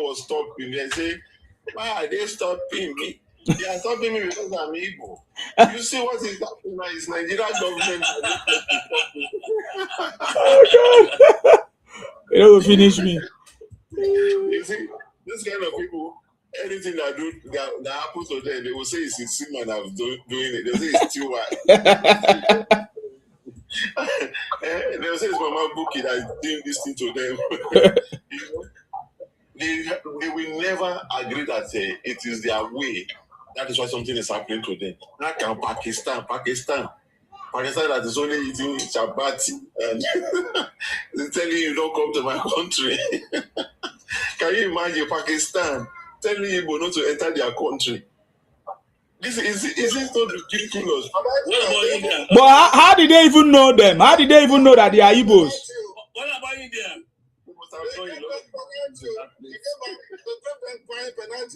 was stopping. They say, why are they stopping me? They are stopping me because I'm Igbo. You see what is happening now? It's Nigerian government. Oh God! It will finish me. You see, this kind of people, anything that happens to them, they will say it's Seaman that's doing it. They will say it's still why. They will say it's Mama Buki that is doing this thing to them. You know? They will never agree that it is their way. That is why something is happening to them. How can Pakistan that is only eating chapati and they're telling you don't come to my country. Can you imagine Pakistan telling you not to enter their country? This is not ridiculous. But how did they even know them? How did they even know that they are Igbos? What about India?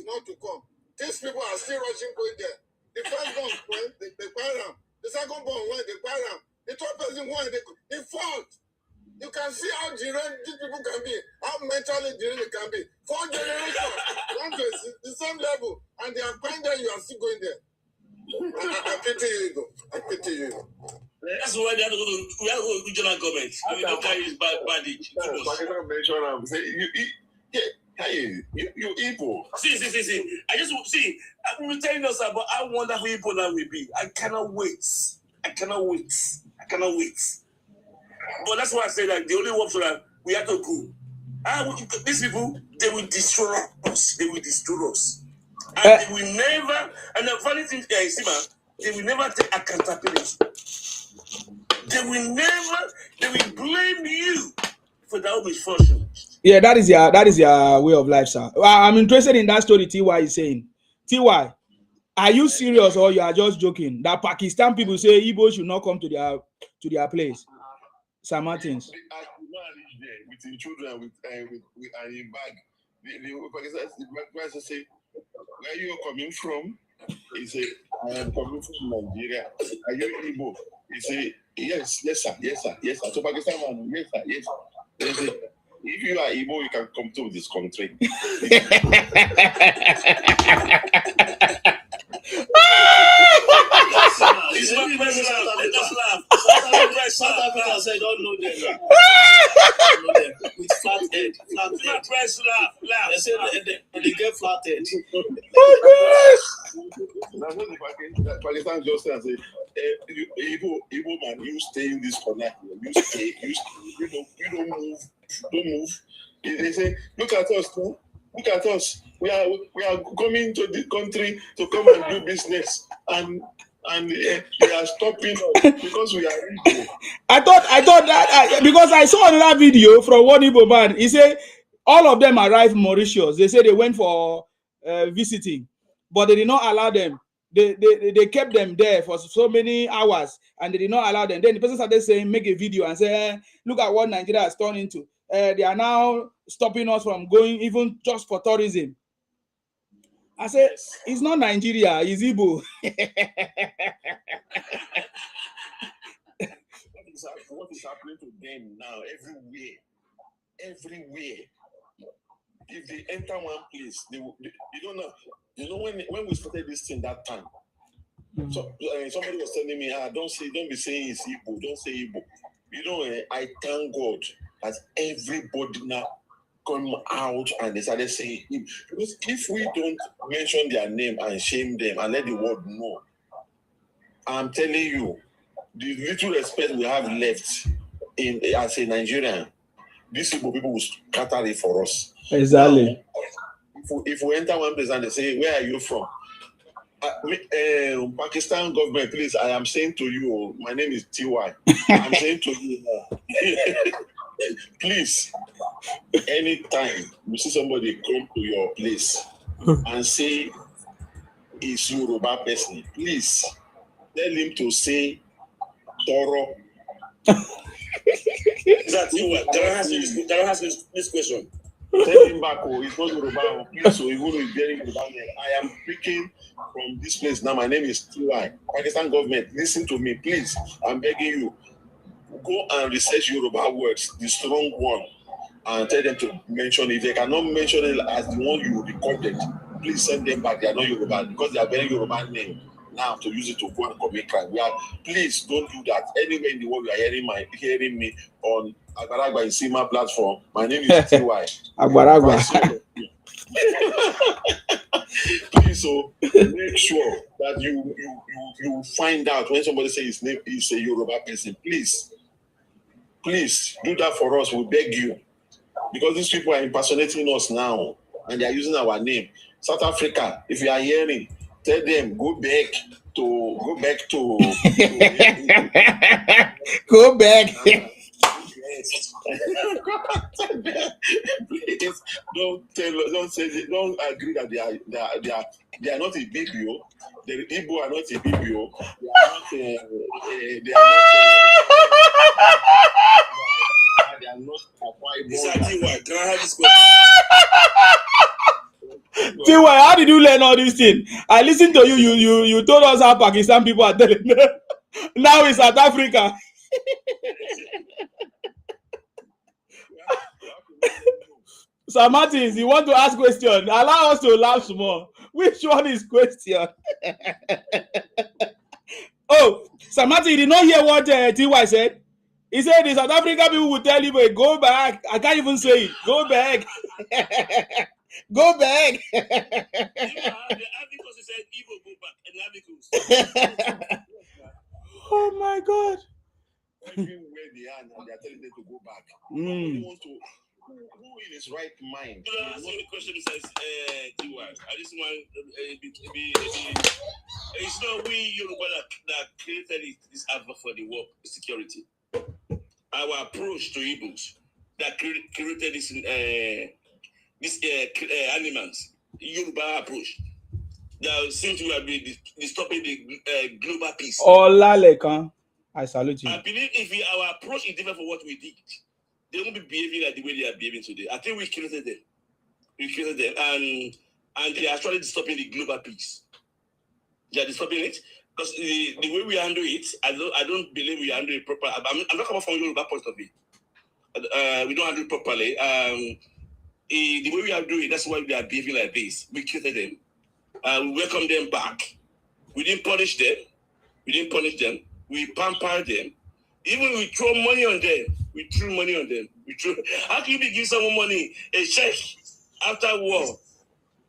Not to come. These people are still rushing going there. The first one went, they buy them. The second one went, they buy them. The third person went, they fought. You can see how deranged these people can be, how mentally deranged they can be. 4 generations, down to the same level, and they are fine there, you are still going there. I pity you, I pity you. That's why they have to go to regional government. We don't carry his baggage. You Igbo. See. I just see. I'm telling us about how wonderful Igbo now will be. I cannot wait. But that's why I say that the only option that we have to go. These people, they will destroy us. And they will never. And the funny thing is, they will never take accountability. They will blame you for that misfortune. Yeah, that is your way of life, sir. I'm interested in that story TY is saying. TY, are you serious or you are just joking? That Pakistan people say Igbo should not come to their place. Sir Martins. I could not reach there with the children with a bag. The person say, where are you coming from? He said, I am coming from Nigeria. Are you Igbo? He said, yes, sir. So Pakistan man, yes, sir. They say, if you are Igbo, you can come to this country. It's not personal. Let us laugh. South Africa said, don't know them. With flat head. Not press laugh. They say they get flat head. Oh, that's what the Pakistan just said. Igbo man, you stay in this corner. You stay. You don't move. Don't move. They say, look at us, no? Look at us. We are coming to the country to come and do business, and they are stopping us because we are Igbo. I thought that because I saw another video from one Igbo man. He said all of them arrived in Mauritius. They said they went for visiting, but they did not allow them. They kept them there for so many hours, and they did not allow them. Then the person started saying, make a video and say, look at what Nigeria has turned into. They are now stopping us from going even just for tourism. I said, it's not Nigeria, it's Igbo. What is happening to them now? Everywhere. If they enter one place, you don't know. You know when we started this thing that time. So somebody was telling me, don't be saying it's Igbo. Don't say Igbo. You know, I thank God that everybody now come out and they started saying him. Because if we don't mention their name and shame them and let the world know, I'm telling you, the little respect we have left as a Nigerian, these people will scatter it for us. Exactly. Now, if we enter one place and they say, where are you from? Pakistan government, please, I am saying to you, my name is TY. I'm saying to you now, please, anytime you see somebody come to your place and say it's Yoruba person, please tell him to say Toro. Is that you? Can I ask this question? Tell him back, it's not Yoruba, please, so even if very Yoruba, I am speaking from this place now. My name is TY. Pakistan government, listen to me, please. I'm begging you. Go and research Yoruba words, the strong one. and tell them to mention it. If they cannot mention it as the one you recorded, please send them back. They are not Yoruba because they are very Yoruba name now to use it to go and commit crime. Please don't do that. Anywhere in the world you are hearing me on Agbaragba Isima platform. My name is TY. Agbaragba. Please, so make sure that you find out when somebody says his name is a Yoruba person. Please do that for us. We beg you, because these people are impersonating us now, and they are using our name. South Africa, if you are hearing, tell them go back to go back. Please don't agree that they are not a BBO. The Igbo are not a BBO. They are not Can I have this question? Tiwa, how did you learn all these things? I listened to you. You told us how Pakistan people are telling them. Now it's South Africa. Sir Martins, you want to ask question? Allow us to laugh more. Which one is question? Oh, Sir Martin, you did not hear what TY said? He said the South African people will tell you, go back. I can't even say it. Go back. Go back. Oh my God. Everywhere they are now, they are telling them to go back. They want to. Who in his right mind? The question says, TY, I just want it's not we Yoruba that created this advert for the work security. Our approach to Igbos that created this animals, Yoruba approach, that seems to have been stopping the global peace. I salute you. I believe if our approach is different from what we did, they won't be behaving like the way they are behaving today. I think we created them. And they are actually stopping the global peace. They are stopping it because the way we handle it, I don't believe we handle it properly. I'm not coming from Yoruba point of view. We don't handle it properly. The way we are doing it, that's why they are behaving like this. We created them. We welcome them back. We didn't punish them. We pampered them. Even we throw money on them. How can you be giving someone money, a check after war?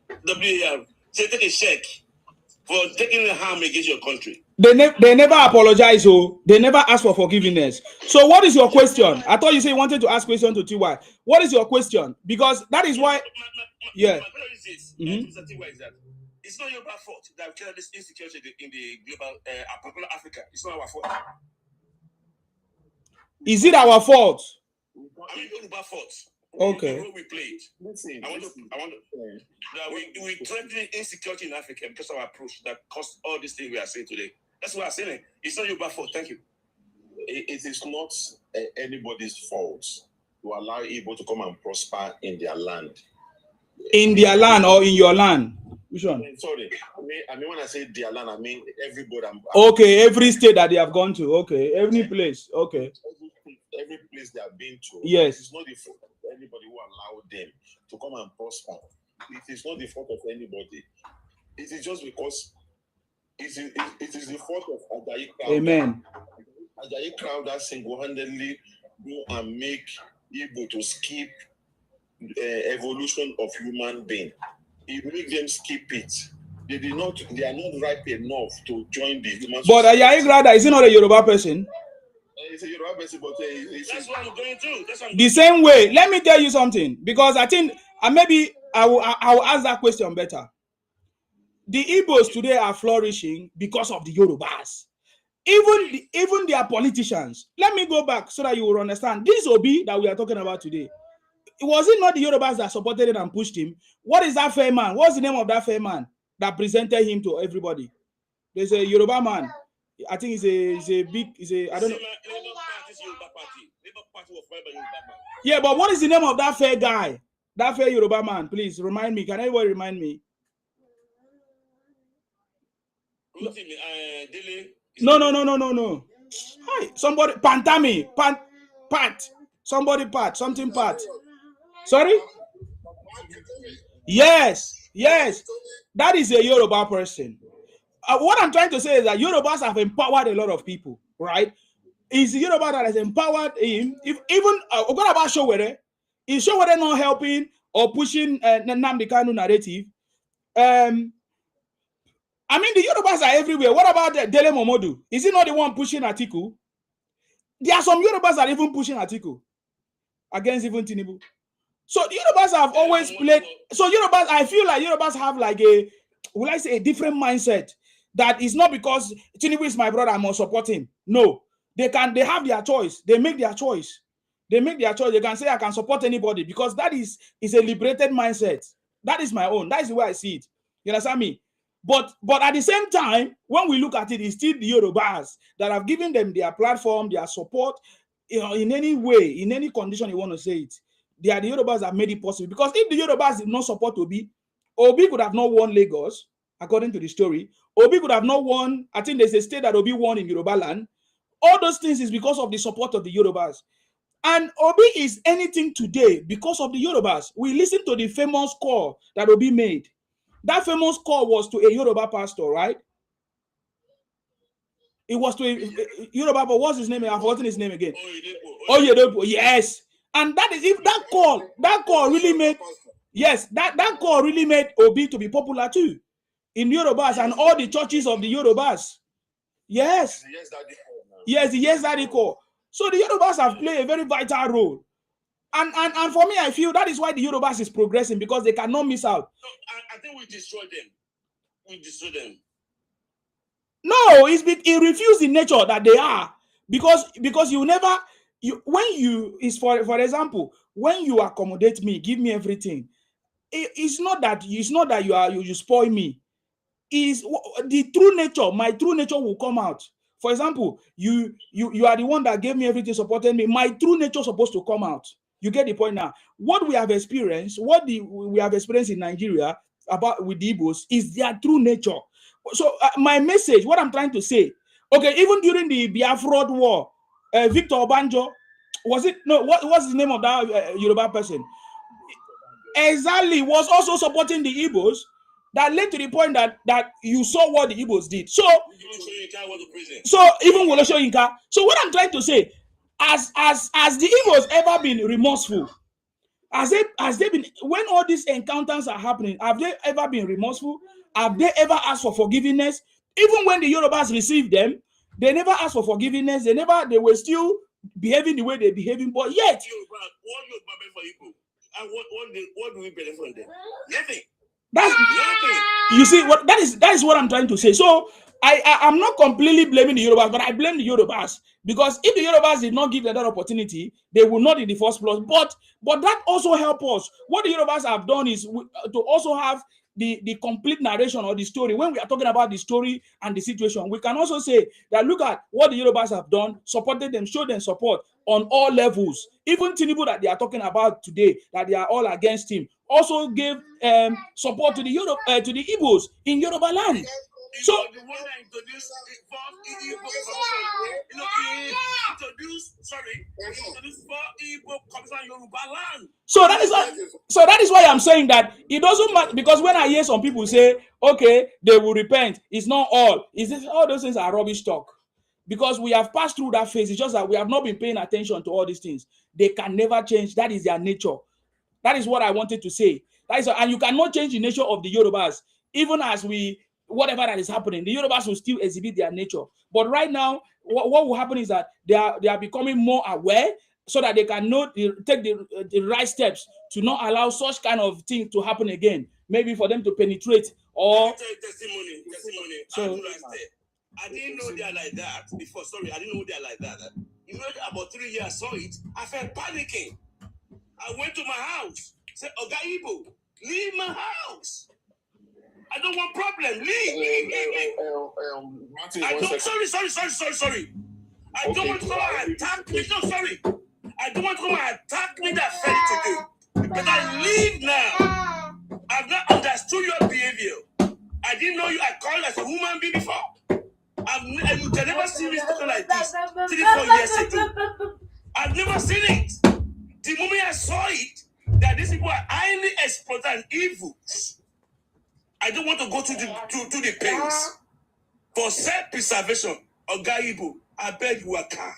WAR, say take a check for taking a harm against your country. They never apologize, they never ask for forgiveness. So what is your question? I thought you said you wanted to ask question to TY. What is your question? Because that is why. My question is this, Mr. TY, is that it's not your fault that we created this insecurity in the global, particular Africa. It's not our fault. Is it our fault? I mean, Yoruba fault. Okay. The role we played. I want to. That we threaten insecurity in Africa because of our approach that caused all these things we are saying today. That's what I'm saying. It's not your bad fault. Thank you. It is not anybody's fault to allow Igbo to come and prosper in their land. In their land or in your land? Which one? Sorry. I mean when I say their land, I mean everybody. Okay, every state that they have gone to. Okay, every place. Okay. Every place they have been to. Yes. It's not the fault of anybody who allowed them to come and prosper. It is not the fault of anybody. It is just because it is the fault of Ajayi Crowder. Amen. Ajayi Crowder single-handedly go and make Igbo to skip evolution of human being. He make them skip it. They are not ripe enough to join the human society. But Ajayi Crowder, is he not a Yoruba person? It's a Yoruba person, but that's what I'm going to. The same way. Let me tell you something, because I think maybe I will ask that question better. The Igbos today are flourishing because of the Yorubas. Even their politicians. Let me go back so that you will understand. This Obi that we are talking about today, was it not the Yorubas that supported it and pushed him? What is that fair man? What's the name of that fair man that presented him to everybody? There's a Yoruba man. I think he's a I don't know. Yeah, but what is the name of that fair guy? That fair Yoruba man? Please remind me. Can anybody remind me? No. Hi, somebody Pantami, Pat. Somebody Pat, something Pat. Sorry? Yes, yes. That is a Yoruba person. What I'm trying to say is that Yorubas have empowered a lot of people, right? It's Yoruba that has empowered him. If even what about Showere? Is Showere not helping or pushing Nnamdi Kanu narrative? I mean, the Yorubas are everywhere. What about Dele Momodu? Is he not the one pushing Atiku? There are some Yorubas that are even pushing Atiku against even Tinubu. So the Yorubas have always played. So Yorubas, I feel like Yorubas have like a, will I say, a different mindset. That is not because Tinubu is my brother, I must support him. No, they have their choice. They make their choice. They make their choice. They can say I can support anybody because that is a liberated mindset. That is my own. That is the way I see it. You understand me? But at the same time, when we look at it, it's still the Yorubas that have given them their platform, their support, you know, in any way, in any condition you want to say it. They are the Yorubas that made it possible. Because if the Yorubas did not support Obi could have not won Lagos, according to the story. Obi could have not won. I think there's a state that Obi won in Yoruba land. All those things is because of the support of the Yorubas. And Obi is anything today because of the Yorubas. We listened to the famous call that Obi made. That famous call was to a Yoruba pastor, right? It was to a Yoruba, but what's his name? I've forgotten his name again. Oyedepo, yes. And that is, if that call really made, yes, that call really made Obi to be popular too in Yorubas and all the churches of the Yorubas. Yes. Yes, the Yes Daddy call. So the Yorubas have played a very vital role. And for me, I feel that is why the Yorubas is progressing, because they cannot miss out. No, I think we destroyed them. We destroyed them. No, it refused the nature that they are, because you never, for example, when you accommodate me, give me everything, it's not that you spoil me. Is the true nature, my true nature will come out. For example, you are the one that gave me everything, supported me. My true nature is supposed to come out. You get the point now. What we have experienced, we have experienced in Nigeria about with the Igbos is their true nature. So my message, what I'm trying to say, okay, even during the Biafra war, Victor Obanjo, was it, no, what was the name of that Yoruba person? Exactly, was also supporting the Igbos. That led to the point that you saw what the Igbos did. So even Wolosho Yinka. So what I'm trying to say, as the Igbos ever been remorseful? Has they been, when all these encounters are happening, have they ever been remorseful? Have they ever asked for forgiveness? Even when the Yorubas received them, they never asked for forgiveness. They were still behaving the way they're behaving. But yet, what do we benefit from them? Nothing. You see, that is what I'm trying to say. So I'm not completely blaming the Yorubas, but I blame the Yorubas, because if the Yorubas did not give them that opportunity, they would not in the first place. But that also helps us. What the Yorubas have done is to also have the complete narration or the story. When we are talking about the story and the situation, we can also say that look at what the Yorubas have done, supported them, showed them support on all levels. Even Tinubu that they are talking about today, that they are all against him, also gave support to the Igbos in Yoruba land. So the one that introduced Yoruba land. So that is why I'm saying that it doesn't matter, because when I hear some people say, okay, they will repent, it's not all. All those things are rubbish talk. Because we have passed through that phase. It's just that we have not been paying attention to all these things. They can never change. That is their nature. That is what I wanted to say. And you cannot change the nature of the Yorubas. Even as whatever that is happening, the Yorubas will still exhibit their nature. But right now, what will happen is that they are becoming more aware, so that they can take the right steps to not allow such kind of thing to happen again. Maybe for them to penetrate or testimony. So I didn't know they are like that before. Sorry, I didn't know they are like that. You know, about 3 years I saw it. I felt panicking. I went to my house. Said, Oga Igbo, leave my house. I don't want problem. Leave. Sorry. I don't want to come and attack me. No, sorry. I don't want to come and attack me that fell today. But I leave now. I've not understood your behavior. I didn't know you. I called as a human being before. You can never see me talking like this 3-4 years ago. I've never seen it. The moment I saw it, that these people are highly exploited and evil. I don't want to go to the pains for self-preservation. Ogaibo, I beg you, Waka.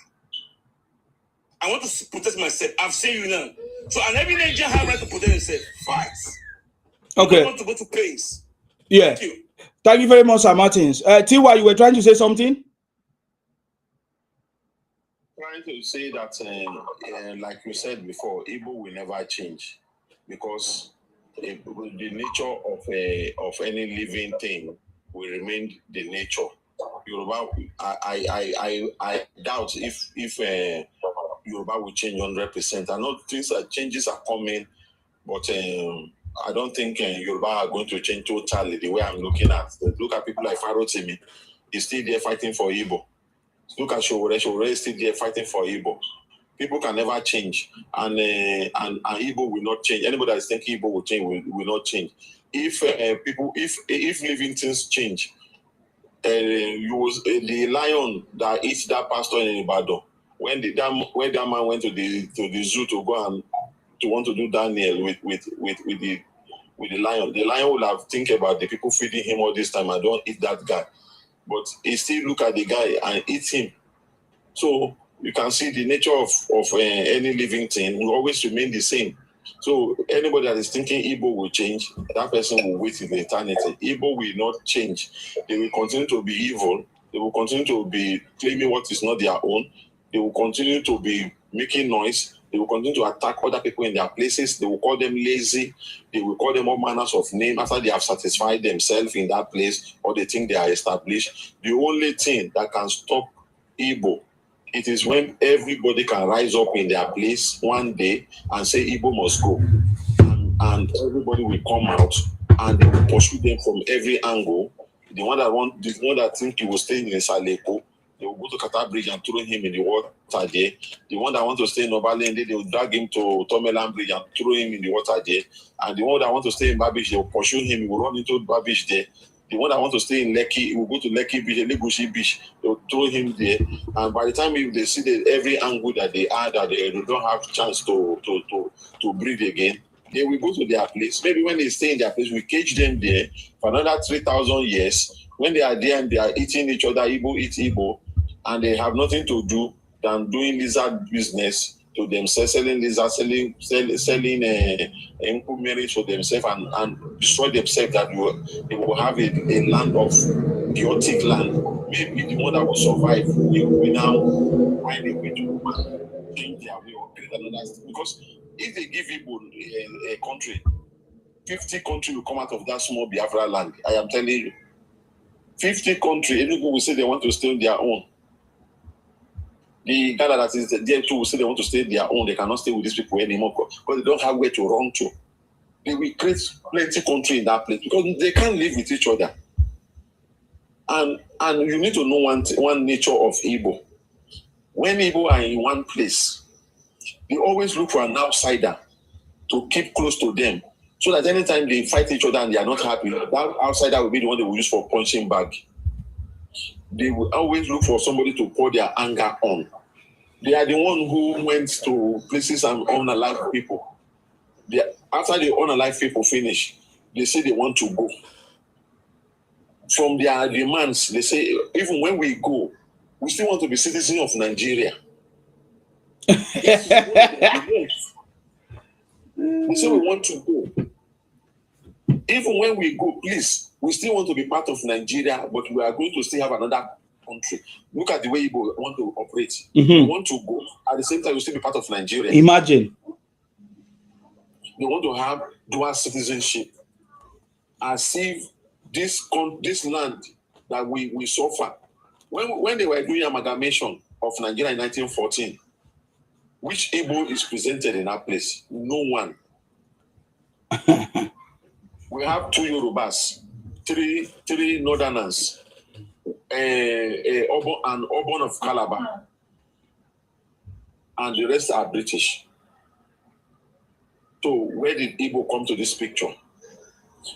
I want to protect myself. I've seen you now. So, and every Nigerian has right to protect himself. Fight. Okay. I don't want to go to pains. Yeah. Thank you. Thank you very much, Sir Martins. Tiwa, you were trying to say something? Trying to say that, like you said before, Igbo will never change because the nature of any living thing will remain the nature. Yoruba, I doubt if Yoruba will change 100%. I know changes are coming, but I don't think Yoruba are going to change totally the way I'm looking at. Look at people like Farotimi. He's still there fighting for Igbo. Look at Showore is still there fighting for Igbo. People can never change, and Igbo will not change. Anybody that is thinking Igbo will change will not change. If if living things change, the lion that eats that pastor in Ibadan, when that man went to the zoo to go and to want to do Daniel with the lion would have think about the people feeding him all this time. I don't eat that guy, but he still look at the guy and eat him. So you can see the nature of any living thing will always remain the same. So anybody that is thinking Igbo will change, that person will wait in eternity. Igbo will not change. They will continue to be evil. They will continue to be claiming what is not their own. They will continue to be making noise. They will continue to attack other people in their places. They will call them lazy. They will call them all manners of names after they have satisfied themselves in that place or they think they are established. The only thing that can stop Igbo, it is when everybody can rise up in their place one day and say Igbo must go. And everybody will come out and they will pursue them from every angle. The one that think he will stay in Saleko, they will go to Qatar Bridge and throw him in the water there. The one that want to stay in Obalende, they will drag him to Tomeland Bridge and throw him in the water there. And the one that want to stay in Babish, they will pursue him, he will run into Babish there. The one that want to stay in Lekki, he will go to Lekki Beach, Legushi Beach, they will throw him there. And by the time they see that every angle that they are, that they don't have chance to breathe again, they will go to their place. Maybe when they stay in their place, we cage them there for another 3,000 years. When they are there and they are eating each other, Igbo eat Igbo, and they have nothing to do than doing lizard business to themselves, selling lizard, selling marriage for themselves and destroy themselves, that they will have a land of chaotic land. Maybe the one that will survive will now find a way to change their way or create another. Because if they give people a country, 50 countries will come out of that small Biafra land. I am telling you. 50 countries, people will say they want to stay on their own. The Ghana that is there too will say they want to stay on their own. They cannot stay with these people anymore because they don't have where to run to. They will create plenty country in that place because they can't live with each other. And you need to know one nature of Igbo. When Igbo are in one place, they always look for an outsider to keep close to them, so that anytime they fight each other and they are not happy, that outsider will be the one they will use for punching bag. They will always look for somebody to pour their anger on. They are the one who went to places and unalive people. After the unalive people finish, they say they want to go. From their demands, they say, even when we go, we still want to be citizens of Nigeria. We say we want to go. Even when we go, please, we still want to be part of Nigeria, but we are going to still have another country. Look at the way people want to operate. Mm-hmm. They want to go. At the same time, we still be part of Nigeria. Imagine. They want to have dual citizenship. As if this land that we suffer. When they were doing amalgamation of Nigeria in 1914, which Igbo is presented in that place? No one. We have 2 Yorubas, 3 Northerners, Urban of Calabar, and the rest are British. So where did Igbo come to this picture?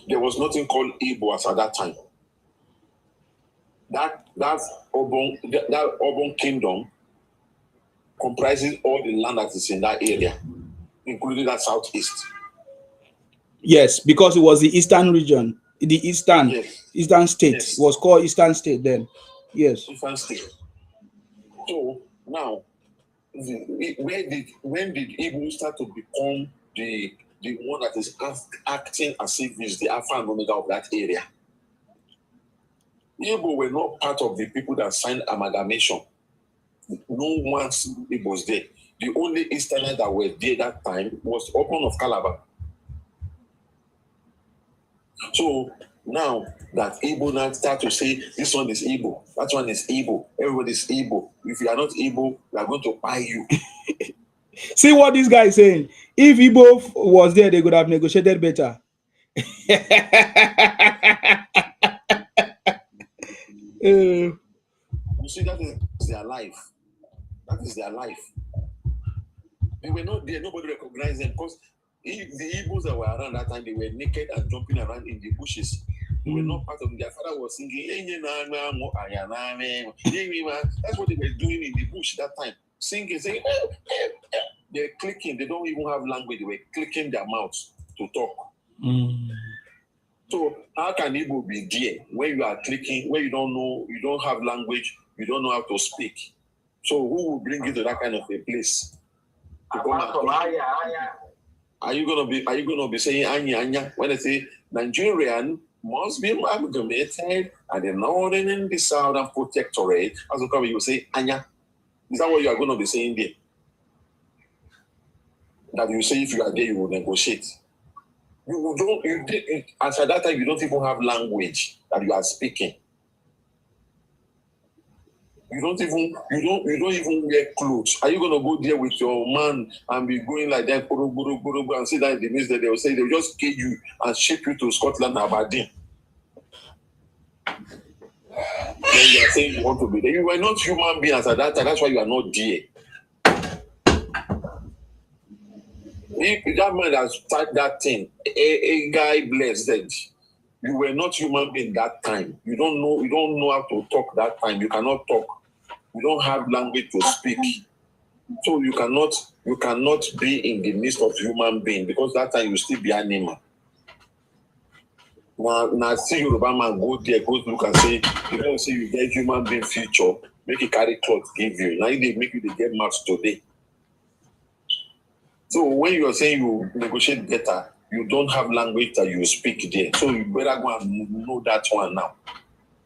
There was nothing called Igbo at that time. That urban kingdom comprises all the land that is in that area. including that southeast. Yes, because it was the eastern region, the eastern state was called Eastern State then. Yes. Eastern State. So now, when did Igbo start to become the one that is acting as if it's the alpha and omega of that area? Igbo were not part of the people that signed amalgamation. No one was there. The only Easterners that were there that time was Open of Calabar. So now that Igbo now start to say this one is Igbo, that one is Igbo, everybody is Igbo. If you are not Igbo, we are going to buy you. See what this guy is saying. If Igbo was there, they could have negotiated better. You see, that is their life. That is their life. They were not there. Nobody recognized them because the Igbos that were around that time, they were naked and jumping around in the bushes. They were not part of them. Their father was singing. That's what they were doing in the bush that time. Singing, saying, they're clicking. They don't even have language. They were clicking their mouths to talk. So how can Igbo be there when you are clicking, when you don't know, you don't have language, you don't know how to speak? So who will bring you to that kind of a place? Are you gonna be saying Anya Anya when they say Nigerian must be amalgamated and the northern and the southern protectorate? As come you say Anya. Is that what you are gonna be saying there? That you say if you are there you will negotiate. As at that time you don't even have language that you are speaking. You don't even wear clothes. Are you gonna go there with your man and be going like that and see that in the midst that they will say they'll just kill you and ship you to Scotland and Aberdeen? Then you are saying you want to be there. You were not human beings at that time, that's why you are not there. If that man has started that thing, a guy blessed, you were not human being that time. You don't know how to talk that time. You cannot talk. You don't have language to speak. So you cannot be in the midst of human being because that time you still be animal. Now see Yoruba man go there, go look and say, you don't say you get human being future, make it carry cloth give you. Now they make you get marks today. So when you are saying you negotiate better, you don't have language that you speak there. So you better go and know that one now.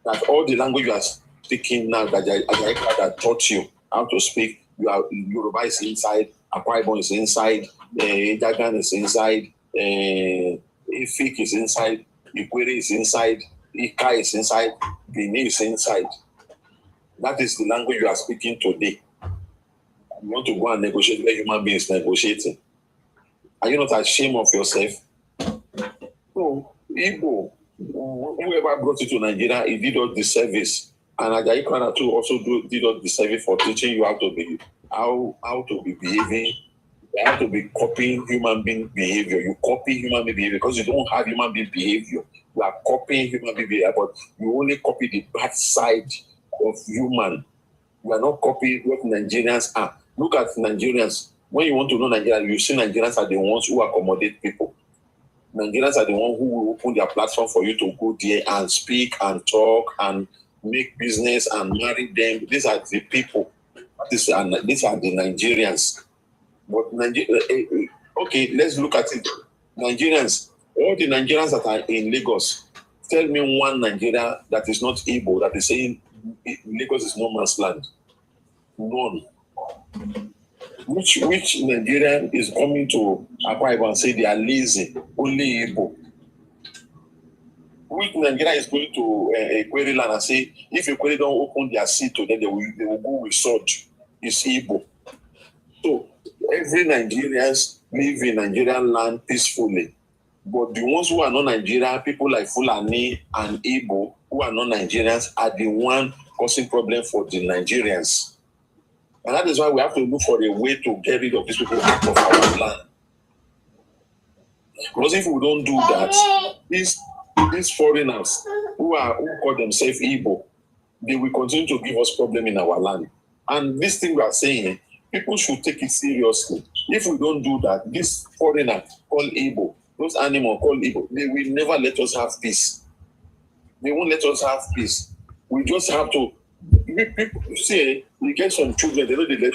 That all the language you are speaking now that taught you how to speak, Yoruba is inside, Akwa Ibom is inside, Dagan is inside, Ifik is inside, Ikwere is inside, Ika is inside, Benin is inside. That is the language you are speaking today. You want to go and negotiate where human beings negotiating. Are you not ashamed of yourself? No, Igbo, whoever brought you to Nigeria, he did all the service. And Ajayi Crowther too also did all the service for teaching you how to be behaving, how to be copying human being behavior. You copy human being behavior because you don't have human being behavior. You are copying human being behavior, but you only copy the bad side of human. You are not copying what Nigerians are. Look at Nigerians. When you want to know Nigeria, you see Nigerians are the ones who accommodate people. Nigerians are the ones who will open their platform for you to go there and speak and talk and make business and marry them. These are the people. These are the Nigerians. But okay, let's look at it. Nigerians, all the Nigerians that are in Lagos, tell me one Nigeria that is not Igbo that is saying Lagos is no man's land. None. Which Nigerian is coming to Akwa Ibom and say they are lazy? Only Igbo. Which Nigeria is going to Ikwere land and say if Ikwere don't open their sea to them, they will go with sword? It's Igbo. So every Nigerians live in Nigerian land peacefully. But the ones who are not Nigerian, people like Fulani and Igbo, who are not Nigerians, are the one causing problem for the Nigerians. And that is why we have to look for a way to get rid of these people out of our land. Because if we don't do that, these foreigners who call themselves Igbo, they will continue to give us problem in our land. And this thing we are saying, people should take it seriously. If we don't do that, this foreigner called Igbo, those animals called Igbo, they will never let us have peace. They won't let us have peace. We just have to. People say we get some children, they know they let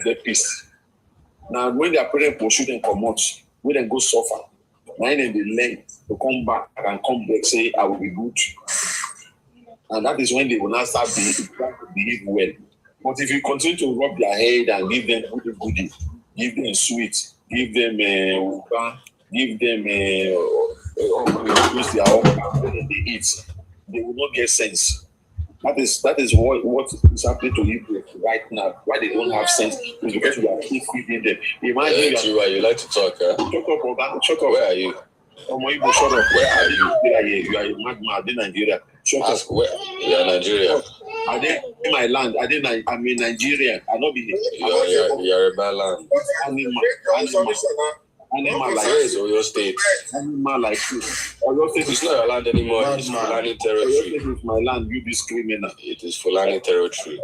their peace. Now, when their parents pursue them come out, when they go suffer, now then they learn to come back and come back, say, I will be good. And that is when they will now start to behave well. But if you continue to rub their head and give them goody, give them sweet, give them uba, give them they eat, they will not get sense. That is what is happening to Hebrew right now. Why they don't have sense is because we are still feeding them. Imagine you like to talk, huh? Shut up. Where are you? Igbo, shut up. Where are you? You are a madman in Nigeria. Shut Ask up. where? You are Nigeria. Are they in my land? I'm in Nigeria. I not be You are a bad land. Animal like Where is Oyo State? Animal like you. Oyo State It's not your land anymore. It's Fulani Oyo territory. State is my land. You be criminal. It is Fulani territory.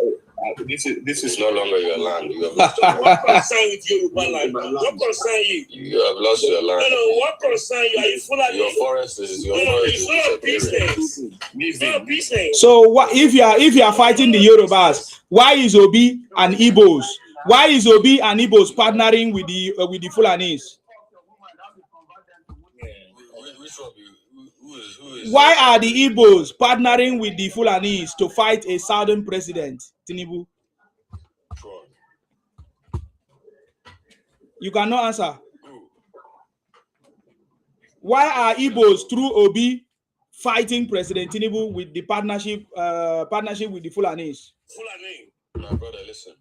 This It's is no longer your land. You have lost What concern with Yoruba land? What concern you? you have lost your land. No, what concern you? Are you Fulani? Your forest is your No, forest it's is not a disappearing. business. It's not a business. So what if you are fighting the Yorubas? Why is Obi and Igbos? Why is Obi and Igbos partnering with the Fulanis? Which one? Who is? Why are the Igbos partnering with the Fulanis to fight a southern president, Tinubu? You cannot answer. Why are Igbos through Obi fighting President Tinubu with the partnership with the Fulanis? Fulani. My brother, listen.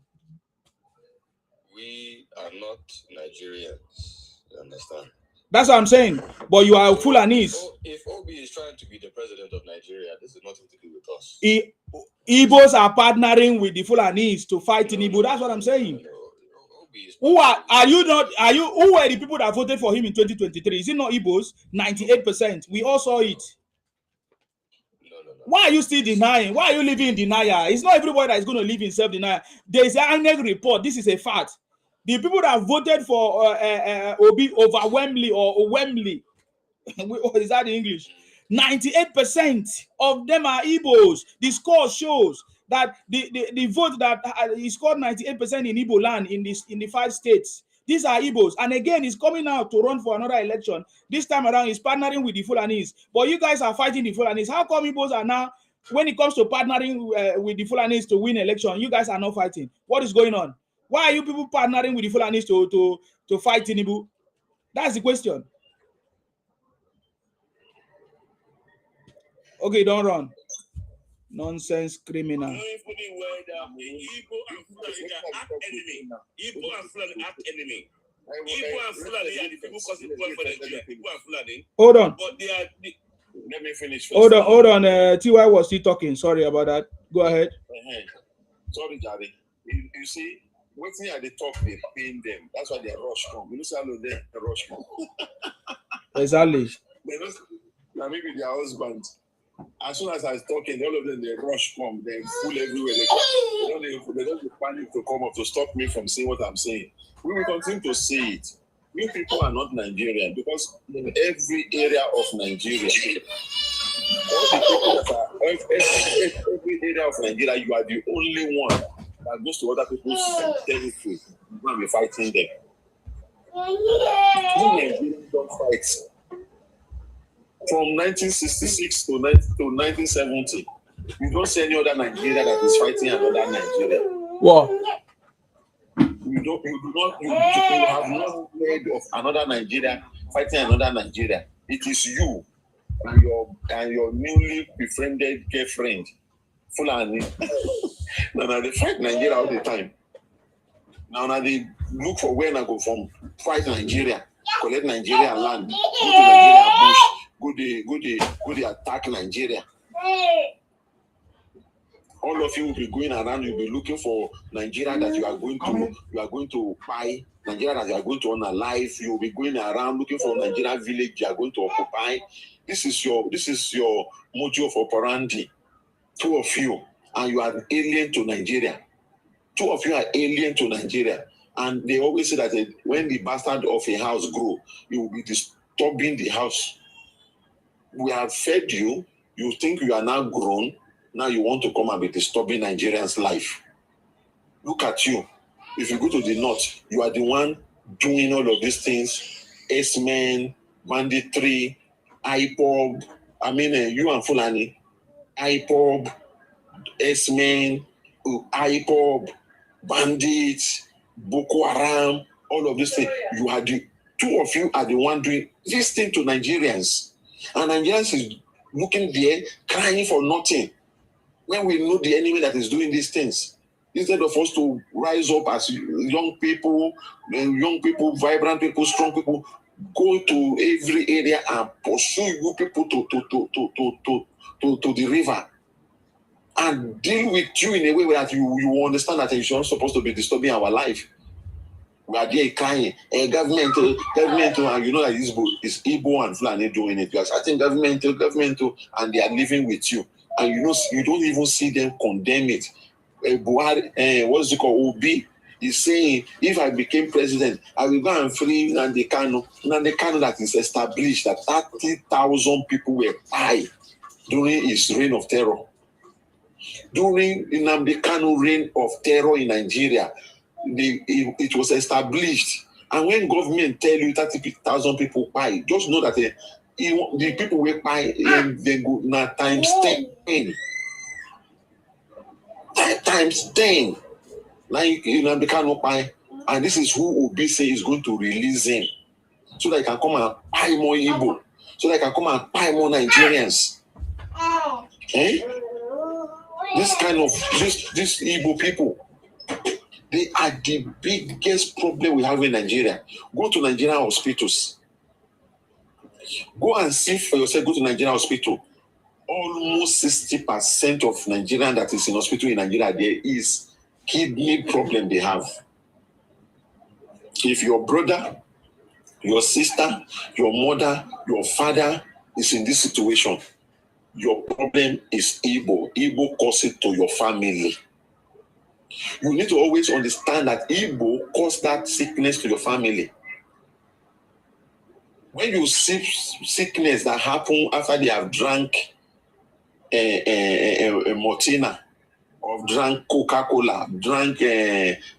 We are not Nigerians. You understand? That's what I'm saying. But you are Fulanis. If Obi is trying to be the president of Nigeria, this is nothing to do with us. Igbos are partnering with the Fulanis to fight Tinubu. That's what I'm saying. Who were the people that voted for him in 2023? Is it not Igbos? 98%. We all saw it. No. Why are you still denying? Why are you living in denial? It's not everybody that is going to live in self-denial. There is an INEC report. This is a fact. The people that voted for Obi overwhelmingly, is that in English? 98% of them are Igbos. The score shows that the vote that he scored 98% in Igbo land in the 5 states. These are Igbos. And again, he's coming out to run for another election. This time around, he's partnering with the Fulanis. But you guys are fighting the Fulanis. How come Igbos are now, when it comes to partnering with the Fulanis to win election, you guys are not fighting? What is going on? Why are you people partnering with the Fulanis to fight Tinubu? That's the question. Okay, don't run. Nonsense criminal. Igbo and Fulani act enemy. Igbo and Fulani act enemy. Igbo and Fulani are the people causing problem for Nigeria. Igbo and Fulani. Hold on. But they are. let me finish. Hold on. TY was still talking. Sorry about that. Go ahead. Sorry, Jerry. You see, waiting at the top, they pain them. That's why they rush come. You know, how they rush come. Exactly. Maybe their husband. As soon as I was talking, all of them they rush come, they full everywhere. They don't panic to come up to stop me from saying what I'm saying. We will continue to say it. You people are not Nigerian because in every area of Nigeria, every area of Nigeria, you are the only one that goes to other people's territory. You will be fighting them. Nigerians don't fight. From 1966 to 1970, you don't see any other Nigeria that is fighting another Nigeria. What? You have not heard of another Nigeria fighting another Nigeria. It is you and your newly befriended girlfriend, Fulani. Now they fight Nigeria all the time. Now they look for where I go from, fight Nigeria, collect Nigeria land, go to Nigeria bush. Go they attack Nigeria. All of you will be going around, you'll be looking for Nigeria that you are going to buy, Nigeria that you are going to own alive. You'll be going around looking for Nigeria village you are going to occupy. This is your module of operandi. 2 of you, and you are alien to Nigeria. 2 of you are alien to Nigeria. And they always say that when the bastard of a house grow, you will be disturbing the house. We have fed you. You think you are now grown. Now you want to come and be disturbing Nigerians' life. Look at you. If you go to the north, you are the one doing all of these things. S-Men, banditry, IPOB. I mean, you and Fulani. IPOB, S-Men, IPOB, bandits, Boko Haram, all of these things. You are the two of you are the one doing this thing to Nigerians. And Nigerians is looking there, crying for nothing. When we know the enemy that is doing these things, instead of us to rise up as young people, vibrant people, strong people, go to every area and pursue you people to the river and deal with you in a way that you understand that you're not supposed to be disturbing our life. We are there crying, government, and you know that it's Igbo and Fulani doing it. You are starting government, and they are living with you. And you know, you don't even see them condemn it. Buhari, what's it called? Obi is saying, if I became president, I will go and free Nnamdi Kanu. Nnamdi Kanu that is established that 30,000 people were died during his reign of terror. During Nnamdi Kanu reign of terror in Nigeria, it was established. And when government tell you 30,000 people buy, just know that the people will buy they go now times 10. Times 10. Like Nnamdi Kanu buy, and this is who Obi say is going to release him, so that he can come and buy more Igbo, so that he can come and buy more Nigerians. This kind of this Igbo people, they are the biggest problem we have in Nigeria. Go to Nigerian hospitals. Go and see for yourself. Go to Nigerian hospital. Almost 60% of Nigerian that is in hospital in Nigeria, there is kidney problem they have. If your brother, your sister, your mother, your father is in this situation, your problem is Igbo. Igbo cause it to your family. You need to always understand that Igbo cause that sickness to your family. When you see sickness that happen after they have drank a Martina, or drank Coca-Cola, drank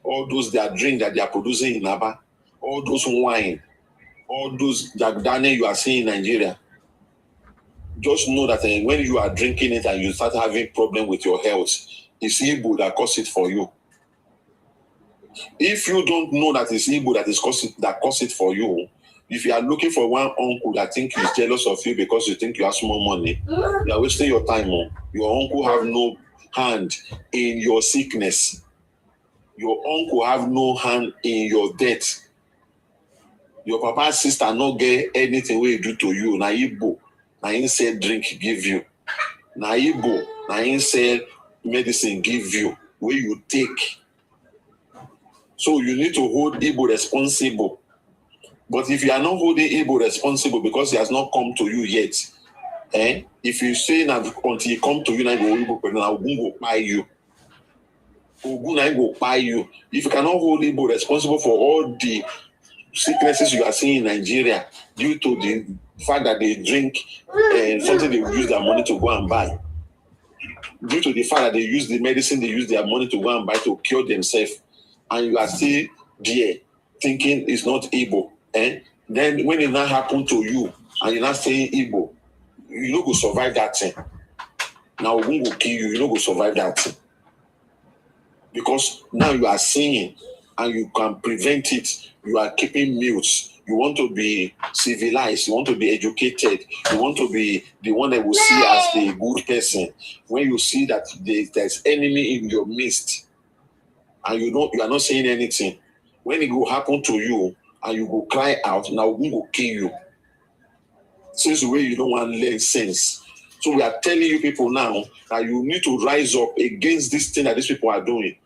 all those that drink that they are producing in Aba, all those wine, all those Jack Daniel you are seeing in Nigeria, just know that when you are drinking it and you start having problem with your health, it's Igbo that cause it for you. If you don't know that it's Igbo that cause it for you, if you are looking for one uncle that think he's jealous of you because you think you have small money, you are wasting your time. Your uncle have no hand in your sickness. Your uncle have no hand in your death. Your papa's sister not get anything we do to you. Na Igbo, na him say drink give you. Na Igbo, na him say medicine give you, where you take. So you need to hold Igbo responsible. But if you are not holding Igbo responsible because he has not come to you yet, if you say that until he come to you, now Igbo go buy you. Ogun go buy you. If you cannot hold Igbo responsible for all the sicknesses you are seeing in Nigeria due to the fact that they drink something they use their money to go and buy, due to the fact that they use the medicine they use their money to go and buy to cure themselves, and you are still there thinking it's not Igbo, then when it now happen to you and you're not saying Igbo, you no go survive that thing. Now Ogun go kill you, you no go survive that thing. Because now you are singing and you can prevent it. You are keeping mute. You want to be civilized. You want to be educated. You want to be the one that will see as the good person. When you see that there's enemy in your midst and you are not saying anything, when it will happen to you and you go cry out, now we will kill you. Since the way you don't want to learn sense. So we are telling you people now that you need to rise up against this thing that these people are doing.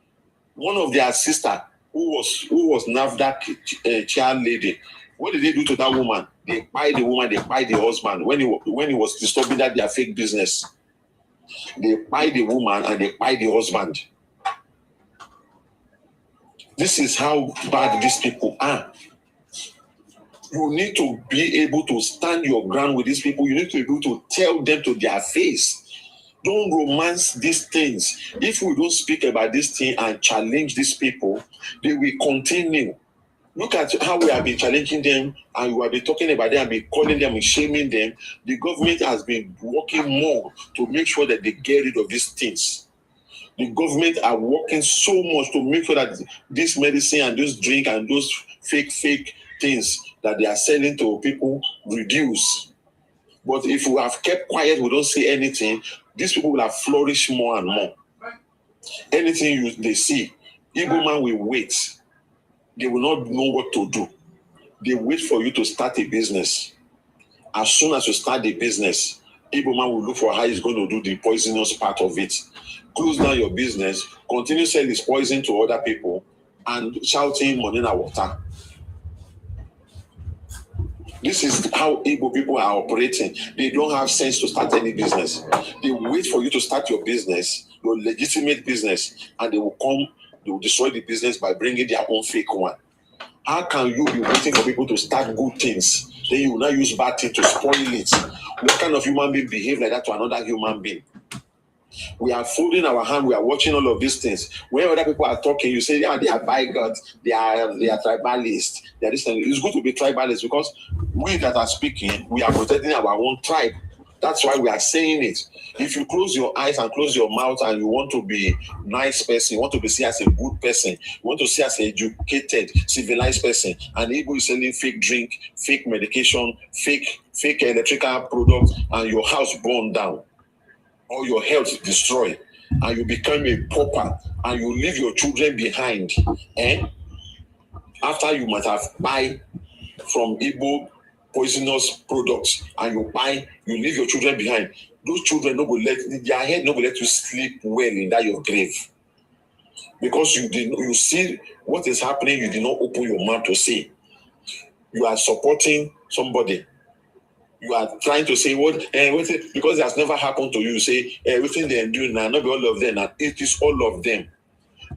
One of their sister who was NAFDAC child lady, what did they do to that woman? They buy the woman, they buy the husband when he was disturbing that their fake business. They buy the woman and they buy the husband. This is how bad these people are. You need to be able to stand your ground with these people. You need to be able to tell them to their face. Don't romance these things. If we don't speak about this thing and challenge these people, they will continue. Look at how we have been challenging them, and we have been talking about them and been calling them and shaming them. The government has been working more to make sure that they get rid of these things. The government are working so much to make sure that this medicine and this drink and those fake things that they are selling to people reduce. But if we have kept quiet, we don't say anything, these people will have flourished more and more. Anything they see, Igbo man will wait. They will not know what to do. They wait for you to start a business. As soon as you start the business, Igbo man will look for how he's going to do the poisonous part of it. Close down your business, continue selling his poison to other people, and shouting money na water. This is how Igbo people are operating. They don't have sense to start any business. They wait for you to start your business, your legitimate business, and they will come, they will destroy the business by bringing their own fake one. How can you be waiting for people to start good things, then you will not use bad things to spoil it? What kind of human being behave like that to another human being? We are folding our hand, we are watching all of these things. When other people are talking, you say, yeah, they are bigots, they are tribalists. They are this thing. It's good to be tribalist because we that are speaking, we are protecting our own tribe. That's why we are saying it. If you close your eyes and close your mouth and you want to be nice person, you want to be seen as a good person, you want to see as an educated, civilized person, and Igbo is selling fake drink, fake medication, fake electrical products, and your house burned down, or your health destroyed, and you become a pauper, and you leave your children behind, after you might have buy from Igbo poisonous products, and you leave your children behind. Those children no go let their head no go let you sleep well in that your grave, because you see what is happening. You did not open your mouth to say. You are supporting somebody. You are trying to say what because it has never happened to you. You say everything they are doing now, not be all of them. And it is all of them.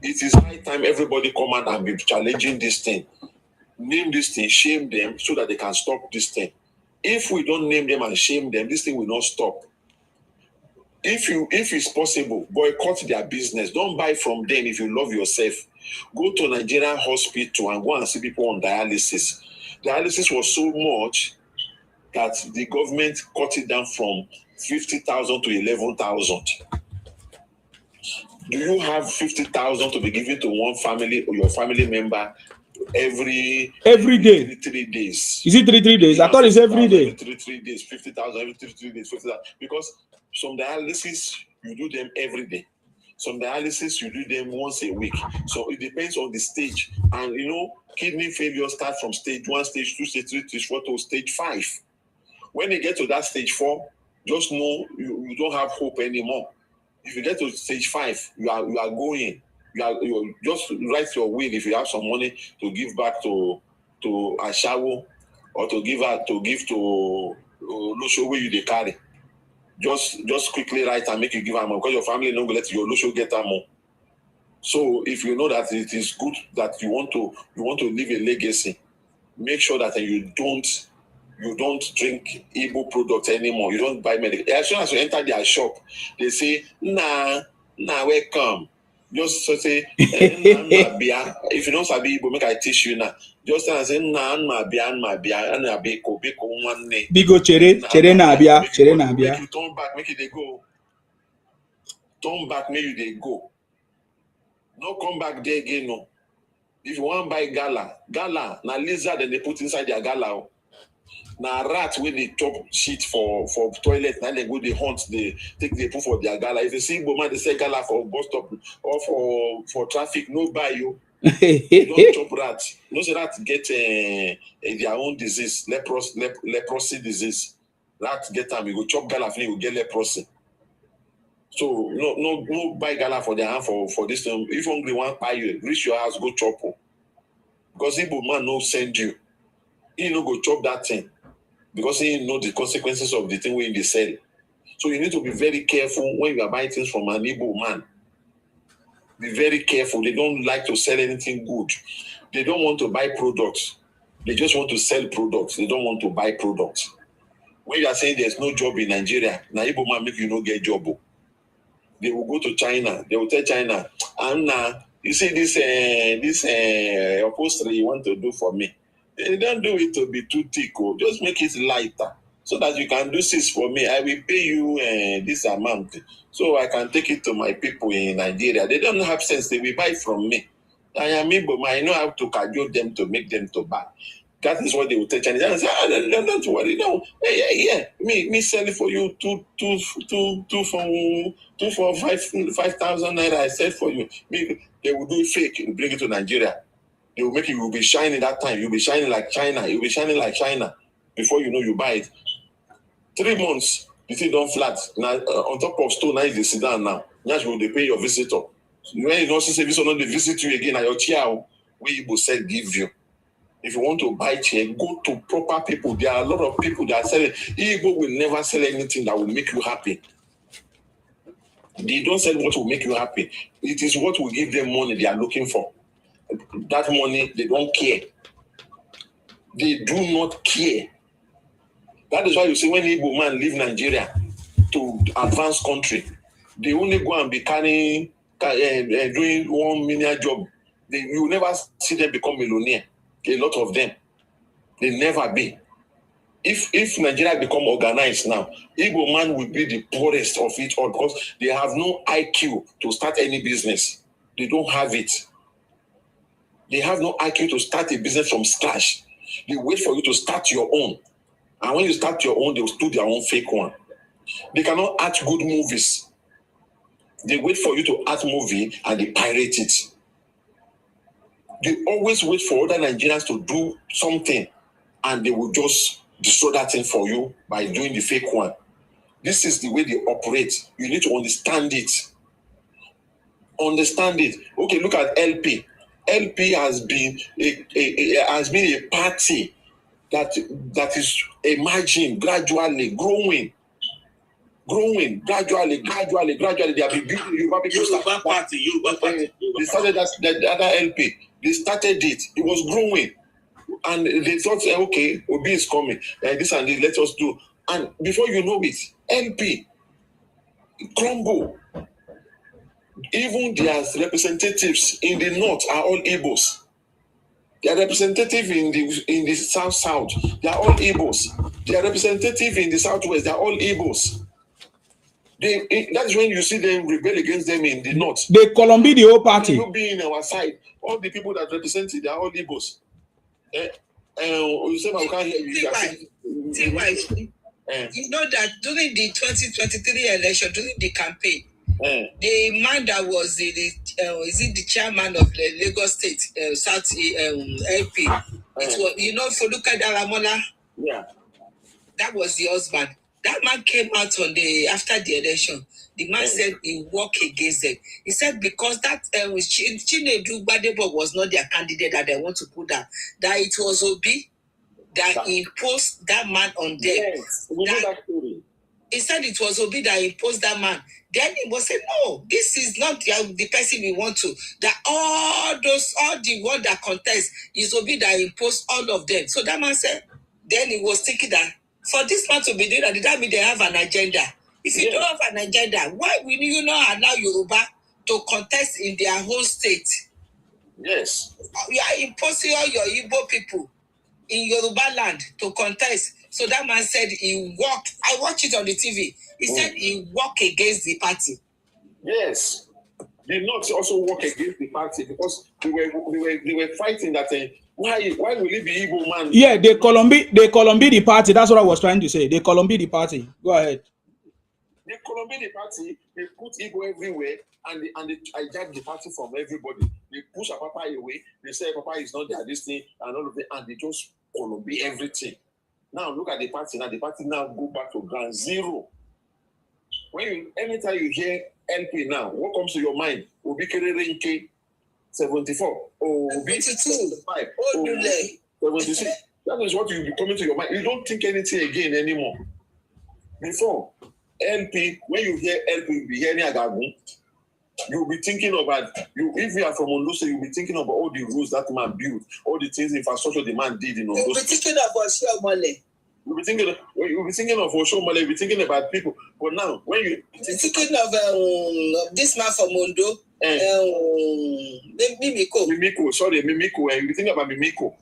It is high time everybody come out and be challenging this thing. Name this thing, shame them, so that they can stop this thing. If we don't name them and shame them, this thing will not stop. If it's possible, boycott their business. Don't buy from them if you love yourself. Go to Nigerian hospital and go and see people on dialysis. Dialysis was so much that the government cut it down from 50,000 to 11,000. Do you have 50,000 to be given to one family or your family member every day? 3 days. Is it 3 days? I thought it's every day. Every 3 days, 50,000 every 3 days, 50,000. Because some dialysis you do them every day. Some dialysis you do them once a week. So it depends on the stage. And kidney failure starts from stage 1, stage 2, stage 3, stage 4 to stage 5. When you get to that stage 4, just know you don't have hope anymore. If you get to stage 5, you are going. You just write your will if you have some money to give back to Ashawo, or to give to Losho where you they carry. Just quickly write and make you give them, because your family not let your Losho get them more. So if you know that it is good that you want to leave a legacy, make sure that you don't drink Igbo products anymore. You don't buy medical. As soon as you enter their shop, they say, nah, welcome. Just say, if you don't sabi Igbo, make I teach you now. Just say, nah, beko one name. Bigo chere na bia. Make you turn back, make you they go. Turn back, make you they go. No come back there again, no. If you want to buy gala, na lizard and they put inside their gala. Na rat wey dey chop shit for toilet, na dem go dey hunt, they take the put for their gala. If you see Igbo man dey sell gala for bus stop or for traffic, no buy you. You don't chop rat. No say rat get their own disease, leprosy disease. Rat get them, you go chop gala, you go get leprosy. So no buy gala for their hand for this time. If hungry one buy you, reach your house, go chop. Because Igbo man no send you. He no go chop that thing, because he know the consequences of the thing when they sell. So you need to be very careful when you are buying things from an Igbo man. be very careful. They don't like to sell anything good. They don't want to buy products. They just want to sell products. They don't want to buy products. When you are saying there's no job in Nigeria, now Igbo man make you no get job. They will go to China. They will tell China, Anna, you see this upholstery you want to do for me. They don't do it to be too thick. Just make it lighter so that you can do this for me. I will pay you this amount so I can take it to my people in Nigeria. They don't have sense. They will buy from me. I am Igbo, I know how to cajole them to make them to buy. That is what they will tell Chinese. And say, don't worry, no. Me sell it for you 5,000 naira. I sell for you. They will do it fake and bring it to Nigeria. They will make you will be shining that time. You'll be shining like China. You'll be shining like China. Before you know, you buy it. 3 months, the thing don't flat. Now on top of stone, now you sit down now. Now you will they pay your visitor. When you don't see service or not, they visit you again. At your chair, we will say give you. If you want to buy chair, go to proper people. There are a lot of people that are selling. Igbo will never sell anything that will make you happy. They don't sell what will make you happy. It is what will give them money they are looking for. That money, they don't care. They do not care. That is why you see when Igbo man leave Nigeria to advanced country, they only go and be carrying, doing 1 million job. You will never see them become millionaire. A lot of them, they never be. If Nigeria become organized now, Igbo man will be the poorest of it all because they have no IQ to start any business. They don't have it. They have no IQ to start a business from scratch. They wait for you to start your own. And when you start your own, they will do their own fake one. They cannot act good movies. They wait for you to act movie and they pirate it. They always wait for other Nigerians to do something and they will just destroy that thing for you by doing the fake one. This is the way they operate. You need to understand it. Understand it. Okay, look at LP. LP has been a party that is emerging gradually, growing gradually. They have been building Yoruba party. They started the other LP. They started it. It was growing. And they thought, okay, Obi is coming. This and this, let us do. And before you know it, LP, crumble. Even their representatives in the north are all Igbos. Their representative in the south, they are all Igbos. Their representative in the southwest, they are all Igbos. That's when you see them rebel against them in the north. They Colombia the whole party. You be in our side. All the people that represent it, they are all Igbos. You say, I can't hear you. You know that during the 2023 election, during the campaign, the man that was the chairman of the Lagos State South LP, it was Foluka Daramola. Yeah, that was the husband. That man came out after the election. The man said he worked against them. He said because that Chinedu Gbadebo was not their candidate that they want to put down, that it was Obi that imposed that man on them. Yes, we know that story. He said it was Obi that imposed that man. Then he was saying, no, this is not the person we want to. That all the one that contest is Obi that imposed all of them. So that man said, then he was thinking that for this man to be doing that, that mean they have an agenda. If you don't have an agenda, why will you not allow Yoruba to contest in their whole state? Yes. You are imposing all your Igbo people in Yoruba land to contest. So that man said he walked. I watched it on the TV. He said he walked against the party. Yes. They not also walk against the party because they were fighting that why will it be Igbo man? Yeah, they Colombia the party. That's what I was trying to say. They Colombia the party. Go ahead. They Colombia the party. They put Igbo everywhere and they hijack the party from everybody. They push Papa away. They say Papa is not there, this thing and all of that, and they just Colombia everything. Now look at the party. Now the party now go back to ground zero. Anytime you hear LP now, what comes to your mind? Obi Kerere 74, Obi 75, 76. That is what will be coming to your mind. You don't think anything again You'll be thinking about you if you are from Ondo State, you'll be thinking about all the roads that man built, all the things infrastructure the man did in Ondo State. You'll be thinking about Oshiomhole. You'll be thinking of Oshiomhole, you'll be thinking about people. But now when you thinking of this man from Ondo, Mimiko, sorry, Mimiko, and you think about Mimiko.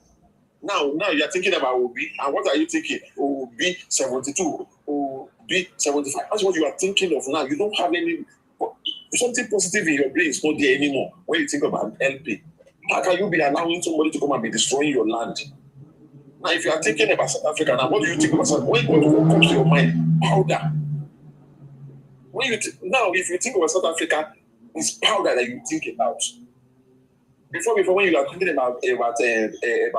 Now you're thinking about Obi, and what are you thinking? Obi 72, Obi 75. That's what you are thinking of now. You don't have any something positive in your brain is not there anymore when you think about LP. How can you be allowing somebody to come and be destroying your land? Now, if you are thinking about South Africa, now what do you think about South Africa? What comes to your mind? Powder. If you think about South Africa, it's powder that you think about. Before when you are thinking about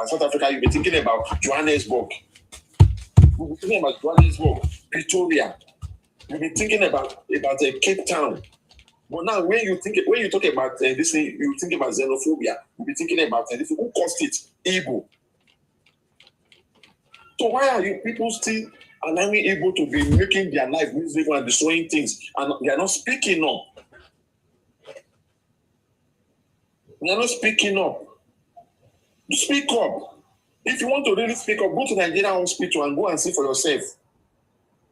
South Africa, you'll be thinking about Johannesburg. You'll be thinking about Johannesburg, Pretoria. You'll be thinking about Cape Town. But now, when you talk about this thing, you think about xenophobia. You'll be thinking about this. Who caused it? Igbo. So why are you people still allowing Igbo to be making their life miserable and destroying things, and they are not speaking up? They are not speaking up. Speak up. If you want to really speak up, go to Nigerian hospital and go and see for yourself.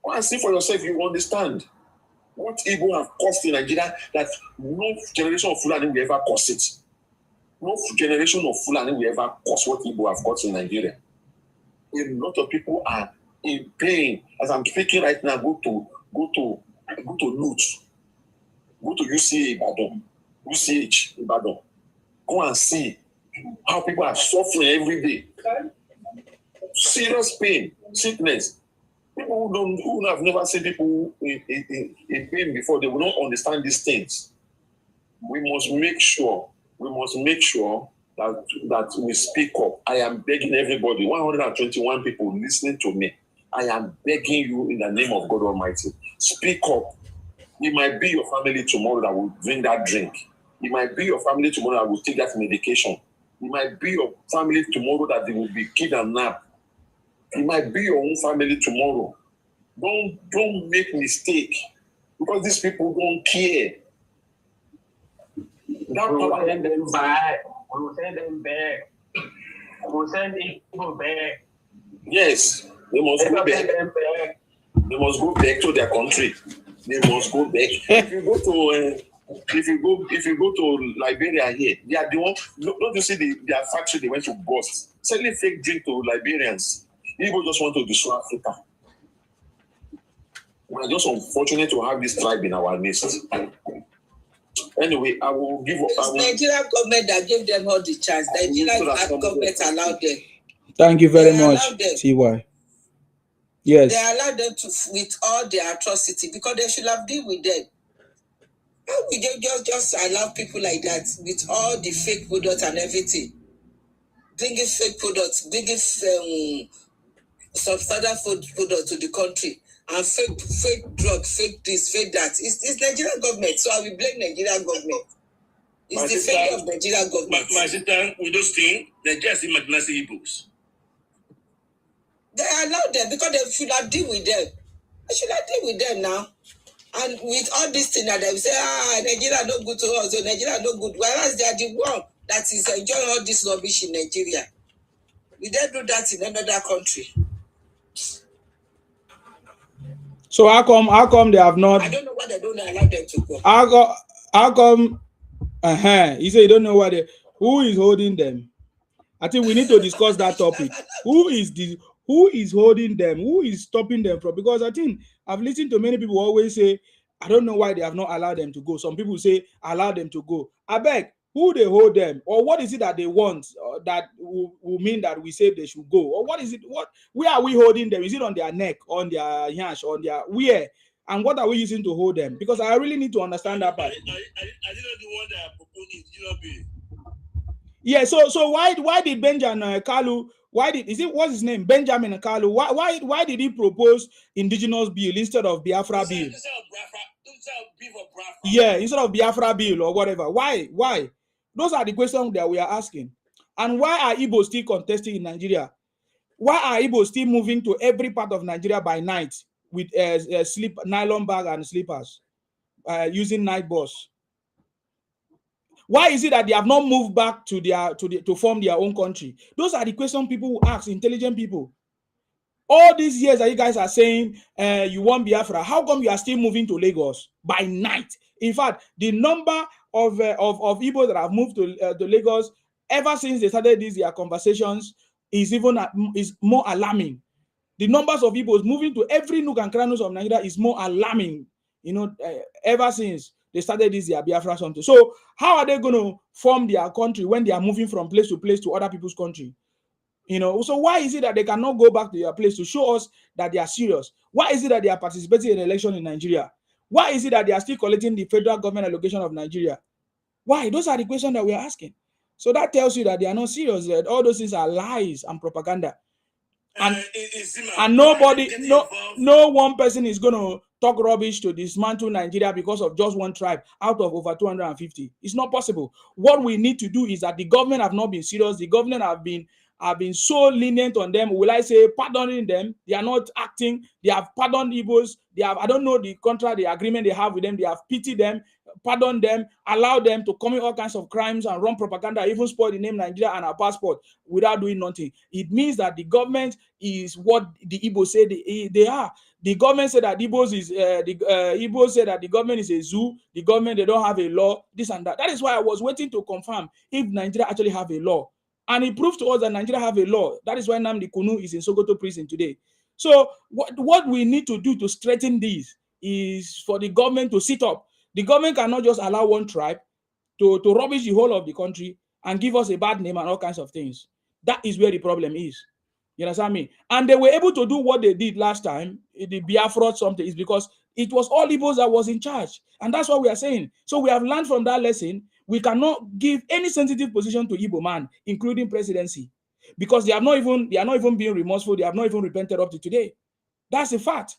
Go and see for yourself. You understand what Igbo have caused in Nigeria that no generation of Fulani will ever cause it. No generation of Fulani will ever cause what Igbo have caused in Nigeria. A lot of people are in pain. As I'm speaking right now, go to Loot, go to UCH Ibadan. Go and see how people are suffering every day. Serious pain, sickness. People who have never seen people in pain before, they will not understand these things. We must make sure that we speak up. I am begging everybody, 121 people listening to me. I am begging you in the name of God Almighty. Speak up. It might be your family tomorrow that will drink that drink. It might be your family tomorrow that will take that medication. It might be your family tomorrow that they will be kidnapped. It might be your own family tomorrow. Don't make mistake, because these people don't care. We will send them back. We will send them back. We will send people back. Yes, they must go back. They must go back to their country. They must go back. If you go to Liberia here, they are the one. Don't you see their factory they went to bust, selling fake drink to Liberians. People just want to destroy Africa. We are just unfortunate to have this tribe in our midst. Anyway, I will give up. It's Nigerian government that gave them all the chance. Nigerian government allowed them. Thank you very much, TY. Yes. They allowed them to with all their atrocity because they should have dealt with them. How would they just allow people like that with all the fake products and everything? Bringing fake products, bringing substandard food products to the country, and fake drugs, fake this, fake that. It's Nigerian government, so I will blame Nigerian government. It's the failure of Nigerian government. My sister, with those things, they're just imaginary books. They allowed them because they should have deal with them. I should have deal with them now. And with all these things that they say, Nigeria no good to us, so Nigeria no good. Whereas they are the one that is enjoying all this rubbish in Nigeria. We don't do that in another country. So how come they have not? I don't know why they don't allow them to go. How come? You say you don't know why who is holding them? I think we need to discuss that topic. Who is holding them? Who is stopping them from? Because I think I've listened to many people always say, I don't know why they have not allowed them to go. Some people say, allow them to go. I beg, who they hold them? Or what is it that they want that will mean that we say they should go? Or what is it? Where are we holding them? Is it on their neck, on their yash, on their where? And what are we using to hold them? Because I really need to understand that part. I didn't know the one that proposed it, Yeah, so why did Benjamin Kalu, what's his name? Benjamin Kalu, why did he propose indigenous bill instead of Biafra bill? Yeah, instead of Biafra bill or whatever. Why? Those are the questions that we are asking. And why are Igbo still contesting in Nigeria? Why are Igbo still moving to every part of Nigeria by night with nylon bag and slippers, using night bus? Why is it that they have not moved back to form their own country? Those are the questions people will ask, intelligent people. All these years that you guys are saying you want Biafra, how come you are still moving to Lagos by night? In fact, the number of Igbo that have moved to Lagos ever since they started these their conversations is more alarming. The numbers of Igbos moving to every nook and crannies of Nigeria is more alarming. Ever since they started this their Biafra something. So how are they going to form their country when they are moving from place to other people's country? So why is it that they cannot go back to their place to show us that they are serious? Why is it that they are participating in election in Nigeria? Why is it that they are still collecting the federal government allocation of Nigeria? Why? Those are the questions that we are asking. So that tells you that they are not serious. That all those things are lies and propaganda. And nobody, no one person is going to talk rubbish to dismantle Nigeria because of just one tribe out of over 250. It's not possible. What we need to do is that the government have not been serious. The government have been so lenient on them. Will I say pardoning them? They are not acting. They have pardoned Igbos. They have, I don't know the contract, the agreement they have with them. They have pitied them, pardoned them, allowed them to commit all kinds of crimes and run propaganda, even spoil the name Nigeria and our passport without doing nothing. It means that the government is what the Igbos say they are. The government said that Igbos is Igbos said that the government is a zoo. The government, they don't have a law, this and that. That is why I was waiting to confirm if Nigeria actually have a law. And it proved to us that Nigeria have a law. That is why Nnamdi Kanu is in Sokoto prison today. So what we need to do to straighten this is for the government to sit up. The government cannot just allow one tribe to rubbish the whole of the country and give us a bad name and all kinds of things. That is where the problem is. You understand me? And they were able to do what they did last time, the Biafra something, is because it was all Igbos that was in charge. And that's what we are saying. So we have learned from that lesson. We cannot give any sensitive position to Igbo man, including presidency, because they are not even being remorseful. They have not even repented up to today. That's a fact.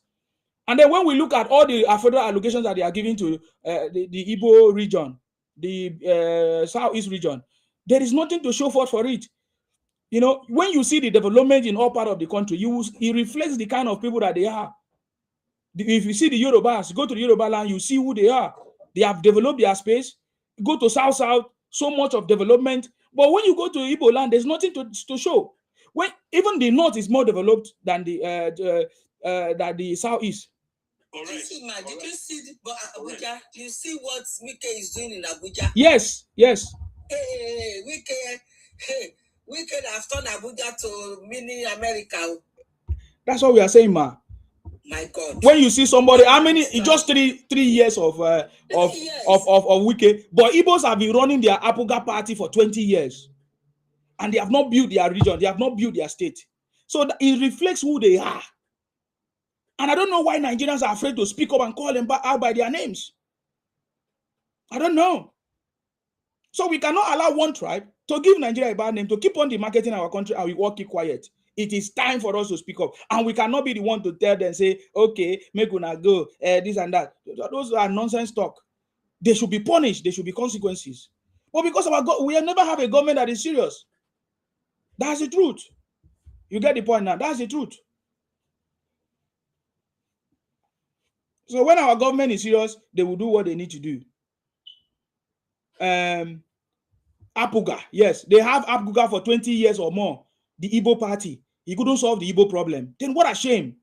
And then when we look at all the federal allocations that they are giving to the Igbo region, the Southeast region, there is nothing to show for it. When you see the development in all parts of the country, it reflects the kind of people that they are. If you see the Yorubas, go to the Yoruba land, you see who they are. They have developed their space. Go to South, so much of development. But when you go to Igbo land, there's nothing to show. When even the North is more developed than the Southeast. Did you see Abuja? Do you see what Wike is doing in Abuja? Yes. Hey, Wike have turned Abuja to mini America. That's what we are saying, ma. My God. When you see somebody, how many? Just three years of Wike, but Igbos have been running their Apuga party for 20 years, and they have not built their region. They have not built their state. So it reflects who they are. And I don't know why Nigerians are afraid to speak up and call them out by their names. I don't know. So we cannot allow one tribe to give Nigeria a bad name, to keep on demarketing our country, and we all keep quiet. It is time for us to speak up. And we cannot be the one to tell them, say, okay, make una go, this and that. Those are nonsense talk. They should be punished. There should be consequences. But because we have never have a government that is serious. That's the truth. You get the point now. That's the truth. So when our government is serious, they will do what they need to do. Apuga, yes, they have Apuga for 20 years or more. The Igbo party, he couldn't solve the Igbo problem. Then what a shame.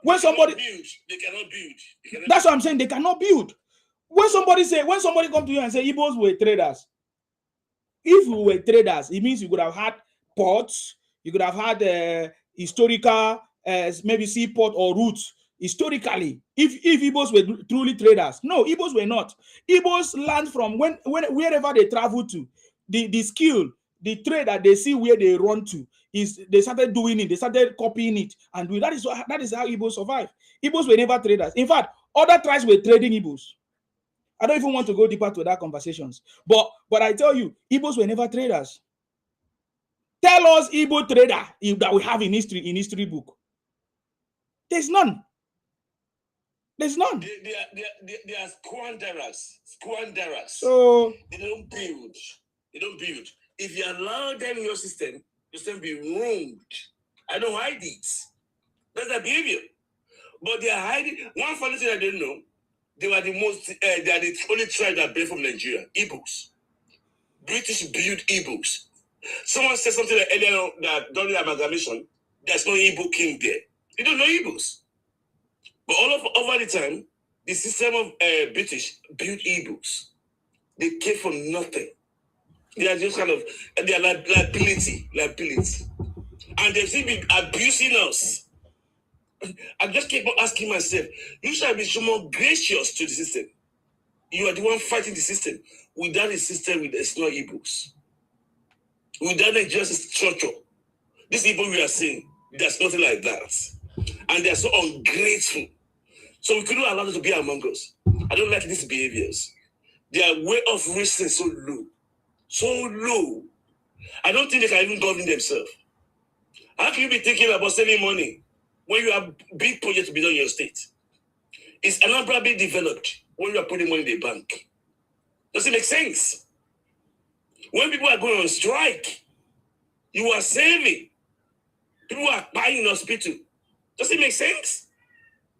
When somebody they cannot build. That's what I'm saying. They cannot build. When somebody come to you and say Igbos were traders, if we were traders, it means you could have had ports, you could have had historical, maybe seaport or routes. Historically, if Igbos were truly traders, no, Igbos were not. Igbos learned from wherever they travel to, the skill, the trade that they see where they run to, is they started doing it, they started copying it, and that is how Igbos survive. Igbos were never traders. In fact, other tribes were trading Igbos. I don't even want to go deeper to that conversations, but I tell you, Igbos were never traders. Tell us Igbo trader that we have in history book. There's none. There's none. They are squanderers. So they don't build. If you allow them in your system will be ruined. I don't hide it. That's their behavior. But they are hiding. One funny thing I didn't know, they are the only tribe that came from Nigeria, Igbos. British built Igbos. Someone said something like earlier on that during the amalgamation, there's no Igbo king there. You don't know Igbos. But over the time, the system of British built Igbos. They came from nothing. They are just kind of, they are like liability. And they've still been abusing us. I just keep on asking myself, you shall be so more gracious to the system. You are the one fighting the system. Without the system, there's no Igbos. Without the justice structure, these people we are seeing, there's nothing like that. And they're so ungrateful. So we couldn't allow them to be among us. I don't like these behaviors. Their way of reasoning is so low. So low. I don't think they can even govern themselves. How can you be thinking about saving money when you have big projects to be done in your state? Is Anambra being developed when you are putting money in the bank? Does it make sense? When people are going on strike, you are saving. People are buying in hospital. Does it make sense?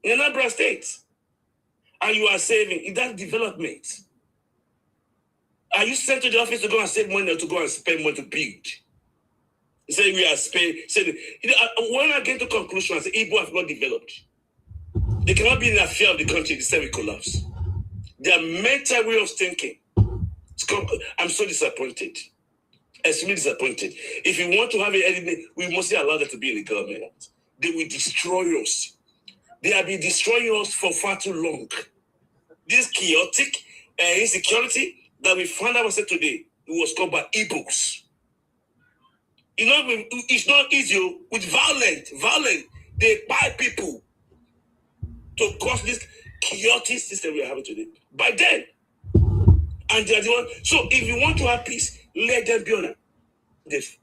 In Anambra State. And you are saving. Is that development? Are you sent to the office to go and save money or to go and spend money to build? You say we are spending. When I get to conclusion, I say Igbo have not developed. They cannot be in the fear of the country. The same will collapse. Their mental way of thinking. I'm so disappointed. Extremely disappointed. If you want to have an enemy, we must allow them to be in the government. They will destroy us. They have been destroying us for far too long. This chaotic insecurity that we found ourselves today, it was called by Igbos. You know, it's not easy with violent. They buy people to cause this chaotic system we are having today. By then, and they are the one. So if you want to have peace, let them be on this.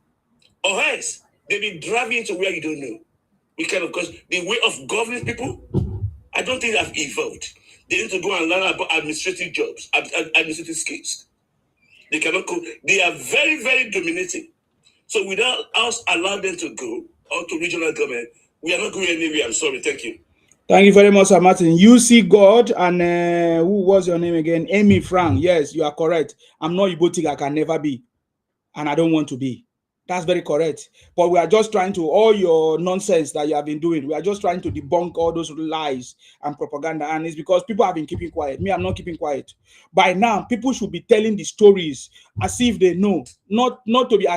Or else, they'll be driving into where you don't know. Because the way of governing people, I don't think they have evolved. They need to go and learn about administrative jobs, administrative skills. They cannot go. They are very, very dominating. So without us allowing them to go or to regional government, we are not going anywhere. I'm sorry. Thank you. Thank you very much, Sir Martin. You see God, and who was your name again? Amy Frank. Yes, you are correct. I'm not Igbo, I can never be, and I don't want to be. That's very correct. But we are just trying to, all your nonsense that you have been doing, we are just trying to debunk all those lies and propaganda. And it's because people have been keeping quiet. Me, I'm not keeping quiet. By now, people should be telling the stories as if they know, not to be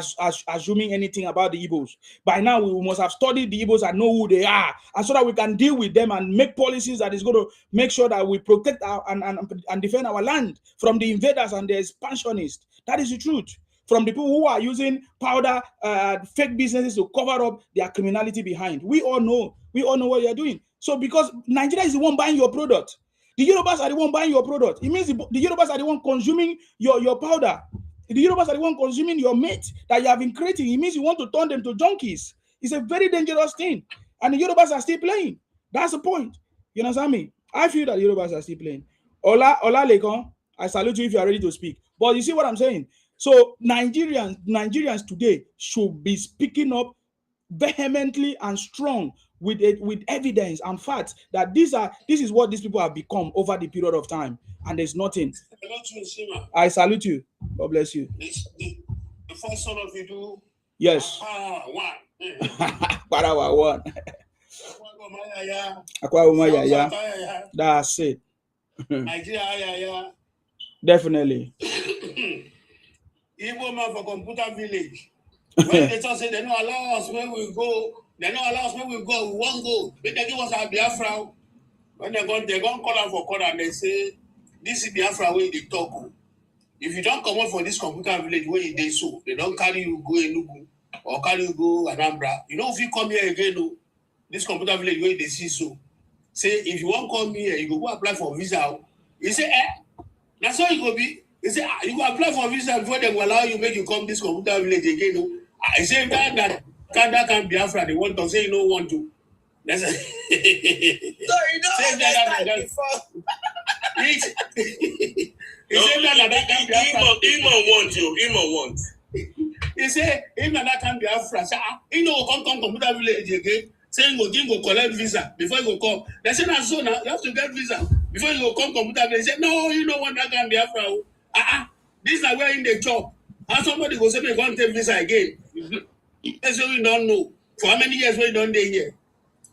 assuming anything about the Igbos. By now, we must have studied the Igbos and know who they are, and so that we can deal with them and make policies that is going to make sure that we protect our and defend our land from the invaders and the expansionists. That is the truth. From the people who are using powder, fake businesses to cover up their criminality behind. We all know what you're doing. So because Nigeria is the one buying your product, the Yorubas are the one buying your product. It means the Yorubas are the one consuming your powder. The Yorubas are the one consuming your meat that you have been creating. It means you want to turn them to junkies. It's a very dangerous thing. And the Yorubas are still playing. That's the point. You understand me? I feel that the Yorubas are still playing. Ola Lekon, I salute you if you are ready to speak. But you see what I'm saying? So Nigerians today should be speaking up vehemently and strong with evidence and facts that this is what these people have become over the period of time, and there's nothing. I salute you. God bless you. The first son of you do. Yes. Parawa one. That's it. Nigeria. Definitely. Igbo man for computer village. When they just say they don't allow us where we go, we won't go. But they give us our Biafra. When they go call out for call and they say, this is Biafra where they talk. If you don't come out for this computer village where they so, they don't carry you go Enugu or carry you go Anambra. You know, if you come here again, no, this computer village where they see so. Say, if you won't come here, you go apply for visa. You say, that's how you go be. He said, you go apply for visa before they will allow you, make you come this computer village again. No? I say that can be Biafra, they want to say you don't want to. That's a so you don't understand before. He said that can be Biafra. Imo want. He said, that can be Biafra. He know come computer village again. Say you go collect visa before you go come. They say that's so now, you have to get visa before you go come computer village. Say, no, you don't want that can be Biafra. This is where in the job. And somebody go say, "Me go and take visa again." That's what we don't know. For how many years we don't dey here?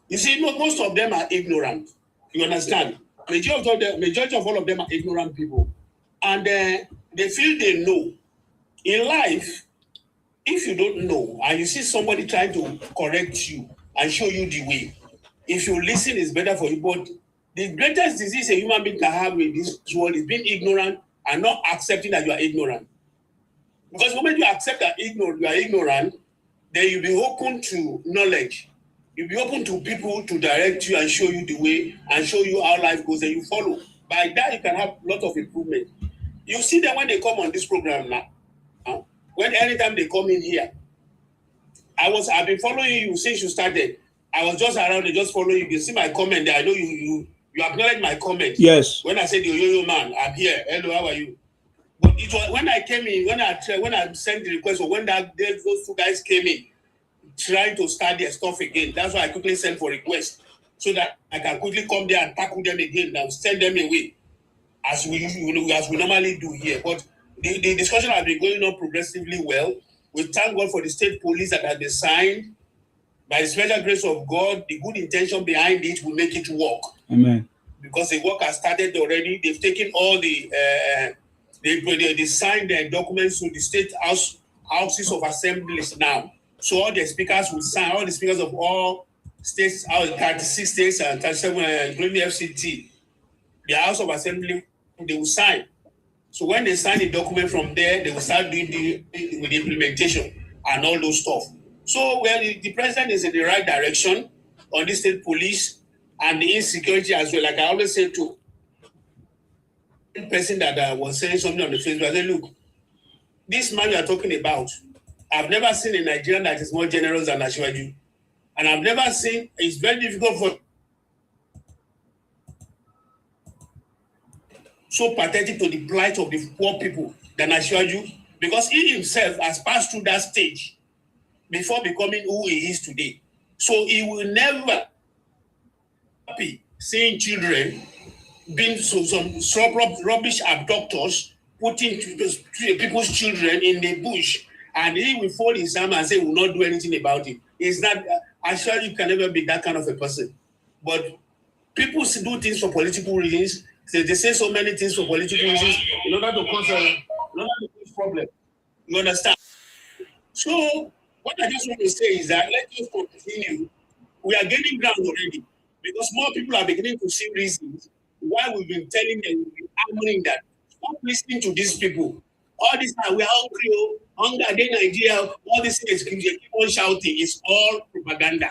You see, most of them are ignorant. You understand? Majority of all of them are ignorant people, and they feel they know. In life, if you don't know and you see somebody trying to correct you and show you the way, if you listen, it's better for you. But the greatest disease a human being can have in this world is being ignorant and not accepting that you are ignorant. Because the moment you accept that you are ignorant, then you'll be open to knowledge. You'll be open to people to direct you and show you the way and show you how life goes, and you follow. By that, you can have a lot of improvement. You see them when they come on this program now. When anytime they come in here, I've been following you since you started. I was just around and just following you. You see my comment there. I know you acknowledge my comment. Yes. When I said the yo man, I'm here. Hello, how are you? But it was when I came in, when I sent the request, or when those two guys came in, trying to start their stuff again. That's why I quickly sent for request so that I can quickly come there and tackle them again and send them away as we normally do here. But the discussion has been going on progressively well. We thank God for the state police that has been signed. By the special grace of God, the good intention behind it will make it work. Amen. Because the work has started already. They've taken all they signed their documents to the state houses of assemblies now. So all the speakers will sign, all the speakers of all states, 36 states and 37, including the FCT, the House of Assembly, they will sign. So when they sign the document from there, they will start doing with the implementation and all those stuff. So the president is in the right direction on the state police and the insecurity as well. Like I always say to the person that was saying something on the Facebook, I said, look, this man you are talking about, I've never seen a Nigerian that is more generous than Asiwaju. And I've never seen, it's very difficult for so pathetic to the plight of the poor people than Asiwaju, because he himself has passed through that stage before becoming who he is today. So he will never be seeing children being some rubbish abductors putting people's children in the bush, and he will fold his arm and say will not do anything about it. It's not actually, you can never be that kind of a person. But people do things for political reasons. They say so many things for political reasons in order to cause problem. You understand? So what I just want to say is that let's just continue. We are gaining ground already because more people are beginning to see reasons why we've been telling them, we've been hammering that. Stop listening to these people. All this time, we are hungry, hunger, then Nigeria, all these things, they keep on shouting. It's all propaganda.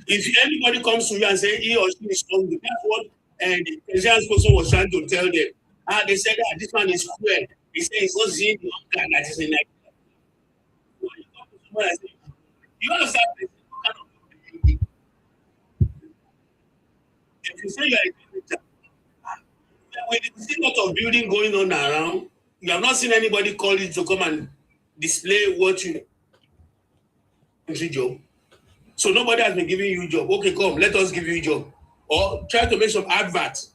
If anybody comes to you and say he or she is hungry, that's what the president's person was trying to tell them. They said that this man is cruel. He said he's not seeing the hunger that is in Nigeria. You understand? If you say you are a builder, with the lot of building going on around, you have not seen anybody call you to come and display what you job. So nobody has been giving you a job. Okay, come, let us give you a job. Or try to make some adverts.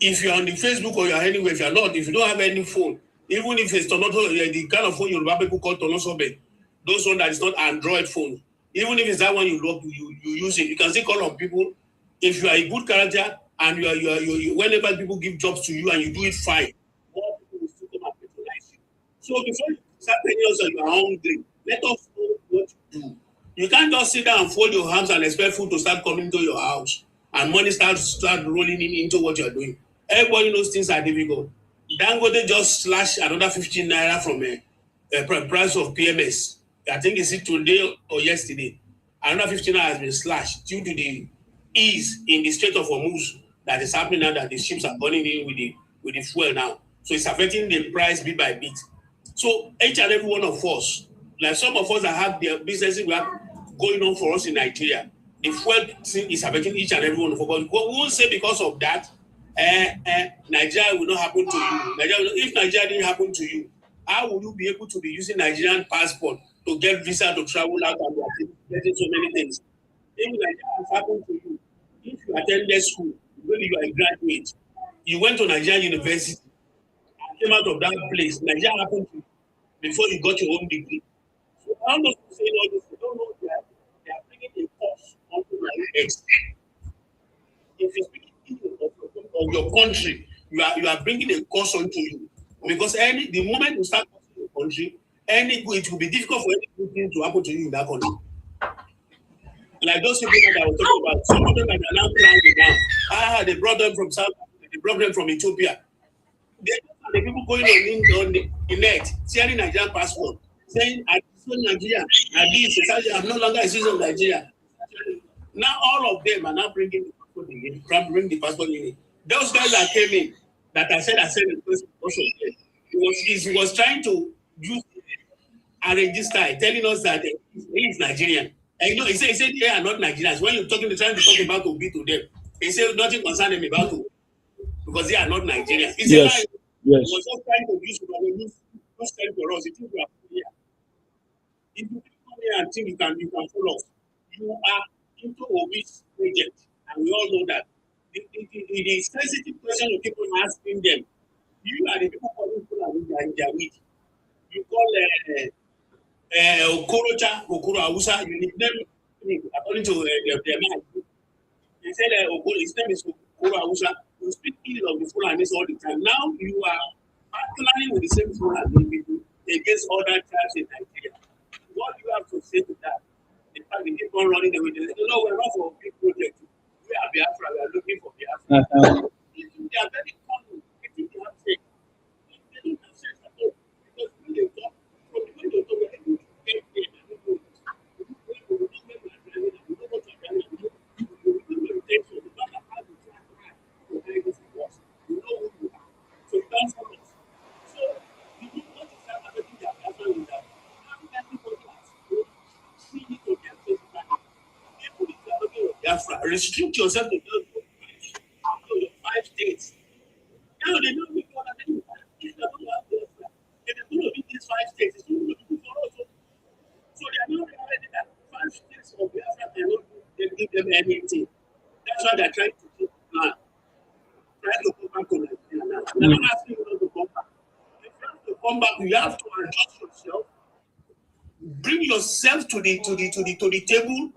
If you're on the Facebook or you're anywhere, if you don't have any phone, even if it's not the kind of phone Yoruba people call Tonosobe, those one that is not Android phone, even if it's that one you use it, you can still call on people. If you are a good character and you whenever people give jobs to you and you do it fine, more people will still come and patronize you. So before you start telling us that you are hungry, let us know what you do. You can't just sit down and fold your hands and expect food to start coming to your house and money start rolling into what you are doing. Everybody knows things are difficult. Dangote just slashed another 15 naira from a price of PMS. I think it's today or yesterday. Another 15 naira has been slashed due to the ease in the Strait of Hormuz that is happening now, that the ships are burning in with the fuel now. So it's affecting the price bit by bit. So each and every one of us, like some of us that have their businesses going on for us in Nigeria, the fuel thing is affecting each and every one of us. But we won't say because of that, Nigeria will not happen to you. If Nigeria didn't happen to you, how would you be able to be using Nigerian passport to get visa to travel out and getting so many things? If Nigeria has happened to you, if you attended school, when you are a graduate, you went to Nigerian university, came out of that place, Nigeria happened to you before you got your own degree. So how much you say all this? You don't know they are bringing a course onto my ex. If you speak of your country, you are bringing a course onto you, because the moment you start your country, it will be difficult for any good thing to happen to you in that country. Like those people that I was talking about, some of them are now crying now. They brought them from South Africa, they brought them from Ethiopia. They are the people going on the net, sharing Nigerian passport, saying, I'm Nigeria, I'm no longer a citizen of Nigeria. Now all of them are now bringing the passport in. Bring the passport in. Those guys that came in, that I said the person he was trying to use a register, telling us that he is Nigerian. And you know, he said they are not Nigerians. When you're trying to talk about Obi to them, he said nothing concerning them about Obi, because they are not Nigerians. He said, Yes. He was just trying to use time for us. If you are here, if you come here and think you can follow us, you are into Obi's project, and we all know that. The sensitive question of people asking them, you are the people calling people in their weed. You call Okorocha, Okoro Hausa, you need them according to their mind. They said his name is Okoro Hausa. You speak ill of the Fulanis all the time. Now you are partnering with the same Fulani people against other tribes in Nigeria. What do you have to say to that? In fact, they keep on running away. They say, no, we're not for a big project. We are Biafra, we are looking for Biafra. They are very common. They think they have sex. They don't have sex at all. Because when they talk, from the way they talk, they're able to get there. Restrict yourself to your 5 states. Now they don't make what I think. If they're going to have Biafra, if they're going to be these 5 states, it's going to be for us. So they are not realizing that 5 states of Biafra cannot give them anything. That's why they're trying to keep plan. Trying to come back to Nigeria now. They're not asking you to come back. If you have to come back, you have to adjust yourself. Bring yourself to the table.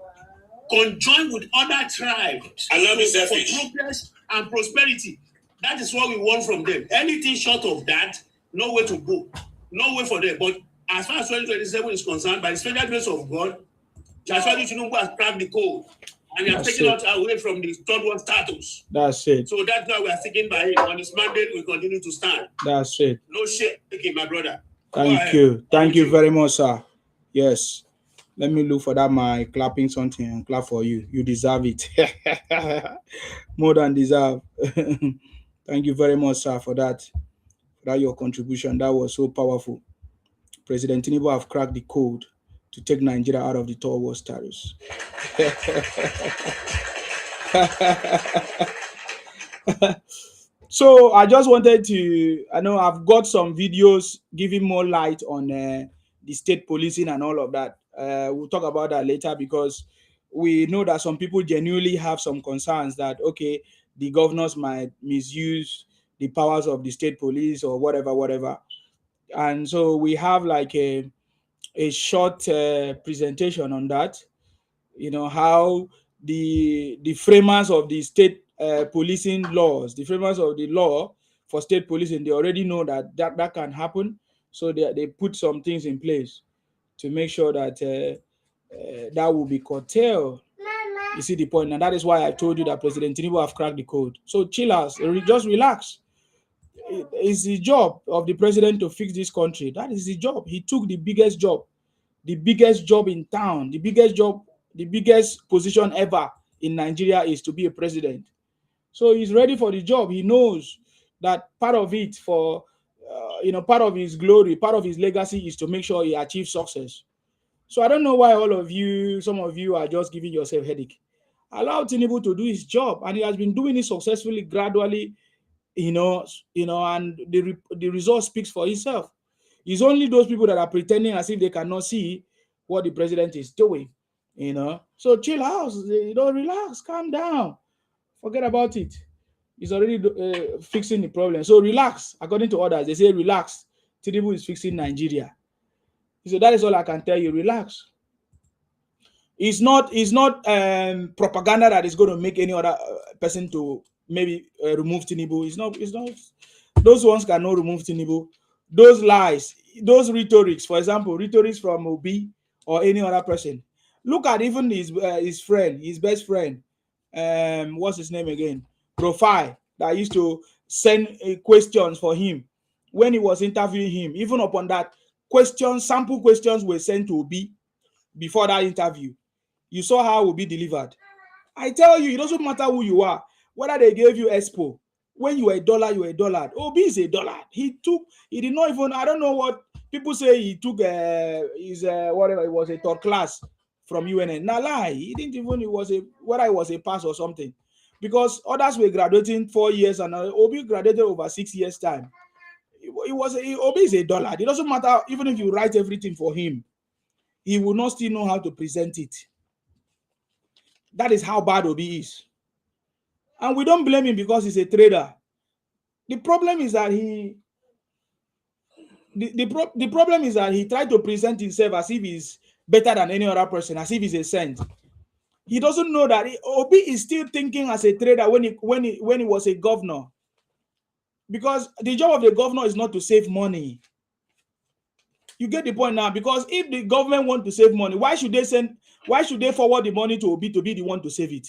Conjoin with other tribes and not be for selfish. progress and prosperity. That is what we want from them. Anything short of that, no way to go. No way for them. But as far as 2027 is concerned, by the special grace of God, Tinubu has cracked the code. And they have taken us away from the third world status. That's it. So that's why we are sticking by him. On his mandate, we continue to stand. That's it. No shaking, my brother. Thank you. Thank you very much, sir. Yes. Let me look for that my clapping something and clap for you. You deserve it. More than deserve. Thank you very much, sir, for that. For that your contribution. That was so powerful. President Tinubu have cracked the code to take Nigeria out of the third world status. So I just wanted to, I know I've got some videos giving more light on the state policing and all of that. We'll talk about that later, because we know that some people genuinely have some concerns that, okay, the governors might misuse the powers of the state police or whatever. And so we have like a short presentation on that, you know, how the framers of the state policing laws, the framers of the law for state policing, they already know that can happen. So they put some things in place to make sure that that will be curtailed. You see the point, and that is why I told you that President Tinubu have cracked the code. So chill out, just relax. It's the job of the president to fix this country. That is the job. He took the biggest job in town, the biggest position ever in Nigeria is to be a president. So he's ready for the job. He knows that part of it part of his glory, part of his legacy is to make sure he achieves success. So I don't know why some of you are just giving yourself headache. Allow Tinubu to do his job, and he has been doing it successfully, gradually, and the result speaks for itself. It's only those people that are pretending as if they cannot see what the president is doing, So chill out, relax, calm down, forget about it. He's already fixing the problem. So relax. According to others, they say relax. Tinubu is fixing Nigeria. So that is all I can tell you. Relax. It's not propaganda that is going to make any other person to maybe remove Tinubu. It's not. Those ones cannot remove Tinubu. Those lies, those rhetorics, for example, rhetorics from Obi or any other person. Look at even his friend, his best friend. What's his name again? Profile that used to send questions for him when he was interviewing him. Even upon that, sample questions were sent to Obi before that interview. You saw how it will be delivered. I tell you, it doesn't matter who you are, whether they gave you Expo. When you were a dollar, you were a dollar. Obi is a dollar. He did not even, I don't know what people say he took his whatever, it was a third class from UNN. Now lie. He didn't even, whether it was a pass or something. Because others were graduating 4 years and Obi graduated over 6 years time. Obi is a dollar. It doesn't matter, even if you write everything for him, he will not still know how to present it. That is how bad Obi is. And we don't blame him because he's a trader. The problem is that the problem is that he tried to present himself as if he's better than any other person, as if he's a saint. He doesn't know that Obi is still thinking as a trader when he was a governor. Because the job of the governor is not to save money. You get the point now? Because if the government want to save money, why should they forward the money to Obi to be the one to save it?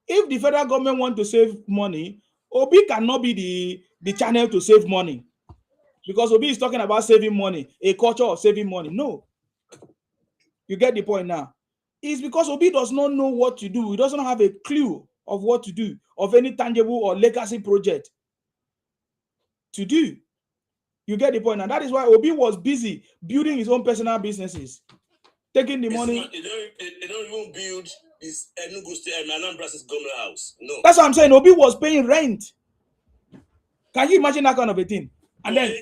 If the federal government want to save money, Obi cannot be the channel to save money. Because Obi is talking about saving money, a culture of saving money. No. You get the point now? It's because Obi does not know what to do. He doesn't have a clue of what to do, of any tangible or legacy project to do. You get the point now? That is why Obi was busy building his own personal businesses, taking the money. They don't even build this Enugu State and Anambra State government house. No. That's what I'm saying. Obi was paying rent. Can you imagine that kind of a thing? And then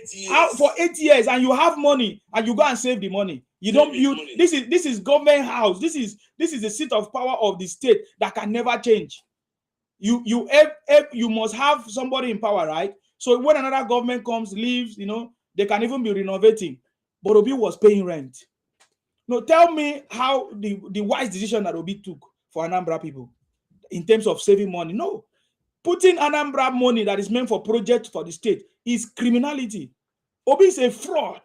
for 8 years, and you have money, and you go and save the money. You don't build. This is government house. This is the seat of power of the state that can never change. You must have somebody in power, right? So when another government comes, leaves, they can even be renovating. But Obi was paying rent. No, tell me how the wise decision that Obi took for Anambra people in terms of saving money. No. Putting Anambra money that is meant for projects for the state is criminality. Obi is a fraud.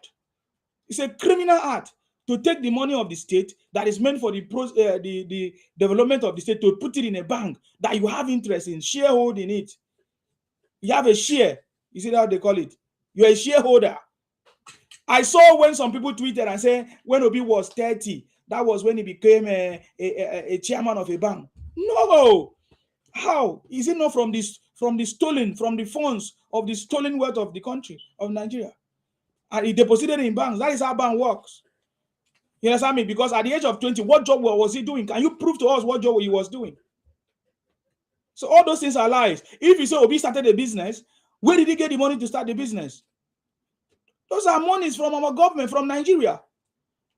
It's a criminal act to take the money of the state that is meant for the development of the state, to put it in a bank that you have interest in, shareholding it. You have a share. You see how they call it? You're a shareholder. I saw when some people tweeted and said when Obi was 30, that was when he became a chairman of a bank. No. How is it not from the funds of the stolen wealth of the country of Nigeria, and he deposited it in banks? That is how bank works. You understand me? Because at the age of 20, what job was he doing? Can you prove to us what job he was doing? So all those things are lies. If you say Obi started a business, where did he get the money to start the business? Those are monies from our government, from Nigeria.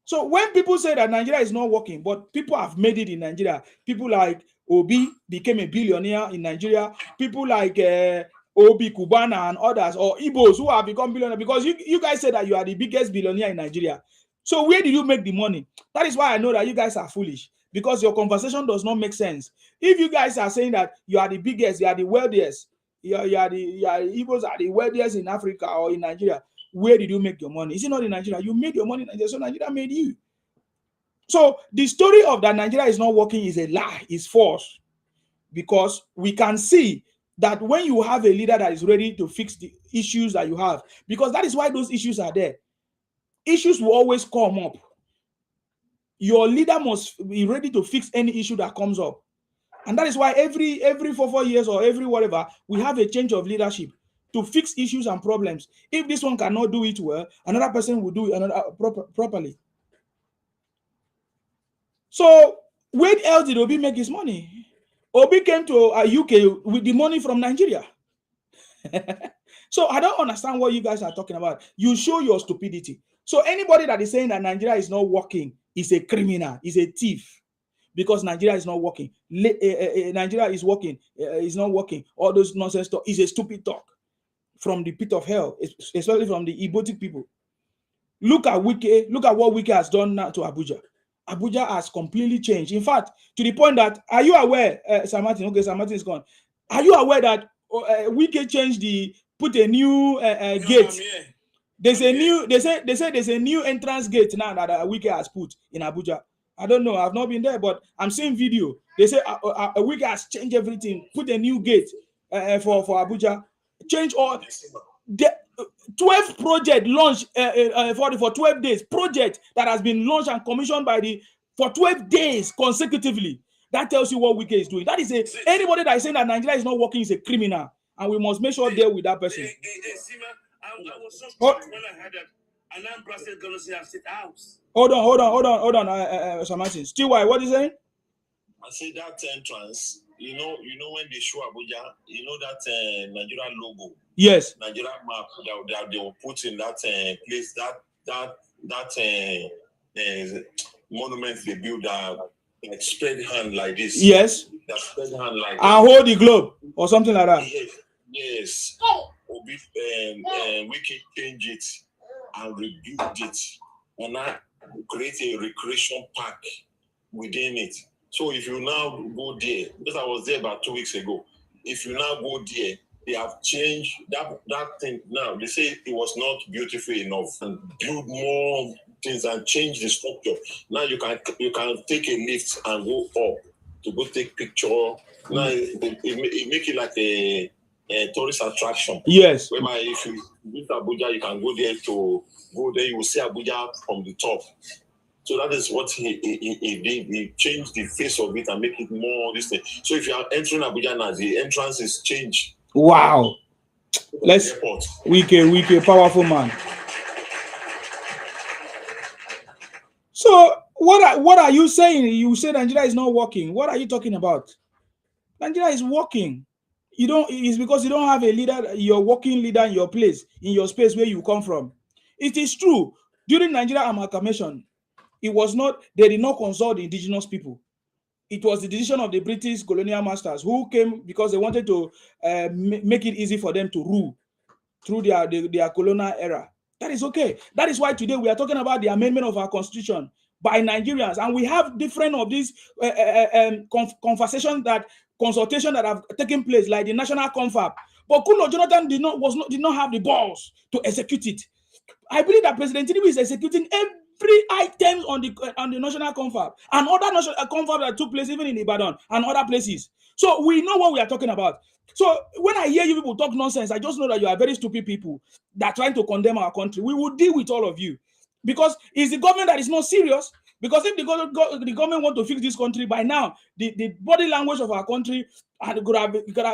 So when people say that Nigeria is not working, but people have made it in Nigeria, people like Obi became a billionaire in Nigeria, people like Obi Kubana and others, or Igbos who have become billionaires, because you guys say that you are the biggest billionaire in Nigeria. So where did you make the money? That is why I know that you guys are foolish, because your conversation does not make sense. If you guys are saying that you are the biggest, you are the wealthiest, you are the Igbos are the wealthiest in Africa or in Nigeria, where did you make your money? Is it not in Nigeria? You made your money in Nigeria, so Nigeria made you. So the story of that Nigeria is not working is a lie, is false. Because we can see that when you have a leader that is ready to fix the issues that you have, because that is why those issues are there. Issues will always come up. Your leader must be ready to fix any issue that comes up. And that is why every 4 years or every whatever, we have a change of leadership to fix issues and problems. If this one cannot do it well, another person will do it properly. So where else did Obi make his money? Obi came to UK with the money from Nigeria. So I don't understand what you guys are talking about. You show your stupidity. So anybody that is saying that Nigeria is not working is a criminal, is a thief. because Nigeria is not working. Nigeria is working, is not working. All those nonsense talk is a stupid talk from the pit of hell, especially from the Ibotic people. Look at Wike. Look at what Wike has done now to Abuja. Abuja has completely changed. In fact, to the point that, are you aware, Sir Martin? Okay, Sir Martin is gone. Are you aware that Wike changed put a new gate? There's a new. They say there's a new entrance gate now that Wike has put in Abuja. I don't know. I've not been there, but I'm seeing video. They say Wike has changed everything. Put a new gate for Abuja. Change all the 12 project launched for 12 days. Project that has been launched and commissioned by for 12 days consecutively. That tells you what Wike is doing. That is anybody that is saying that Nigeria is not working is a criminal, and we must make sure deal with that person. I was so shocked when I heard that Anambra State going to have state house. Hold on, Sir Martin. Still, what is saying? I say that entrance. You know when they show Abuja, you know that Nigeria logo. Yes. Nigeria map that they will put in that place. That monument they build like spread hand like this. Yes. That spread hand like. And hold the globe or something like that. Yes. We can change it and rebuild it, and now create a recreation park within it. So if you now go there, because I was there about 2 weeks ago, if you now go there, they have changed that thing now. They say it was not beautiful enough and build more things and change the structure. Now you can take a lift and go up to go take picture. Now it make it like a tourist attraction. Yes. Whereby if you visit Abuja, you can go there you will see Abuja from the top. So that is what he did. He changed the face of it and make it more this thing. So if you are entering Abuja now, the entrance is changed. Wow. Let's Wike, powerful man. So what are you saying? You say Nigeria is not working. What are you talking about? Nigeria is working. It's because you don't have a leader, your working leader in your place, in your space where you come from. It is true. During Nigeria amalgamation, they did not consult the indigenous people. It was the decision of the British colonial masters who came because they wanted to make it easy for them to rule through their colonial era. That is okay. That is why today we are talking about the amendment of our constitution by Nigerians, and we have different of these consultation that have taken place, like the national confab. But Kuno Jonathan did not have the balls to execute it. I believe that President Tinubu is executing every item on the national confab and other national confab that took place even in Ibadan and other places. So we know what we are talking about. So when I hear you people talk nonsense, I just know that you are very stupid people that are trying to condemn our country. We will deal with all of you because it's the government that is not serious. Because if the government want to fix this country by now, the body language of our country, and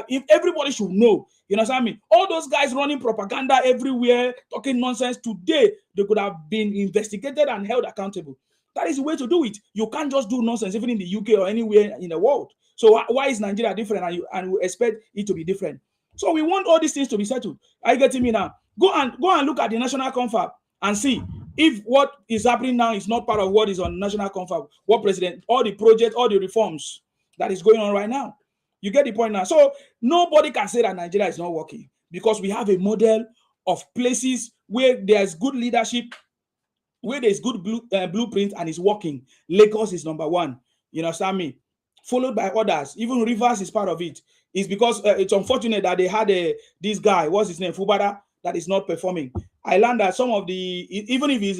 if everybody should know, you know what I mean? All those guys running propaganda everywhere, talking nonsense, today they could have been investigated and held accountable. That is the way to do it. You can't just do nonsense even in the UK or anywhere in the world. So why is Nigeria different and we expect it to be different? So we want all these things to be settled. Are you getting me now? Go and look at the national confab and see if what is happening now is not part of what is on national confab, what president, all the projects, all the reforms that is going on right now. You get the point now. So nobody can say that Nigeria is not working because we have a model of places where there's good leadership, where there's good blueprint and it's working. Lagos is number one. You understand me? Followed by others. Even Rivers is part of it. It's because it's unfortunate that they had this guy, what's his name, Fubara, that is not performing. I learned that some of even if it's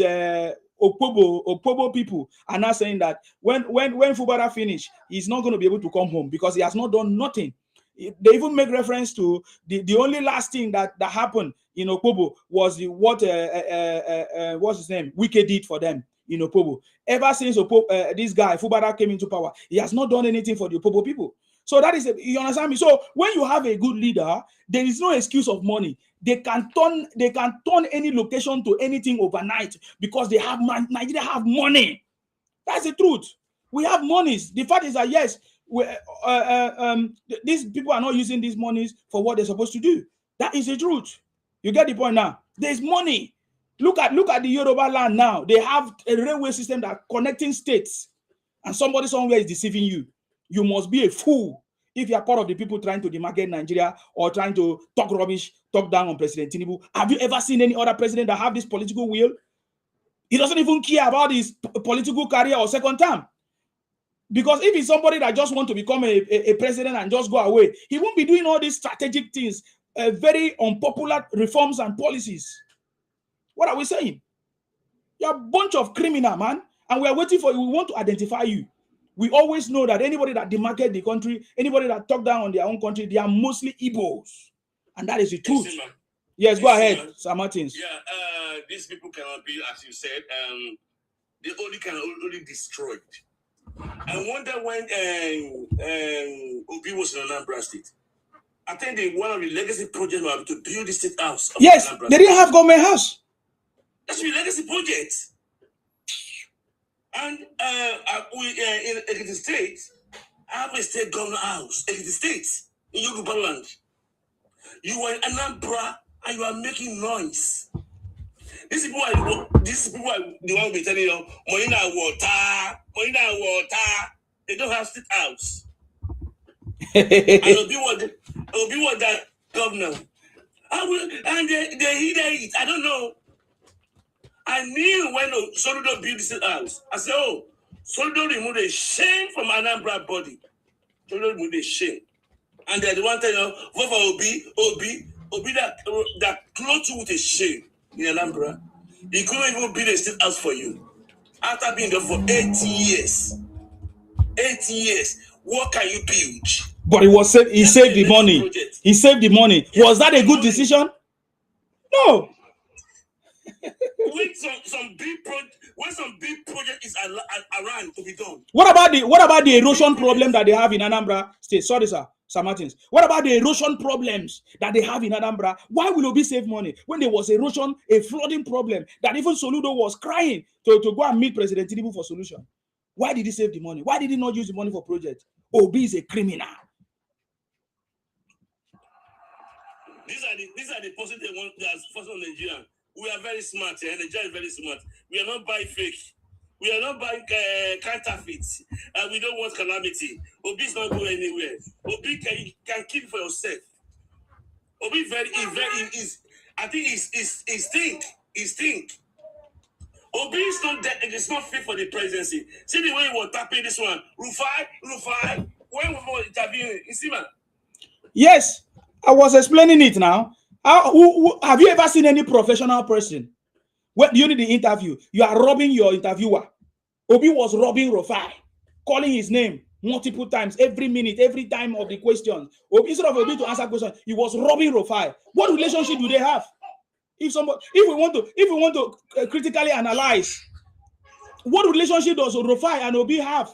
Opobo people are now saying that when Fubara finish, he's not going to be able to come home because he has not done nothing. They even make reference to the only last thing that happened in Opobo was what's his name, Wike did for them in Opobo. Ever since this guy Fubara came into power, he has not done anything for the Opobo people. So that is, you understand me? So when you have a good leader, there is no excuse of money. They can turn any location to anything overnight because they have Nigeria have money. That's the truth. We have monies. The fact is that yes, these people are not using these monies for what they're supposed to do. That is the truth. You get the point now. There's money. Look at the Yoruba land now. They have a railway system that connecting states. and somebody somewhere is deceiving you, you must be a fool if you are part of the people trying to demarcate Nigeria or trying to talk rubbish, talk down on President Tinubu. Have you ever seen any other president that have this political will? He doesn't even care about his political career or second term. Because if he's somebody that just wants to become a president and just go away, he won't be doing all these strategic things, very unpopular reforms and policies. What are we saying? You're a bunch of criminal, man. And we are waiting for you. We want to identify you. We always know that anybody that demarcate the country, anybody that talk down on their own country, they are mostly Igbos. And that is the truth. Yes, go ahead, Sir Martins. Yeah, these people cannot be, as you said, they only can only destroyed. I wonder when Obi was in Anambra State. I think one of the legacy projects were to build the state house. Yes, they didn't have government house. That's the legacy project. And in Ekiti State, I have a state government house. Ekiti State, in Yoruba land. You are in Anambra and you are making noise. These people are the one be telling you, Moina water. They don't have state house. And Obi was that governor. And they hid it. I don't know. I knew when Soludo built this house. I said, oh, Soludo removed a shame from Anambra body. Soludo removed a shame. And they're the one telling you, vote for Obi that clothed you with a shame in Anambra. He couldn't even build a state house for you. After being there for 8 years. 8 years. What can you build? But he saved the money. Project. He saved the money. Yes, was that a good decision? No. When some big project is around to be done. What about the erosion problem that they have in Anambra State? Sorry, sir Martins. What about the erosion problems that they have in Anambra? Why will Obi save money when there was erosion, a flooding problem that even Soludo was crying to go and meet President Tinubu for solution? Why did he save the money? Why did he not use the money for project? Obi is a criminal. These are the person they want that's first on Nigeria. We are very smart, Nigeria is very smart. We are not buying fake. We are not buying counterfeits. And we don't want calamity. Obi is not going anywhere. Obi can keep for yourself. Obi I think he's think. Obi is not that. It is not fit for the presidency. See the way he was tapping this one. Rufai. When we were interviewing, you see, man. Yes, I was explaining it now. Have you ever seen any professional person? When during the interview, you are robbing your interviewer. Obi was robbing Rufai, calling his name multiple times, every minute, every time of the question. Instead of Obi to answer questions, he was robbing Rufai. What relationship do they have? If we want to critically analyze, what relationship does Rufai and Obi have?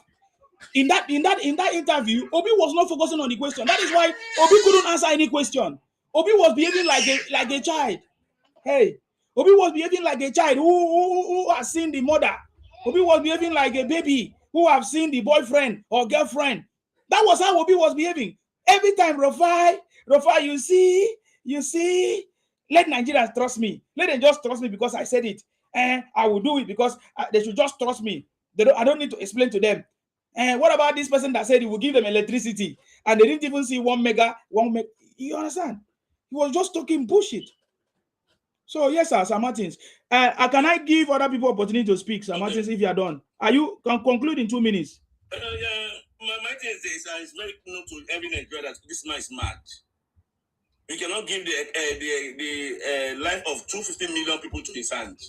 In that interview, Obi was not focusing on the question. That is why Obi couldn't answer any question. Obi was behaving like a child. Hey, Obi was behaving like a child who has seen the mother. Obi was behaving like a baby who have seen the boyfriend or girlfriend. That was how Obi was behaving. Every time, Rufai, you see, let Nigerians trust me. Let them just trust me because I said it. And I will do it because they should just trust me. I don't need to explain to them. And what about this person that said he will give them electricity and they didn't even see 1 mega? You understand? He was just talking bullshit. So yes, Sir Martins. Can I give other people opportunity to speak, Sir Martins, if you are done? Can conclude in 2 minutes? My thing is it's very known to every Nigerian that this man is mad. We cannot give the life of 250 million people to his hand.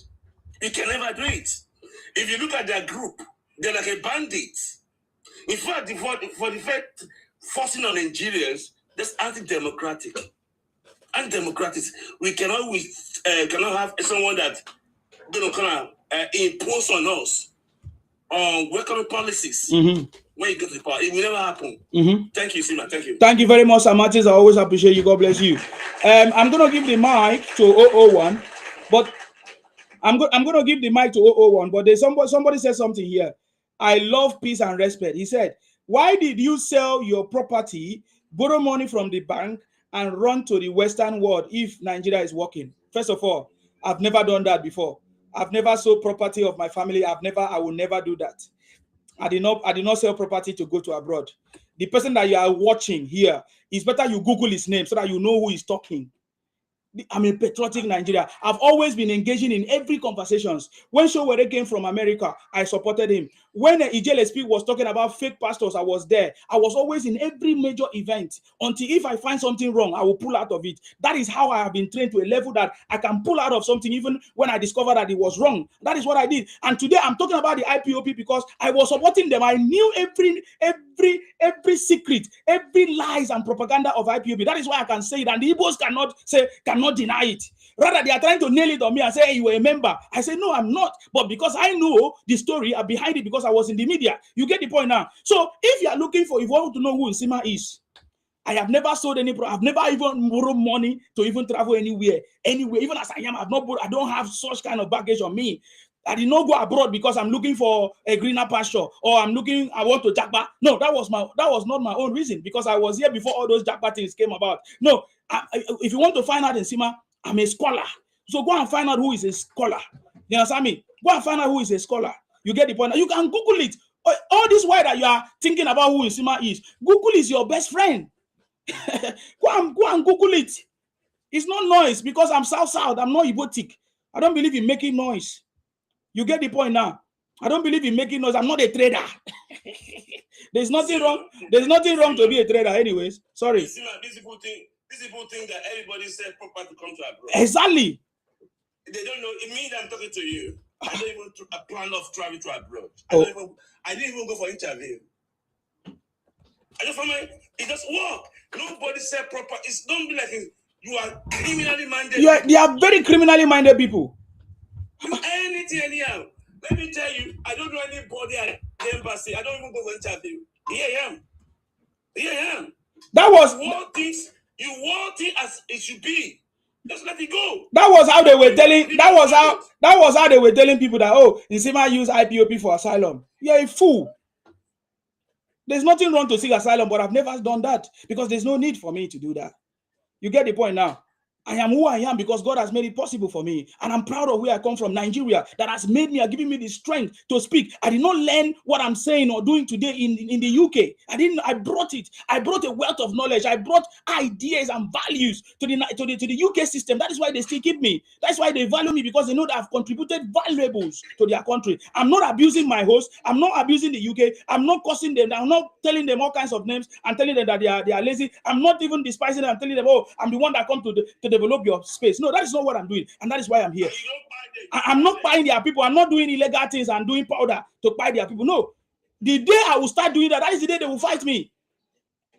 He can never do it. If you look at their group, they're like a bandit. In fact, for the fact forcing on Nigerians, that's anti-democratic. We cannot have someone that impose on us welcome policies. Mm-hmm. When you get to the power, it will never happen. Mm-hmm. Thank you, Sima. Thank you. Thank you very much, Sir Martins. I always appreciate you. God bless you. I'm gonna give the mic to 001, but I'm gonna give the mic to 001. But there's somebody said something here. I love peace and respect. He said, "Why did you sell your property, borrow money from the bank, and run to the Western world if Nigeria is working?" First of all, I've never done that before. I've never sold property of my family. I will never do that. I did not sell property to go to abroad. The person that you are watching here, it's better you Google his name so that you know who is talking. I'm a patriotic Nigeria. I've always been engaging in every conversations. When Showere came from America, I supported him. When Ijelespe was talking about fake pastors, I was there. I was always in every major event until if I find something wrong, I will pull out of it. That is how I have been trained to a level that I can pull out of something even when I discover that it was wrong. That is what I did. And today I'm talking about the IPOP because I was supporting them. I knew every secret, every lies and propaganda of IPOP. That is why I can say it. And the Igbos cannot deny it. Rather, they are trying to nail it on me and say, hey, you were a member. I say, no, I'm not. But because I know the story behind it, because I was in the media, you get the point now. So if you are looking for, if you want to know who Nsima is, I have never sold any product. I've never even borrowed money to even travel anywhere. Even as I am, I don't have such kind of baggage on me. I did not go abroad because I'm looking for a greener pasture or I want to jackpot. No, that was not my own reason because I was here before all those jackpot things came about. No, if you want to find out Nsima, I'm a scholar. So go and find out who is a scholar. You understand me? Go and find out who is a scholar. You get the point. You can Google it. All this while that you are thinking about who Nsima is, Google is your best friend. go and Google it. It's not noise because I'm South. I'm not Ibotic. I don't believe in making noise. You get the point now. I don't believe in making noise. I'm not a trader. There's nothing wrong. There's nothing wrong to be a trader, anyways. Sorry. These people think that everybody said proper to come to abroad. Exactly. They don't know. It means I'm talking to you. I don't even plan of traveling to abroad. I didn't even go for interview. It just work. Nobody said proper. Don't be like you are criminally minded. They are very criminally minded people. Anything anyhow. Let me tell you, I don't know anybody at the embassy. I don't even go for interview. Here I am. That was you want it as it should be. Just let it go. That was how they were telling. That was how they were telling people that Nsima use IPOP for asylum. You're a fool. There's nothing wrong to seek asylum, but I've never done that because there's no need for me to do that. You get the point now. I am who I am because God has made it possible for me. And I'm proud of where I come from, Nigeria, that has made me and given me the strength to speak. I did not learn what I'm saying or doing today in the UK. I brought it. I brought a wealth of knowledge. I brought ideas and values to the UK system. That is why they still keep me. That's why they value me because they know that I've contributed valuables to their country. I'm not abusing my host. I'm not abusing the UK. I'm not cursing them. I'm not telling them all kinds of names and telling them that they are lazy. I'm not even despising them. I'm telling them, I'm the one that come to develop your space. No, that is not what I'm doing. And that is why I'm here. I'm not buying their people. I'm not doing illegal things and doing powder to buy their people. No. The day I will start doing that is the day they will fight me.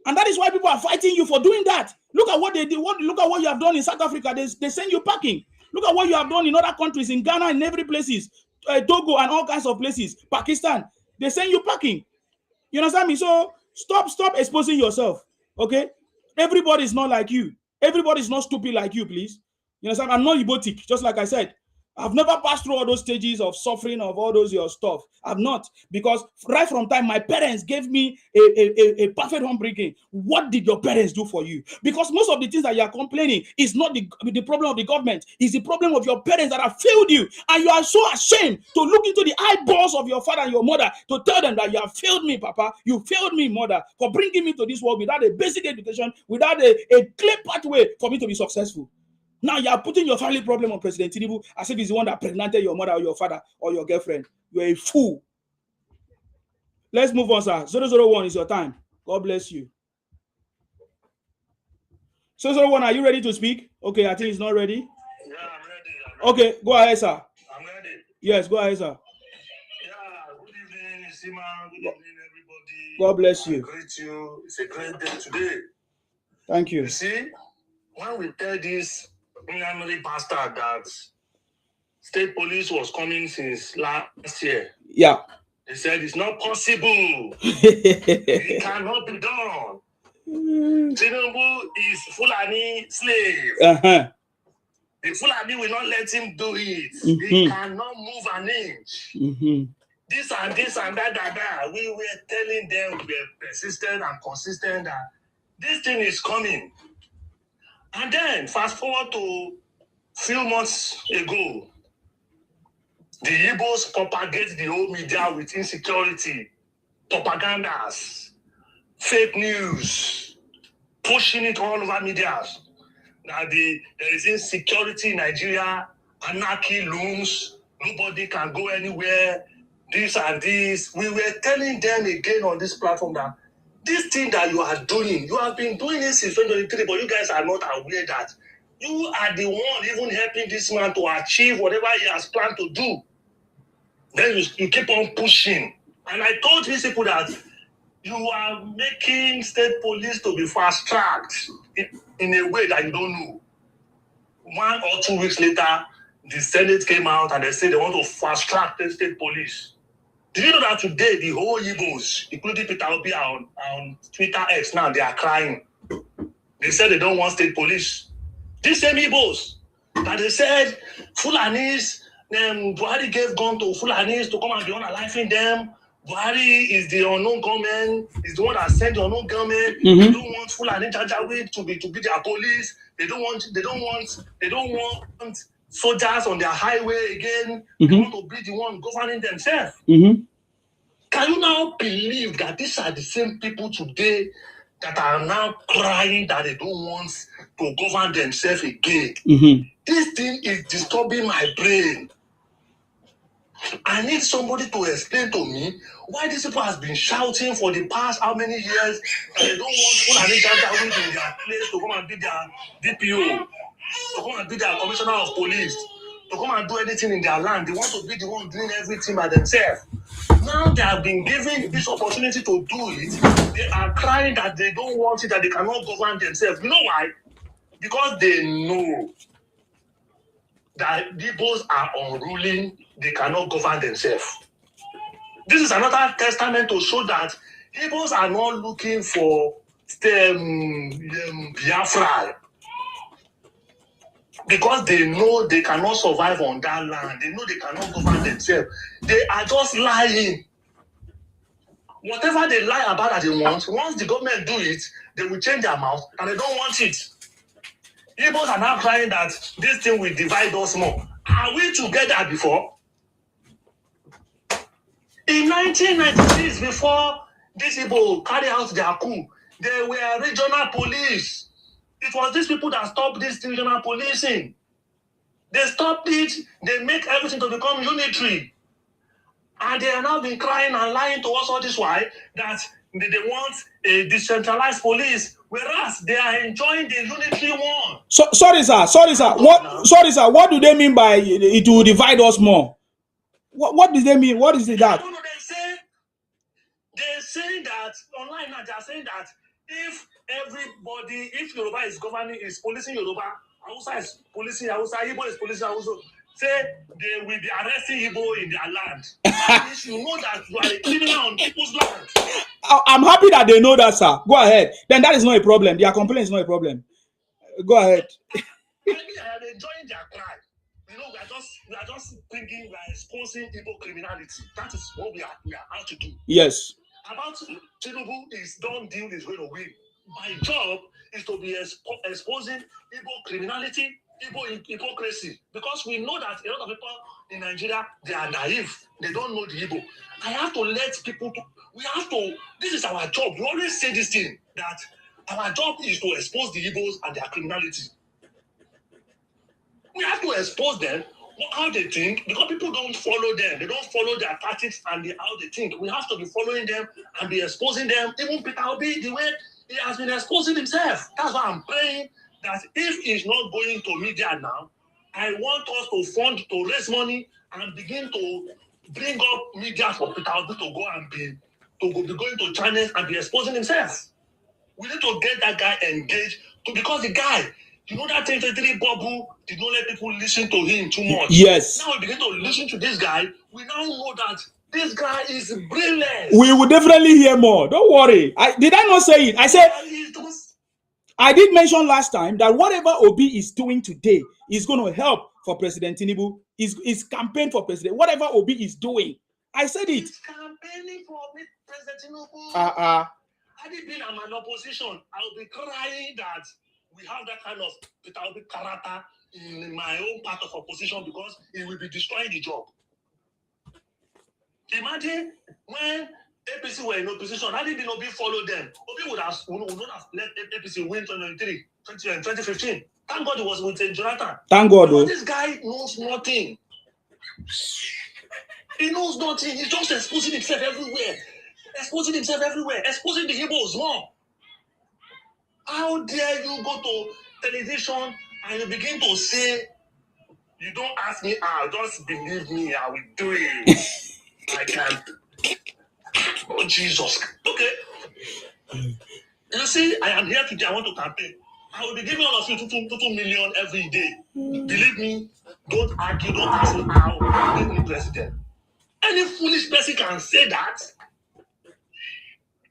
And that is why people are fighting you for doing that. Look at what they did. Look at what you have done in South Africa. They send you packing. Look at what you have done in other countries, in Ghana, in every places, Togo and all kinds of places, Pakistan. They send you packing. You understand me? So stop exposing yourself. Okay? Everybody is not like you. Everybody is not stupid like you, please. You understand? I'm not Ibotic, just like I said. I've never passed through all those stages of suffering of all those your stuff. I've not, because right from time my parents gave me a perfect upbringing. What did your parents do for you? Because most of the things that you are complaining is not the problem of the government. It's the problem of your parents that have failed you, and you are so ashamed to look into the eyeballs of your father and your mother to tell them that you have failed me, Papa. You failed me, mother, for bringing me to this world without a basic education, without a clear pathway for me to be successful. Now you are putting your family problem on President Tinubu as if he's the one that pregnanted your mother or your father or your girlfriend. You're a fool. Let's move on, sir. 001 is your time. God bless you. 001, are you ready to speak? Okay, I think he's not ready. Yeah, I'm ready. Okay, go ahead, sir. I'm ready. Yes, go ahead, sir. Yeah, good evening, Nsima. Good evening, everybody. God bless you. I greet you. It's a great day today. Thank you. You see, when we tell this Nyamiri bastard that state police was coming since last year, yeah, they said it's not possible. It cannot be done. Tinubu is Fulani slave. The Fulani will not let him do it. He cannot move an inch. This and that. We were telling them, we were persistent and consistent that this thing is coming. And then, fast forward to few months ago, the Igbos propagate the whole media with insecurity. propagandas, fake news, pushing it all over media. That there is insecurity in Nigeria, anarchy looms, nobody can go anywhere, this and this. We were telling them again on this platform that this thing that you are doing, you have been doing it since 2023, but you guys are not aware that you are the one even helping this man to achieve whatever he has planned to do. Then you keep on pushing. And I told these people that you are making state police to be fast-tracked in a way that you don't know. 1 or 2 weeks later, the Senate came out and they said they want to fast-track the state police. Did you know that today the whole Igbos, including Peter Obi on Twitter X now, they are crying. They said they don't want state police. These same Igbos that they said Fulanis, Buhari gave gun to Fulanis to come and be unaliving them. Buhari is the unknown government, is the one that sent the unknown government. They don't want Fulani Janjaweed to be their police. They don't want soldiers on their highway again. They want to be the one governing themselves. Can you now believe that these are the same people today that are now crying that they don't want to govern themselves again? This thing is disturbing my brain. I need somebody to explain to me why these people has been shouting for the past how many years that they don't want Fulani Janjaweed in their place to come and be their DPO, to come and be their commissioner of police, to come and do anything in their land. They want to be the one doing everything by themselves. Now they have been given this opportunity to do it. They are crying that they don't want it, that they cannot govern themselves. You know why? Because they know that Igbos are unruly, they cannot govern themselves. This is another testament to show that Igbos are not looking for Biafra, because they know they cannot survive on that land. They know they cannot govern themselves. They are just lying. Whatever they lie about that they want, once the government do it, they will change their mouth and they don't want it. Igbos are now crying that this thing will divide us more. Are we together before? In 1996, before these people carry out their coup, they were regional police. It was these people that stopped this regional policing. They stopped it. They make everything to become unitary. And they are now been crying and lying to us all this while that they want a decentralized police, whereas they are enjoying the unitary one. Sorry, sir. What do they mean by it will divide us more? What do they mean? What is it that? I don't know. They say that online now. They are saying that if Yoruba is governing, is policing Yoruba, Hausa is policing Hausa, Igbo is policing Hausa, say they will be arresting Igbo in their land. That means you know that you are a criminal on people's land. I'm happy that they know that, sir. Go ahead. Then that is not a problem. Their complaint is not a problem. Go ahead. I am enjoying their cry. You know, we are just thinking we are exposing Igbo criminality. That is what we are out to do. Yes. About Tinubu is done deal is going to win. My job is to be exposing Igbo criminality, Igbo hypocrisy, because we know that a lot of people in Nigeria, they are naive. They don't know the Igbo. I have to let people this is our job. We always say this thing, that our job is to expose the Igbos and their criminality. We have to expose them, how they think, because people don't follow them. They don't follow their tactics and how they think. We have to be following them and be exposing them. Even Peter Obi, the way he has been exposing himself. That's why I'm praying that if he's not going to media now, I want us to fund, to raise money and begin to bring up media for Peter Obi to go and be going to channels and be exposing himself. We need to get that guy engaged because the guy, you know, that 23 bubble did not let people listen to him too much. Yes. Now we begin to listen to this guy. We now know that this guy is brilliant. We will definitely hear more. Don't worry. Did I not say it? I said, I did mention last time that whatever Obi is doing today is going to help for President Tinubu. His campaign for president. Whatever Obi is doing. I said it. He's campaigning for President Tinubu. Had it been an opposition, I would be crying that we have that kind of Peter Obi character in my own part of opposition, because it will be destroying the job. Imagine when APC were in opposition. Had it been Obi follow them, Obi would not have let APC win 2015. Thank God it was with Jonathan. Thank God. But this guy knows nothing. He knows nothing. He's just exposing himself everywhere. Exposing the Igbos more. How dare you go to television and you begin to say, you don't ask me how, just believe me, I will do it. I can't. Oh, Jesus. Okay. You see, I am here today. I want to campaign. I will be giving all of you 2 million every day. Believe me, don't argue, don't ask me how, make me president. Any foolish person can say that.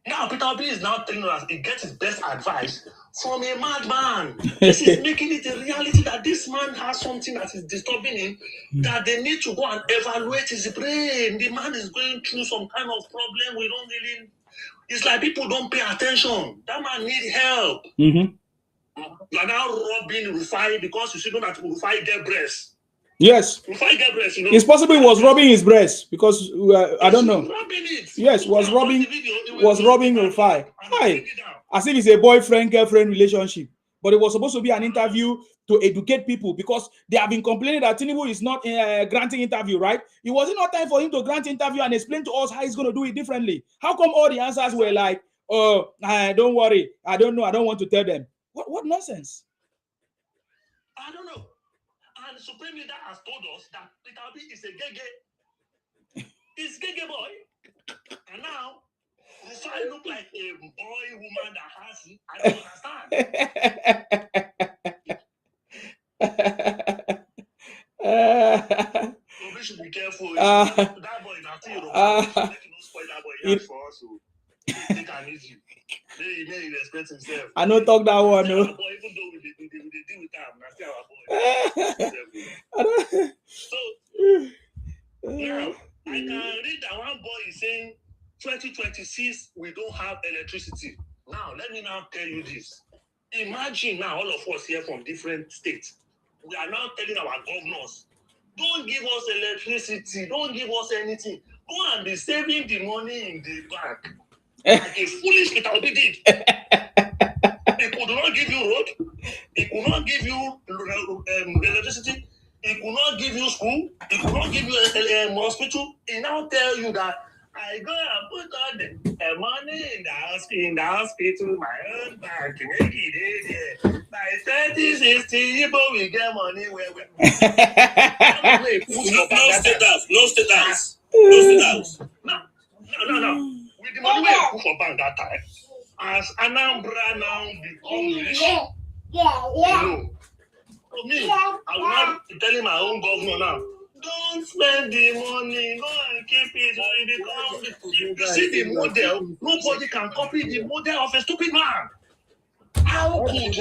Now, Peter Obi is now telling us he gets his best advice from a madman. This is making it a reality that this man has something that is disturbing him, that they need to go and evaluate his brain. The man is going through some kind of problem. We don't really... It's like people don't pay attention. That man needs help. You are now robbing Rufai because you see that Rufai get breast. Yes. Rufai get breast, you know. It's possible he was robbing his breast because I don't know. Robbing it. Yes, was robbing Rufai. Hi. As if it's a boyfriend-girlfriend relationship. But it was supposed to be an interview to educate people because they have been complaining that Tinubu is not granting interview, right? It wasn't enough time for him to grant interview and explain to us how he's going to do it differently. How come all the answers were like, oh, don't worry, I don't know, I don't want to tell them. What nonsense? I don't know. And the Supreme Leader has told us that Peter Obi is a gege. He's gege boy. And now, Rufai look like a boy woman that has it. I don't understand. We should be careful. That boy is not here. Let you not spoil that boy. He has for us to take an easy. He may respect himself. I don't talk that one, no. Boy, even though we deal with him, that's our boy. So now I can read that one boy is saying 2026 we don't have electricity. Now let me now tell you this. Imagine now all of us here from different states. We are now telling our governors, don't give us electricity, don't give us anything. Go and be saving the money in the bank. Like a foolish Peter Obi did. He could not give you road. He could not give you electricity. He could not give you school. He could not give you a hospital. He now tell you that I go and put all the money in the hospital, my own bank. By 3060, people will get money where we No state house. No. With the money we put for bank that time, as Anambra now become rich, for me, I will not be telling my own governor now, don't spend the money, go and keep it. You see the model, nobody can copy the model of a stupid man. How could you?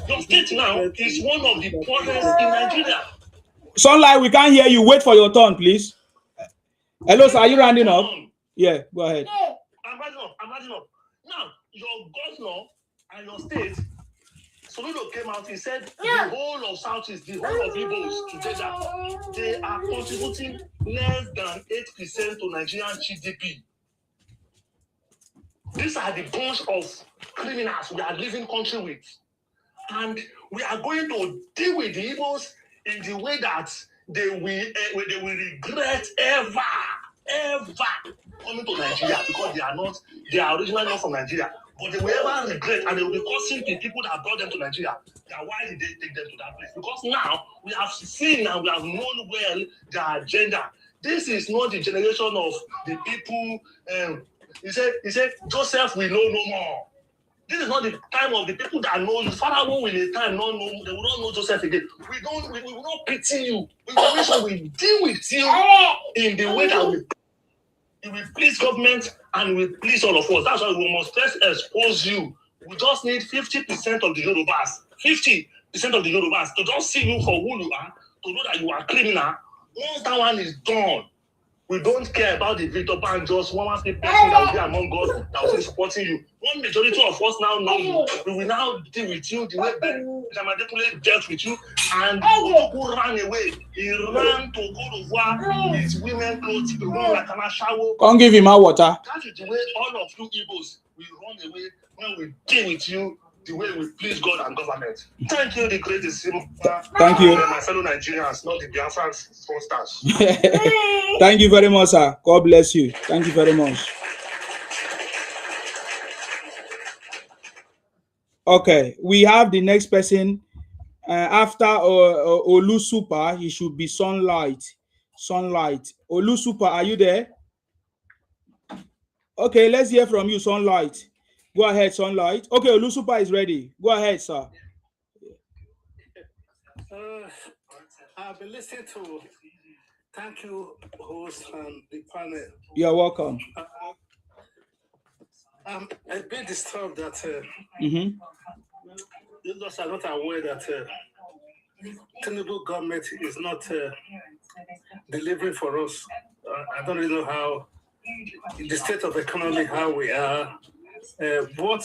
Your state now is one of the poorest in Nigeria. Sunlight, we can't hear you. Wait for your turn, please. Hello, sir. Are you rounding up? Yeah, go ahead. I'm rounding up. Now, your governor and your state, Soludo came out, he said the whole of Southeast, the whole of Igbos together, they are contributing less than 8% to Nigerian GDP. These are the bunch of criminals we are living country with. And we are going to deal with the Igbos in the way that they will regret ever coming to Nigeria, because they are originally not from Nigeria. But they will ever regret, and they will be causing the people that brought them to Nigeria. That why did they take them to that place? Because now we have seen and we have known well their agenda. This is not the generation of the people. He said, Joseph will know no more. This is not the time of the people that know you. Father will in a time not know, they will not know Joseph again. We will not pity you. We will make sure we deal with you in the way that we will please government and we will please all of us. That's why we must first expose you. We just need 50% of the Yorubas, 50% of the Yorubas to just see you for who you are, to know that you are criminal. Once that one is done, We don't care about the Victor Ban, just one person that will be among us that will be supporting you. One majority of us now know you. We will now deal with you the way Jamadekule dealt with you. And who ran away? He ran to go to war. His women clothes, he run like a shower. Can't give him our water. That is the way all of you Igbos will run away when we deal with you the way we please God and government. Thank you, the greatest. Thank you. My fellow Nigerians, not the Biafran fraudsters. Thank you very much, sir. God bless you. Thank you very much. Okay, we have the next person. After Olu Super, he should be Sunlight. Sunlight. Olu Super, are you there? Okay, let's hear from you, Sunlight. Go ahead, Sunlight. Okay, Olu Super is ready. Go ahead, sir. I've been listening to. Thank you, host and the panel. You're welcome. I'm a bit disturbed that Mm-hmm. you guys are not aware that Tinubu government is not delivering for us. I don't really know how the state of economy, how we are, what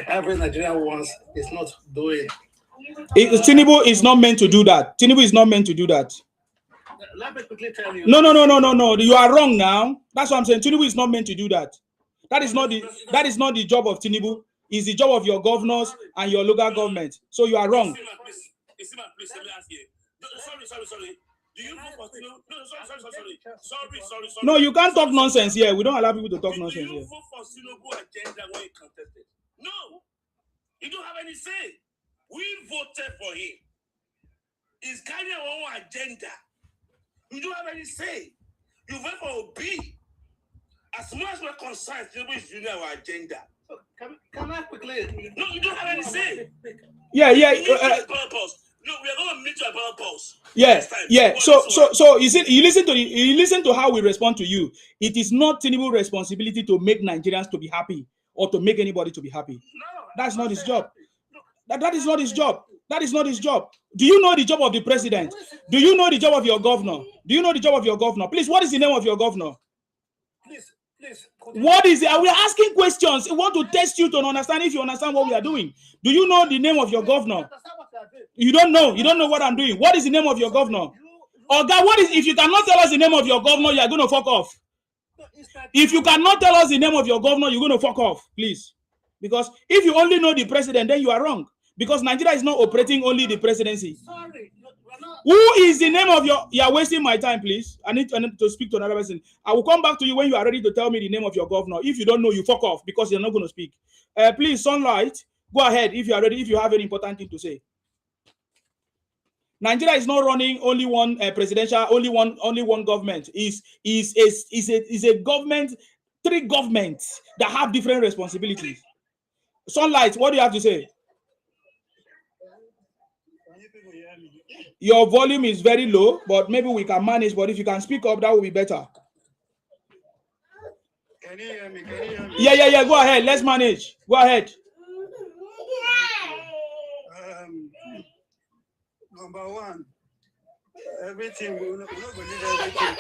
every Nigerian wants is not doing. Tinubu is not meant to do that. Tinubu is not meant to do that. Let me quickly tell you. No. You are wrong now. That's what I'm saying. Tinubu is not meant to do that. That is not the job of Tinubu. It's the job of your governors and your local government. So you are wrong. Please, let me ask you. Sorry. Do you vote for Tinubu? No, sorry. No, you can't talk nonsense here. We don't allow people to talk nonsense here. Do here. you vote for Tinubu agenda when he contested? No. You don't have any say. We voted for him. He's carrying our own agenda. You don't have any say. You vote for Obi. As much as we're concerned, Tinubu is doing our agenda. Can I quickly? No, you don't have any say. Yeah. No, we are going to meet you at purpose. Yeah. So you listen to how we respond to you. It is not Tinubu's responsibility to make Nigerians to be happy or to make anybody to be happy. No, that's not his job. That is not his job. That is not his job. Do you know the job of the president? Do you know the job of your governor? Do you know the job of your governor? Please, what is the name of your governor? Please. What is it? We are asking questions. We want to test you to understand if you understand what we are doing. Do you know the name of your governor? You don't know. You don't know what I'm doing. What is the name of your governor? Oh God, what is? If you cannot tell us the name of your governor, you are going to fuck off. If you cannot tell us the name of your governor, you're going to fuck off, please. Because if you only know the president, then you are wrong. Because Nigeria is not operating only the presidency. Sorry. Who is the name of your? You are wasting my time, please. I need to speak to another person. I will come back to you when you are ready to tell me the name of your governor. If you don't know, you fuck off because you're not going to speak. Please, Sunlight, go ahead if you are ready. If you have any important thing to say. Nigeria is not running only one presidential, only one government. Is a government, three governments that have different responsibilities. Sunlight, what do you have to say? Your volume is very low, but maybe we can manage. But if you can speak up, that will be better. Can you hear me? Yeah. Go ahead. Let's manage. Go ahead. Number one, everything we're not going to need everything.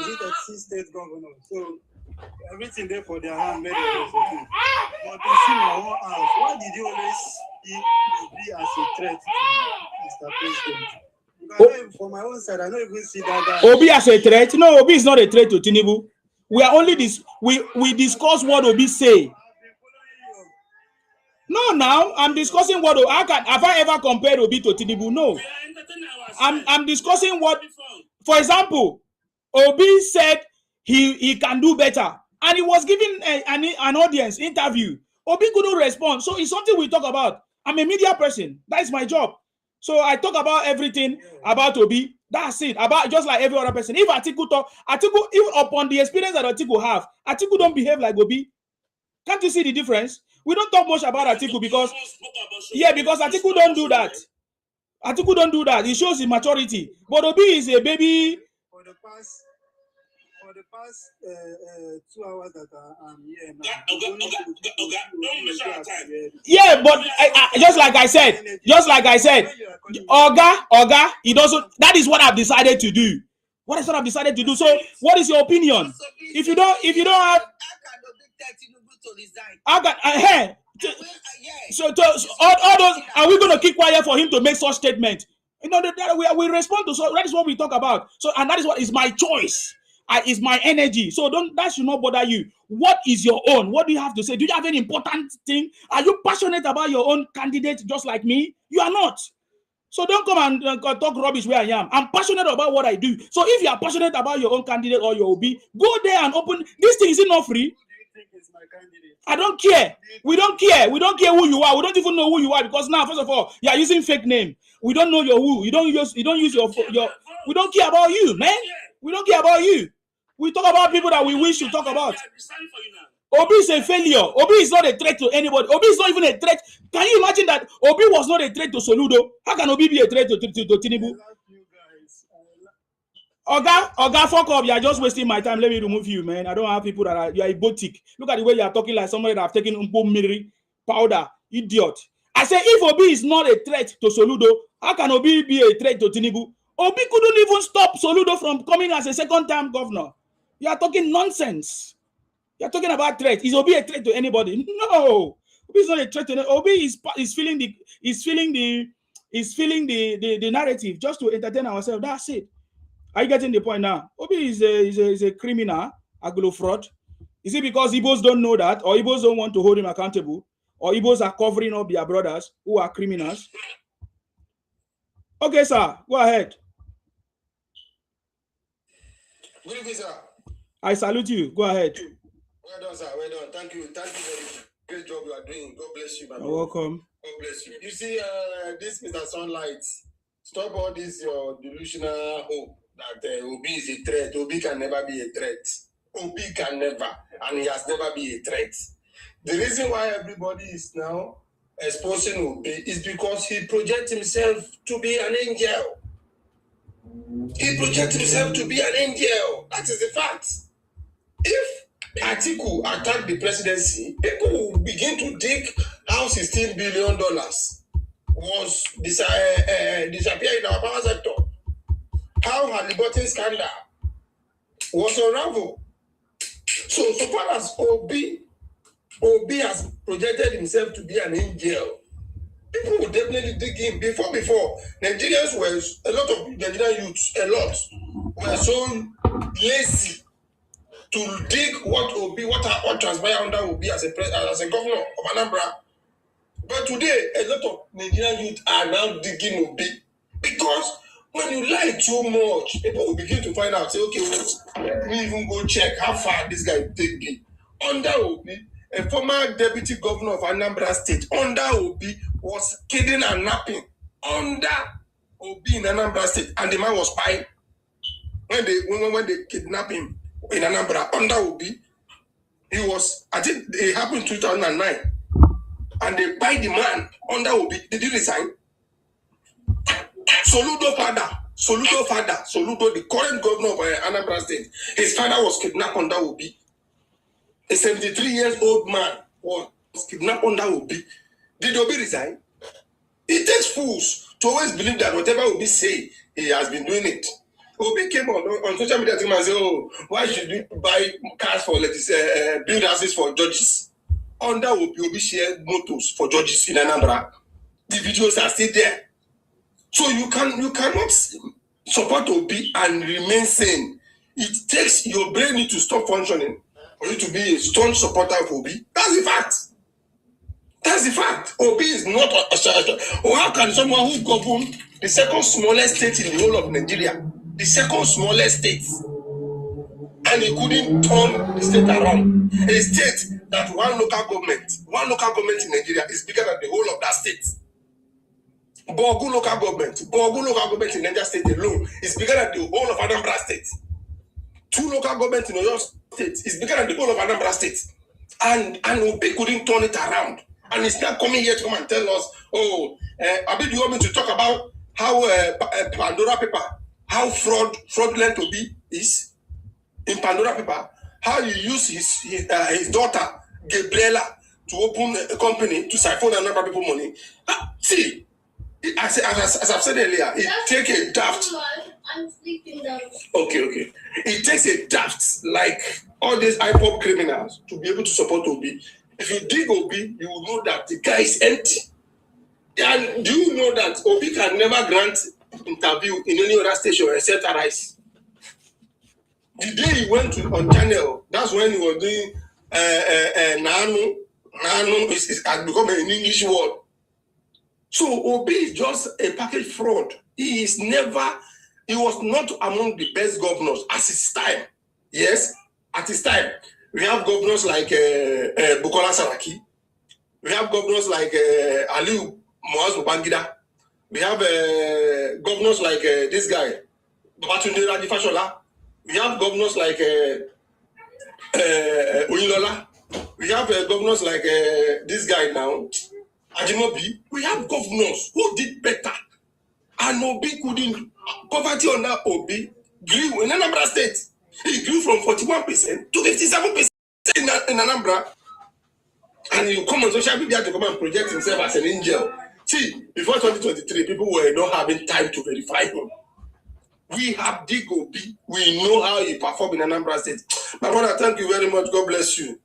Is it 36 state governor? So everything there for their hand made it. But you see my own house. Why did you always see me as a threat to Mr. President? For my own side, I don't even see that guy. Obi as a threat? No, Obi is not a threat to Tinubu. We are only we discuss what Obi say. No, now I'm discussing what have I ever compared Obi to Tinubu? No. I'm discussing what, for example, Obi said he can do better, and he was giving an audience interview. Obi couldn't respond, so it's something we talk about. I'm a media person. That is my job. So I talk about everything about Obi. That's it. About just like every other person. If Atiku talk, even upon the experience that Atiku have, Atiku don't behave like Obi. Can't you see the difference? We don't talk much about Atiku because Atiku don't do that. Atiku don't do that. It shows his maturity. But Obi is a baby. For the past 2 hours that I'm here now. Yeah, but just like I said, Oga, he doesn't. That is what I've decided to do. What is what I've decided to do? So, what is your opinion? If you don't have, I got hey. So all those, are we going to keep quiet for him to make such statement? You know that we respond to. So that is what we talk about. So, and that is what is my choice. Is my energy. So that should not bother you. What is your own? What do you have to say? Do you have any important thing? Are you passionate about your own candidate just like me? You are not. So don't come and talk rubbish where I am. I'm passionate about what I do. So if you are passionate about your own candidate or your OB, go there and open. This thing is it not free? I don't care. We don't care. We don't care who you are. We don't even know who you are because now, first of all, you are using fake name. We don't know your who. You don't use your. We don't care about you, man. We don't care about you. We talk about people that we wish to talk about. Obi is a failure. Obi is not a threat to anybody. Obi is not even a threat. Can you imagine that Obi was not a threat to Soludo? How can Obi be a threat to Tinubu? Oga, fuck up. You are just wasting my time. Let me remove you, man. I don't have people that are. You are a boutique. Look at the way you are talking like somebody that have taken Miri powder. Idiot. I say if Obi is not a threat to Soludo, how can Obi be a threat to Tinubu? Obi couldn't even stop Soludo from coming as a second-time governor. You are talking nonsense. You're talking about threat. Is Obi a threat to anybody? No. Obi is not a threat to anybody. Obi is feeling the narrative just to entertain ourselves. That's it. Are you getting the point now? Obi is a criminal, aglo fraud. Is it because Igbos don't know that, or Igbos don't want to hold him accountable, or Igbos are covering up their brothers who are criminals? Okay, sir. Go ahead. Good evening, sir. I salute you. Go ahead. Well done, sir. Well done. Thank you. Thank you for the great job you are doing. God bless you, my You're welcome. God bless you. You see, this Mr. Sunlight, stop all this your delusional hope that Obi is a threat. Obi can never be a threat. Obi can never, and he has never been a threat. The reason why everybody is now exposing Obi is because he projects himself to be an angel. He projects himself to be an angel. That is the fact. If Atiku attacked the presidency, people will begin to dig how $16 billion was disappeared in our power sector. How Halliburton scandal was unraveled. So far as Obi has projected himself to be an angel, people will definitely dig in. Before, Nigerians were, a lot of Nigerian youths, were so lazy to dig what transpired under Obi as a governor of Anambra. But today, a lot of Nigerian youth are now digging Obi because when you lie too much, people will begin to find out, say, okay, well, let me even go check how far this guy take me. Under Obi, a former deputy governor of Anambra State, under Obi, was kidding and napping. Under Obi in Anambra State, and the man was spying. When they kidnapped him in Anambra, under Obi, he was, I think it happened in 2009, and they buy the man under Obi. Did he resign? Soludo, the current governor of Anambra State, his father was kidnapped under Obi. A 73-year-old man was kidnapped under Obi. Did Obi resign? It takes fools to always believe that whatever Obi say, he has been doing it. Obi came on social media and said, "Oh, why should you buy cars for build houses for judges?" Under Obi shared motors for judges in Anambra. The videos are still there. So you cannot support Obi and remain sane. It takes your brain need to stop functioning for you to be a strong supporter of Obi. That's the fact. That's the fact. Obi is not or how can someone who governs the second smallest state in the whole of Nigeria, the second smallest state, and he couldn't turn the state around? A state that one local government in Nigeria is bigger than the whole of that state. Bogu local government in Niger State alone is bigger than the whole of Anambra State. 2 local governments in Oyo State is bigger than the whole of Anambra State. And Obi couldn't turn it around. And he's not coming here to come and tell us, Abi, do you want me to talk about how Pandora paper, how fraudulent Obi is in Pandora paper, how you use his daughter, Gabriela, to open a company to siphon another people's money? See, as I've said earlier, it takes a daft. I'm sleeping now. Okay. It takes a daft like all these IPOP criminals to be able to support Obi. If you dig Obi, you will know that the guy is empty. And do you know that Obi can never grant interview in any other station except Arise? The day he went on channel, that's when he was doing Nano has become an English word. So Obi is just a package fraud. He was not among the best governors at his time. Yes, at his time. We have governors like Bukola Saraki. We have governors like Aliu Muazu Bangida. We have governors like this guy, Babatunde Raji Fashola. We have governors like Oyinlola. We have governors like this guy now, Ajimobi. We have governors who did better. And Obi couldn't. Poverty on that Obi grew in Anambra State. It grew from 41% to 57% in Anambra. And you come on social media to come and project himself as an angel. See, before 2023, people were not having time to verify him. We have dig Obi. We know how he performed in Anambra State. My brother, thank you very much. God bless you.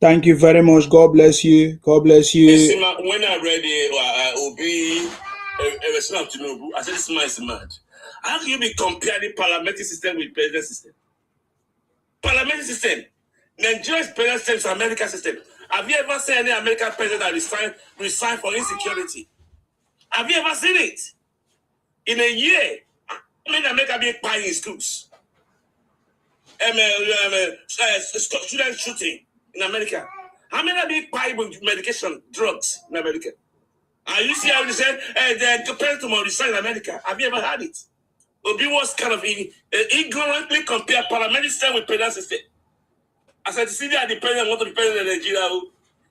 Thank you very much. God bless you. God bless you. When I read Obi, a version of Tinubu, I said, this man is mad. How can you be comparing the parliamentary system with president system? Parliamentary system. Nigeria's president system is American system. Have you ever seen any American president that resigned for insecurity? Have you ever seen it? In a year, how many American being pie in schools? Student shooting in America. How many are being pie with medication, drugs in America? And you see how they said the president will resign in America. Have you ever had it? Obi was kind of ignorantly compared parliamentary system with president system. As I see that the president want to be president of Nigeria,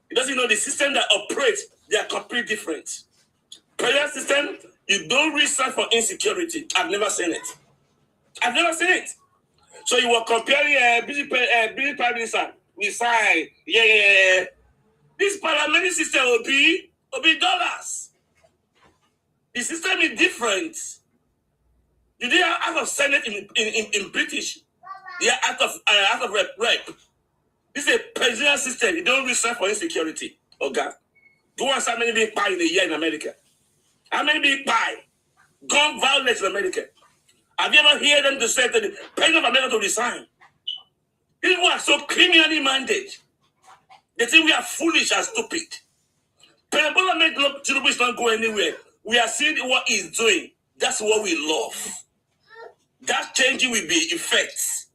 he doesn't know the system that operates, they are completely different. President system, you don't resign for insecurity. I've never seen it. I've never seen it. So you were comparing busy prime minister, resign, yeah. This parliamentary system will be dollars. The system is different. You did out of Senate in British. They are out of rep. This is a presidential system. You don't resign for insecurity. Okay. Go ask how many being pie in a year in America. How many being pie? Gun violence in America. Have you ever heard them to say to the president of America to resign? People are so criminally minded. They think we are foolish and stupid. President Tinubu is not going anywhere. We are seeing what he's doing. That's what we love. That changing will be effects.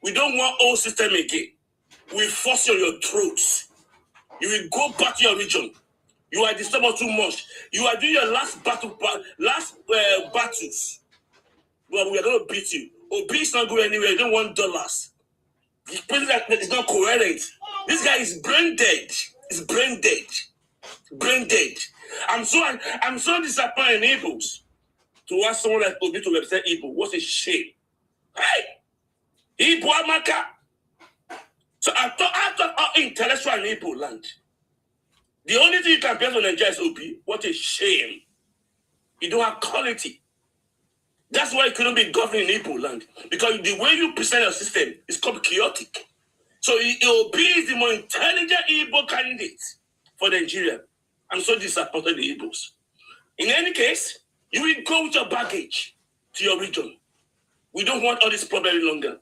We don't want old system again. We force you on your throats. You will go back to your region. You are disturbed too much. You are doing your last battles. Well, we are going to beat you. Obi is not going anywhere. You don't want dollars. The president is not coherent. This guy is brain dead. He's brain dead. Brain dead. I'm so disappointed in Igbos to ask someone like Obi to represent Igbo. What a shame. Hey, Igbo Amaka. So I thought our intellectual in Igbo land. The only thing you can compare to Nigeria is Obi. What a shame. You don't have quality. That's why you couldn't be governing in Igbo land. Because the way you present your system is called chaotic. So Obi is the more intelligent Igbo candidate for Nigeria. I'm so disappointed in Igbos. In any case, you will go with your baggage to your region. We don't want all this problem any longer.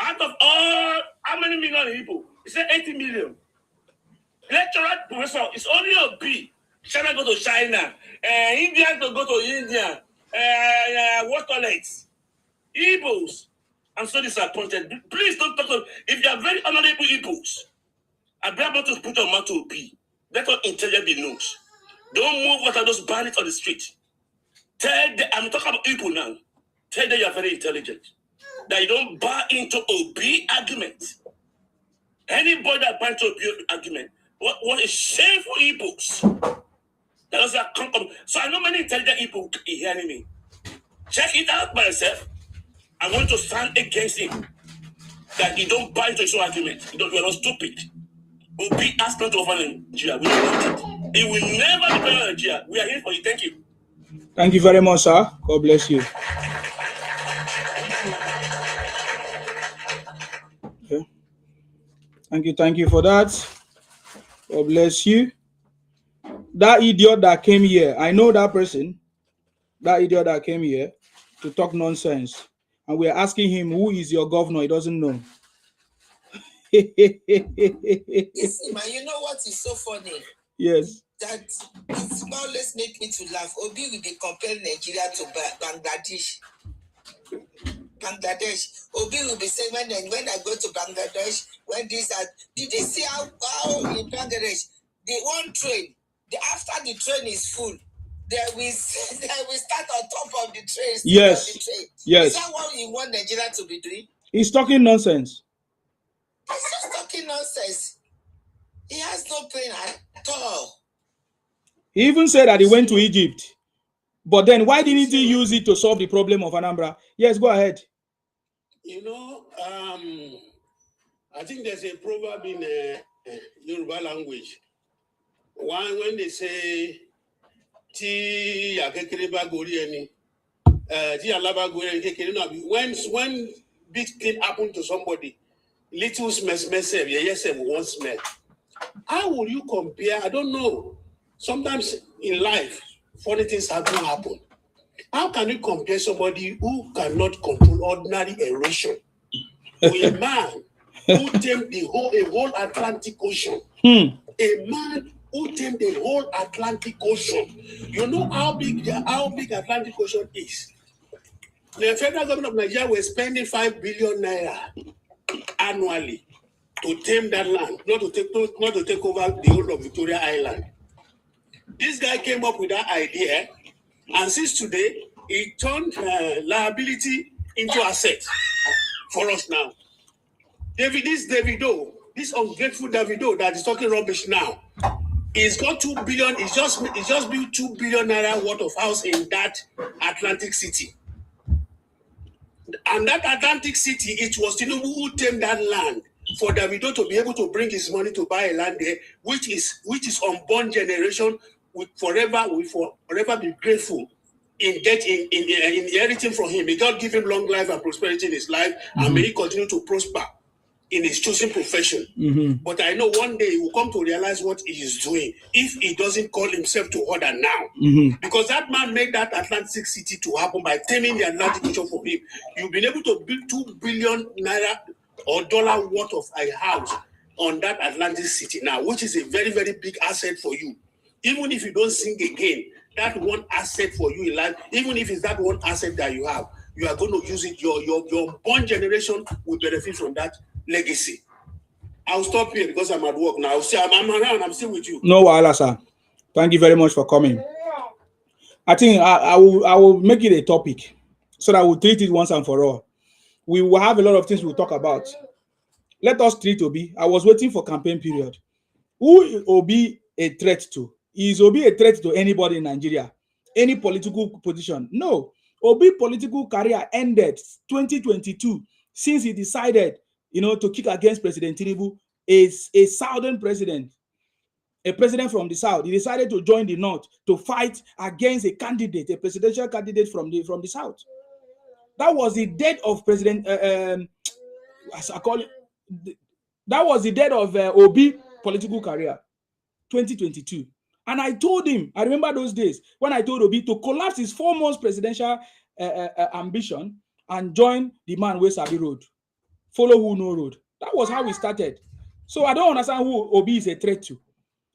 Out of all, how many million people? It's 80 million. Electoral professor, it's only Obi. China go to China. India to go to India. Waterlets. Igbos. I'm so disappointed. Please don't talk to. If you are very honorable Igbos, I'll be able to put your mouth to Obi. Let what intelligent be knows. Don't move what are those bandits on the street. Tell them, I'm talking about people now. Tell them you are very intelligent. That you don't buy into Obi argument. Anybody that buys into Obi argument, what a shame for Igbos. That doesn't come. So I know many intelligent people hearing me. Check it out by yourself. I want to stand against him. That you don't buy into his argument. You are not stupid. Obi asked not to over Nigeria. We don't want it. It will never be better than Nigeria. We are here for you. Thank you. Thank you very much, sir. God bless you. Okay. Thank you for that. God bless you. That idiot that came here, I know that person. That idiot that came here to talk nonsense. And we're asking him, who is your governor? He doesn't know. Listen, man, you know what is so funny? Yes. That it's always make me to laugh. Obi will be comparing Nigeria to Bangladesh. Obi will be saying when I go to Bangladesh, when this did you see how in Bangladesh the one train, after the train is full, they will start on top of the train. Yes. The train. Yes. Is that what you want Nigeria to be doing? He's talking nonsense. He's just talking nonsense. He has no pain at all. He even said that he went to Egypt. But then why didn't he use it to solve the problem of Anambra? Yes, go ahead. You know, I think there's a proverb in Yoruba language. When they say, "Ti akekere ba gori eni, ti alaba gori eni kekere na." When big thing happen to somebody, little smell, yes, one smell. How will you compare? I don't know. Sometimes in life, funny things have to happen. How can you compare somebody who cannot control ordinary erosion to a man who tamed the whole Atlantic Ocean? A man who tamed the whole Atlantic Ocean. You know how big Atlantic Ocean is. The federal government of Nigeria was spending 5 billion naira annually to tame that land, not to take over the whole of Victoria Island. This guy came up with that idea, and since today, he turned liability into asset for us now. This ungrateful Davido that is talking rubbish now, he's got 2 billion. He's just built 2 billion naira worth of house in that Atlantic City. And that Atlantic City, it was Tinubu who tamed that land for Davido to be able to bring his money to buy a land there, which is unborn generation will forever be grateful in inheriting from him. May God give him long life and prosperity in his life, and may he continue to prosper in his chosen profession. But I know one day he will come to realize what he is doing if he doesn't call himself to order now. Because that man made that Atlantic City to happen by taming the Atlantic Ocean for him. You've been able to build 2 billion naira or dollar worth of a house on that Atlantic City now, which is a very, very big asset for you. Even if you don't sing again, that one asset for you in life, even if it's that one asset that you have, you are going to use it. Your born generation will benefit from that legacy. I'll stop here because I'm at work now. I'm around. I'm still with you. No, wahala, sir. Thank you very much for coming. I think I will make it a topic so that we'll treat it once and for all. We will have a lot of things we'll talk about. Let us treat Obi. I was waiting for campaign period. Who is Obi a threat to? Is Obi a threat to anybody in Nigeria? Any political position? No. Obi political career ended 2022 since he decided, to kick against President Tinubu, is a southern president, a president from the south. He decided to join the north to fight against a presidential candidate from the south. That was the death of President. As I call it, that was the death of Obi political career, 2022. And I told him, I remember those days when I told Obi to collapse his 4 months presidential ambition and join the man where Sabi road, follow who no road. That was how we started. So I don't understand who Obi is a threat to.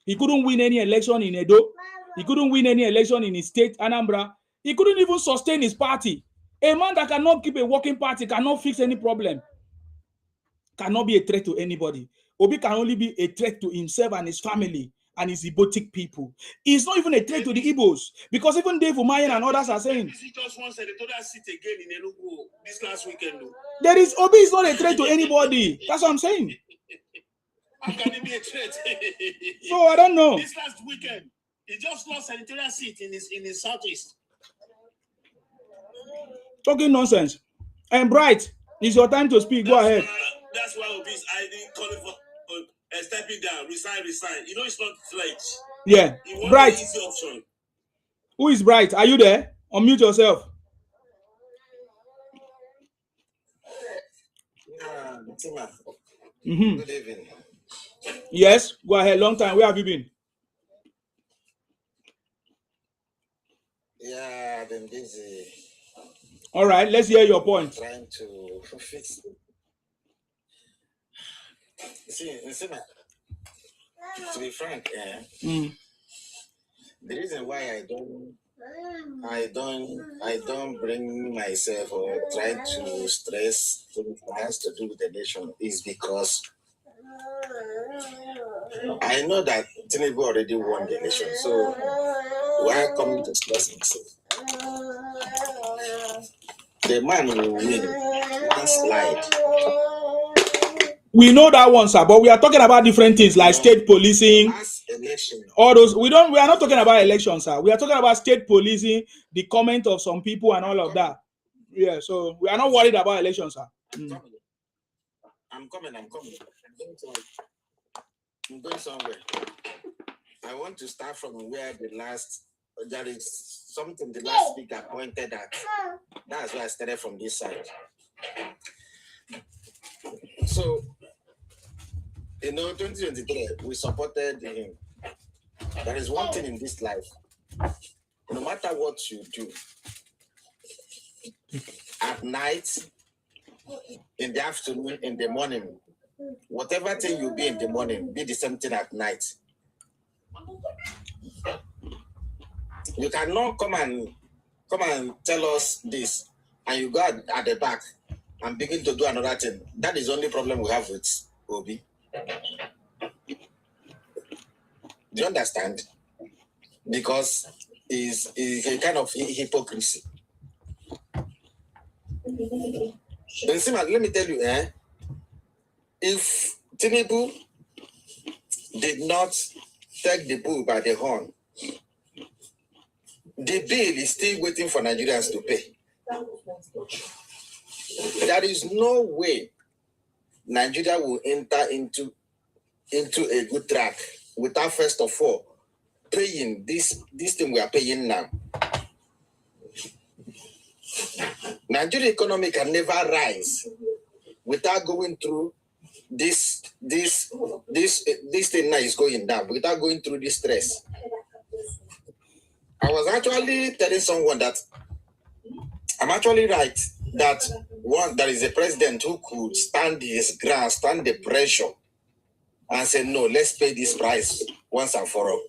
He couldn't win any election in Edo. He couldn't win any election in his state, Anambra. He couldn't even sustain his party. A man that cannot keep a working party, cannot fix any problem, cannot be a threat to anybody. Obi can only be a threat to himself and his family and his Ibotic people. He's not even a threat to the Igbos, because even Dave Umayan and others are saying he just wants senatorial seat again in Enugu this last weekend. Obi is not a threat to anybody. That's what I'm saying. How can he be a threat? So I don't know. This last weekend, he just lost senatorial seat in his southeast. Talking nonsense. And Bright, it's your time to speak. Go ahead. That's why Obi's calling for stepping down, resign. You know it's not fledged. Yeah, He wants Bright. an easy option. Who is Bright? Are you there? Unmute yourself. Good evening. Yes, go ahead. Long time. Where have you been? Yeah, I've been busy. All right, let's hear your point. Trying to fix it. See, to be frank, the reason why I don't bring myself or try to stress things that has to do with the nation is because I know that Tinubu already won the election. So why come to stress myself? The man will win landslide. We know that one, sir, but we are talking about different things like state policing. All those we are not talking about elections, sir. We are talking about state policing, the comment of some people and all of that. Yeah, so we are not worried about elections, sir. I'm coming. I'm going somewhere. I want to start from where there is something the last speaker pointed at. That's why I started from this side. So, 2023, we supported him. There is one thing in this life. No matter what you do, at night, in the afternoon, in the morning, whatever thing you be in the morning, be the same thing at night. You cannot come and tell us this, and you go at the back and begin to do another thing. That is the only problem we have with Obi. Do you understand? Because it's a kind of hypocrisy. Let me tell you, if Tinubu did not take the bull by the horn, the bill is still waiting for Nigerians to pay. There is no way Nigeria will enter into a good track without first of all paying this thing we are paying now. Nigeria economy can never rise without going through this thing now is going down, without going through this stress. I was actually telling someone that I'm actually right that there is a president who could stand his ground, stand the pressure, and say, no, let's pay this price once and for all,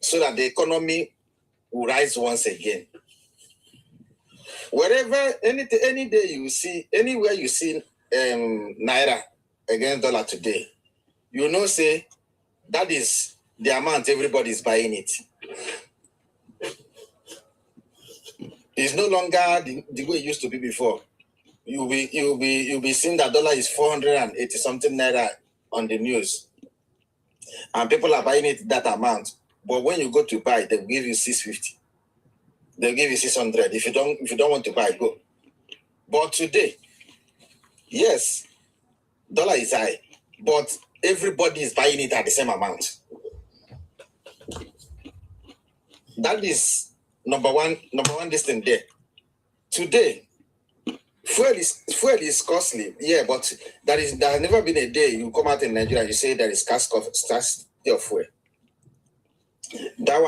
so that the economy will rise once again. Wherever, any day you see, anywhere you see Naira against dollar today, you know, say, that is the amount everybody is buying it. It's no longer the way it used to be before. You'll be seeing that dollar is 480 something Naira on the news, and people are buying it that amount. But when you go to buy, they'll give you 650. They'll give you 600. If you don't want to buy, go. But today, yes, dollar is high, but everybody is buying it at the same amount. That is number one this thing there. Today, fuel is costly, yeah, but there has never been a day you come out in Nigeria and you say there is scarcity of fuel. That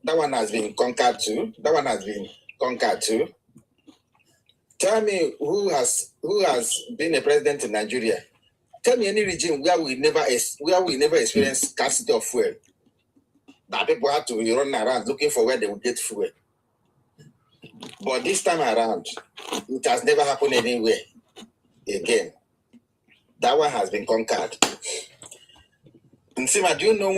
one has been conquered too. Tell me who has been a president in Nigeria. Tell me any region where we never experience scarcity of fuel. That people have to run around looking for where they will get fuel. But this time around, it has never happened anywhere again. That one has been conquered. Nsima, do you know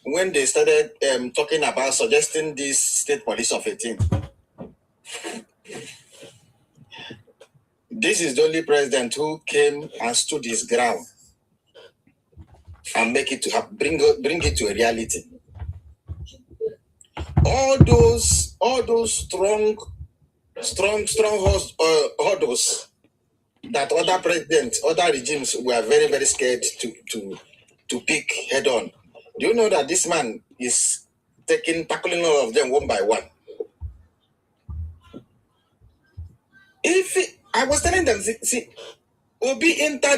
when they started talking about suggesting this state police of 18? This is the only president who came and stood his ground and make it to happen, bring it to a reality. All those strong hurdles that other presidents, other regimes were very, very scared to pick head on. Do you know that this man is tackling all of them one by one? I was telling them, see, Obi enter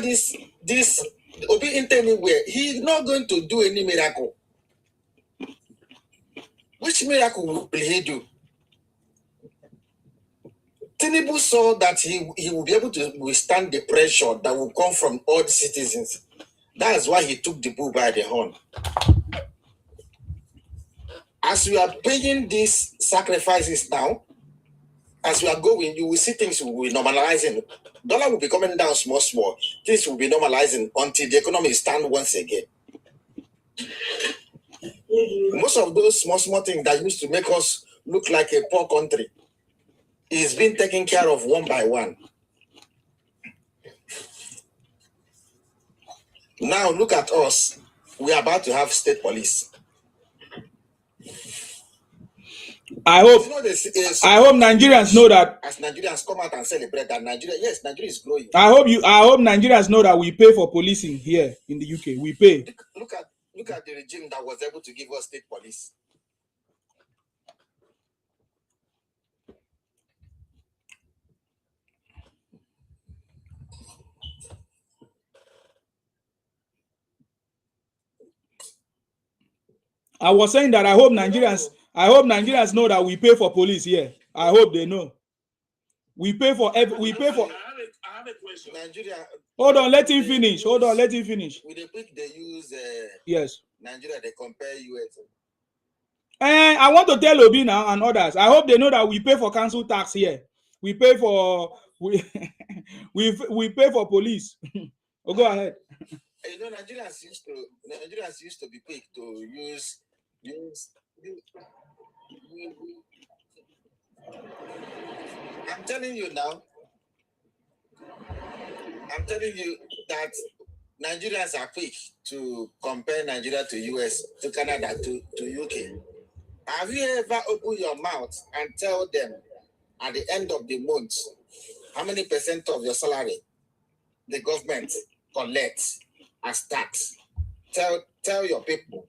Obi enter anywhere, he's not going to do any miracle. Which miracle will he do? Tinubu saw that he will be able to withstand the pressure that will come from all the citizens. That's why he took the bull by the horn. As we are paying these sacrifices now, as we are going, you will see things will be normalizing. Dollar will be coming down small. Things will be normalizing until the economy stands once again. Most of those small things that used to make us look like a poor country is being taken care of one by one. Now look at us. We are about to have state police. I hope Nigerians know that. As Nigerians come out and celebrate that Nigeria is growing. I hope Nigerians know that we pay for policing here in the UK. We pay. Look at the regime that was able to give us state police. I was saying that I hope Nigerians know that we pay for police here. I hope they know. We pay for I have a question. Nigeria. Hold on, let him finish. With the quick they use yes. Nigeria, they compare US. I want to tell Obi now and others. I hope they know that we pay for council tax here. We pay for we pay for police. Oh, go ahead. You know, Nigerians used to be quick to use. I'm telling you now. I'm telling you that Nigerians are quick to compare Nigeria to US, to Canada, to UK. Have you ever opened your mouth and tell them at the end of the month how many percent of your salary the government collects as tax? Tell your people.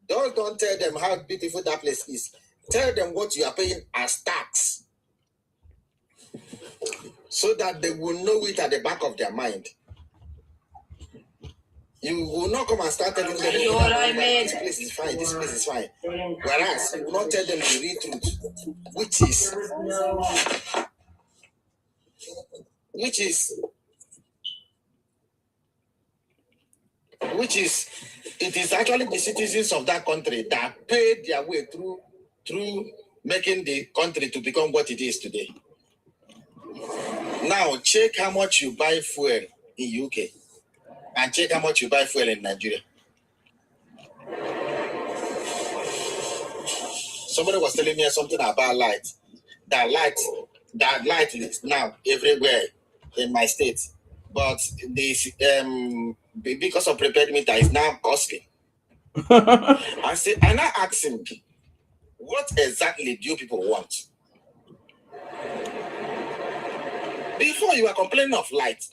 Don't tell them how beautiful that place is. Tell them what you are paying as tax, so that they will know it at the back of their mind. You will not come and start telling them this place is fine, this place is fine. Whereas you will not tell them the real truth, which is it is actually the citizens of that country that paid their way through making the country to become what it is today. Now check how much you buy fuel in UK and check how much you buy fuel in Nigeria. Somebody was telling me something about light. That light is now everywhere in my state, but this because of prepared meter is now costly. I now ask him, what exactly do you people want? Before you were complaining of light,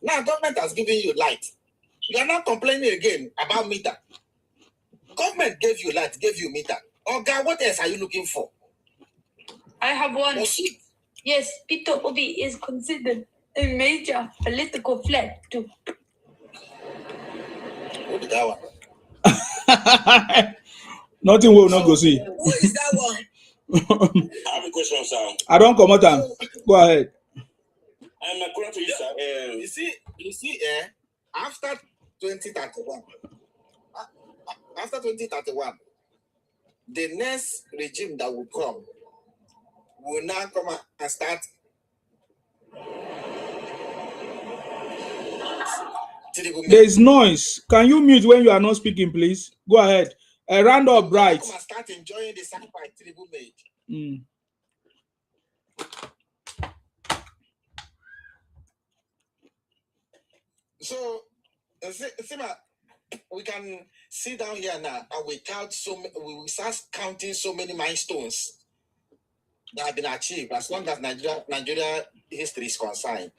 now government has given you light. You are now complaining again about meter. Government gave you light, gave you meter. Oh God, what else are you looking for? I have one. Yes, Peter Obi is considered a major political threat too. Who did that one? Nothing will not go see. Who is that one? I have a question, sir. I don't come out. Go ahead. I'm according to you, sir. You see, after 2031, the next regime that will come will now come and start. There is noise. Can you mute when you are not speaking, please? Go ahead. A round of bright. Come and start enjoying the sacrifice Tinubu made. So, we can sit down here now and we will start counting so many milestones that have been achieved as long as Nigeria history is concerned.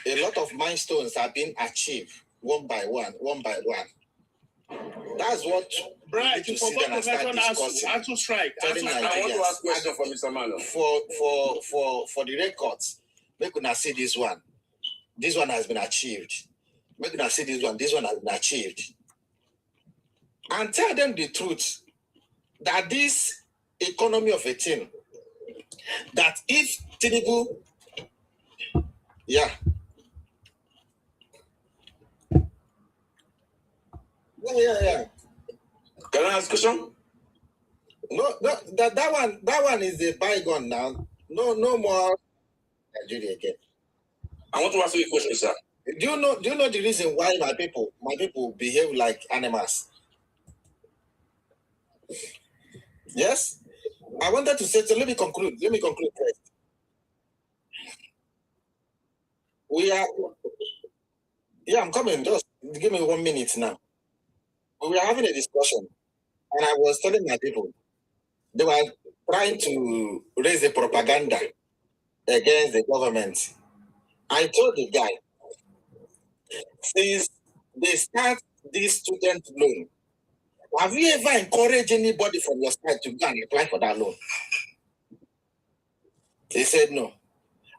A lot of milestones have been achieved one by one. That's what Bright, you forgot to mention actual strike. I want to ask a question for Mr. Mano. For the records, we could not see this one. This one has been achieved. We could not see this one. This one has been achieved. And tell them the truth that this economy of a thing, that if Tinubu, yeah. Can I ask a question? No, that one is a bygone now. No more Nigeria again. I want to ask you a question, sir. Do you know the reason why my people behave like animals? Yes? I wanted to say, so let me conclude first. I'm coming, just give me 1 minute now. We were having a discussion, and I was telling my people, they were trying to raise a propaganda against the government. I told the guy, since they start this student loan, have you ever encouraged anybody from your side to go and apply for that loan? They said no.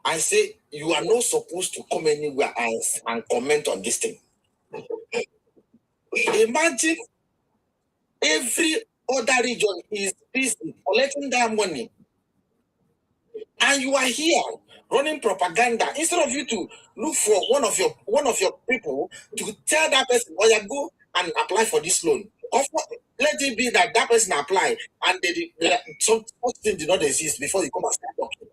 I say, you are not supposed to come anywhere else and comment on this thing. Imagine every other region is busy collecting that money, and you are here running propaganda instead of you to look for one of your people to tell that person, oh yeah, go and apply for this loan. Let it be that person apply and something did not exist before you come and start talking.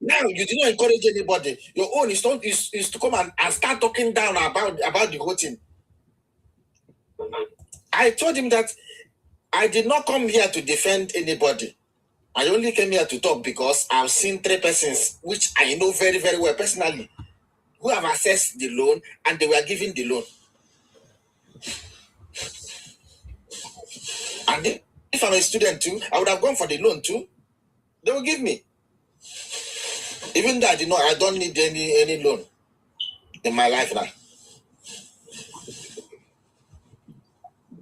Now you did not encourage anybody. Your own is to come and start talking down about the whole thing. I told him that I did not come here to defend anybody. I only came here to talk because I've seen 3 persons which I know very, very well personally who have accessed the loan and they were given the loan. And if I'm a student too, I would have gone for the loan too. They will give me. Even though I don't need any loan in my life now.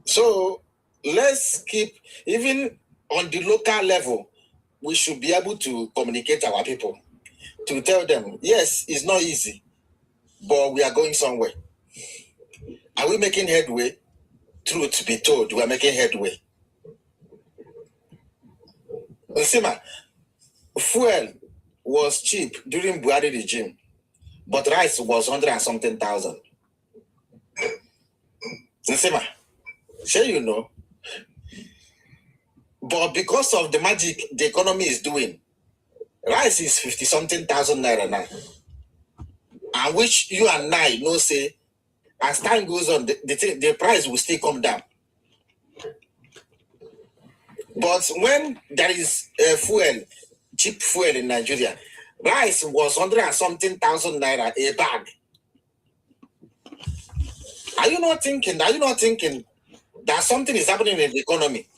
So let's keep, even on the local level, we should be able to communicate our people, to tell them, yes, it's not easy, but we are going somewhere. Are we making headway? Truth be told, we are making headway. Nsima, fuel was cheap during Buhari regime, but rice was 100 and something thousand. Nsima, sure you know. But because of the magic the economy is doing, rice is 50 something thousand naira now. And which you and I know say, as time goes on, the price will still come down. But when there is cheap fuel in Nigeria, rice was 100 and something thousand naira a bag. Are you not thinking that something is happening in the economy?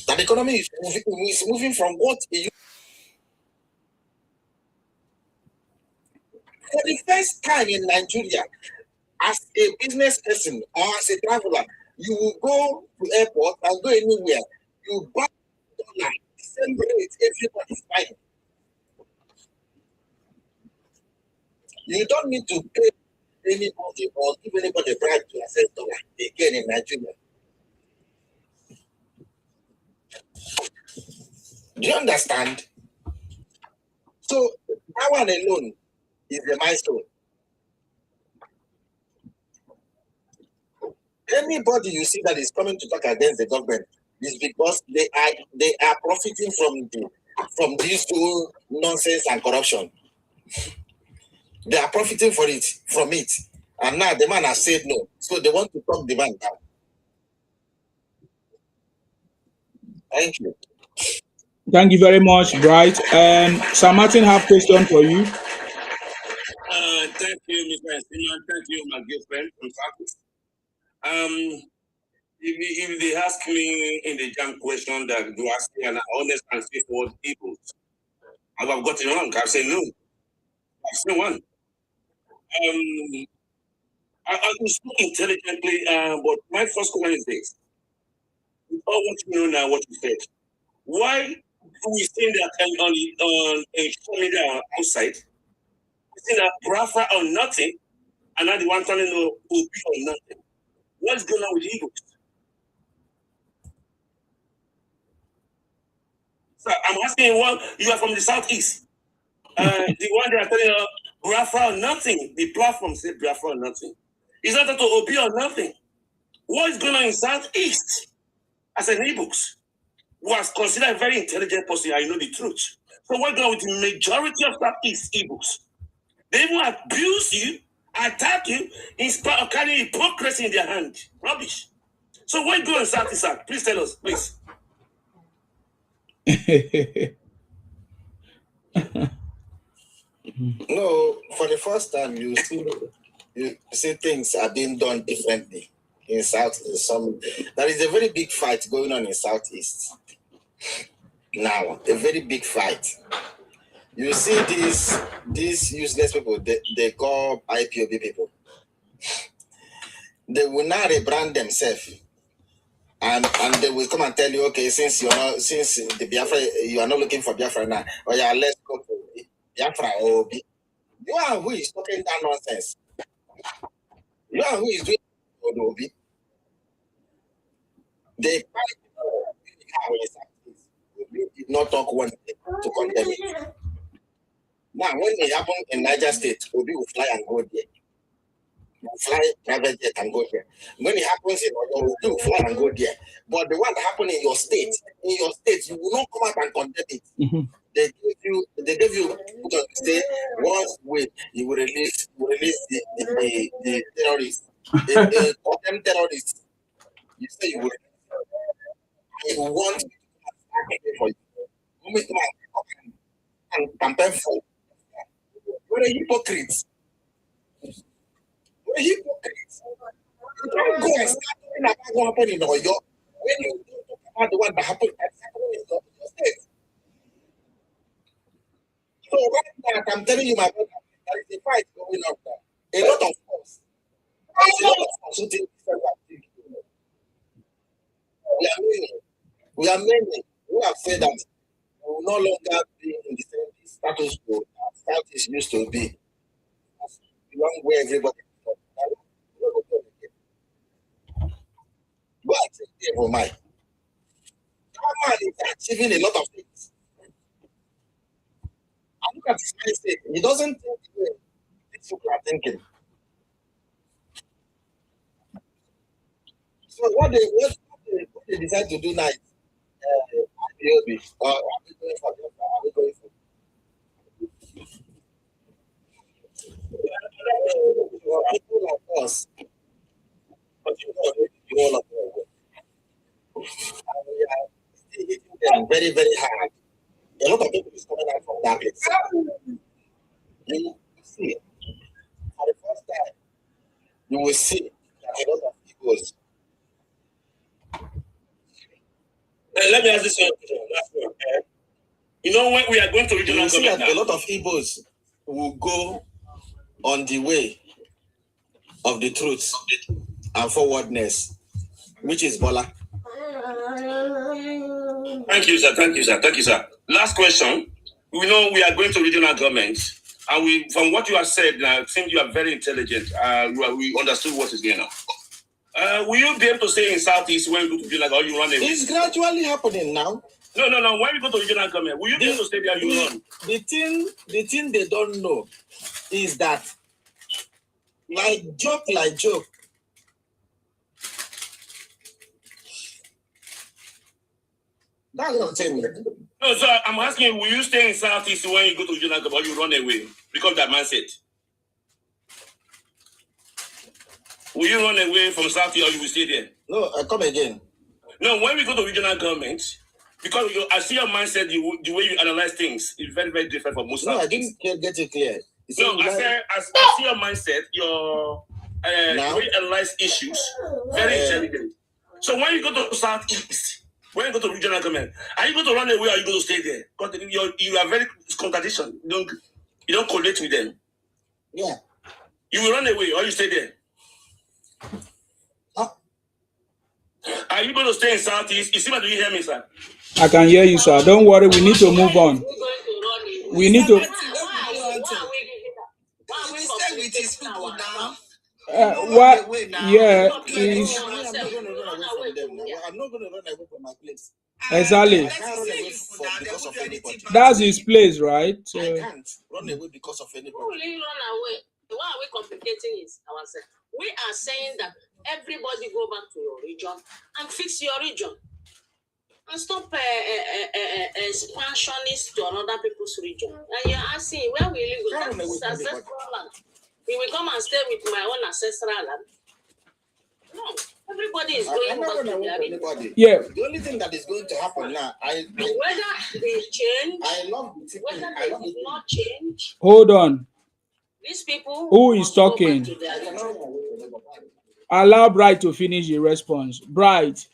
That the economy is moving from what it used. For the first time in Nigeria, as a business person or as a traveler, you will go to airport and go anywhere. You buy dollar, the same rate everybody's buying. You don't need to pay anybody or give anybody a bribe to access dollar again in Nigeria. Do you understand? So that one alone is a milestone. Anybody you see that is coming to talk against the government is because they are profiting from this whole nonsense and corruption. They are profiting from it. And now the man has said no. So they want to talk the man down. Thank you. Thank you very much, Bright. Sir Martin have question for you. Thank you, Mr. Esteban. Thank you, my good friend. In fact, if they ask me in the jam question that do I say an honest and straightforward people, I have got it wrong. I've said no. I've said one. I will speak intelligently, but my first comment is this. With all what you know now, what you said, why do we think that on social media outside, we think that Biafra or nothing, and now the one telling you will be or nothing? What's going on with the Eagles? So I'm asking you, one, you are from the southeast. The one they are telling you, Biafra or nothing. The platform said Biafra or nothing. Is that to Obi or nothing? What is going on in southeast? As an Igbos, who was considered a very intelligent person, I know the truth. So what's going on with the majority of southeast Igbos? They will abuse you, attack you, in spite of carrying hypocrisy in their hand. Rubbish. So what's going on in southeast? Please tell us, please. No, for the first time, you see things are being done differently in South. There is a very big fight going on in Southeast now. A very big fight. You see these useless people. They call IPOB people. They will now rebrand themselves. And they will come and tell you, okay, since the Biafra, you are not looking for Biafra now, or yeah, let's go to Biafra or Obi. You are who is talking that nonsense. You are who is doing Obi. They did not talk one thing to condemn it. Now, when it happened in Niger State, Obi will fly and go there. Fly private jet and go there. When it happens in Oyo, Obi will fly and go there. But the one that happened in your state, you will not come out and condemn it. Mm-hmm. They give you because say once you will release the terrorists, the condemned terrorists. You say you will. You want for you. And campaign for. We're hypocrites. We're hypocrites. You don't go and start talking about what happened in Oyo when you talk about the one that happened in your state. So right now, I'm telling you, my brother, there is a fight going on there. A lot of us. There's a lot of us who think we are many who have said that we will no longer be in the same status quo that Southeast used to be. One where everybody go and take care of mine. That man is achieving a lot of things. And look at his mindset. He doesn't think the way these people are thinking. So what they decide to do now is IPOB. Or are we going for them? Are we going for people like us? But you know all of them. And we are still hitting them very, very hard. A lot of people is coming out from that place. You see, for the first time, you will see that a lot of people. Let me ask this question. You know, when we are going to regional government, you see that a lot of Igbos will go on the way of the truth and forwardness, which is Bola. Thank you, sir. Thank you, sir. Thank you, sir. Last question. We know we are going to regional governments, and from what you have said, I think you are very intelligent. We understood what is going on. Will you be able to stay in Southeast when you go to regional government, or you run away? It's gradually happening now. No. When you go to regional government, will you be able to stay there? You run. The thing they don't know is that, like joke. That's what I'm saying. No, so I'm asking you, will you stay in Southeast when you go to regional government, or you run away? Because that mindset. Will you run away from Southeast, or you will stay there? No, come again. No, when we go to regional government, because I see your mindset, the way you analyze things is very, very different from most. No, I didn't get it clear. No, I see your mindset, your the way you analyze issues, very intelligent. So when you go to Southeast, when you go to regional government, are you going to run away or are you going to stay there? Because you are very contradiction. You don't collate with them. Yeah. You will run away or you stay there. you going to stay in Southeast? You see, do you hear me, sir? I can hear you, sir. Don't worry. We need to move on. We need to. Why stay with his people now? What? Yeah, is I'm not going to run away from them now. I'm not going to run away from my place. exactly. I can't run away because of anybody. That's his place, right? I can't run away because of anybody. Who will you run away? Why are we complicating it ourselves? We are saying that everybody go back to your region and fix your region. And stop expansionists to another people's region. And you're asking where we live. That is ancestral land. We will come and stay with my own ancestral land. No, everybody is going back to their region. Yeah. The only thing that is going to happen now, whether they change, I love the whether they did not change. Hold on. These people who is talking? Allow Bright to finish the response. Bright,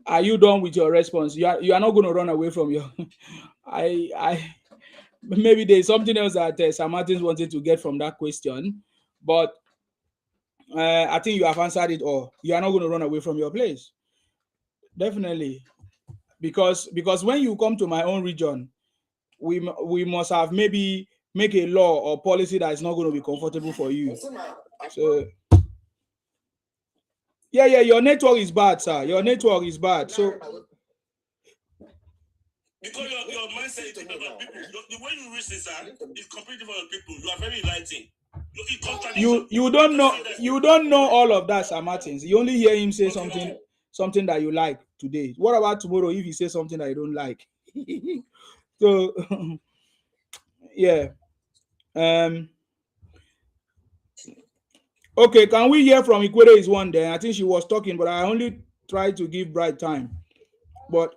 are you done with your response? You are not going to run away from your. Maybe there's something else that Sam Martins wanted to get from that question, but I think you have answered it all. You are not going to run away from your place, definitely, because when you come to my own region, we must have maybe make a law or policy that is not going to be comfortable for you. So yeah, your network is bad, sir. Your network is bad. So because your mindset is different from people. The way you reach this, sir, is completely different from people. You are very enlightened. You don't know all of that, Sir Martins. You only hear him say something that you like today. What about tomorrow if he says something that you don't like? So yeah. Okay, can we hear from Ikwere is one there? I think she was talking, but I only tried to give Bright time. But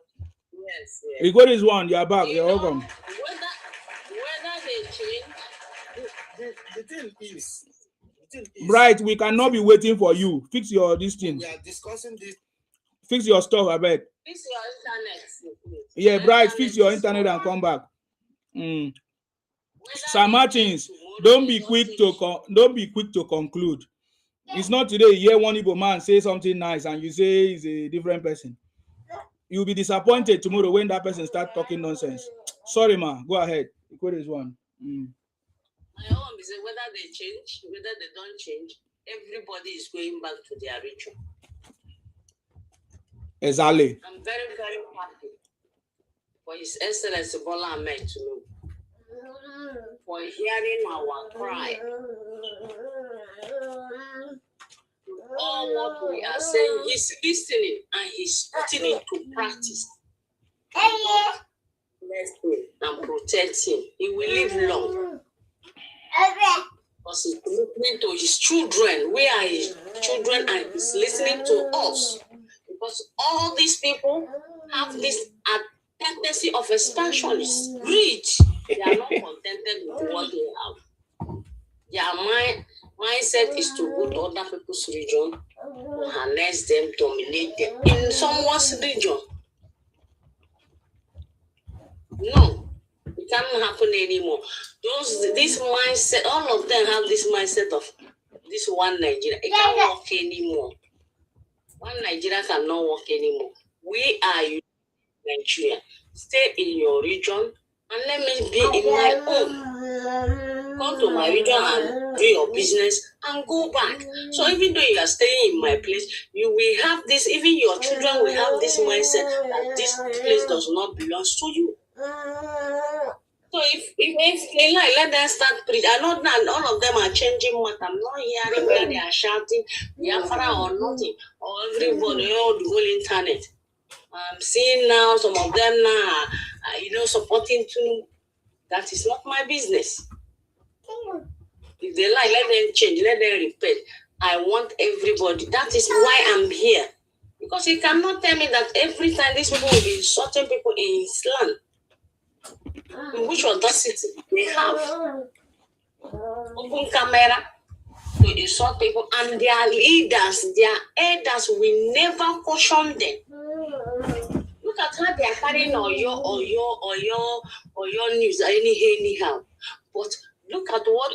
yes. Ikwere is one. You're back. You're welcome. Whether they change. The thing is, Bright, we cannot be waiting for you. Fix your this thing. We are discussing this. Fix your stuff, I bet. Fix your internet. Yeah, Bright, fix your internet and come back. Sir Martins, don't be quick to conclude. It's not today you hear one Igbo man say something nice and you say he's a different person. You'll be disappointed tomorrow when that person starts talking nonsense. Sorry, ma. Go ahead. Equate is one. My own is whether they change, whether they don't change, everybody is going back to their region. Exactly. I'm very, very happy for His Excellency Bola Ahmed Tinubu for hearing our cry. All what we are saying, he's listening and he's putting it to practice. Bless him and protect him. He will live long. Because he's listening to his children. We are his children and he's listening to us. Because all these people have this tendency of expansionists. Rich. They are not contented with what they have. Their mindset is to go to other people's region, harness them, dominate them. In someone's region. No. It cannot happen anymore. This mindset, all of them have this mindset of this one Nigeria. It can't work anymore. One Nigeria cannot work anymore. We are Nigeria. Stay in your region and let me be in my own. Come to my region and do your business and go back. So even though you are staying in my place, you will have this, even your children will have this mindset that this place does not belong to you. So if they like, let them start preaching. I know that all of them are changing what I'm not hearing where they are shouting, Biafra or nothing, or everybody, all the whole internet. I'm seeing now some of them now, supporting Tinubu. That is not my business. If they like, let them change, let them repent. I want everybody. That is why I'm here. Because you cannot tell me that every time these people will be insulting people in his land. In which audacity they have open camera to insult people, and their leaders, their elders will never caution them. Look at how they are carrying or your news anyhow. But look at what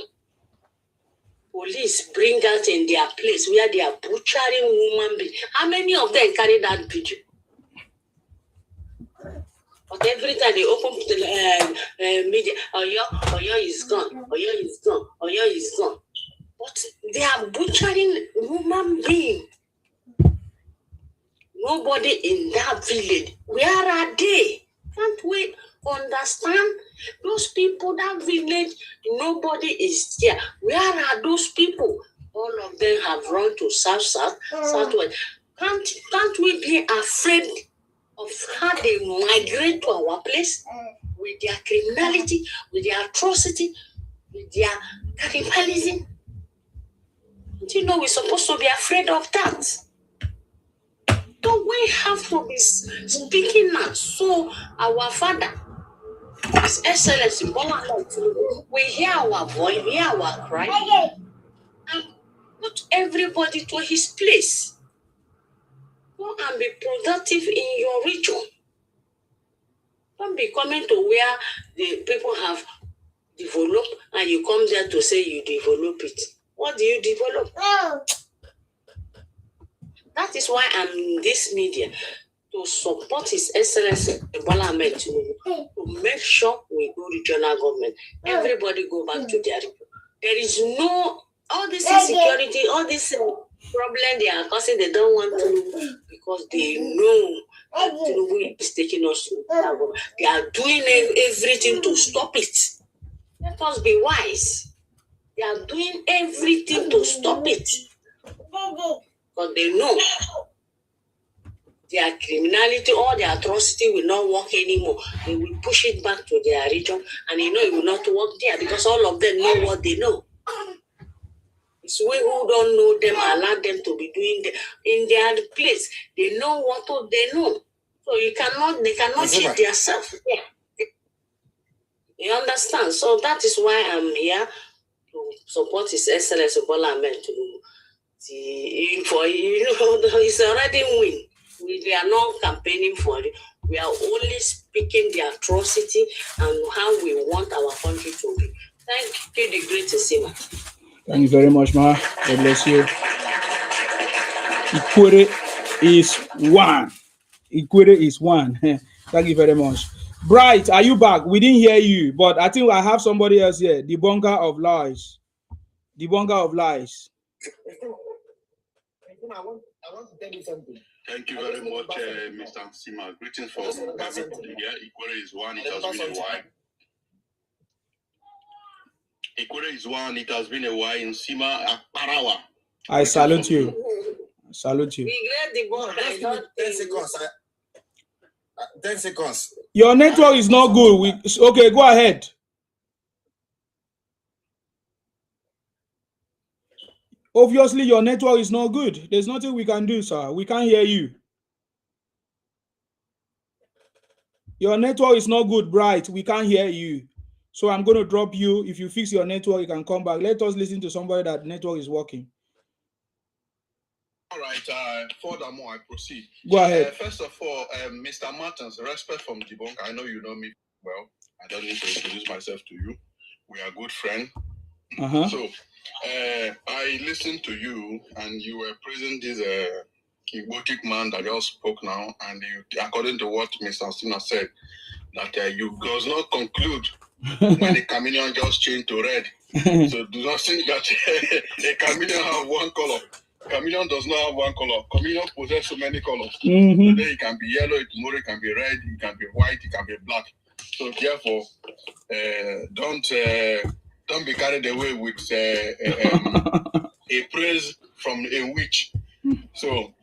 police bring out in their place where they are butchering woman being. How many of them carry that video? But every time they open the media, Oyo is gone, Oyo is gone, Oyo is gone. But they are butchering human being. Nobody in that village. Where are they? Can't we understand? Those people, that village, nobody is there. Where are those people? All of them have run to southwest. Can't we be afraid of how they migrate to our place with their criminality, with their atrocity, with their cannibalism? Do you know we're supposed to be afraid of that? Don't we have to be speaking now? So our Father, His Excellency, we hear our voice, we hear our cry, and put everybody to his place. Go and be productive in your region. Don't be coming to where the people have developed and you come there to say you develop it. What do you develop? That is why I'm in this media, to support His Excellency Bola Ahmed Tinubu, to make sure we go regional government. Everybody go back to their region. There is no, all this insecurity, all this problem they are causing, they don't want to, because they know that Tinubu is taking us to that government. They are doing everything to stop it. Let us be wise. They are doing everything to stop it. Because they know their criminality or their atrocity will not work anymore. They will push it back to their region, and they know it will not work there because all of them know what they know. It's we who don't know them, allow them to be doing in their place. They know what they know. So they cannot cheat themselves. Yeah. You understand? So that is why I'm here to support His Excellency Bola Ahmed Tinubu. It's already win. We are not campaigning for it. We are only speaking the atrocity and how we want our country to be. Thank you, the great Sima. Thank you very much, Ma. God bless you. Equity is one. Equity is one. Thank you very much. Bright, are you back? We didn't hear you, but I think I have somebody else here. Debunker of lies. Debunker of lies. I want to tell you something. Thank you very much, Mr. Sima. Greetings from everybody here. Equity is one. It has been a while. Equity is one. It has been a while in Sima Parawa. I salute you. I salute you. We get the ball. 10 seconds. 10 seconds. Your network is not good. Okay, go ahead. Obviously, your network is not good. There's nothing we can do, sir. We can't hear you. Your network is not good, Bright. We can't hear you. So I'm going to drop you. If you fix your network, you can come back. Let us listen to somebody that network is working. All right. Furthermore, I proceed. Go ahead. First of all, Mr. Martins, respect from Debunk. I know you know me well. I don't need to introduce myself to you. We are good friends. So I listened to you, and you were praising this egotic man that just spoke now, and you, according to what Mr. Sina said, that you does not conclude when the chameleon just changed to red. So do not think that a chameleon have one color. Chameleon does not have one color. Chameleon possesses so many colors. Today it can be yellow, tomorrow it can be red, it can be white, it can be black. So therefore, don't be carried away with a praise from a witch. So,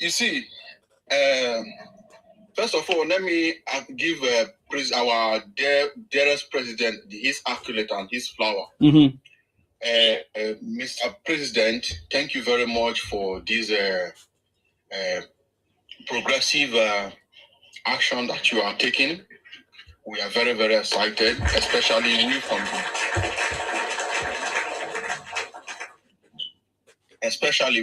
you see, first of all, let me give praise our dearest president, his accolade and his flower. Mr. President, thank you very much for this progressive action that you are taking. We are very, very excited, especially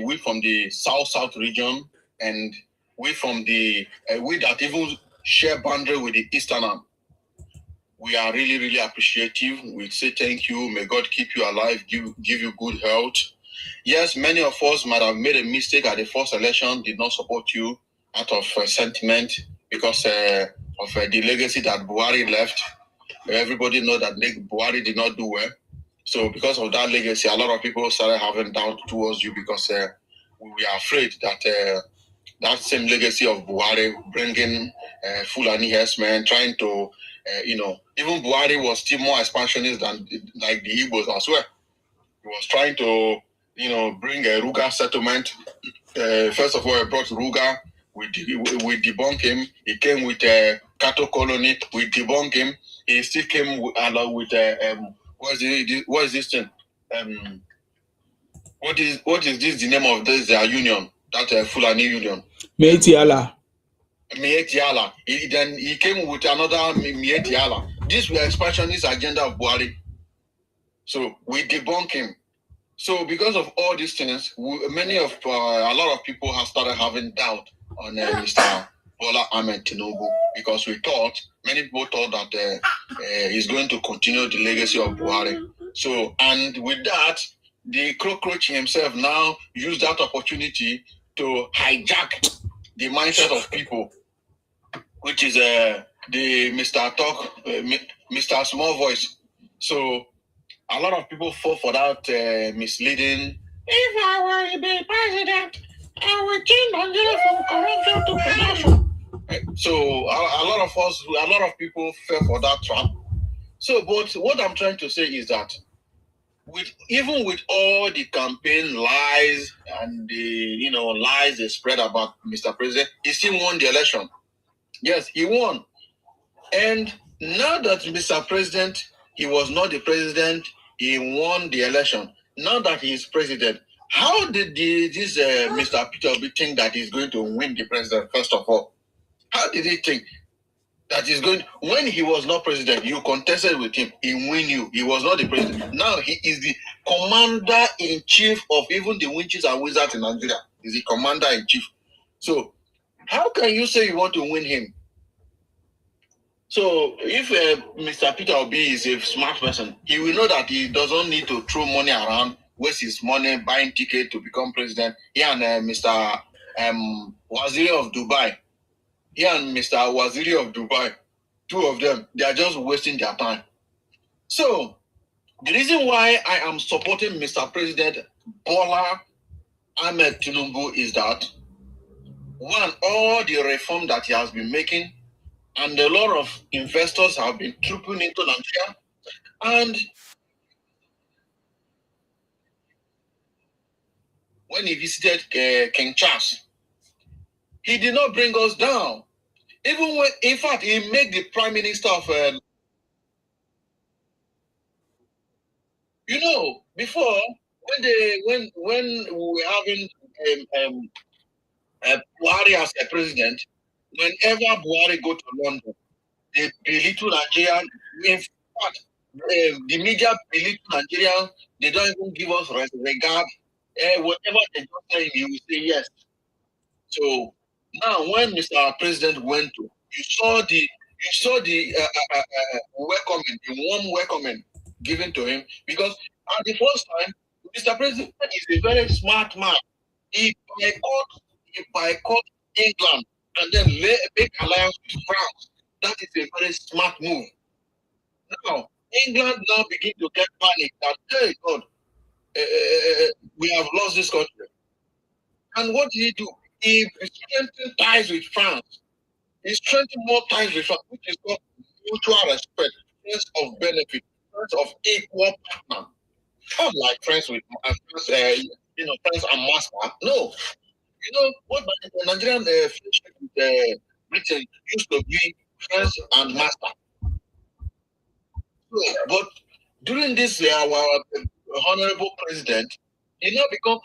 we from the South region, and we from the we that even share boundary with the Eastern arm. we are really, really appreciative. We say thank you. May God keep you alive, give you good health. Yes, many of us might have made a mistake at the first election, did not support you out of sentiment because of the legacy that Buhari left. Everybody know that Buhari did not do well. So because of that legacy, a lot of people started having doubt towards you because we are afraid that that same legacy of Buhari bringing Fulani herdsmen, trying to, even Buhari was still more expansionist than like the Igbos as well. He was trying to, bring a Ruga settlement. First of all, he brought Ruga. We debunk him. He came with a cattle colony. We debunk him. He still came with what is this thing? What is this the name of this union? That Fulani union. Meitiala. Meitiala. Then he came with another Meitiala. This was expansionist agenda of Buhari. So we debunk him. So because of all these things, a lot of people have started having doubt on Mr. Bola Ahmed Tinubu because many people thought that he's going to continue the legacy of Buhari. So, and with that, the cockroach himself now used that opportunity to hijack the mindset of people, which is the Mr. Talk, Mr. Small Voice. So, a lot of people fall for that misleading. If I were the president, I would change Nigeria from corruption to production. So a lot of people fell for that trap. So, but what I'm trying to say is that even with all the campaign lies and the lies they spread about Mr. President, he still won the election. Yes, he won. And now that Mr. President, he was not the president, he won the election. Now that he is president, how did this Mr. Peter Obi think that he's going to win the president, first of all? How did he think that he's going? When he was not president, you contested with him, he win you. He was not the president. Now he is the commander-in-chief of even the witches and wizards in Nigeria. He's the commander-in-chief. So how can you say you want to win him? So if Mr. Peter Obi is a smart person, he will know that he doesn't need to throw money around, waste his money buying ticket to become president. He and Mr. Waziri of Dubai. Two of them, they are just wasting their time. So the reason why I am supporting Mr. President Bola Ahmed Tinubu is that, one, all the reform that he has been making, and a lot of investors have been trooping into Nigeria. And when he visited King Charles, he did not bring us down. Even when, in fact, he made the prime minister of, before when we were having Buhari as a president, whenever Buhari go to London, they belittle Nigeria. In fact, the media belittle Nigeria. They don't even give us regard. Whatever they just say, you will say yes. So now, when Mr. President went to, you saw the welcoming, the warm welcoming given to him, because at the first time, Mr. President is a very smart man. He boycott England and then make alliance with France. That is a very smart move. Now, England now begin to get panic that, hey, God, we have lost this country. And what did he do? He strengthened ties with France. He strengthened more ties with France, which is called mutual respect, friends of benefit, friends of equal partner. Not like friends with friends and master. No. What the Nigerian friendship with Britain used to be friends and master. But during this our honorable president, he now become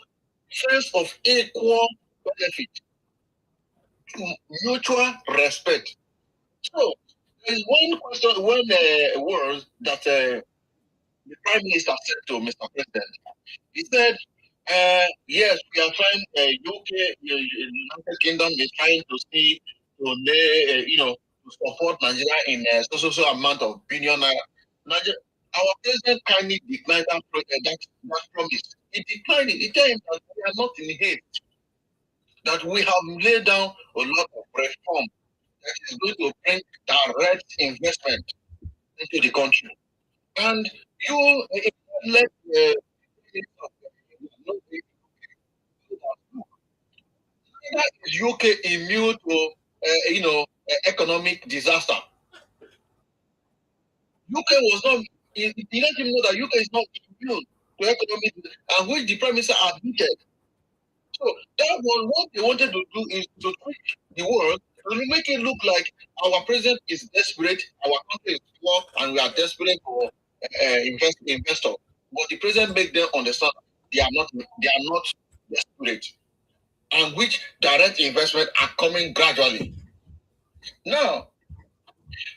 friends of equal benefit, mutual respect. So there is one question, one word that the Prime Minister said to Mr. President. He said, yes, we are trying, UK, United Kingdom is trying to see, support Nigeria in a so amount of billion naira. Nigeria, our president kindly declined that promise. He declined it. He told him that we are not in haste, that we have laid down a lot of reform that is going to bring direct investment into the country. And you let UK immune to economic disaster. UK was not. He let him know that UK is not immune to economic, and which the Prime Minister admitted. So that was what they wanted to do, is to trick the world to make it look like our president is desperate, our country is poor, and we are desperate for investor. But the president made them understand they are not desperate, and which direct investment are coming gradually. Now,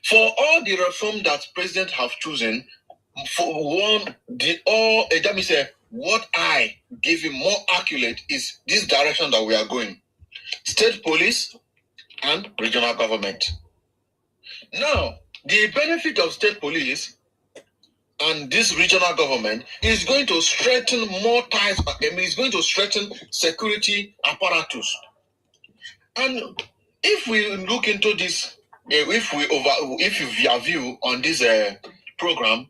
for all the reform that president have chosen, for one, let me say, what I give him more accurate is this direction that we are going: state police and regional government. Now, the benefit of state police and this regional government is going to strengthen more ties. It's going to strengthen security apparatus. And if we look into this, if you view on this program,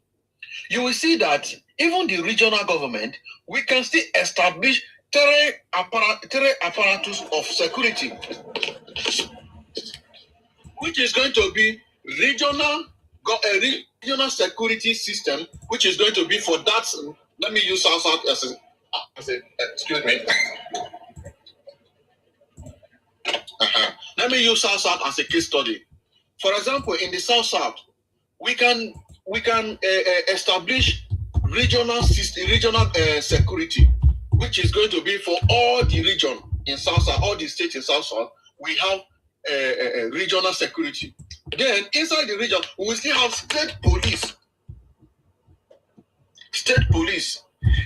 you will see that even the regional government, we can still establish three apparatus of security, which is going to be regional security system, which is going to be for that. Let me use South as a excuse me. Let me use South as a case study. For example, in the South, we can establish regional security, which is going to be for all the region in South, all the states in South. We have regional security. Then inside the region, we will still have state police.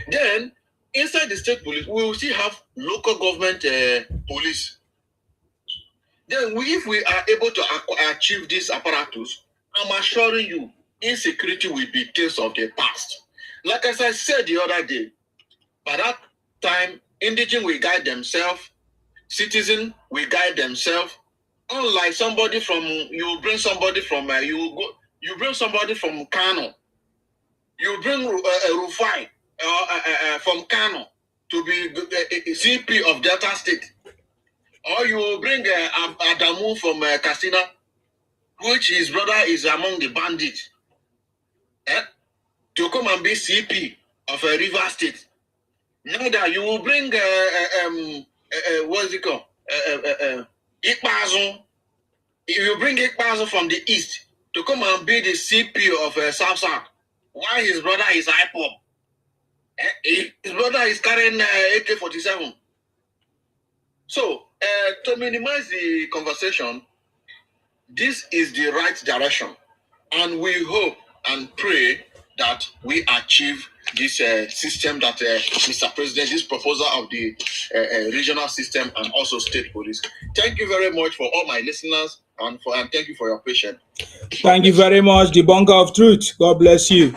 Then inside the state police, we will still have local government police. Then if we are able to achieve this apparatus, I'm assuring you, insecurity will be things of the past. Like as I said the other day, by that time, indigene will guide themselves, citizen will guide themselves. Unlike somebody from, you bring somebody from Kano, you bring Rufai from Kano to be CP of Delta State. Or you bring Adamu from Katsina, which his brother is among the bandits, to come and be CP of River State. Neither you will bring what's it called? Ikpazu. You bring Ikpazu from the east to come and be the CP of South. While his brother is IPOB. His brother is carrying AK-47. So, to minimize the conversation, this is the right direction. And we hope and pray that we achieve this system that Mr. President, this proposal of the regional system and also state police. Thank you very much for all my listeners and thank you for your patience. Thank you very much, the Bunker of Truth. God bless you.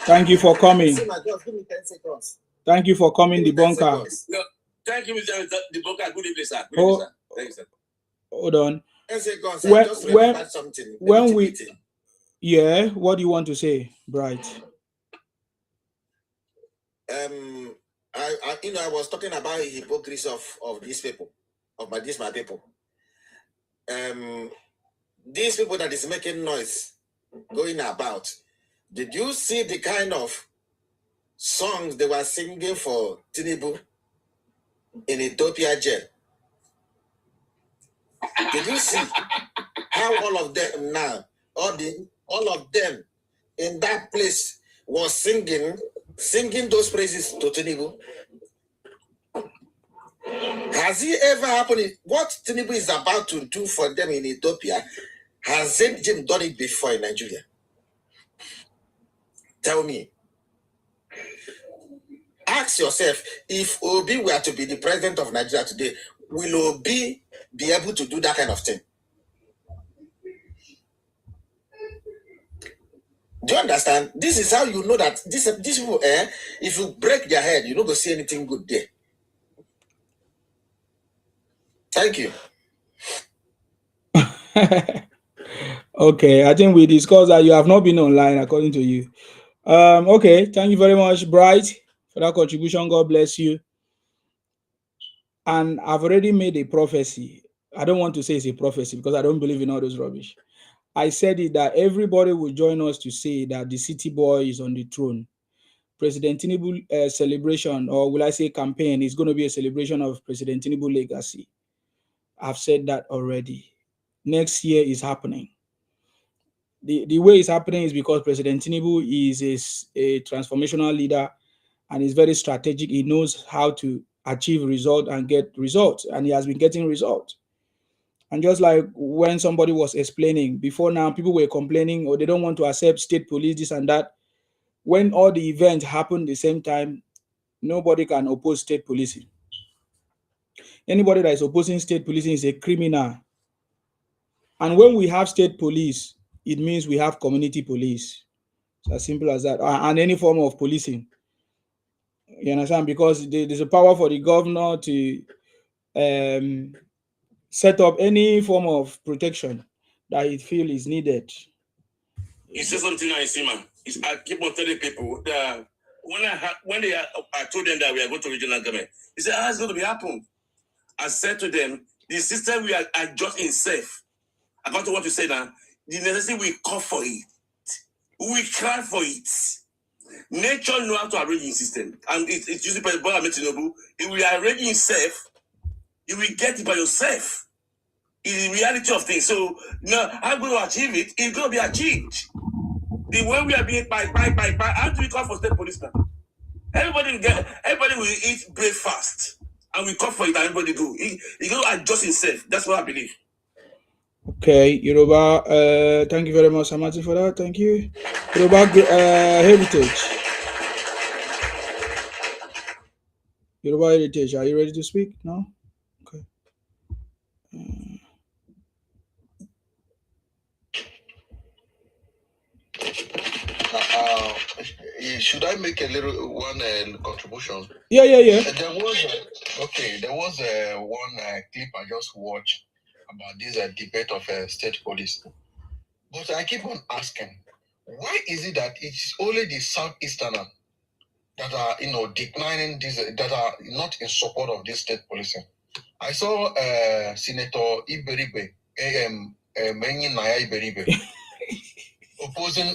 Thank you for coming. Give me 10 seconds. Thank you for coming, the Bunker. No, thank you, Mr. The Bunker. Good evening, sir. Good evening, sir. Thank you, sir. Hold on. 10 seconds. What do you want to say, Bright? I was talking about the hypocrisy of these people, my people. These people that is making noise going about. Did you see the kind of songs they were singing for Tinubu in Ethiopia jail? Did you see how all of them now, all of them in that place was singing those praises to Tinubu? Has it ever happened? What Tinubu is about to do for them in Ethiopia, has Jim done it before in Nigeria? Tell me. Ask yourself, if Obi were to be the president of Nigeria today, will Obi be able to do that kind of thing? Do you understand? This is how you know that these people, if you break their head, you don't go see anything good there. Thank you. Okay, I think we discussed that you have not been online, according to you. Okay, thank you very much, Bright, for that contribution. God bless you. And I've already made a prophecy. I don't want to say it's a prophecy because I don't believe in all those rubbish. I said it that everybody will join us to say that the city boy is on the throne. President Tinubu celebration, or will I say campaign, is going to be a celebration of President Tinubu legacy. I've said that already. Next year is happening. The way it's happening is because President Tinubu is a transformational leader and is very strategic. He knows how to achieve result and get results, and he has been getting results. And just like when somebody was explaining before now, people were complaining or they don't want to accept state police, this and that. When all the events happen at the same time, nobody can oppose state policing. Anybody that is opposing state policing is a criminal. And when we have state police, it means we have community police. It's as simple as that. And any form of policing. You understand? Because there's a power for the governor to set up any form of protection that he feels is needed. You say something I see, man. I keep on telling people that when I told them that we are going to regional government, he said, "How is it going to be happen?" I said to them, the system we are adjust itself. According to what you say now, the necessity we call for it. We cry for it. Nature know how to arrange its system. And it's usually by Tinubu. It will arrange itself. You will get it by yourself. It's the reality of things. So now I'm going to achieve it. It's going to be achieved. The way we are being by, how do we call for state police now? Everybody will eat breakfast. And we call for it and everybody go. He's going to adjust himself. That's what I believe. Okay, Yoruba, thank you very much, Samati, for that. Thank you. Yoruba Heritage. Yoruba Heritage, are you ready to speak? No? Okay. Should I make a little one contribution? Yeah. There was one clip I just watched about this debate of state police. But I keep on asking, why is it that it's only the Southeasterners that are, declining this, that are not in support of this state policing? I saw Senator Iberibe, Menyi Naya Iberibe,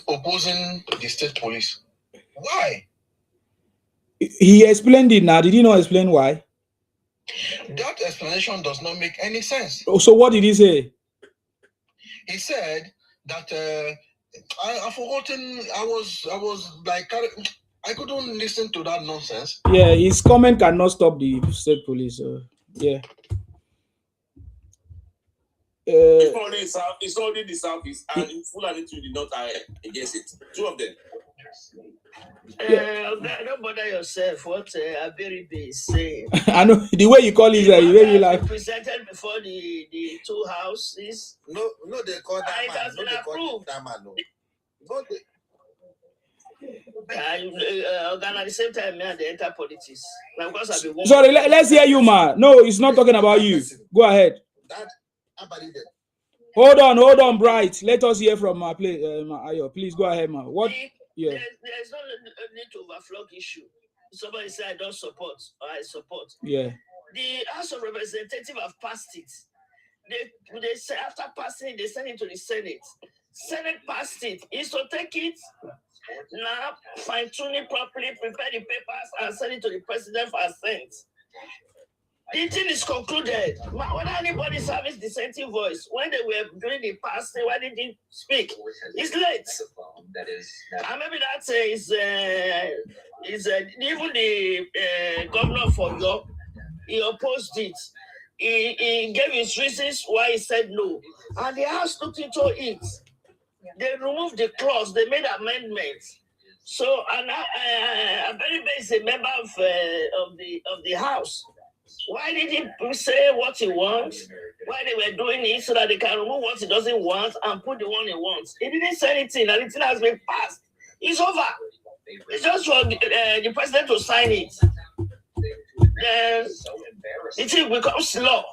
opposing the state police. Why? He explained it now. Did he not explain why? That explanation does not make any sense. So what did he say? He said that I've forgotten. I was like, I couldn't listen to that nonsense. Yeah, his comment cannot stop the state police. Yeah. It's only the Southeast and Fulani to the North are against it. Two of them. Don't bother yourself. What Aberibe is saying. I know the way you call it. The way you like. Presented before the two houses. No, they call that it has been approved. At the same time, they enter politics. Sorry, let's hear you, ma. No, it's not talking about you. Go ahead. Hold on, Bright. Let us hear from ma. Ayo, please go ahead, ma. What? Yeah. There's no need to overflow issue. Somebody say I don't support or I support. Yeah. The House of Representatives have passed it. They say after passing, they send it to the Senate. Senate passed it. Is to take it now, fine-tune it properly, prepare the papers, and send it to the president for assent. The thing is concluded. When anybody service dissenting voice, when they were doing the passing, why didn't they speak? It's late. And maybe that is even the governor for York, he opposed it. He gave his reasons why he said no. And the House looked into it. They removed the clause. They made amendments. So, and Aberibe is a member of the House. Why did he say what he wants? Why they were doing it so that they can remove what he doesn't want and put the one he wants? He didn't say anything, and the thing has been passed. It's over. It's just for the president to sign it. Then it will become law.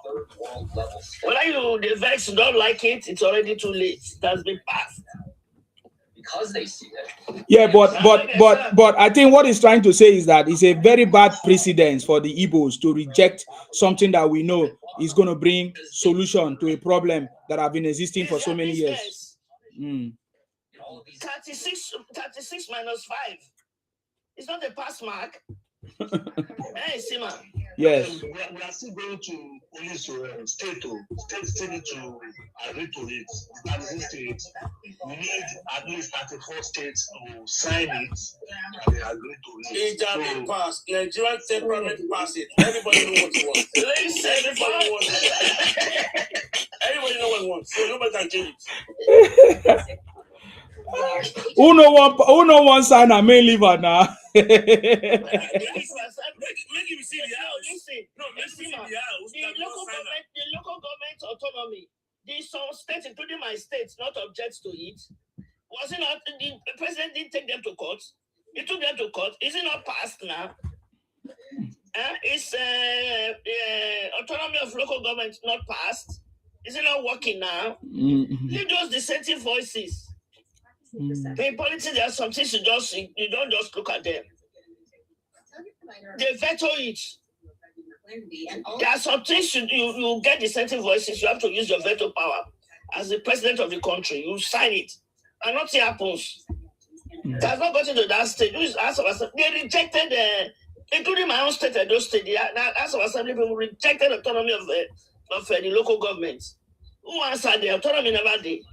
Whether the vex don't like it, it's already too late. It has been passed. Because they see that. Yeah, but I think what he's trying to say is that it's a very bad precedent for the Igbos to reject something that we know is going to bring solution to a problem that have been existing for so many years. 36 minus 5. It's not a pass mark. Hey, Sima. Yes. We are still going to police state still need to agree to it. 36 states. We need at least 34 states to sign it and they agree to it. It has been passed. Nigerian temperament pass it. Everybody knows what he wants. Everybody wants it. Everybody knows what he wants. So nobody can change it. Who no one sign a main lever now? Make him see the house. No, make him see the house. The local government autonomy. Some states, including my state, not object to it. Was it not? The president didn't take them to court. He took them to court. Is it not passed now? Is autonomy of local government not passed? Is it not working now? Leave those dissenting voices. In politics, there are some things you don't just look at them. They veto it. There are some things you get dissenting voices. You have to use your veto power as the president of the country. You sign it, and nothing happens. It has not gotten to that stage. They rejected, including my own state and those states. The House of Assembly people rejected autonomy of the local government. Who answered? The autonomy never did.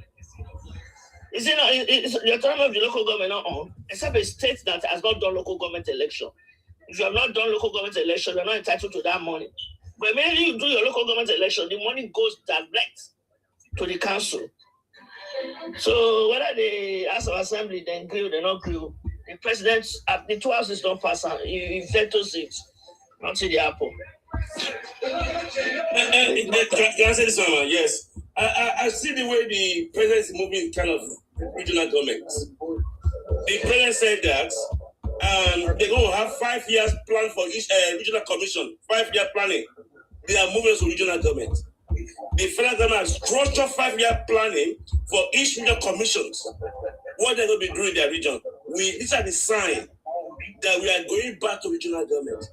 Is it not? Is the autonomy of the local government not on? Except a state that has not done local government election. If you have not done local government election, you're not entitled to that money. But immediately you do your local government election, the money goes direct to the council. So whether the House of Assembly then agree or they not agree, the president, the 2 houses don't pass, he vetoes it, not see the apple. Can I say this one? Yes. I see the way the president is moving kind of regional governments. The president said that they're going to have 5 years plan for each regional commission, 5-year planning. They are moving to regional government. The federal government has structured 5-year planning for each regional commissions. What they're going to be doing in their region. These are the signs that we are going back to regional government.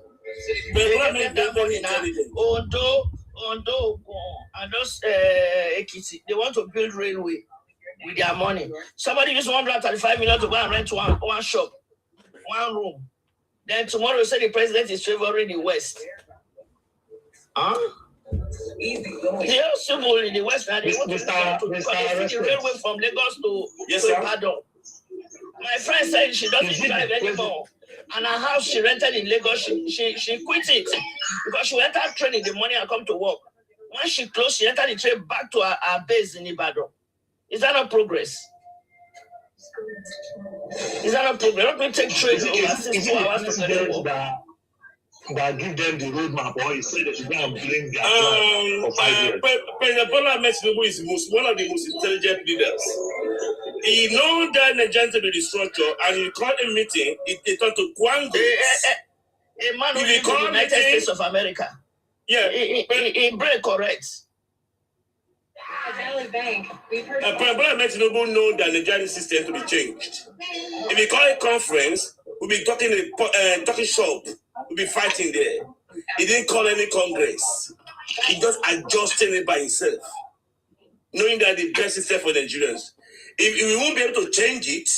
Ondo, and those Ekiti, they want to build railway with their money. Somebody used 135 million to go and rent one shop, one room. Then tomorrow you say the president is favoring the West. The people in the West now, they want to the railway from Lagos to Ibadan. My friend said she doesn't drive anymore. And her house she rented in Lagos, she quit it because she went out train in the morning and come to work. When she closed, she entered the train back to her base in Ibadan. Is that not progress? Is that not progress? Don't we take train over 4 hours to get to work? That give them the roadmap, or he said they should go and bring their plan for 5 years. President Bola Tinubu is one of the most intelligent leaders. He knows that Nigeria to be the structure, and he called a meeting. He turned to Kwango. A man who lives in the United States of America. Yeah, he break correct. President Tinubu know that the Nigerian system to be changed. If he call a conference, we'll be talking in a talking shop. We'll be fighting there. He didn't call any congress. He just adjusted it by himself, knowing that the best system for Nigerians. If we won't be able to change it,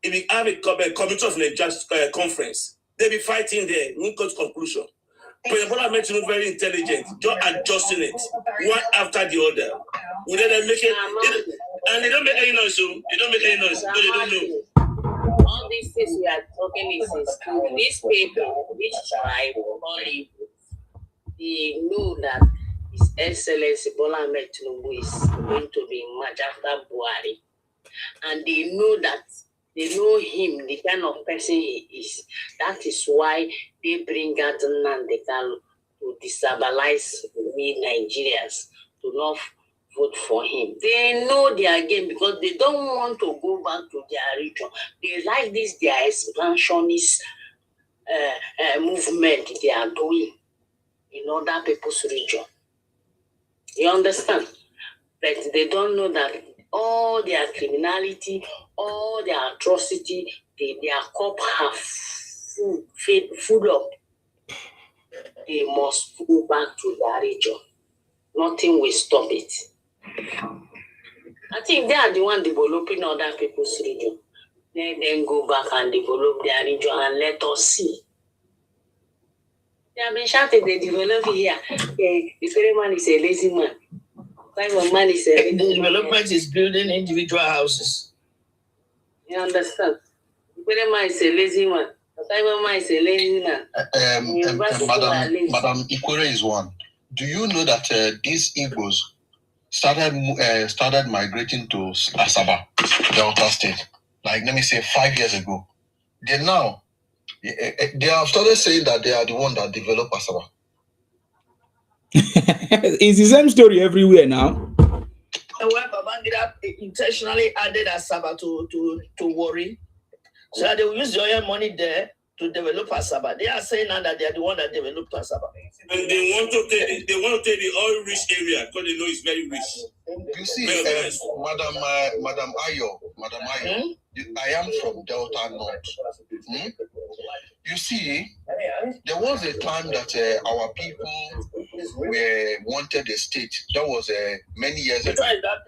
if we have a committee of Nigerian conference, they'll be fighting there. We won't come to conclusion. President Bola Tinubu very intelligent, just adjusting it one after the other. We let them make it, and they don't make any noise. So they don't make any noise, but they don't know. All these things we are talking is these people, this tribe, they know that His Excellency Bola Tinubu is going to be much after Buhari, and they know that. They know him, the kind of person he is. That is why they bring out Nnamdi Kanu to destabilize we Nigerians to not vote for him. They know their game because they don't want to go back to their region. They like this, their expansionist movement they are doing in other people's region. You understand? But they don't know that all their criminality, all their atrocity, their cup have food up. They must go back to their region. Nothing will stop it. I think they are the one developing other people's region. Let them go back and develop their region and let us see. They have been shouting they develop here. The fairy man is a lazy man. Man is a the development is building individual houses. You understand? The fairy man is a lazy man. The man is a lazy man. Madam Ikwere is one. Do you know that these Igbos started migrating to Asaba, Delta State, like let me say 5 years ago? They have started saying that they are the one that developed Asaba. It's the same story everywhere now. Well, Babangida intentionally added Asaba to worry, so that they will use the oil money there to develop Asaba. They are saying now that they are the one that developed Asaba. And they want to take the oil rich area because they know it's very rich. You see, Madam Ayo, I am from Delta North. You see, there was a time that our people wanted a state. That was many years ago.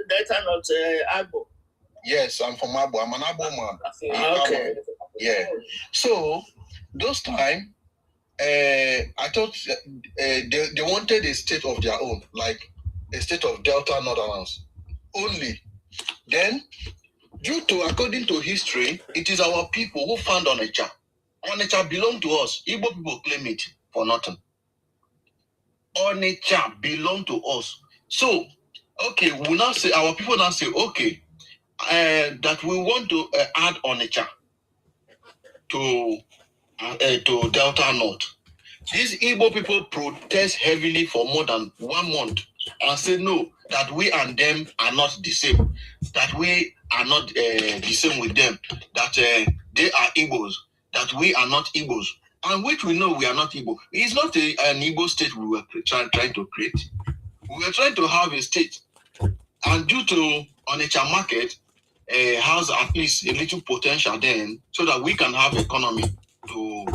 Delta North, Agbo. Yes, I'm from Agbo. I'm an Agbo man. Okay. Yeah. So those time, I thought they wanted a state of their own, like a state of Delta Northerners only. Then, according to history, it is our people who found Onitsha. Onitsha belonged to us. Igbo people claim it for nothing. Onitsha belonged to us. So, okay, our people now say, okay, that we want to add Onitsha to Delta North. These Igbo people protest heavily for more than 1 month and say no, that we and them are not the same, that we are not the same with them, that they are Igbos, that we are not Igbos, and which we know we are not Igbo. It's not an Igbo state we were trying to create. We were trying to have a state, and due to Onitsha market, has at least a little potential then, so that we can have economy to.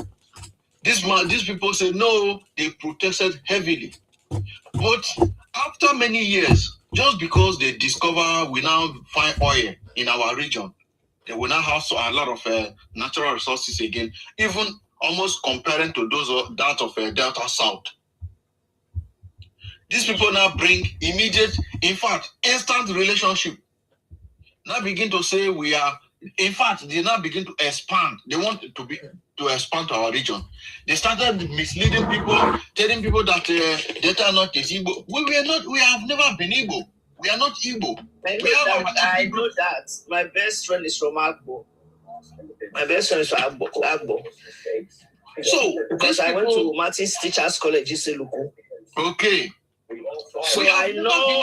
These people say no, they protested heavily. But after many years, just because they discover we now find oil in our region, they will now have a lot of natural resources again, even almost comparing to that of Delta South. These people now bring immediate, in fact, instant relationship. Now begin to say we are. In fact, they now begin to expand. They want to expand to our region. They started misleading people, telling people that Delta North is Igbo. We have never been Igbo. We are not Igbo. I know that. My best friend is from Agbo. So, because I went to Martin's Teachers College in Seluku. Okay. So I know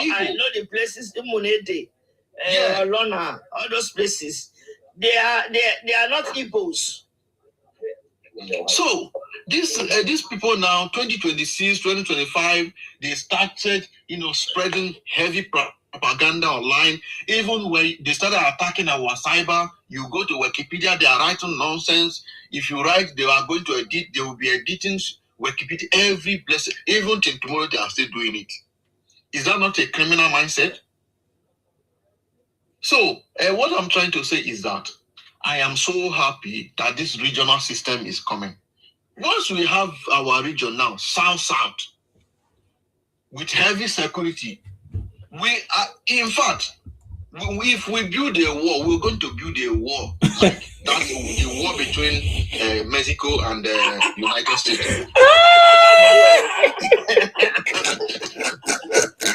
the places in Munede, Lona, all those places. They are not Igbos. So these people now, 2026, 2025, they started, spreading heavy propaganda online. Even when they started attacking our cyber, you go to Wikipedia, they are writing nonsense. If you write, they are going to edit. They will be editing Wikipedia every blessed. Even till tomorrow, they are still doing it. Is that not a criminal mindset? So, what I'm trying to say is that I am so happy that this regional system is coming. Once we have our region now, South, with heavy security, we are, in fact, if we build a wall, we're going to build a wall. Like that's a war between Mexico and the United States.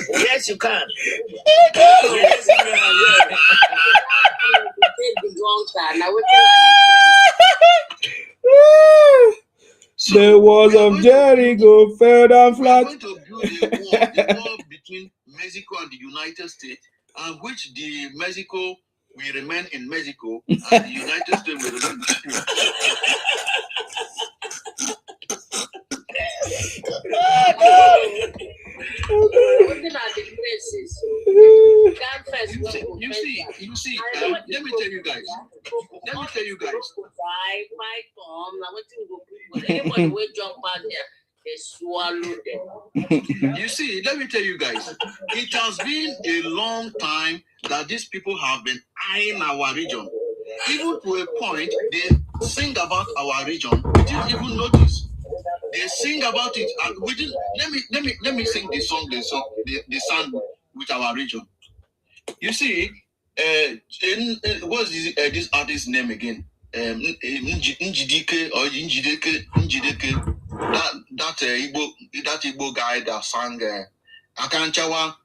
Yes, you can. So the walls of Jericho fell down flat. We are going to build a wall between Mexico and the United States, and which the Mexico will remain in Mexico, and the United States will remain in Mexico. You see, let me tell you guys. You see, let me tell you guys, it has been a long time that these people have been eyeing our region. Even to a point, they sing about our region. We didn't even notice. They sing about it. We didn't. Let me sing the song. They sang with our region. You see, what's this artist's name again? Njideke or Njideke. That Igbo guy that sang Akanchawa.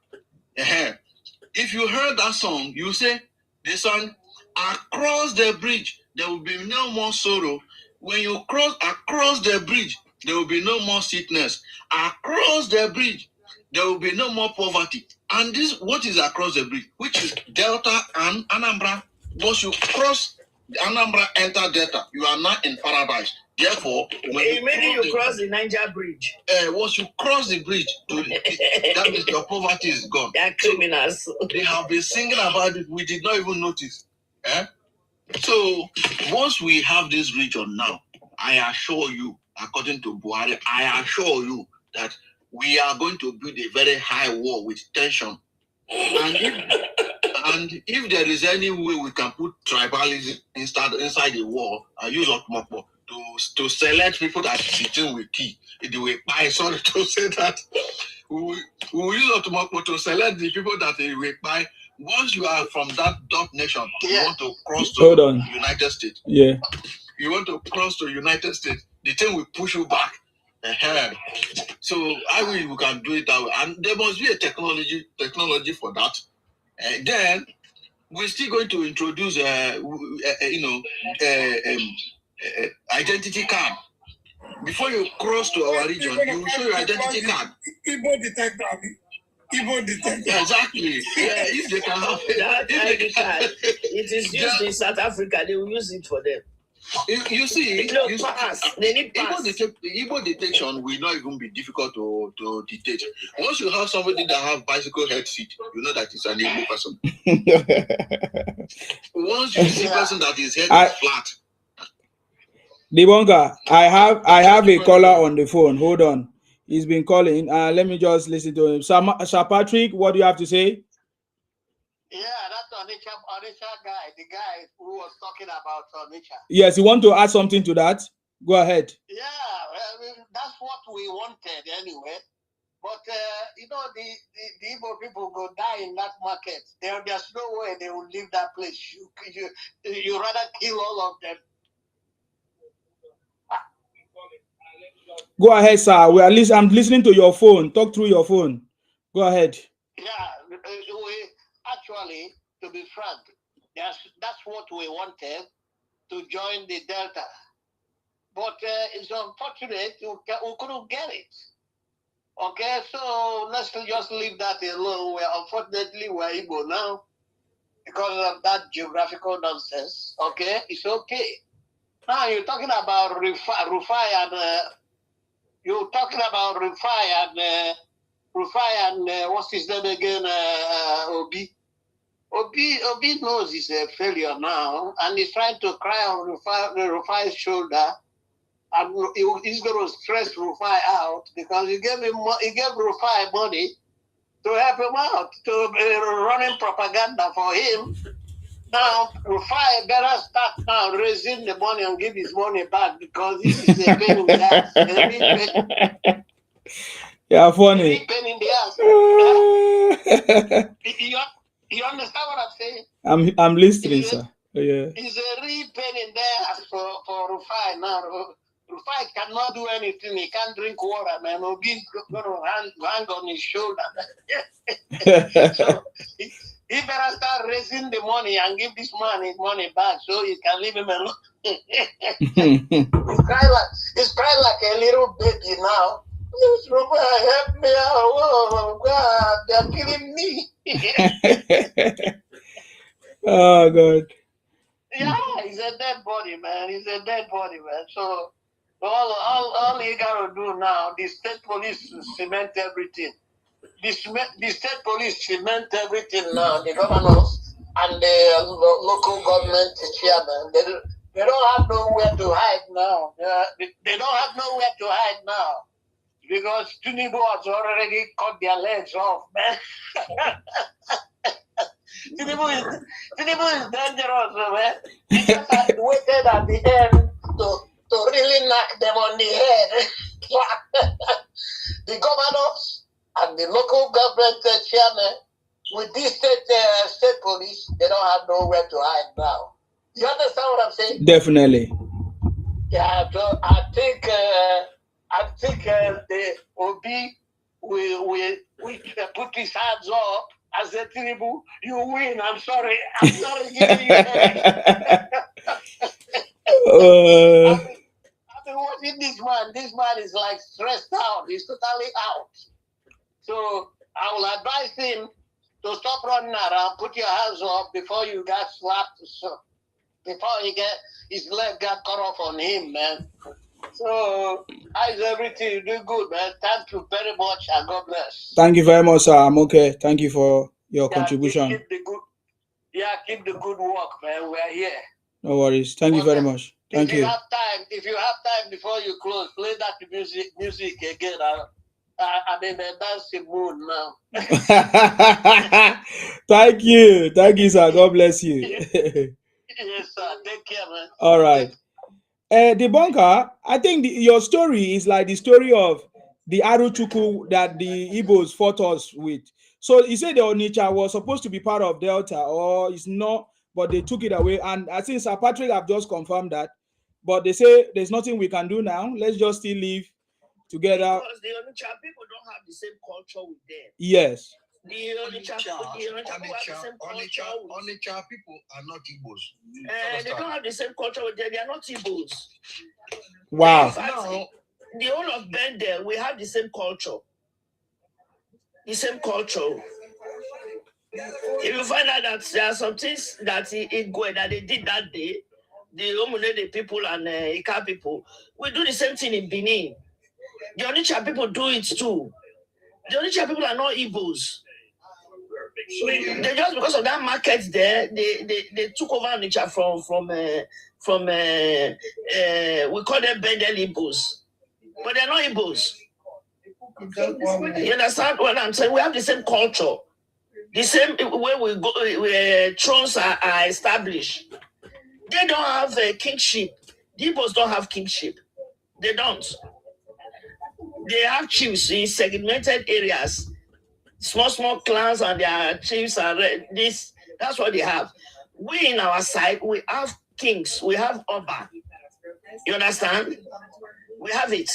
If you heard that song, you say the song across the bridge there will be no more sorrow. When you cross across the bridge, there will be no more sickness. Across the bridge, there will be no more poverty. And this, what is across the bridge? Which is Delta and Anambra. Once you cross Anambra, enter Delta, you are not in paradise. Therefore, when you cross the Niger Bridge. Once you cross the bridge, that means your poverty is gone. They are criminals. So they have been singing about it. We did not even notice. So once we have this region now, I assure you, according to Buhari, I assure you that we are going to build a very high wall with tension. And if there is any way we can put tribalism inside the wall, I use Otmokpo to select people that sitting with key. Sorry to say that. We use Otmokpo to select the people that they will buy. Once you are from that dot nation, you want to cross to the United States. Yeah. You want to cross to United States, the thing will push you back. So I will we can do it that way. And there must be a technology for that. Then we're still going to introduce identity card. Before you cross to our region, you will show your identity card. Igbo detector. Yeah, exactly. Yeah, if they can have that ID card, it is used in South Africa. They will use it for them. You see, pass. They need pass. Igbo detection will not even be difficult to detect. Once you have somebody that have bicycle head seat, you know that it's an Igbo person. Once you see a person that is head flat. Debonga, I have a caller on the phone. Hold on. He's been calling. Let me just listen to him. Sir Patrick, what do you have to say? Yeah, that's Onitsha guy, the guy who was talking about Onitsha. Yes, you want to add something to that? Go ahead. Yeah, that's what we wanted anyway. But, the Igbo people go die in that market. There's no way they will leave that place. You rather kill all of them. Go ahead, sir. I'm listening to your phone. Talk through your phone. Go ahead. Yeah, actually, to be frank, that's what we wanted, to join the Delta. But it's unfortunate we couldn't get it. Okay, so let's just leave that alone. Unfortunately, we're Igbo now because of that geographical nonsense. Okay, it's okay. Now you're talking about Rufai and you're talking about Rufai and what's his name again? Obi. Obi knows he's a failure now, and he's trying to cry on Rufai's shoulder, and he's going to stress Rufai out because he gave Rufai money to help him out, to running propaganda for him. Now, Rufai better start now raising the money and give his money back because this is a pain in the ass. Yeah, funny. Pain in the ass. You understand what I'm saying? I'm listening, sir. Yeah. It's a real pain in the ass for Rufai now. Rufai cannot do anything. He can't drink water, man. Obi's going to hang on his shoulder. So He better start raising the money and give this man his money back so he can leave him alone. He's crying like a little baby now. Please, Robert, help me out. Oh, God, they're killing me. Oh, God. Yeah, he's a dead body, man. He's a dead body, man. So all you gotta do now, the state police cement everything. The state police cement everything now. The governors and the local government chairman, they don't have nowhere to hide now. They don't have nowhere to hide now because Tinubu has already cut their legs off, man. Tinubu is dangerous, man. He just had waited at the end to really knock them on the head. The governors and the local government chairman with this state police, they don't have nowhere to hide now. You understand what I'm saying? Definitely. Yeah, so I think the Obi will put his hands up. I said, Tinubu, you win. I'm sorry giving you headache. I've been watching this man. This man is like stressed out. He's totally out. So I will advise him to stop running around. Put your hands up before you get slapped. So before his leg got cut off on him, man. So how's everything? You do good, man. Thank you very much and God bless. Thank you very much, sir. I'm okay. Thank you for your contribution. Keep the good work, man. We're here. No worries. Thank you very much. Thank you. If you have time before you close, play that music again. I'm in a dancing mood now. Thank you, sir. God bless you. Yes, sir. Take care, man. All right. The bunker, I think your story is like the story of the Aruchuku that the Igbos fought us with. So you said the Onitsha was supposed to be part of Delta, or it's not, but they took it away. And I think Sir Patrick have just confirmed that. But they say there's nothing we can do now. Let's just still live together. Because the Onitsha people don't have the same culture with them. Yes. The Onitsha people are not Igbos. They don't have the same culture with them. They are not Igbos. Wow. In fact, the whole of Bendel, we have the same culture. The same culture. If you find out that there are some things that that they did that day, the Omunede people and Ika people, we do the same thing in Benin. The Onitsha people do it too. The Onitsha people are not Igbos. They just because of that market there, they took over Onitsha from we call them Bendel Igbos, but they're not Igbos. You understand what I'm saying? We have the same culture, the same way we go. Thrones are established. They don't have kingship. The Igbos don't have kingship. They don't. They have chiefs in segmented areas. Small clans and their chiefs are this. That's what they have. We in our side, we have kings, we have Oba. You understand? We have it.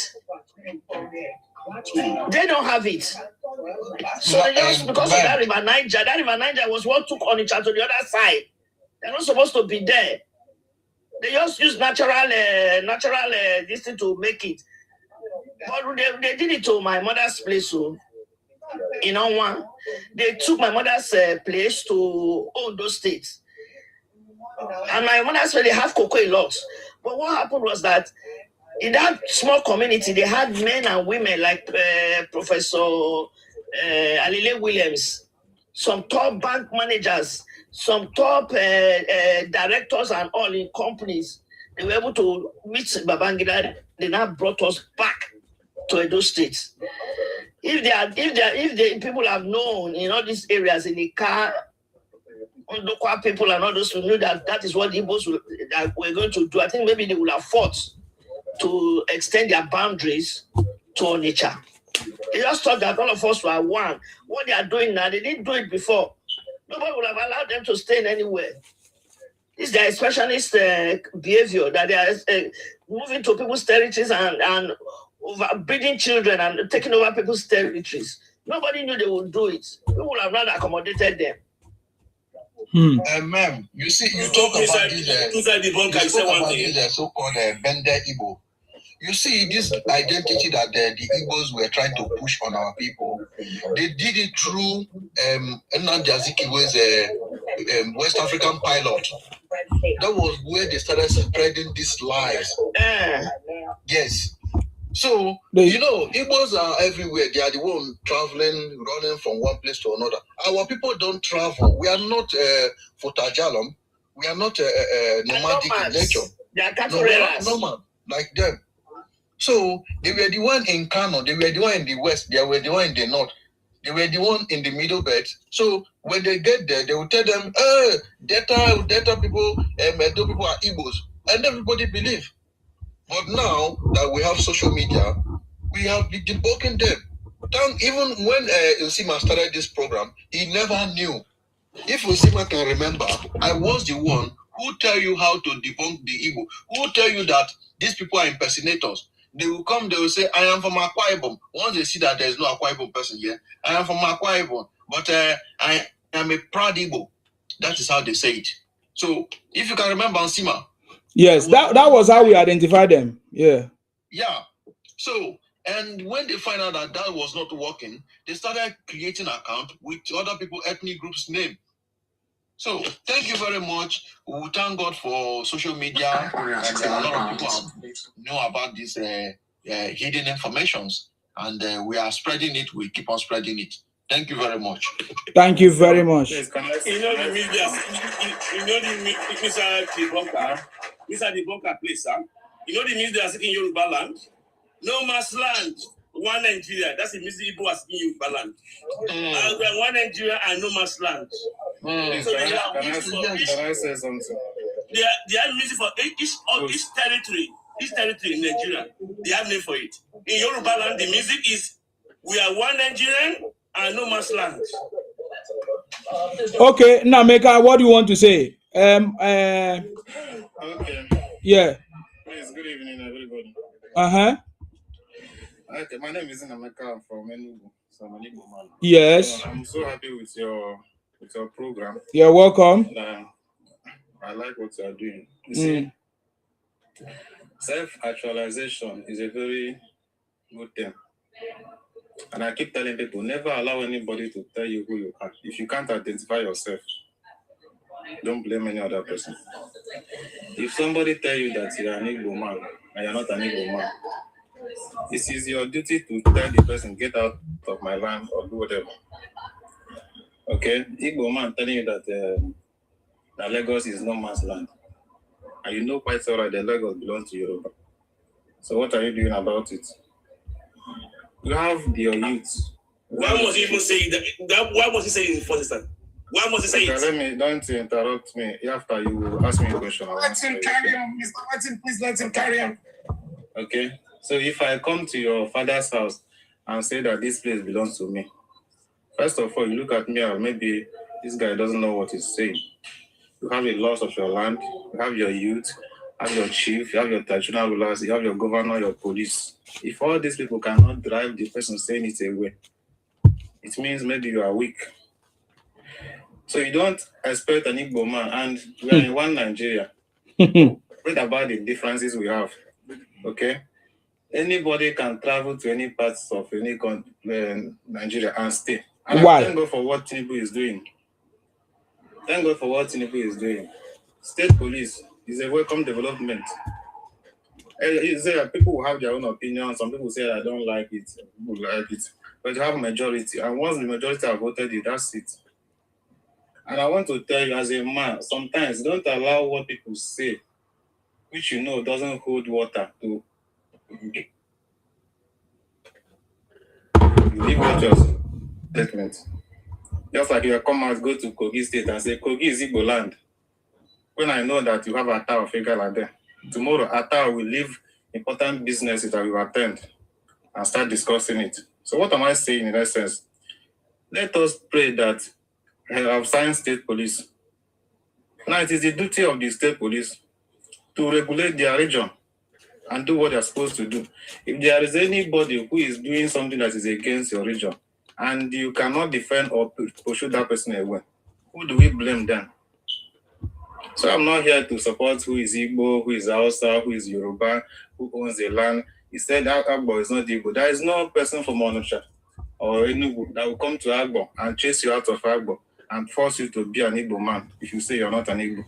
They don't have it. So they just because of that river Niger was what took Onitsha to the other side. They're not supposed to be there. They just use natural this thing to make it. But they did it to my mother's place, so in Onwa. They took my mother's place to Ondo State. And my mother's place, they have cocoa a lot. But what happened was that in that small community, they had men and women like Professor Alile Williams, some top bank managers, some top directors and all in companies. They were able to meet Babangida. They now brought us back to Edo State. If the people have known in all these areas in the car, Ndokwa people and all those who knew that is what the Igbos were going to do, I think maybe they would have fought to extend their boundaries to Onitsha. They just thought that all of us were one. What they are doing now, they didn't do it before. Nobody would have allowed them to stay anywhere. It's their expressionist behavior that they are moving to people's territories and breeding children and taking over people's territories. Nobody knew they would do it. We would have not accommodated them. Ma'am, you see, you talk about this. Inside the bunker, you say one thing. This so-called Bender Igbo. You see, this identity that the Igbos were trying to push on our people, they did it through Nnamdi Azikiwe's West African pilot. That was where they started spreading these lies. Yes. So, you know, Igbos are everywhere. They are the one traveling, running from one place to another. Our people don't travel. We are not Futajalum. We are not nomadic in nature. They are we are not nomad like them. So, they were the one in Kano. They were the one in the west. They were the one in the north. They were the one in the middle belt. So, when they get there, they will tell them, Delta people, Edo people are Igbos. And everybody believe. But now that we have social media, we have been debunking them. Even when Usima started this program, he never knew. If Usima can remember, I was the one who tell you how to debunk the Igbo, who tell you that these people are impersonators. They will come, they will say, I am from Akwa Ibom. Once they see that there is no Akwa Ibom person here, I am from Akwa Ibom, but I am a proud Igbo. That is how they say it. So, if you can remember Usima, yes, that was how we identified them. Yeah. Yeah. So, and when they find out that that was not working, they started creating account with other people, ethnic groups' name. So, thank you very much. We thank God for social media. And a lot of people know about these hidden informations. And we are spreading it. We keep on spreading it. Thank you very much. Thank you very much. You know the media, you know the Mr. the bunker place, huh? You know the means they are seeking Yoruba land? No man's land. One Nigeria. That's the means the Igbo are seeking Yoruba land. One Nigeria and no man's land. So can I say something? They have music for each territory. Each territory in Nigeria, they have name for it. In Yoruba land, the music is we are one Nigerian and no man's land. Okay, Nameka, what do you want to say? Okay. Yeah. Please, good evening, everybody. Okay, my name is Nameka. I'm from Enugu. So I'm an Igbo man. Yes. So I'm so happy with your program. You're welcome. I like what you are doing. You see, self-actualization is a very good thing. And I keep telling people, never allow anybody to tell you who you are. If you can't identify yourself, don't blame any other person. If somebody tell you that you're an Igbo man and you're not an Igbo man, it is your duty to tell the person, get out of my land or do whatever. Okay? Igbo man telling you that Lagos is no man's land. And you know quite so right that Lagos belongs to Yoruba. So what are you doing about it? You have your youth. Why must you even say that? Why must you say it in the first instance? Why must you say it? Don't interrupt me. After you ask me a question. Let him carry on, Mr. Martin. Please let him carry on. Okay. So if I come to your father's house and say that this place belongs to me, first of all, you look at me and maybe this guy doesn't know what he's saying. You have a loss of your land, you have your youth, you have your chief, you have your traditional rulers, you have your governor, your police. If all these people cannot drive the person saying it away, it means maybe you are weak. So you don't expect an Igbo man, and we are in one Nigeria. Read about the differences we have. Okay? Anybody can travel to any parts of any Nigeria and stay. And Why? Thank God for what Tinubu is doing. Thank God for what Tinubu is doing. State police is a welcome development. People will have their own opinion. Some people say, I don't like it. People like it. But you have a majority. And once the majority have voted you, that's it. And I want to tell you as a man, sometimes don't allow what people say, which you know doesn't hold water, to leave with your statement. Just like you come out, go to Kogi State and say, Kogi is Igbo land. When I know that you have a tower figure like that, tomorrow a tower will leave important businesses that we attend and start discussing it. So what am I saying in that sense? Let us pray that I've signed state police. Now it is the duty of the state police to regulate their region and do what they're supposed to do. If there is anybody who is doing something that is against your region and you cannot defend or pursue that person away, who do we blame then? So I'm not here to support who is Igbo, who is Hausa, who is Yoruba, who owns the land. He said that Agbo is not Igbo. There is no person from Onitsha or Enugu that will come to Agbo and chase you out of Agbo and force you to be an Igbo man if you say you're not an Igbo.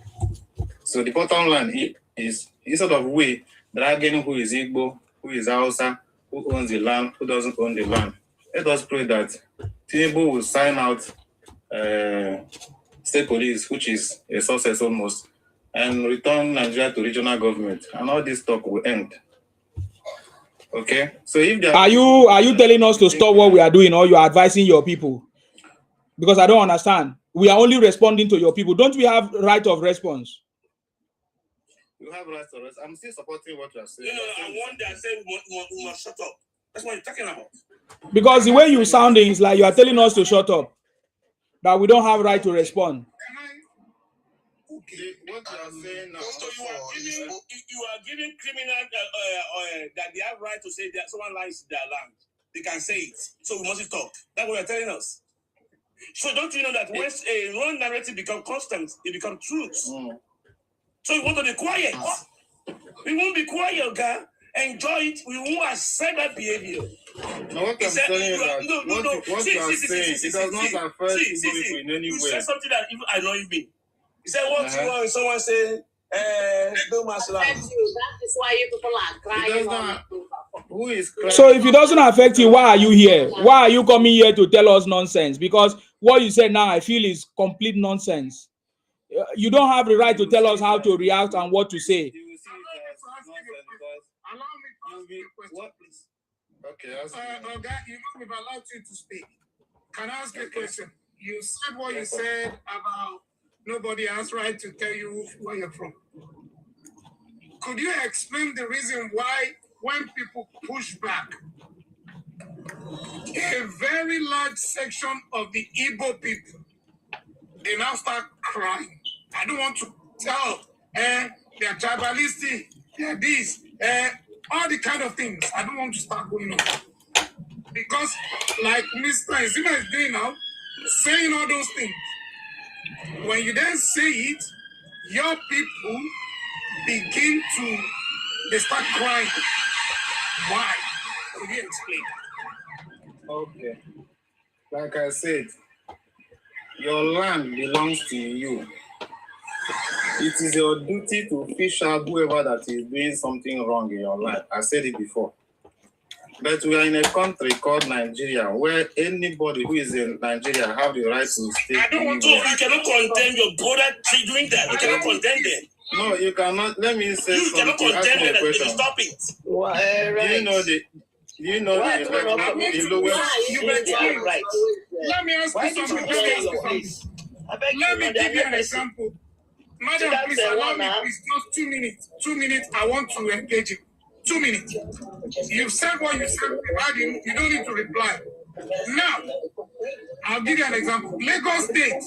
So the bottom line is instead of we dragging who is Igbo, who is Hausa, who owns the land, who doesn't own the land. Let us pray that Tinubu will sign out state police, which is a success almost, and return Nigeria to regional government, and all this talk will end. Okay? So if are you telling us to stop what we are doing, or you are advising your people? Because I don't understand. We are only responding to your people. Don't we have right of response? You have right of response. I'm still supporting what you are saying. No, I want that say we must shut up. That's what you're talking about. Because the way you sounding is like you are telling us to shut up. That we don't have right to respond. Okay. What you are saying now. So you are giving criminals that they have right to say that someone lies their land. They can say it. So we must talk. That's what you're telling us. So don't you know that once a wrong narrative becomes constant, it becomes truth. So we want to be quiet. We won't be quiet, guy. Enjoy it. We won't accept that behavior. No, what I'm telling you that what you are saying, it does not affect people in any way. You said something that even annoyed me. You said what you want when someone say, don't mass land. That is why you people are crying. Who is crying? So if it doesn't affect you, why are you here? Why are you coming here to tell us nonsense? Because what you said now, I feel is complete nonsense. You don't have the right to tell us how to react and what to say. Allow me to ask you a question, please. Okay, you know we've allowed you to speak. Can I ask you a question? You said what you said about nobody has right to tell you where you're from. Could you explain the reason why when people push back, a very large section of the Igbo people, they now start crying? I don't want to tell, they're tribalistic, they're this, all the kind of things. I don't want to start going on. Because like Mr. Izima is doing now, saying all those things, when you then say it, your people begin to, they start crying. Why? Could you explain? Okay. Like I said, your land belongs to you. It is your duty to fish out whoever that is doing something wrong in your life. I said it before. But we are in a country called Nigeria where anybody who is in Nigeria have the right to stay. I don't want to. You cannot condemn your brother doing that. You cannot condemn them. No, you cannot. Let me say you something. You cannot condemn them. You stop it. Do you know the right? Let me ask you something. Let me give you an example. Madam, please allow me, please, just 2 minutes. 2 minutes, I want to engage you. 2 minutes. You've said what you said. You don't need to reply. Now, I'll give you an example. Lagos State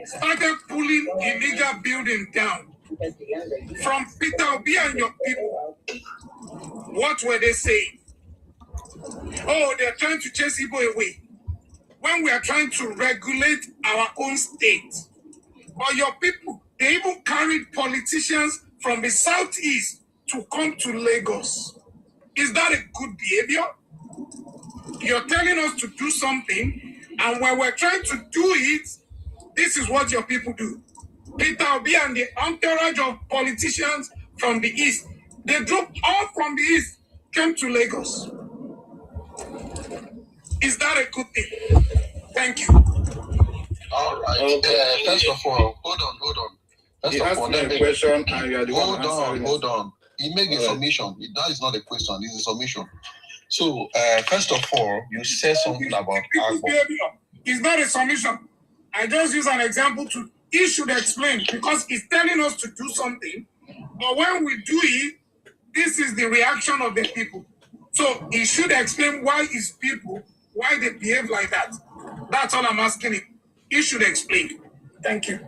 started pulling illegal building down. From Peter Obi and your people, what were they saying? Oh, they're trying to chase Igbo away. When we are trying to regulate our own state. But your people, they even carried politicians from the southeast to come to Lagos. Is that a good behavior? You're telling us to do something, and when we're trying to do it, this is what your people do. Peter Obi and the entourage of politicians from the east, they drove all from the east, came to Lagos. Is that a good thing? Thank you. All right. First of all, hold on. First of all, let me question, and you are the hold on. He made a submission. That is not a question. It's a submission. So, first of all, you said something about Agbo. It's not a submission. I just use an example to. He should explain because he's telling us to do something, but when we do it, this is the reaction of the people. So he should explain why his people, why they behave like that. That's all I'm asking him. He should explain. Thank you.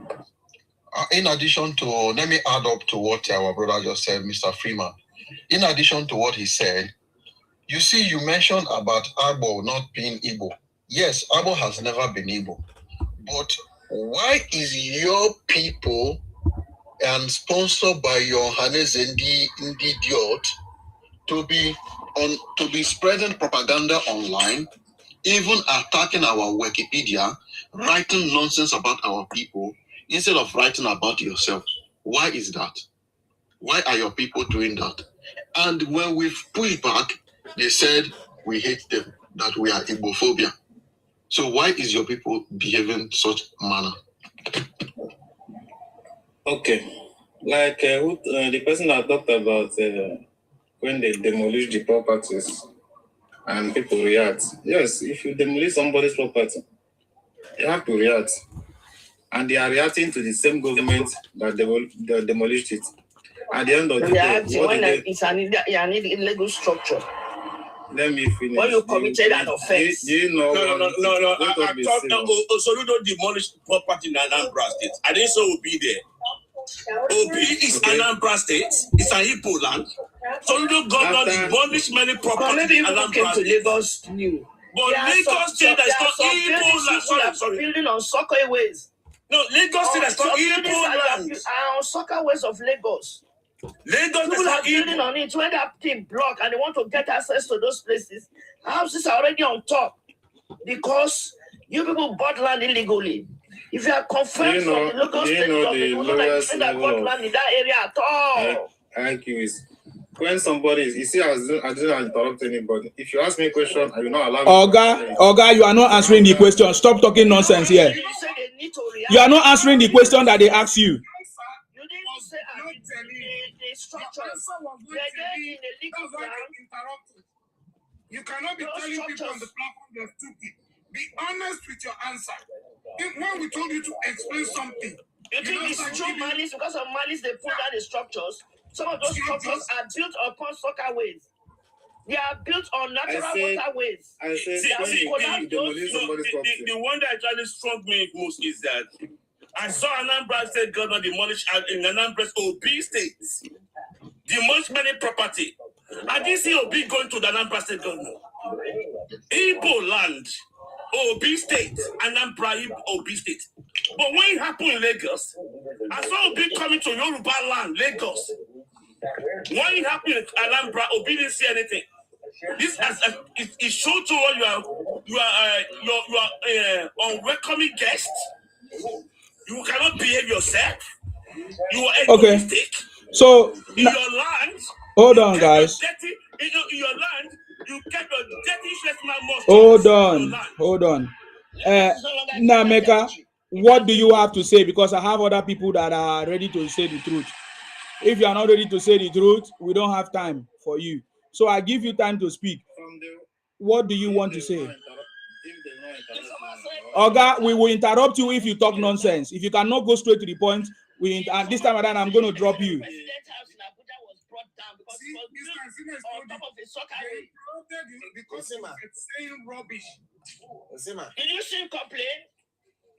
In addition to, let me add up to what our brother just said, Mr. Freeman. In addition to what he said, you see, you mentioned about Agbo not being Igbo. Yes, Agbo has never been Igbo. But why is your people and sponsored by your Hannes Idiot to be spreading propaganda online, even attacking our Wikipedia, writing nonsense about our people instead of writing about yourself. Why is that? Why are your people doing that? And when we pushed back, they said we hate them, that we are Igbophobia. So why is your people behaving such manner? Okay. Like the person that talked about when they demolish the properties and people react. Yes, if you demolish somebody's property, you have to react. And they are reacting to the same government that they demolished it. At the end of the day, it's an illegal structure. Let me finish. When you committed an offense. Do you know? No. I thought Soludo demolished property in Anambra State. I didn't say Obi there. Obi is Anambra State. It's an Igbo land. Soludo government demolished many properties in Anambra State. Lagos new. But Lagos State is not Igbo land. Sorry. Building on soccer ways. No, Lagos State is not Igbo land. On soccer ways of Lagos. Lagos people are building on it when that thing block and they want to get access to those places. Houses are already on top because you people bought land illegally. If you are confirmed from the local state government, you know that you bought land in that area at all. IQ is when somebody is, you see, I didn't interrupt anybody. If you ask me a question, I will not allow you. Oga, you are not answering the question. Stop talking nonsense here. You are not answering the question that they ask you. The structures, they're in a legal ground. You cannot be telling people on the platform they're stupid. Be honest with your answer. When we told you to explain something, you think it's true malice? Because of malice, they pull down the structures. Some of those structures are built upon soccer ways. They are built on natural waterways. The one that actually struck me most is that I saw Anambra State governor demolish in Anambra Obi State. Demolish many property. I didn't see Obi going to the Anambra State governor. Igbo land, Obi State, Anambra Obi State. But when it happened in Lagos, I saw Obi coming to Yoruba land, Lagos. When it happened in Anambra, Obi didn't see anything. This it showed to all you are unwelcoming guest. You cannot behave yourself. You are a mistake. So in your land. Hold on, guys. In your land, you kept your dirty shirtman most. Hold on. Nameka, what do you have to say? Because I have other people that are ready to say the truth. If you are not ready to say the truth, we don't have time for you. So I give you time to speak. What do you want to say? Oga, we will interrupt you if you talk nonsense. If you cannot go straight to the point, and this time around I'm going to drop you. Did you see him complain?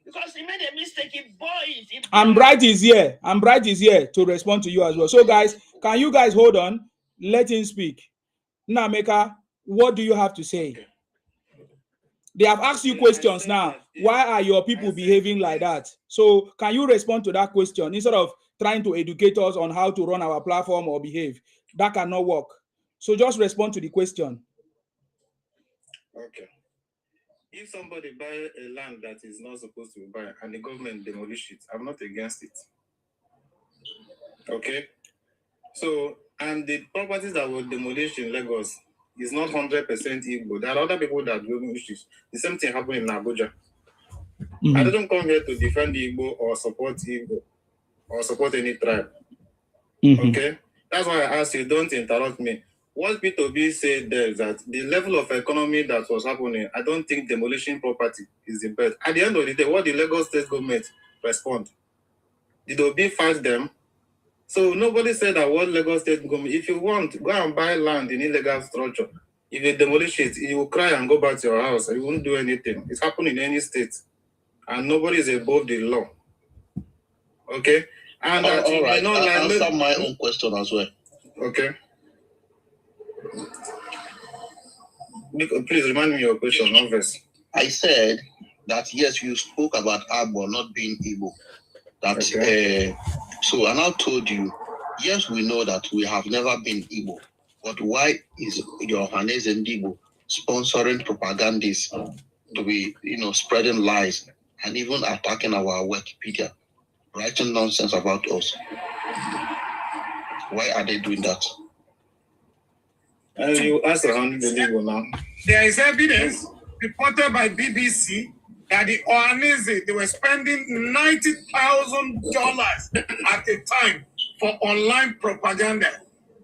Because he made a mistake. He bought it. And Bright is here. And Bright is here to respond to you as well. So, guys, can you guys hold on? Let him speak. Nameka, what do you have to say? They have asked you questions now. Why are your people behaving like that? So, can you respond to that question instead of trying to educate us on how to run our platform or behave? That cannot work. So, just respond to the question. Okay. If somebody buy a land that is not supposed to buy and the government demolish it, I'm not against it. Okay? So, and the properties that were demolished in Lagos is not 100% Igbo. There are other people that demolish it. The same thing happened in Abuja. I didn't come here to defend Igbo or support any tribe. Okay? That's why I asked you, don't interrupt me. What P2B said there is that the level of economy that was happening, I don't think demolishing property is the best. At the end of the day, what did Lagos State government respond? Did Obi fight them? So nobody said that what Lagos State government, if you want, go and buy land in illegal structure. If you demolish it, you will cry and go back to your house. You won't do anything. It's happening in any state. And nobody is above the law. Okay? And all right, I'll answer my own question as well. Okay. Please remind me your question, obviously. I said that yes, you spoke about Agbo not being Igbo. That so I now told you, yes, we know that we have never been Igbo, but why is your Hanes and Igbo sponsoring propagandists to be, spreading lies and even attacking our Wikipedia, writing nonsense about us? Why are they doing that? You ask Hanes and Igbo now. There is evidence reported by BBC that the Ohanese, they were spending $90,000 at a time for online propaganda.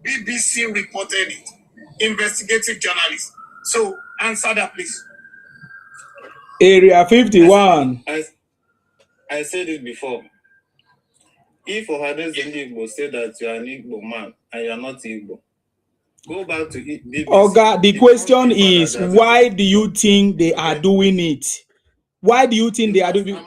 BBC reported it. Investigative journalists. So answer that, please. Area 51. I said it before. If Ohanese and Igbo say that you are an Igbo man and you are not Igbo, go back to BBC. Oga, the question is, why do you think they are doing it? Why do you think they are doing it? I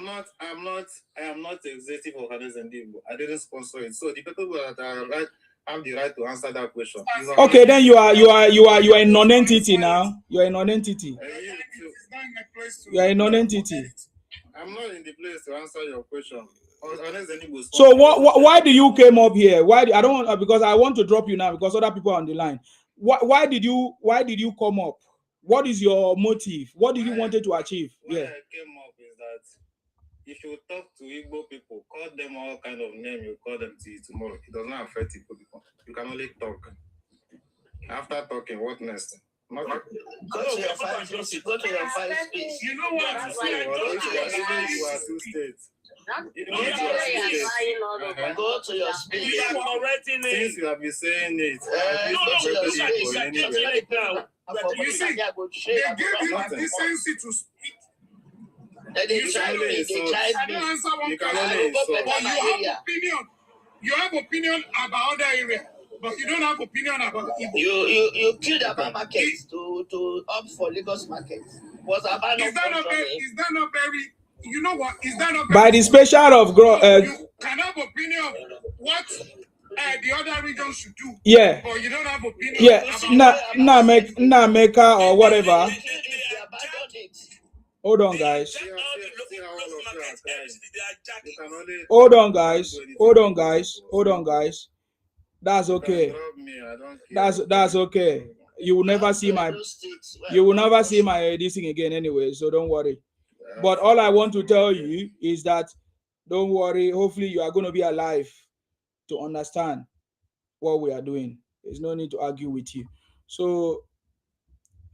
am not executive of Hanes and Igbo. I didn't sponsor it. So the people that are right have the right to answer that question. Okay, then you are a non-entity now. You are a non-entity. You are a non-entity. I'm not in the place to answer your question. So why do you came up here? Why I don't want, because I want to drop you now because other people are on the line. Why did you come up? What is your motive? What did you wanted to achieve? Why I came up is that if you talk to Igbo people, call them all kind of name you call them till tomorrow. It does not affect Igbo people. You can only talk. After talking, what next? Go to your file space. Go to your file space. You know what? Go to your space. You are correcting it. Since you have been saying it, You see, they gave you the decency to speak. You have opinion about other area, but you don't have opinion about Igbo. You killed Aba market to opt for Lagos market. Was Aba not? Is that not very? You know what? Is that not by the special of you can have opinion of what the other regions should do. Yeah. But you don't have opinion. Yeah. Nameka or whatever. Hold on, guys. Hold on, guys. That's okay. That's okay. You will never see my this thing again anyway, so don't worry. But all I want to tell you is that don't worry. Hopefully you are going to be alive to understand what we are doing. There's no need to argue with you. So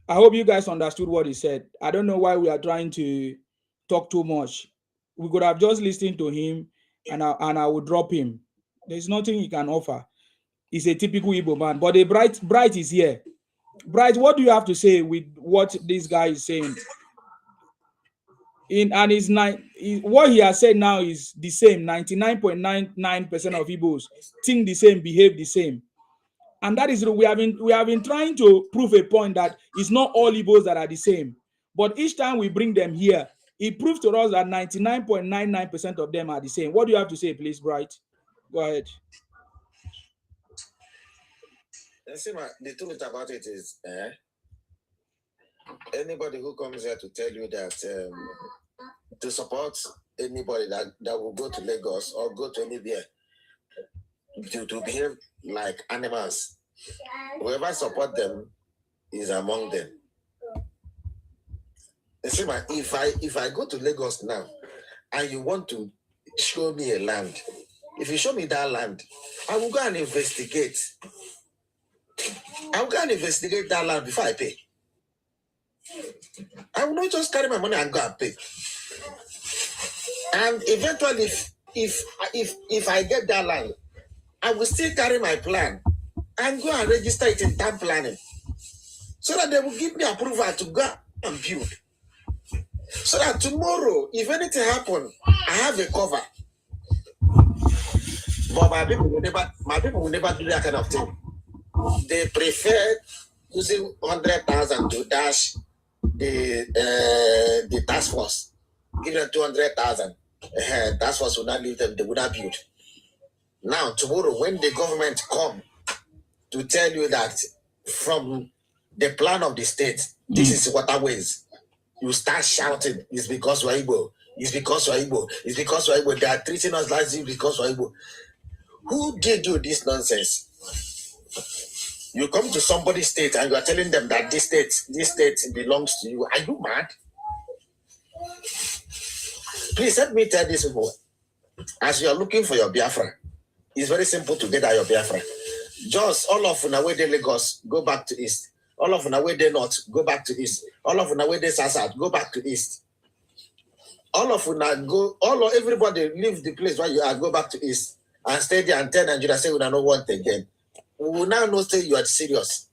I hope you guys understood what he said. I don't know why we are trying to talk too much. We could have just listened to him and I would drop him. There's nothing he can offer. He's a typical Igbo man. But the Bright is here. Bright, what do you have to say with what this guy is saying? What he has said now is the same. 99.99% of Igbos think the same, behave the same. And that is we have been trying to prove a point that it's not all Igbos that are the same. But each time we bring them here, it proves to us that 99.99% of them are the same. What do you have to say, please, Bright? Go ahead. See, the truth about it is, anybody who comes here to tell you that to support anybody that will go to Lagos or go to anywhere to behave like animals, whoever support them is among them. See, if I go to Lagos now and you want to show me a land, if you show me that land, I will go and investigate. I will go and investigate that land before I pay. I will not just carry my money and go and pay. And eventually, if I get that land, I will still carry my plan and go and register it in town planning, so that they will give me approval to go and build. So that tomorrow, if anything happens, I have a cover. But my people will never do that kind of thing. They prefer using 100,000 to dash the task force. Give them 200,000. Task force will not leave them. They will not build. Now tomorrow, when the government come to tell you that from the plan of the state, this is waterways, you start shouting. It's because we're Igbo. It's because we're Igbo. It's because we're Igbo. They are treating us like this because we're Igbo. Who did you this nonsense? You come to somebody's state and you are telling them that this state belongs to you. Are you mad? Please let me tell this people. As you are looking for your Biafra, it's very simple to get at your Biafra. Just all of una way de Lagos, go back to east. All of una way de north, go back to east. All of una way de south, go back to east. All of una go, everybody leave the place where you are, go back to east and stay there and tell Nigeria say we don't want again. We will now know say you are serious.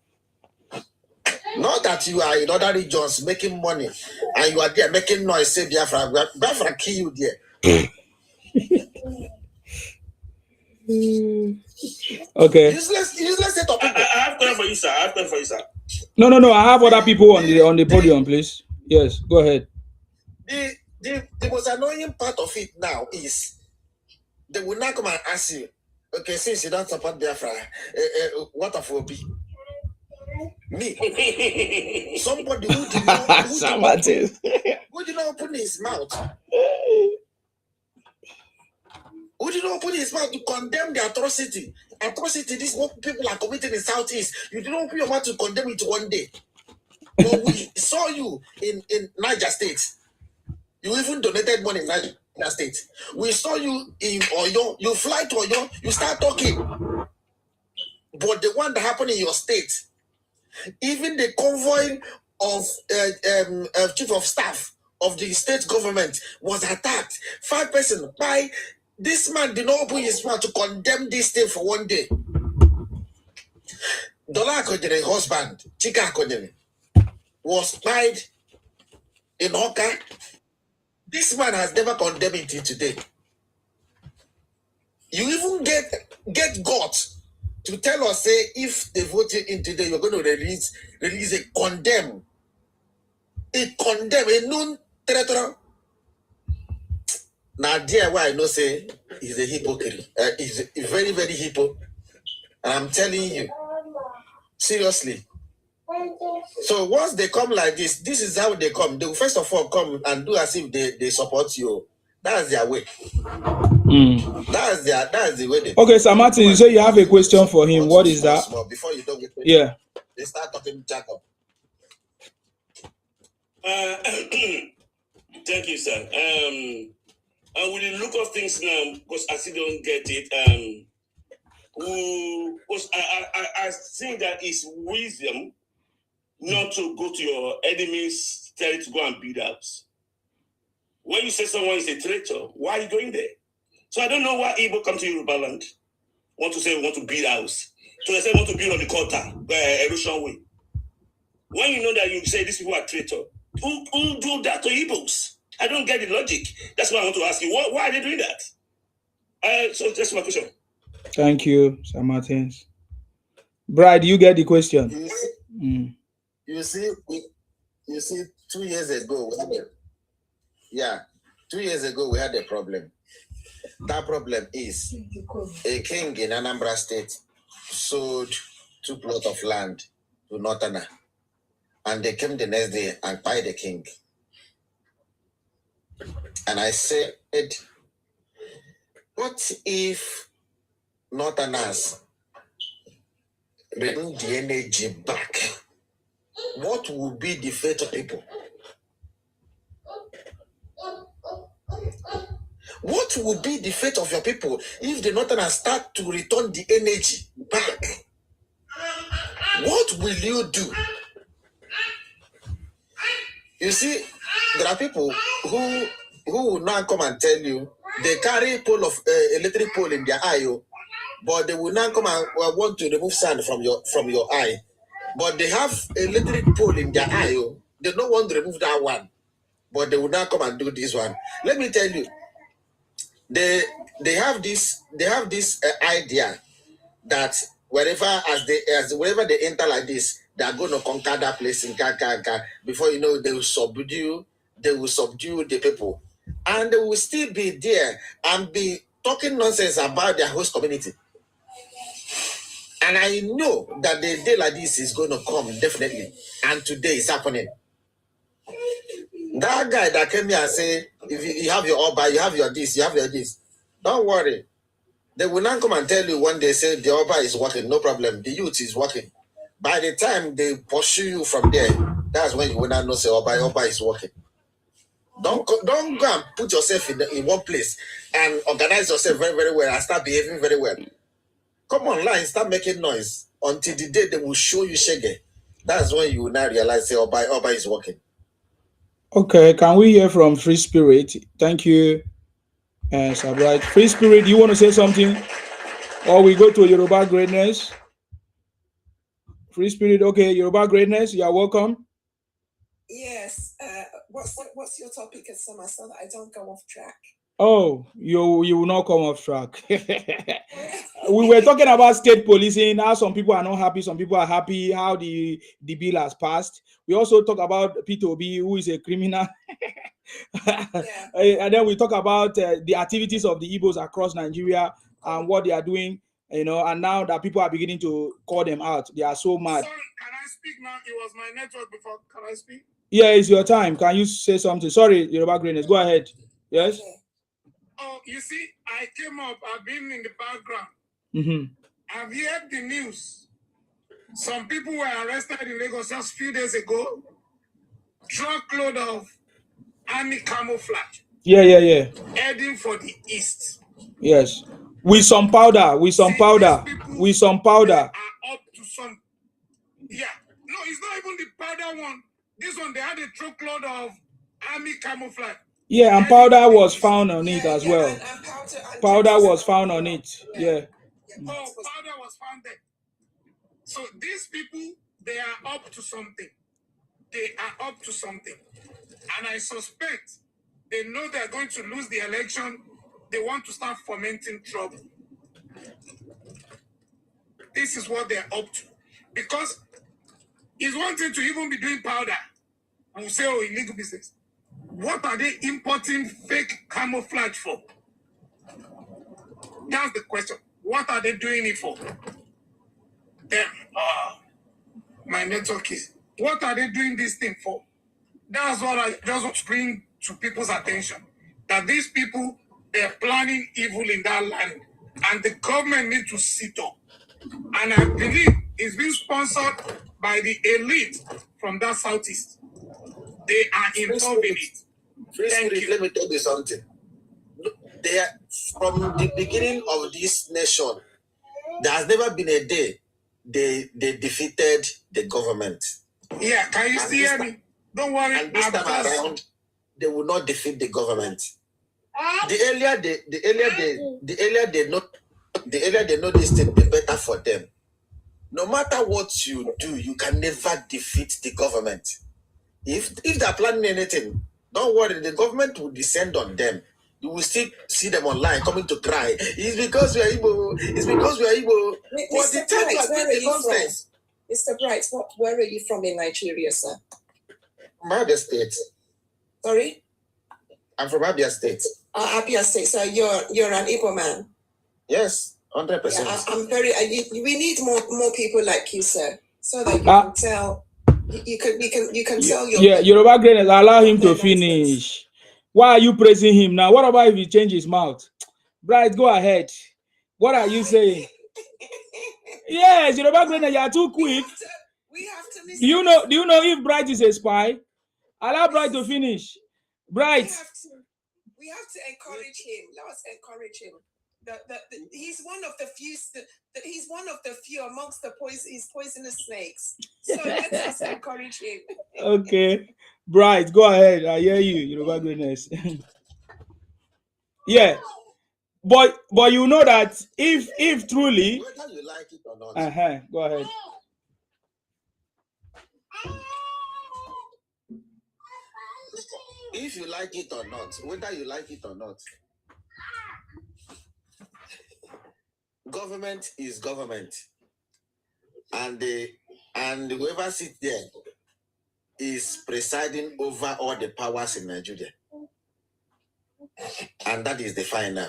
Not that you are in other regions making money and you are there making noise, say Biafra kill you there. Okay. Useless set of people. I have time for you, sir. No. I have other people on the podium, please. Yes, go ahead. The most annoying part of it now is they will not come and ask you, okay, since you don't support Biafra, what of will be? Me. Somebody who did not open his mouth. Who did not open his mouth to condemn the atrocity? These people are committing in Southeast. You did not open your mouth to condemn it one day. But we saw you in Niger State. You even donated money in Niger State. We saw you in Oyo. You fly to Oyo. You start talking. But the one that happened in your state, even the convoy of chief of staff of the state government was attacked. 5 persons. Why? This man did not open his mouth to condemn this thing for one day. Dola Akodere husband, Chika Akodere, was spied in Oka. This man has never condemned it till today. You even get guts to tell us, say, if they vote in today, you're going to release a condemn, a non-territorial. Now, dear, why I know say he's a hypocrite. He's a very, very hypocrite. And I'm telling you, seriously. So once they come like this is how they come. They will first of all come and do as if they support you. That's their way. That's the way they. Okay, Sir Martin, you say you have a question for him. What is that? Before you don't get ready, yeah. They start talking Jacob. Thank you, sir. With the look of things now, because I still don't get it. I think that it's wisdom not to go to your enemy's territory to go and beat out. When you say someone is a traitor, why are you going there? So I don't know why Igbo come to Yoruba land, want to say we want to beat house. So they say want to build on the quarter, erosion way. When you know that you say these people are traitor, who do that to Igbos? I don't get the logic. That's why I want to ask you, why are they doing that? So that's my question. Thank you, Sir Martins. Bride, you get the question. You see, 2 years ago, 2 years ago we had a problem. That problem is a king in Anambra State sold 2 plots of land to Northerner, and they came the next day and buy the king. And I said, what if Northerners bring the energy back? What will be the fate of people? What will be the fate of your people if the Northerners start to return the energy back? What will you do? You see, there are people who will now come and tell you they carry pole of electric pole in their eye, but they will now come and want to remove sand from your eye. But they have electric pole in their eye. They don't want to remove that one, but they will now come and do this one. Let me tell you, they have this idea that wherever they enter like this, they are going to conquer that place in Kaka. Before you know, they will subdue the people, and they will still be there and be talking nonsense about their host community. And I know that the day like this is going to come, definitely. And today is happening. That guy that came here and say if you have your Oba, you have your this, you have your this. Don't worry. They will not come and tell you when they say the Oba is working. No problem. The youth is working. By the time they pursue you from there, that's when you will not know say Oba is working. Don't go and put yourself in one place and organize yourself very, very well and start behaving very well. Come online, start making noise until the day they will show you shege. That's when you will now realize say Oba is working. Okay, can we hear from Free Spirit? Thank you, Sabright. Free Spirit, you want to say something? Or we go to Yoruba Greatness? Free Spirit, okay, Yoruba Greatness, you are welcome. Yes. What's your topic, Asama, so that I don't go off track? Oh, you will not come off track. We were talking about state policing, how some people are not happy, some people are happy, how the bill has passed. We also talk about P2B, who is a criminal. And then we talk about the activities of the Igbos across Nigeria and what they are doing, and now that people are beginning to call them out. They are so mad. Sorry, can I speak now? It was my network before. Can I speak? Yeah, it's your time. Can you say something? Sorry, Yoruba Greatness. Go ahead. Yes? Okay. Oh, you see, I came up. I've been in the background. Mm-hmm. I've heard the news. Some people were arrested in Lagos just a few days ago. Truckload of army camouflage. Yeah. Heading for the east. Yes. With some powder. With some powder. With some powder. Are up to some. Yeah. No, it's not even the powder one. This one, they had a truckload of army camouflage. Yeah, and powder was found on it as well. And powder was found on it. Yeah. Oh, powder was found there. So these people, they are up to something. They are up to something. And I suspect they know they're going to lose the election. They want to start fomenting trouble. This is what they're up to. Because it's one thing to even be doing powder. We'll say, oh, illegal business. What are they importing fake camouflage for? That's the question. What are they doing it for? Then, my network is. What are they doing this thing for? That's what I just want to bring to people's attention. That these people, they're planning evil in that land. And the government needs to sit up. And I believe it's being sponsored by the elite from that southeast. They are involved in it. Thank you. Let me tell you something. They are, from the beginning of this nation, there has never been a day they defeated the government. Yeah, can you still hear me? Don't worry. And this time around, they will not defeat the government. The earlier they know this thing, the better for them. No matter what you do, you can never defeat the government. If they're planning anything, don't worry, the government will descend on them. You will still see them online coming to cry. It's because we are Igbo. It's because we are Igbo. Mr. Bright, where are you from? Mr. Bright, where are you from in Nigeria, sir? Abia State. Sorry? I'm from Abia State. Abia State. So you're an Igbo man? Yes, 100%. Yeah, I'm very. We need more people like you, sir, so that you can tell. You can tell your. Yeah, Yoruba Greatness, allow him to finish. Why are you praising him now? What about if he changes his mouth? Bright, go ahead. What are you saying? Yes, Yoruba Greatness, you are too quick. We have to listen. Do you know if Bright is a spy? Allow Bright to finish. Bright. We have to encourage him. Let's encourage him. He's one of the few. He's one of the few amongst the poisonous snakes. So let us encourage him. Okay, Bright, go ahead. I hear you. Yoruba Greatness. Yeah, but you know that if truly, whether you like it or not. Go ahead. If you like it or not, whether you like it or not, government is government, and whoever sits there is presiding over all the powers in Nigeria, and that is the final.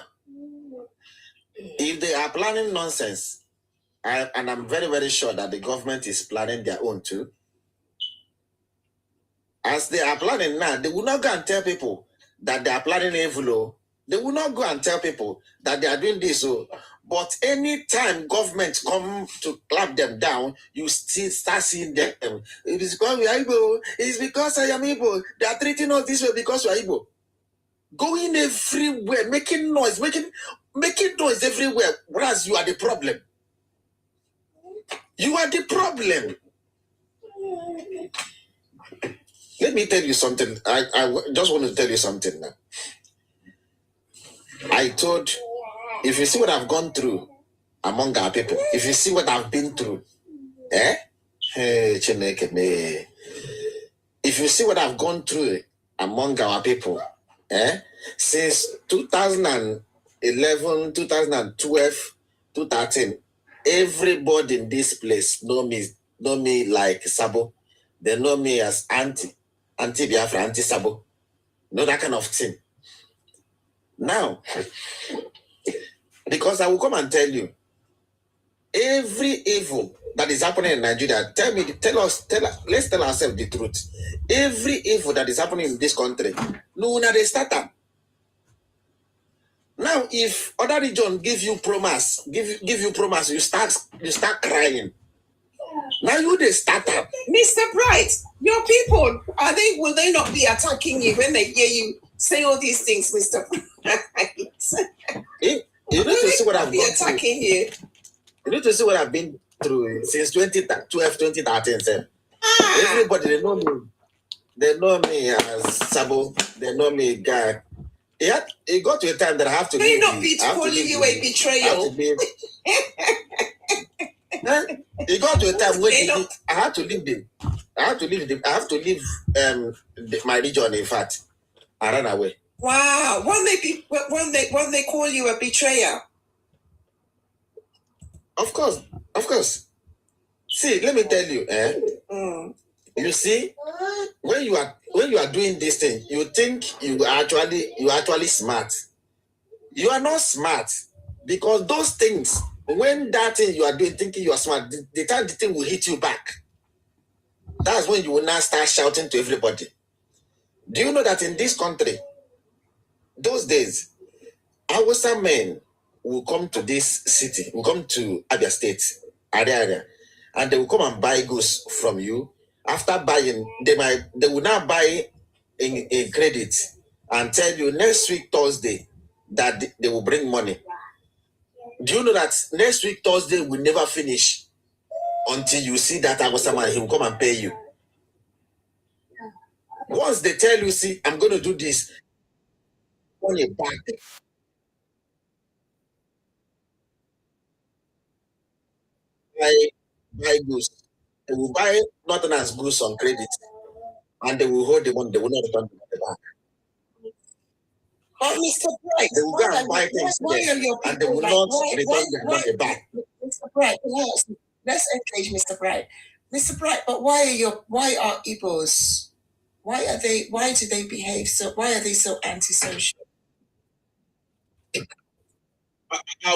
If they are planning nonsense, and I'm very, very sure that the government is planning their own too. As they are planning now, they will not go and tell people that they are planning evil, they will not go and tell people that they are doing this. But anytime government come to clap them down, you still start seeing them. It is because we are Igbo. It is because I am Igbo. They are treating us this way because we are Igbo. Going everywhere, making noise, making noise everywhere, whereas you are the problem. You are the problem. Let me tell you something. I just want to tell you something now. I told, if you see what I've gone through among our people, if you see what I've been through, if you see what I've gone through among our people, since 2011, 2012, 2013, everybody in this place know me like Sabo. They know me as Auntie Biafra, Auntie Sabo. Know that kind of thing. Now, because I will come and tell you, every evil that is happening in Nigeria, let's tell ourselves the truth. Every evil that is happening in this country, no, they start them. Now, if other region give you promise, you start crying. Now they start up. Mr. Bright, your people, will they not be attacking you when they hear you say all these things, Mr. Bright? You need to see what I've been attacking you. You need to see what I've been through since 2012, 2013. Everybody, they know me. They know me as Sabo. They know me guy. It got to a time that I have to leave. They not be calling you a betrayal. It got to a time when I had to leave them. I have to leave my region. In fact, I ran away. Wow! Won't they call you a betrayer? Of course. See, let me tell you. You see, when you are doing this thing, you think you are actually smart. You are not smart, because those things, when that thing you are doing, thinking you are smart, the time the thing will hit you back. That's when you will now start shouting to everybody. Do you know that in this country, those days, Hausa men will come to this city, will come to Abia State, area, and they will come and buy goods from you. After buying, they will now buy in credit and tell you next week Thursday that they will bring money. Do you know that next week Thursday will never finish until you see that Hausa man, he will come and pay you. Once they tell you, see, I'm going to do this, on your back. Buy goods. They will buy nothing as goods on credit, and they will hold the money. They will not return the back. But Mr. Bright, they will go and buy things and they will not return the money back. Mr. Bright, let's engage Mr. Bright. Mr. Bright, but why are Igbos? Why do they behave so? Why are they so antisocial?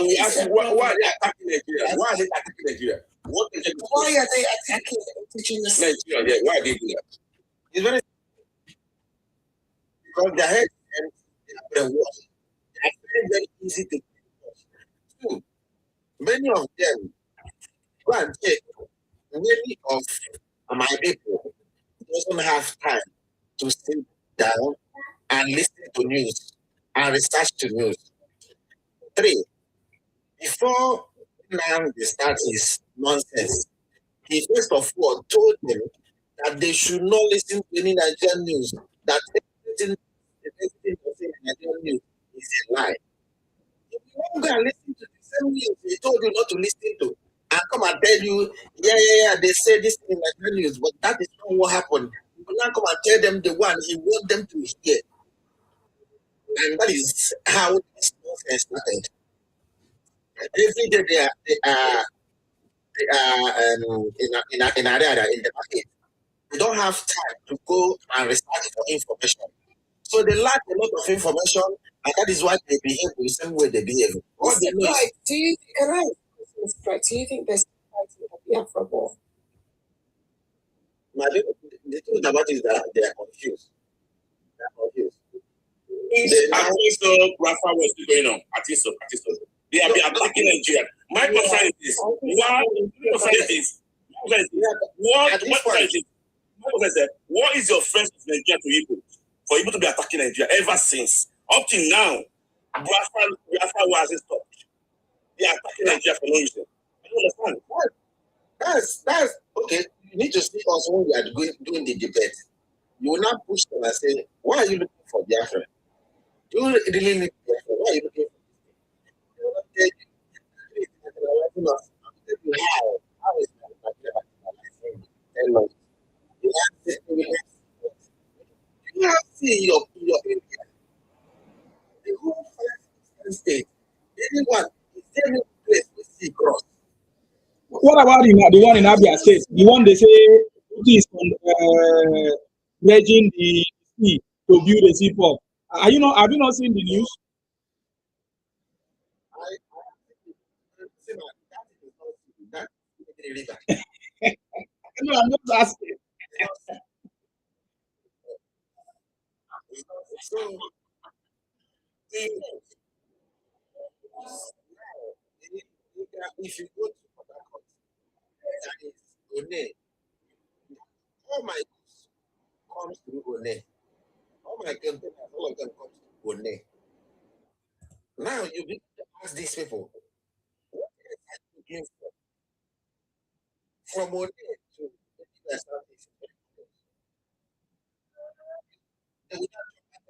We ask you, why are they attacking Nigeria? Why are they attacking Nigeria? Why are they attacking indigenous Nigeria? Yeah, why are they doing that? It's very because their head and their words are very easy to do. Many of them go and check. Many of my people doesn't have time to sit down and listen to news and research the news. 3, before now they start his nonsense, he first of all told them that they should not listen to any Nigerian news, that everything in Nigerian news is a lie. If you won't go and listen to the same news they told you not to listen to, and come and tell you, they say this in Nigerian news, but that is not what happened. You will now come and tell them the one he want them to hear. And that is how this nonsense started. Every day they are in the market. They don't have time to go and research for information. So they lack a lot of information, and that is why they behave the same way they behave. Do you think there's a Biafra war? The truth about it is that they are confused. I think so. Rafa was going on. I think so. They have been attacking Nigeria. My concern is this. What is your friends with Nigeria to Igbo? For Igbo to be attacking Nigeria ever since? Up till now, Rafa wasn't stopped. They are attacking Nigeria for no reason. I don't understand. That's okay. You need to see us when we are doing the debate. You will not push them and say, why are you looking for Biafra? Do you really need Biafra? Why are you looking for this? How is that? You have seen your area. The whole state. Anyone, is there any place we see cross? What about the one in Abia State? The one they say is dredging the sea to build a seaport. Have you not seen the news? No, I'm not asking. So, if you go to Port Harcourt, that is One. All my goods comes through One. All my containers, all of them comes through One. Now you begin to ask these people, what are you looking for? From One to the Southeast. We don't have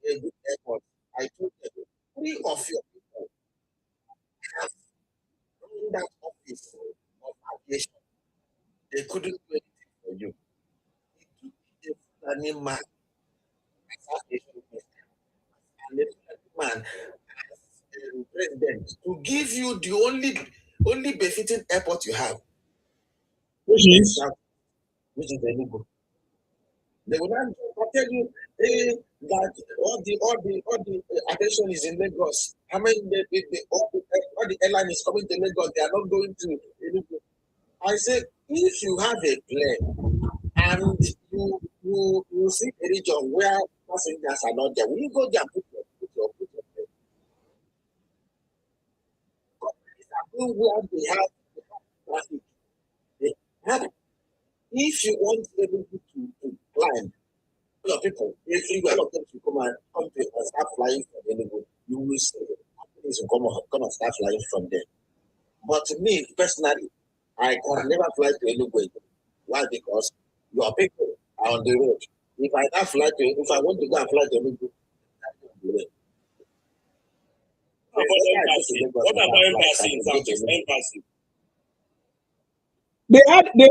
a good airport. I told you, 3 of your people have run that office of aviation. They couldn't do anything for you. It took a funny man as aviation minister and a man as president to give you the only befitting airport you have. Which is Tinubu. They will not tell you that all the attention is in Lagos. How many all the airline is coming to Lagos? They are not going to Tinubu. I say, if you have a plane and you see a region where passengers are not there, will you go there and put your plane? Where they have traffic. They have. If you want everybody to climb, your people, everywhere of them to come and start flying from Enugu, you will see companies will come and start flying from there. But me personally, I can never fly to Enugu. Why? Because your people are on the road. If I want to go and fly to Enugu, what about embassy? They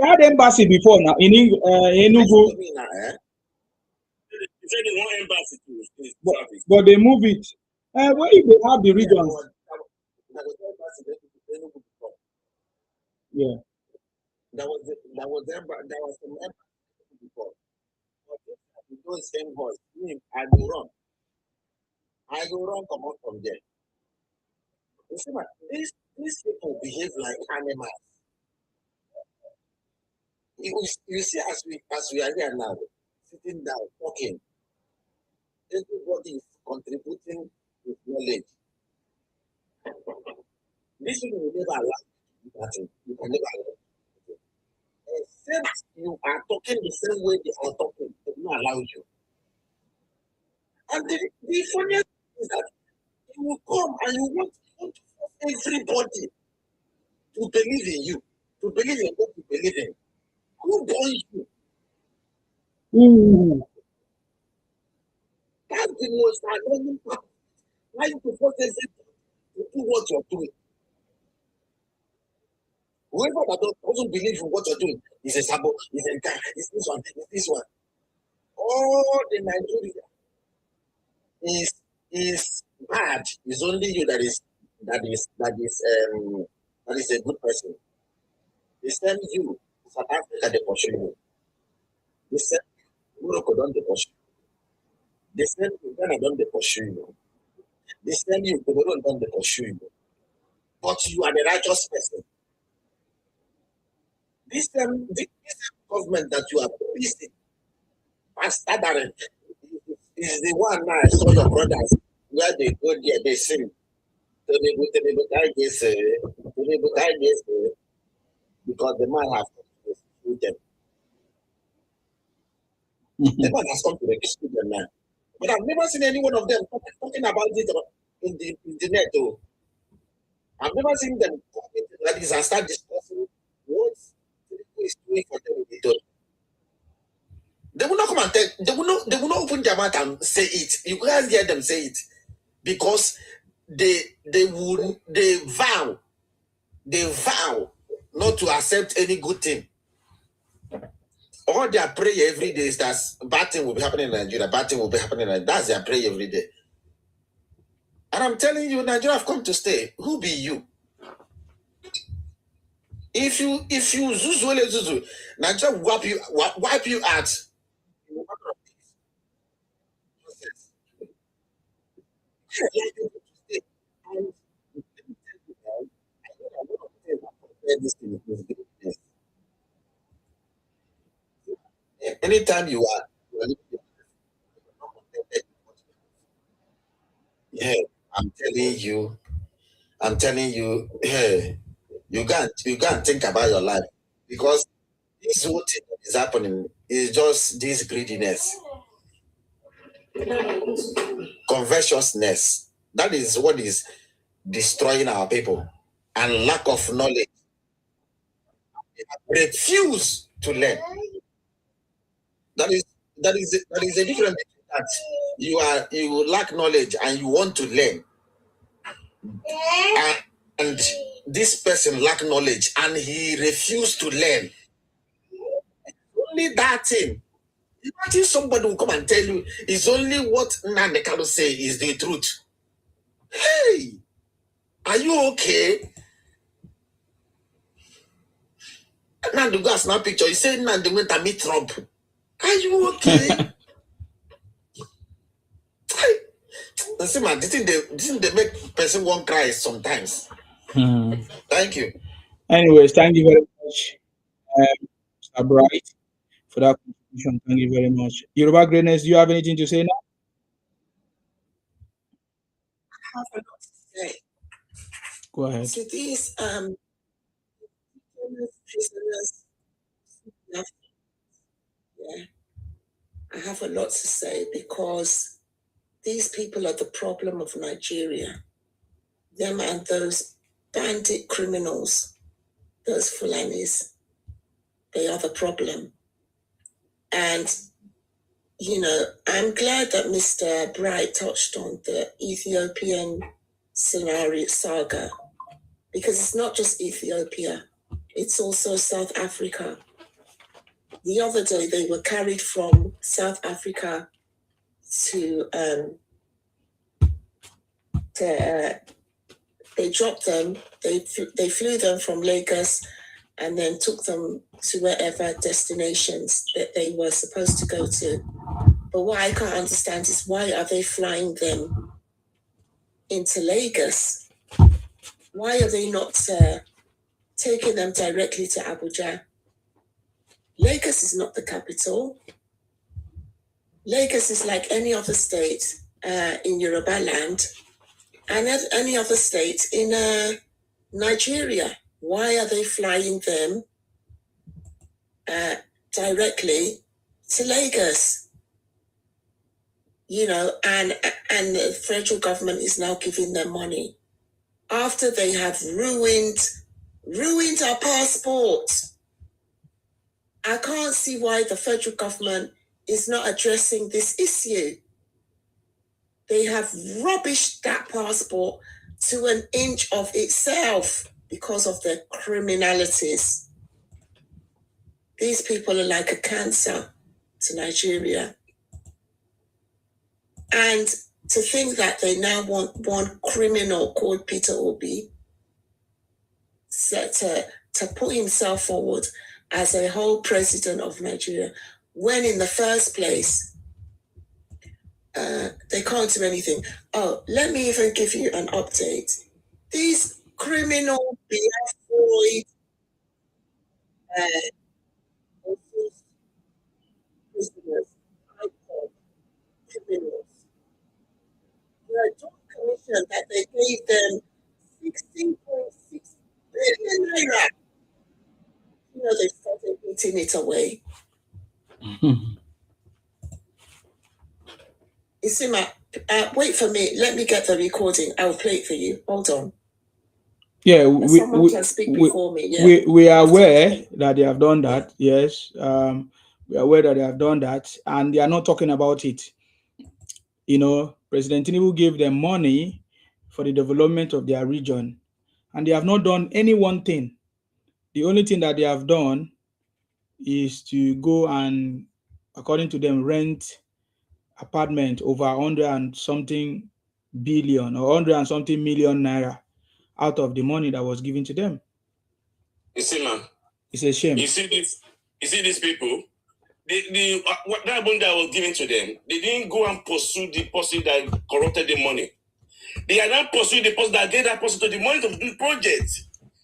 had embassy before now in Enugu. But they move it. Where if they have the regions? Yeah. There was some embassy before. But with those same voice, I go run, come out from there. You see, these people behave like animals. You see, as we are here now, sitting down, talking, everybody is contributing with knowledge. This will never allow you to do that. You can never allow it. Except you are talking the same way they are talking, they will not allow you. And the funniest thing is that you will come and you want to force everybody to believe in you, to believe in what you believe in. Who born you? That's the most annoying part. Why you to force everybody to do what you're doing? Whoever that doesn't believe in what you're doing is a sabo, is a guy, is this one, is this one. All the Nigeria is bad. It's only you that is a good person. They send you South Africa, they pursue you. They send Morocco, don't they pursue you. They send you Ghana, don't they pursue you. They send you Cameroon, don't they pursue you. But you are the righteous person. This government that you are pleasing, is the one now I saw your brothers where they go there, they sing. Because the man has come to rescue them. The man has come to rescue them now. But I've never seen any one of them talking about it in the internet though. I've never seen them talking like this and start discussing what Tinubu is doing for them. They will not come and tell, they will not open their mouth and say it. You can't hear them say it. Because they vow not to accept any good thing. All their prayer every day is that bad thing will be happening in Nigeria, bad thing will be happening in Nigeria. That's their prayer every day. And I'm telling you, Nigeria have come to stay. Who be you? If you Zuzu, Nigeria will wipe you out. Anytime you are yeah, I'm telling you, hey, you can't think about your life because this whole thing that is happening is just this greediness, covetousness. That is what is destroying our people, and lack of knowledge. Refuse to learn. That is a different thing. That you lack knowledge and you want to learn, and this person lack knowledge and he refused to learn. Only that thing. Imagine somebody will come and tell you it's only what Nandekalo say is the truth. Hey, are you okay? Nando go snap picture. He said Nando went to meet Trump. Are you okay? See, man, didn't they make person one cry sometimes? Thank you. Anyways, thank you very much, Mr. Bright, for that contribution. Thank you very much. Yoruba Greatness, do you have anything to say now? I have a lot to say. Go ahead. So these prisoners, yeah, I have a lot to say because these people are the problem of Nigeria. Them and those bandit criminals, those Fulanis, they are the problem. And, you know, I'm glad that Mr. Bright touched on the Ethiopian scenario saga, because it's not just Ethiopia, it's also South Africa. The other day, they were carried from South Africa to they dropped them, they flew them from Lagos and then took them to wherever destinations that they were supposed to go to. But what I can't understand is why are they flying them into Lagos? Why are they not taking them directly to Abuja? Lagos is not the capital. Lagos is like any other state in Yoruba land and any other state in Nigeria. Why are they flying them directly to Lagos? You know, and the federal government is now giving them money after they have ruined our passports. I can't see why the federal government is not addressing this issue. They have rubbished that passport to an inch of itself because of their criminalities. These people are like a cancer to Nigeria. And to think that they now want one criminal called Peter Obi to put himself forward as a whole president of Nigeria, when in the first place, they can't do anything. Oh, let me even give you an update. These criminal Biafroid prisoners, criminals. There are joint commission that they gave them 16.6 billion naira. You know, they started eating it away. You see, wait for me. Let me get the recording. I'll play it for you. Hold on. Yeah, Someone can speak before me. Yeah. we are aware that they have done that. Yes, we are aware that they have done that, and they are not talking about it. You know, President Tinubu gave them money for the development of their region, and they have not done any one thing. The only thing that they have done is to go and, according to them, rent apartment over 100 and something billion or 100 and something million naira out of the money that was given to them. You see, man. It's a shame. You see these people. What that money that was given to them, they didn't go and pursue the person that corrupted the money. They are not pursuing the person that gave that person to the money to do the project.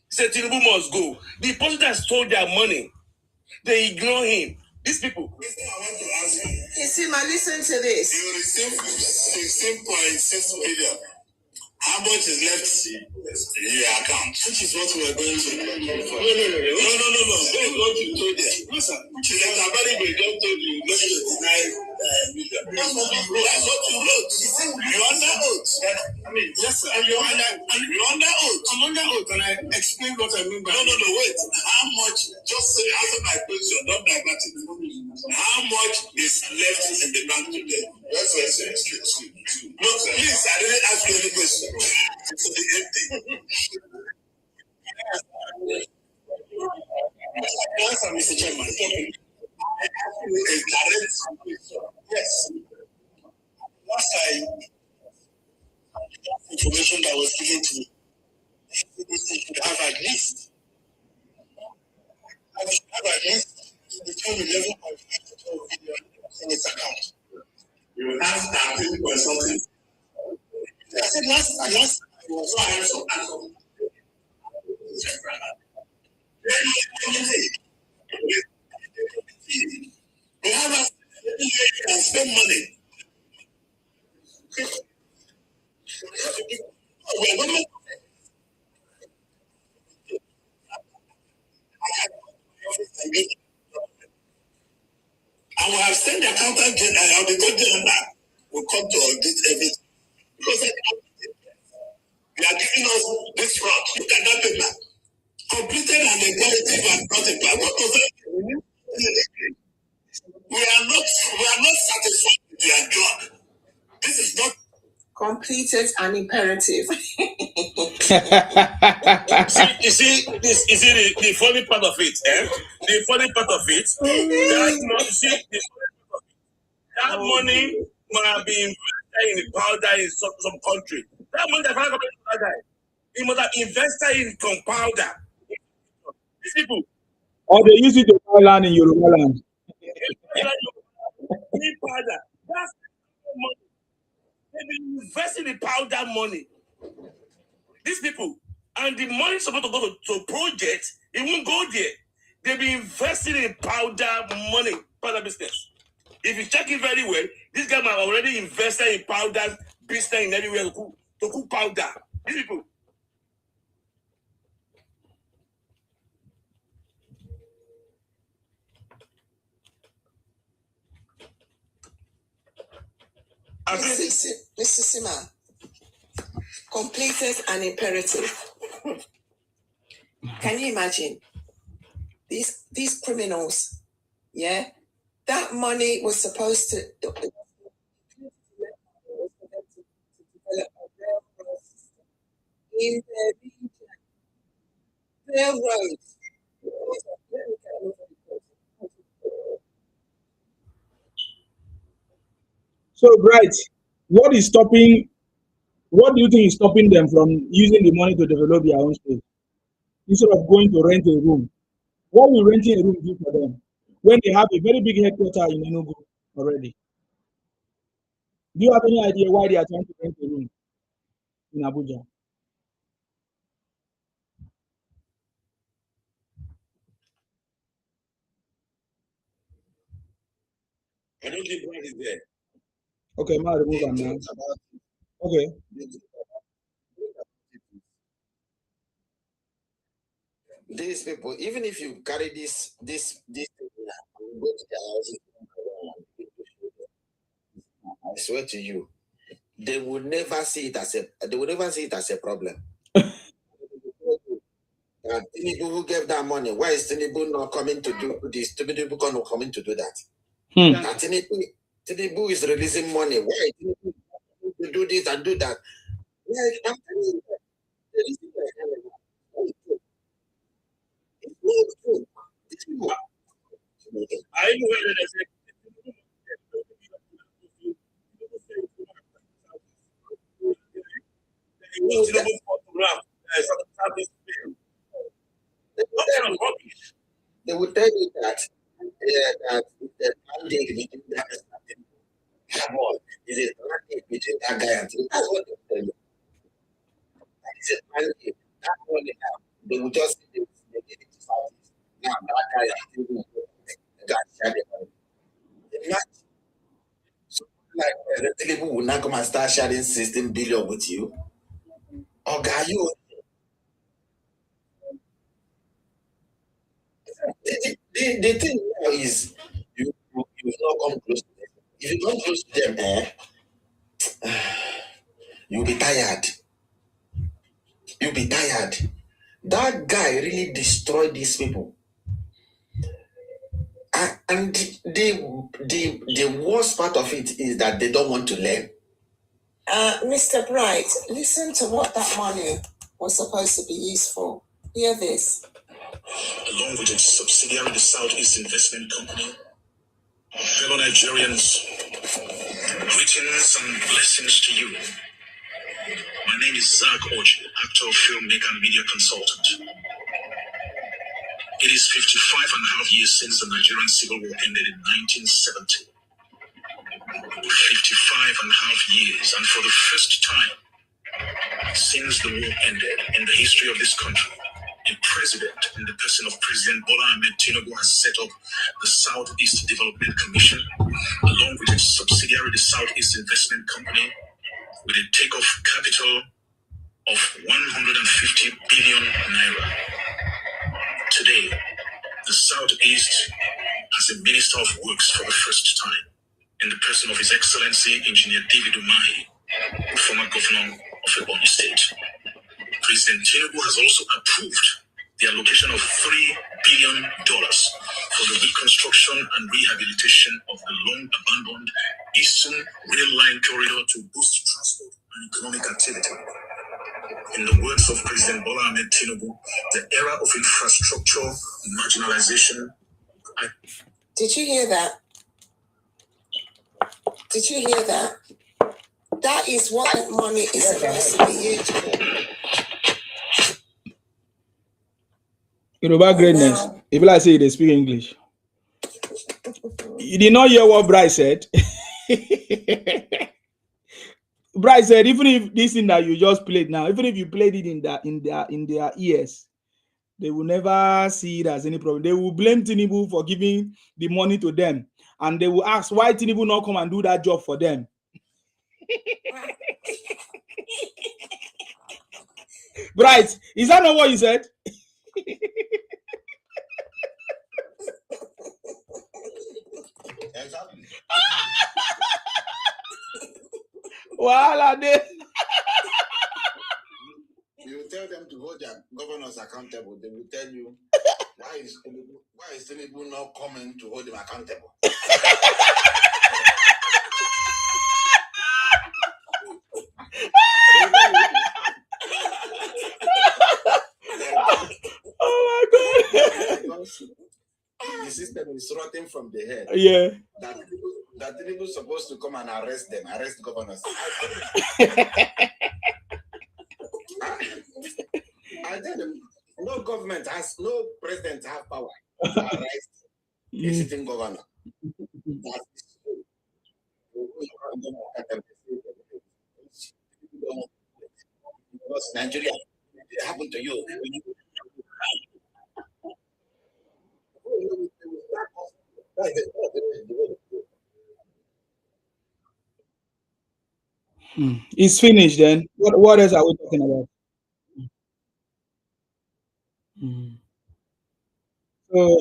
Said Tinubu must go. The person that stole their money, they ignore him. These people. You see, listen to this. You received 16.6 billion. How much is left in your account? Which is what we are going to do. No. This is what you told them. No, sir. Somebody just told you not to deny million. That's what you wrote. You under oath. I mean, yes, sir. And you're under oath. I'm under oath, and I explain what I mean by No, wait. How much, just say answer my question, don't divert it. How much is left in the bank today? That's what I say. No, please, I didn't ask you any question. It's the empty. Answer, Mr. Chairman. A direct question. Yes. Last time, information that was given to me, you should have at least between 11.5 to 12 billion in its account. You have 13 point something. I said last I was so handsome. They have us and spend money. And we have sent the accountant general, the auditor general will come to audit everything. Because they are giving us this fraud. Look at that paper. Completed and imperative and not a plan. What was that? We are not satisfied with their job. This is not completed and imperative. You see the funny part of it, eh? The funny part of it, that money might have been invested in powder in some country. That money that powder, it must have invested in powder. These people. Or they use it to buy land in Yoruba land. Powder. That's money. They invest in the powder money. These people. And the money is supposed to go to projects, it won't go there. They'll be investing in powder money, powder business. If you check it very well, this guy might already invested in powder business in everywhere to cook powder. These people. Mr. Sima, completed and imperative. Can you imagine these criminals? Yeah, that money was supposed to develop a railroad system in their region. Railroads. So, Bright, what do you think is stopping them from using the money to develop their own space instead of going to rent a room? What will renting a room do for them when they have a very big headquarters in Enugu already? Do you have any idea why they are trying to rent a room in Abuja? I don't think Bright is there. Okay, ma remove The am now. truth about Okay. these people, even if you carry this thing, go to their houses, I swear to you, they will never see it as a problem. Tinubu who gave that money, why is Tinubu not coming to do this? Tinubu not coming to do that. Tinubu is releasing money. Why Tinubu to do this and do that? Like, I'm telling you, it's not true. I know where they say Tinubu photograph they will tell you that that the mandate between that come on, is a mandate between that guy and Tinubu. That's what they will tell you. It's a mandate. That money now, they will just say they get it to Southeast. Now that guy and Tinubu got share the money. Imagine, so like Tinubu will now come and start sharing 16 billion with you. Or guy, you the thing now is you not come close to them. If you come close to them, you'll be tired. You'll be tired. That guy really destroyed these people. And the worst part of it is that they don't want to learn. Mr. Bright, listen to what that money was supposed to be used for. Hear this. Along with its subsidiary, the Southeast Investment Company, fellow Nigerians, greetings and blessings to you. My name is Zach Oji, actor, filmmaker, and media consultant. It is 55 and a half years since the Nigerian Civil War ended in 1970. 55 and a half years, and for the first time since the war ended in the history of this country, a president in the person of President Bola Ahmed Tinubu has set up the Southeast Development Commission, along with its subsidiary, the Southeast Investment Company, with a takeoff capital of 150 billion naira. Today, the Southeast has a Minister of Works for the first time, in the person of His Excellency Engineer David Umahi, former governor of Ebonyi State. President Tinubu has also approved the allocation of $3 billion for the reconstruction and rehabilitation of the long-abandoned Eastern Rail Line corridor to boost transport and economic activity. In the words of President Bola Ahmed Tinubu, the era of infrastructure marginalization. Did you hear that? Did you hear that? That is what that money is supposed to be used for. Yoruba greatness. If I say they speak English. You did not hear what Bryce said. Bryce said, even if this thing that you just played now, even if you played it in their ears, they will never see it as any problem. They will blame Tinubu for giving the money to them, and they will ask why Tinubu not come and do that job for them. Bryce, is that not what you said? Exactly. Wahala dey. You will tell them to hold their governors accountable. They will tell you why is Tinubu not coming to hold them accountable? Oh my God. The system is rotting from the head. Yeah. That Tinubu is supposed to come and arrest them, arrest governors. I tell them, no president have power to arrest a sitting governor. Because Nigeria, it happened to you. It's finished then. What else are we talking about? Hmm. So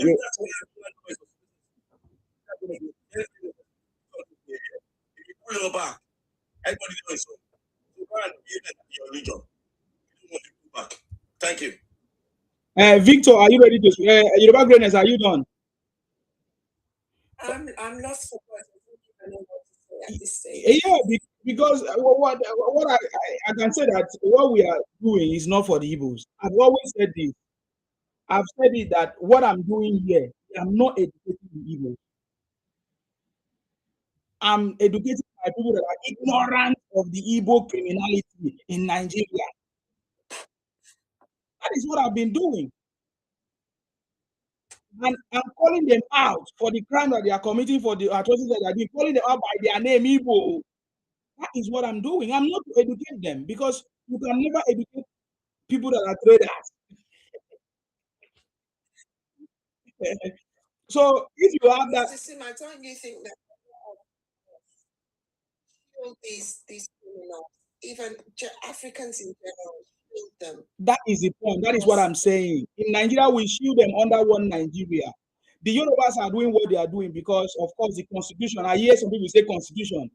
Pull your back. Everybody knows so. You go and give them your religion. You don't want to go back. Thank you. Victor, are you ready to Yoruba Greatness, are you done? I'm lost for words. I don't even know what to say at this stage. Yeah, because what I can say that what we are doing is not for the Igbos. I've always said this. I've said it that what I'm doing here, I'm not educating the Igbos. I'm educating my people that are ignorant of the Igbo criminality in Nigeria. That is what I've been doing. And I'm calling them out for the crime that they are committing, for the atrocities that they are doing, calling them out by their name, Igbo. That is what I'm doing. I'm not to educate them because you can never educate people that are traders. So if you have that, Sima, don't you think that these criminals, even Africans in general, shield them? that is the point. That is what I'm saying. In Nigeria, we shield them under one Nigeria. The Yorubas are doing what they are doing because, of course, the constitution. I hear some people say constitution.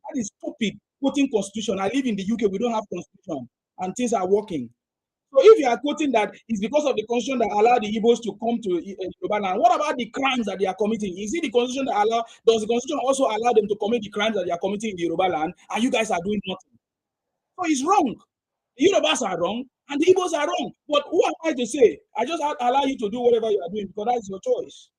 That is stupid. Quoting constitution. I live in the UK. We don't have constitution, and things are working. So if you are quoting that it's because of the constitution that allowed the Igbos to come to Yoruba land, what about the crimes that they are committing? Is it the constitution that does the constitution also allow them to commit the crimes that they are committing in the Yoruba land, and you guys are doing nothing? So it's wrong. The Yorubas are wrong, and the Igbos are wrong. But who am I to say? I just allow you to do whatever you are doing because that's your choice.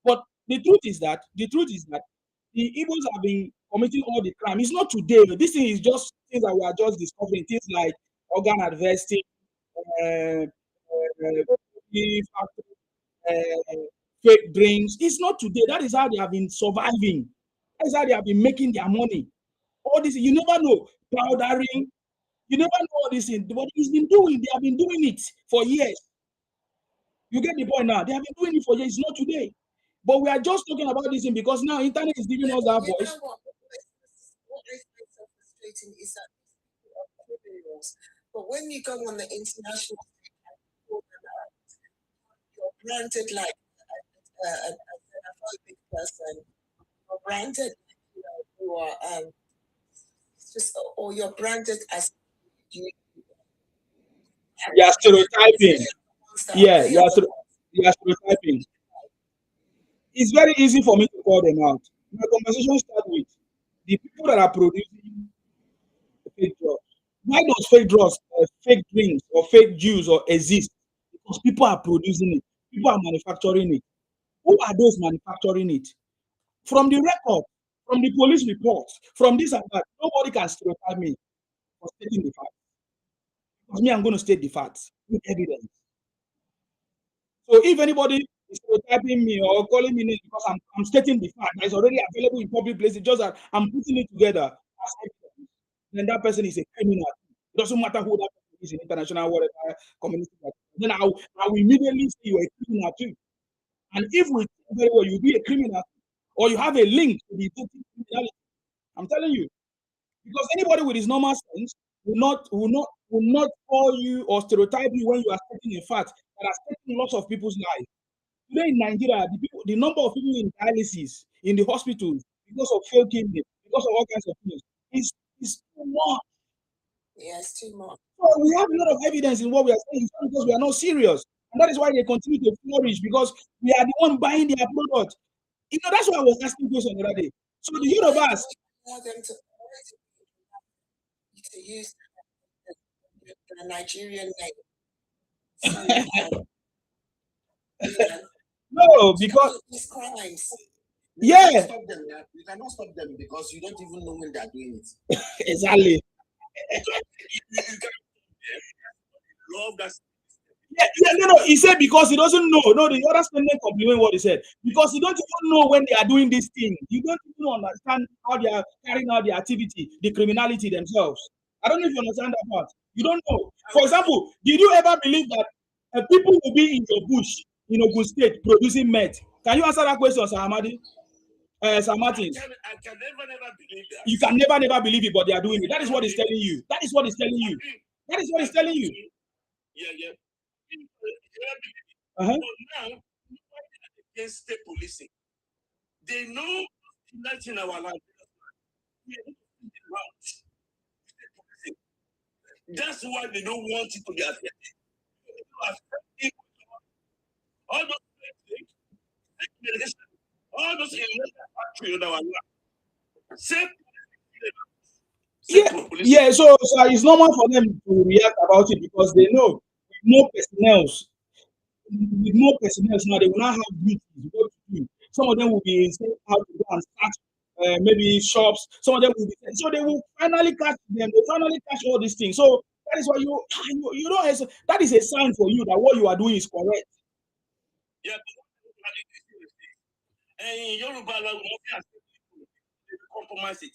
But the truth is that the Igbos have been committing all the crime. It's not today. This thing is just things that we are just discovering. Things like organ harvesting, fake drinks. It's not today. That is how they have been surviving. That is how they have been making their money. All this, you never know. Powdering, you never know all this thing. But he's been doing, they have been doing it for years. You get the point now. They have been doing it for years. It's not today. But we are just talking about this thing because now internet is giving us that voice. What I find so frustrating is that criminals, but when you go on the international stage, you're branded like a xenophobic person. You're branded, you are just, or you're branded as you. Yeah, stereotyping. Yeah, you are stereotyping. It's very easy for me to call them out. My conversation starts with the people that are producing fake drugs. Why does fake drinks, or fake juice or exist? Because people are producing it. People are manufacturing it. Who are those manufacturing it? From the record, from the police reports, from this and that, nobody can stereotype me for stating the facts. Because me, I'm going to state the facts with evidence. So if anybody is stereotyping me or calling me names because I'm stating the fact that is already available in public places, just that I'm putting it together as evidence, then that person is a criminal. It doesn't matter who that person is in international whatever community. Then I will immediately say you're a criminal too. And if we very well, you'll be a criminal or you have a link to the criminality. I'm telling you. Because anybody with his normal sense will not call you or stereotype you when you are stating a fact that has taken lots of people's lives. Today in Nigeria, the number of people in dialysis in the hospitals because of failed kidney, because of all kinds of things, is too much. Yes, too much. So we have a lot of evidence in what we are saying because we are not serious. And that is why they continue to flourish because we are the one buying their product. You know, that's why I was asking question the other day. So the Yorubas allow them to use the Nigerian name. No, because these crimes. Yeah. You cannot stop them because you don't even know when they are doing it. Exactly. Love that. No. He said because he doesn't know. No, the other statement complement what he said. Because you don't even know when they are doing this thing. You don't even understand how they are carrying out the activity, the criminality themselves. I don't know if you understand that part. You don't know. For example, did you ever believe that people will be in your bush in Ogun State producing meth? Can you answer that question, Sir Amadi? Sir Martins. I can never believe that. You can never believe it, but they are doing it. That is what he's telling you. That is what he's telling you. That is what he's telling you. Yeah. Uh-huh. But now, against state policing, they know that in our land. That's why they don't want it to be affected. All those illegal factories on our land. Yeah. So it's normal for them to react about it because they know with more personnel now, they will not have duties what to do. Some of them will be saying how to go and start maybe shops. Some of them will be so they will finally catch them. They finally catch all these things. So that is why you don't. That is a sign for you that what you are doing is correct. Yeah. And Yoruba compromise it.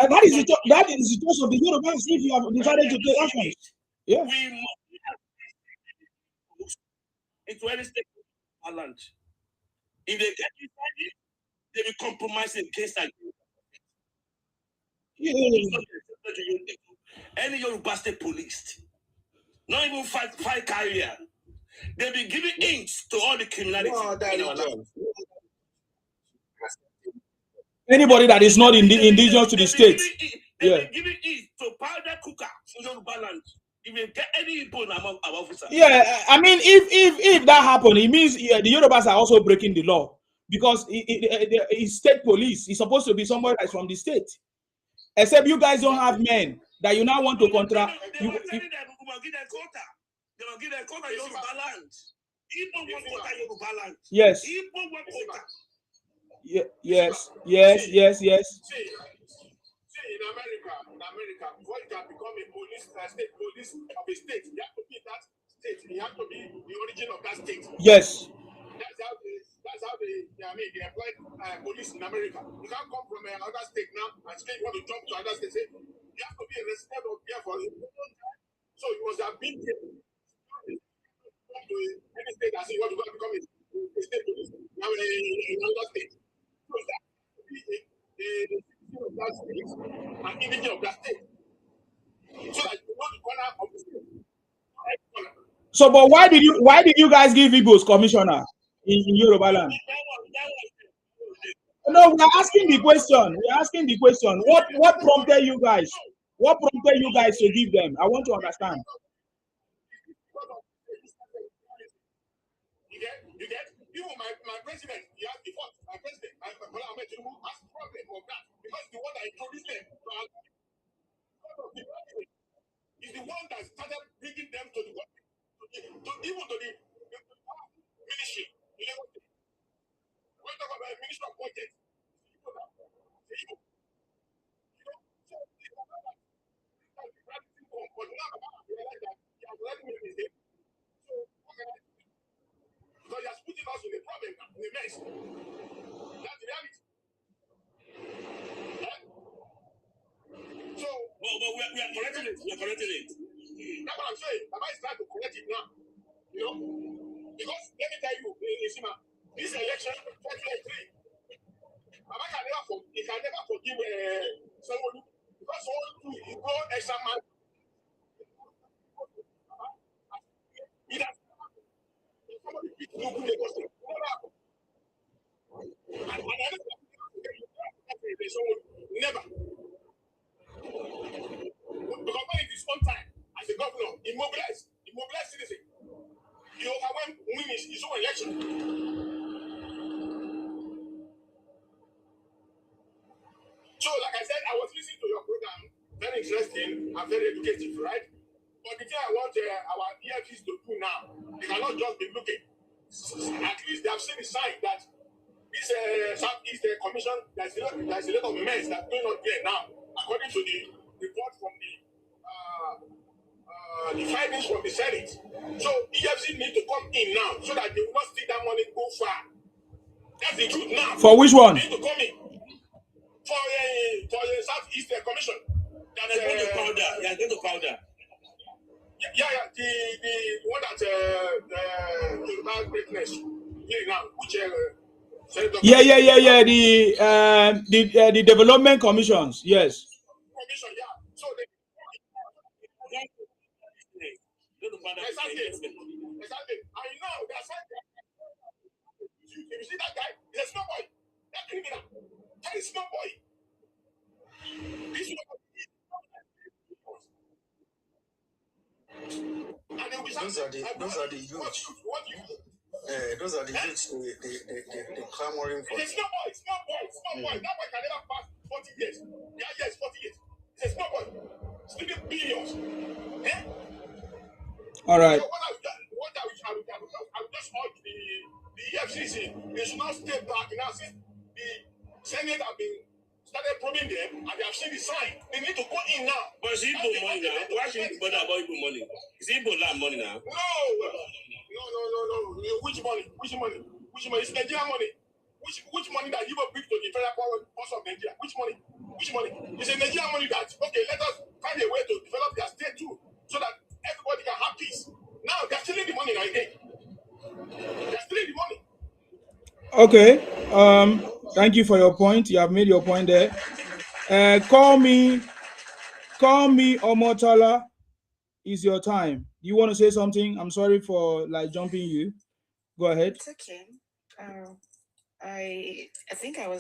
And that is the choice of the Yorubas if you have decided to take action. Yeah. We must into any state of our land. If they get it, they will compromise against that. Yeah. Any Yoruba state police, not even fight carrier, they be giving hints to all the criminality. Anybody that is not indigenous to the state. They be giving hints to powder cooker in Yoruba land. If you get any input among our officers. Yeah, I mean, if that happened, it means the Yorubas are also breaking the law because it's state police. It's supposed to be somebody that's from the state. Except you guys don't have men that you now want to contract. They will give them quota. They will give them quota Yoruba land. People want quota Yoruba land. Yes. People want quota. Yes. See, in America, before you can become a police, state police of a state, you have to be that state. You have to be the origin of that state. Yes. That's how they employ police in America. You can't come from another state now and say you want to jump to another state. Say, you have to be a resident of there for a long time. So you must have been there. Come to any state and say you want to go and become a state police. Now in another state. So that to be a of that state and image of that state. So that you know the corner of the state. So, but why did you guys give Igbos commissioner in Yoruba land? No, we are asking the question. What prompted you guys? What prompted you guys to give them? I want to understand. You get? Even my president, he has before. My president, Tinubu has problem of that because the one that introduced them is the one that started bringing them to the even to the ministry. When we talk about ministry of budget, but now I realize that he has already made a mistake. So because he has put us in a problem now, in a mess. That's the reality. So, but we are correcting it. We are correcting it. That's what I'm saying. Baba is trying to correct it now. You know? Because let me tell you, Isima, this election, 2023, Baba can never forgive someone because someone who go extra man. He has somebody beat Tinubu Lagos. Never. Because when it is on time, as a governor, immobilized citizen. You overwhelm women his own election. So, like I said, I was listening to your program, very interesting and very educative, right? But the thing I want our EFCs to do now, they cannot just be looking. At least they have seen the sign that this Southeast Commission, there's a lot of mess that's going on there now, according to the report from the findings from the Senate. So EFC need to come in now so that they will not see that money go far. That's the truth now. For which one? They need to come in for the Southeast Commission. That's going to powder. Yeah, going to powder. Yeah, the one that Yoruba greatness play now, which Yeah. The development commissions. Yes. Commission, yeah. So they exactly. I know that's why you see that guy, there's no boy. That criminal. There is no boy. This no boy. Those are the youth. What you those are the youths they clamoring for. It's no boy. That boy can never pass 40 years. Yeah, yes, 40 years. It's no boy. Speaking billions. Eh? All right. So what I will just urge the EFCC, they should not stay back now since the Senate have been started probing them and they have seen the sign. They need to go in now. But it's Igbo money now. Why should you bother about Igbo money? Is Igbo land money now? No. Which money? It's Nigerian money. Which money that Igbo bring to the federal force of Nigeria? Which money? It's a Nigerian money that, okay, let us find a way to develop their state too, so that everybody can have peace. Now they're stealing the money now again. They're stealing the money. Okay. Thank you for your point. You have made your point there. Call me Omotala. Is your time. Do you want to say something? I'm sorry for jumping you. Go ahead. It's okay. I think I'm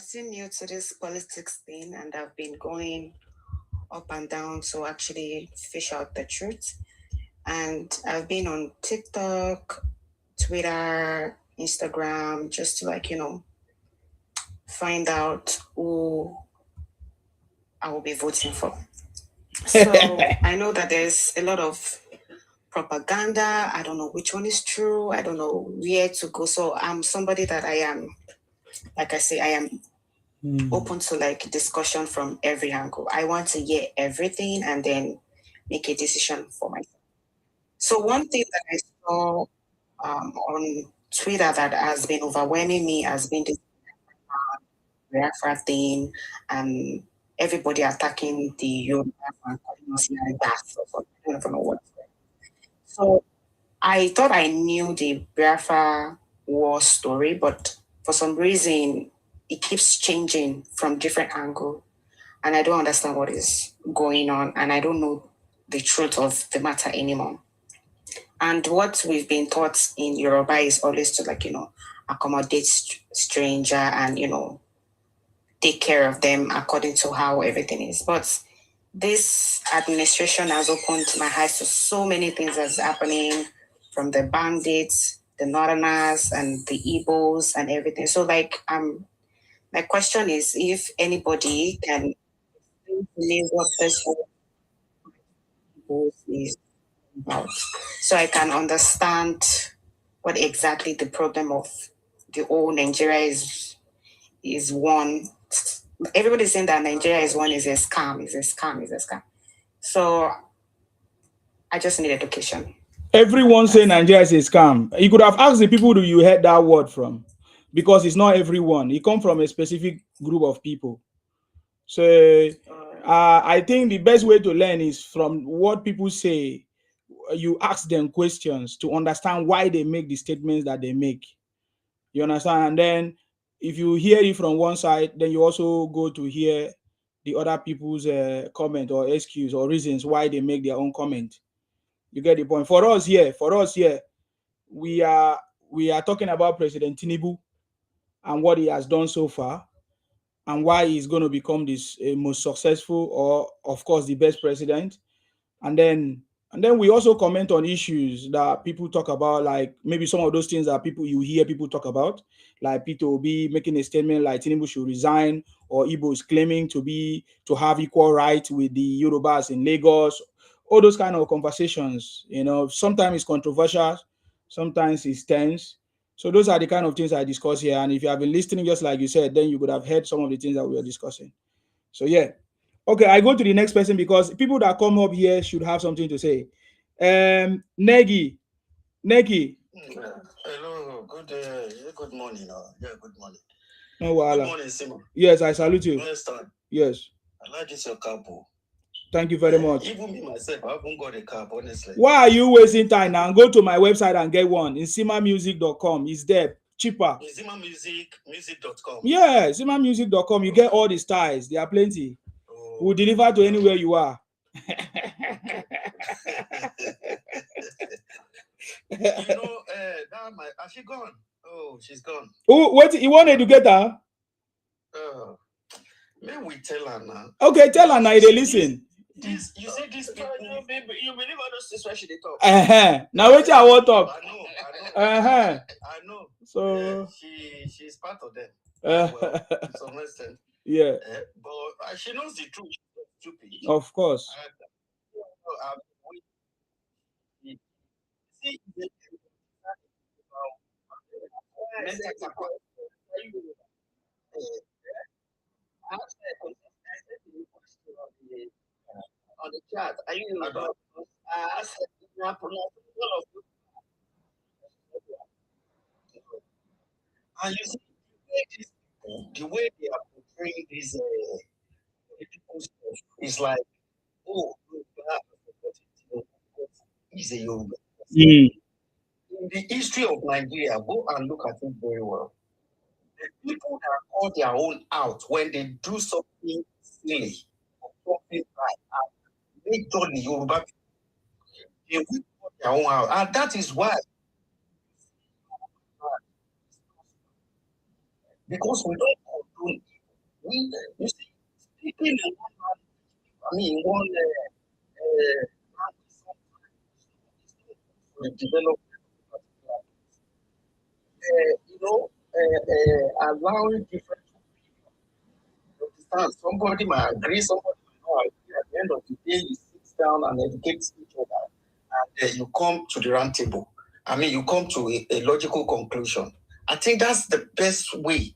still new to this politics thing, and I've been going up and down to actually fish out the truth. And I've been on TikTok, Twitter, Instagram, just to find out who I will be voting for. So I know that there's a lot of propaganda. I don't know which one is true. I don't know where to go. So I'm somebody that I am, like I say, I am open to discussion from every angle. I want to hear everything and then make a decision for myself. So one thing that I saw on Twitter that has been overwhelming me has been this Biafra thing and everybody attacking the Yoruba and calling us gas or something. I don't know what. So I thought I knew the Biafra war story, but for some reason it keeps changing from different angles, and I don't understand what is going on, and I don't know the truth of the matter anymore. And what we've been taught in Yoruba is always to accommodate stranger and take care of them according to how everything is. But this administration has opened my eyes to so many things that's happening, from the bandits, the northerners, and the Igbos and everything. So my question is if anybody can explain what this is about, so I can understand what exactly the problem of the whole Nigeria is one. Everybody's saying that Nigeria is a scam. So I just need education. Everyone saying Nigeria is a scam. You could have asked the people who you heard that word from, because it's not everyone. It comes from a specific group of people. So I think the best way to learn is from what people say. You ask them questions to understand why they make the statements that they make. You understand? And then if you hear it from one side, then you also go to hear the other people's comment or excuse or reasons why they make their own comment. You get the point. For us here, we are talking about President Tinubu and what he has done so far, and why he's going to become this most successful, or of course the best president. And then we also comment on issues that people talk about, like maybe some of those things that you hear people talk about, like Peter Obi making a statement like Tinubu should resign, or Igbos claiming to have equal rights with the Yorubas in Lagos. All those kind of conversations, sometimes it's controversial, sometimes it's tense. So those are the kind of things I discuss here. And if you have been listening, just like you said, then you would have heard some of the things that we were discussing. So yeah. Okay, I go to the next person because people that come up here should have something to say. Negi. Hello, good morning. Good morning. No, good morning, Simon. Yes, I salute you. Yes. I like this your cap. Thank you very much. Even me myself, I haven't got a cap, honestly. Why are you wasting time now? Go to my website and get one. InSimamusic.com. It's there. cheaper. ZimaMusic.com. Yeah, ZimaMusic.com. You get all the styles. There are plenty. We'll deliver to anywhere you are. Has she gone? Oh, she's gone. Oh, wait, you want to educate her? May we tell her now? Okay, tell her now. They listen. You see these people. You believe all those things where she dey talk. Now wait, I want talk. I know. So she's part of them. Well, to some extent. Yeah. But she knows the truth. She's stupid. Of course. On the chat, are you and you see the way they are portraying this political stuff is like, oh, he's a Yoruba. In the history of Nigeria, go and look at it very well. The people that call their own out when they do something silly or something bad, majorly Yoruba people, they will call their own out. And that is why. Because we don't condone it. You see, speaking in one development, allowing different people. Understand? Somebody might agree, somebody might not agree. At the end of the day, you sit down and educate each other, and you come to the round table. You come to a logical conclusion. I think that's the best way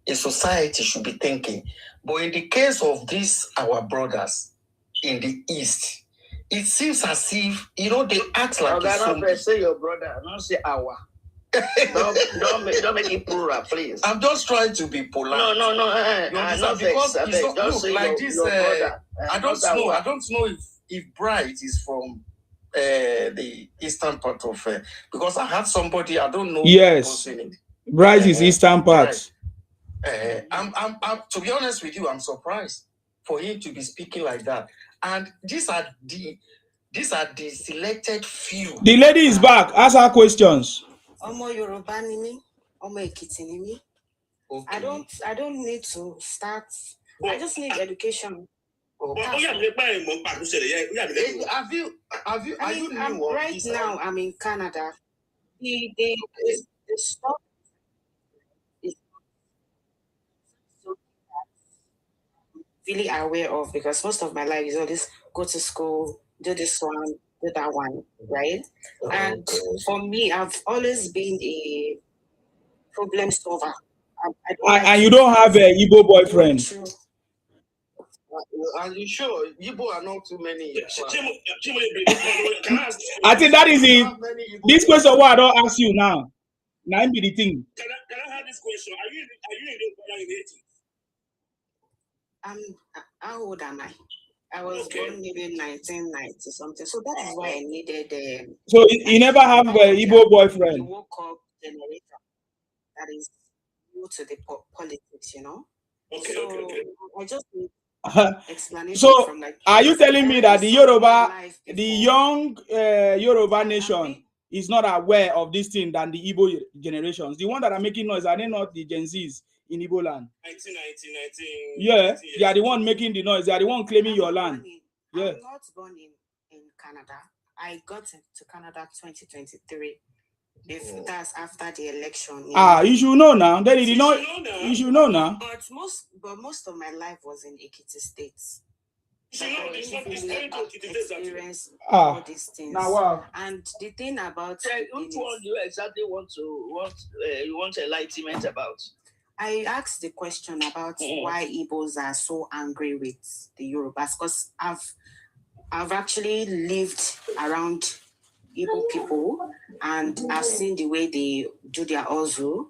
a society should be thinking. But in the case of these, our brothers in the East, it seems as if, they act like it's say your brother, not say our. don't make it plural, please. I'm just trying to be polite. No. Because it's not just look like this. I don't know if Bright is from the eastern part of because I had somebody, I don't know. Yes, Bright is eastern part. I'm to be honest with you, I'm surprised for him to be speaking like that. And these are the selected few. The lady is back. Ask her questions. Omo Yoruba ni mi, Omo Ekiti ni mi. Okay. I don't need to start. I just need education. Have you right now I'm in Canada. The stuff is really aware of, because most of my life is always go to school, do this one, do that one, right? And for me, I've always been a problem solver. And you don't have a Igbo boyfriend. Are you sure Igbo are not too many? I think that is it. This question what I don't ask you now. Now be the thing. Can I have this question? Are you in the how old am I? I was born maybe in 1990 something. So that is why I needed. So you never have a Igbo boyfriend. You woke up generator that is new to the politics, Okay. I just need explanation. So from are you telling me that the young Yoruba nation is not aware of this thing than the Igbo generations? The one that are making noise, are they not the Gen Zs in Igbo land? 19. Yeah, they are the one making the noise. They are the one claiming your land. I'm not born in Canada. I got to Canada 2023. That's after the election. You should know now. Then you should know now. But most of my life was in Ekiti states. Experience all these things. Now, wow. And the thing about which one do you exactly want enlightenment about? I asked the question about why Igbos are so angry with the Yorubas, because I've actually lived around Igbo people, and I've seen the way they do their ozu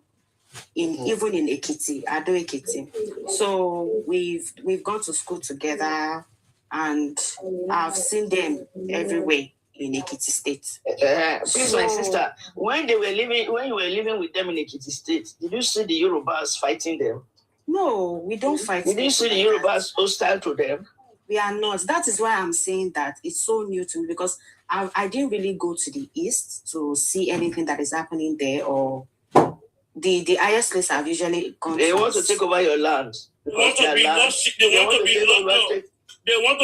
even in Ekiti, Ado Ekiti. So we've gone to school together, and I've seen them everywhere in Ekiti State. Please, my sister, when you were living with them in Ekiti State, did you see the Yorubas fighting them? No, we don't fight. Did you see the Yorubas hostile to them? We are not. That is why I'm saying that it's so new to me, because I didn't really go to the East to see anything that is happening there, or the highest place I've usually gone They to. want to take over your land. They want to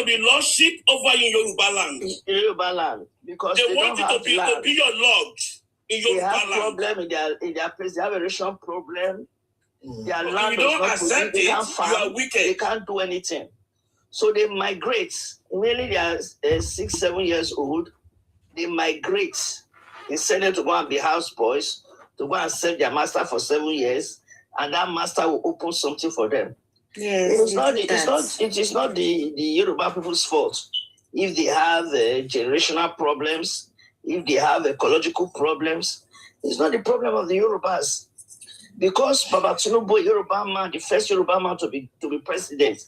be lordship over in Yoruba land. Yoruba land. Because they want it to be your lord in Yoruba land. They have problem in their place. They have a racial problem. Their land if you don't accept it, you are wicked. They can't do anything. So they migrate. Mainly they are 6-7 years old. They migrate. They send them to go and be houseboys, to go and serve their master for 7 years, and that master will open something for them. Yes, it is not the Yoruba people's fault if they have generational problems, if they have ecological problems. It's not the problem of the Yorubas. Because Baba Tinubu, Yoruba man, the first Yoruba man to be president,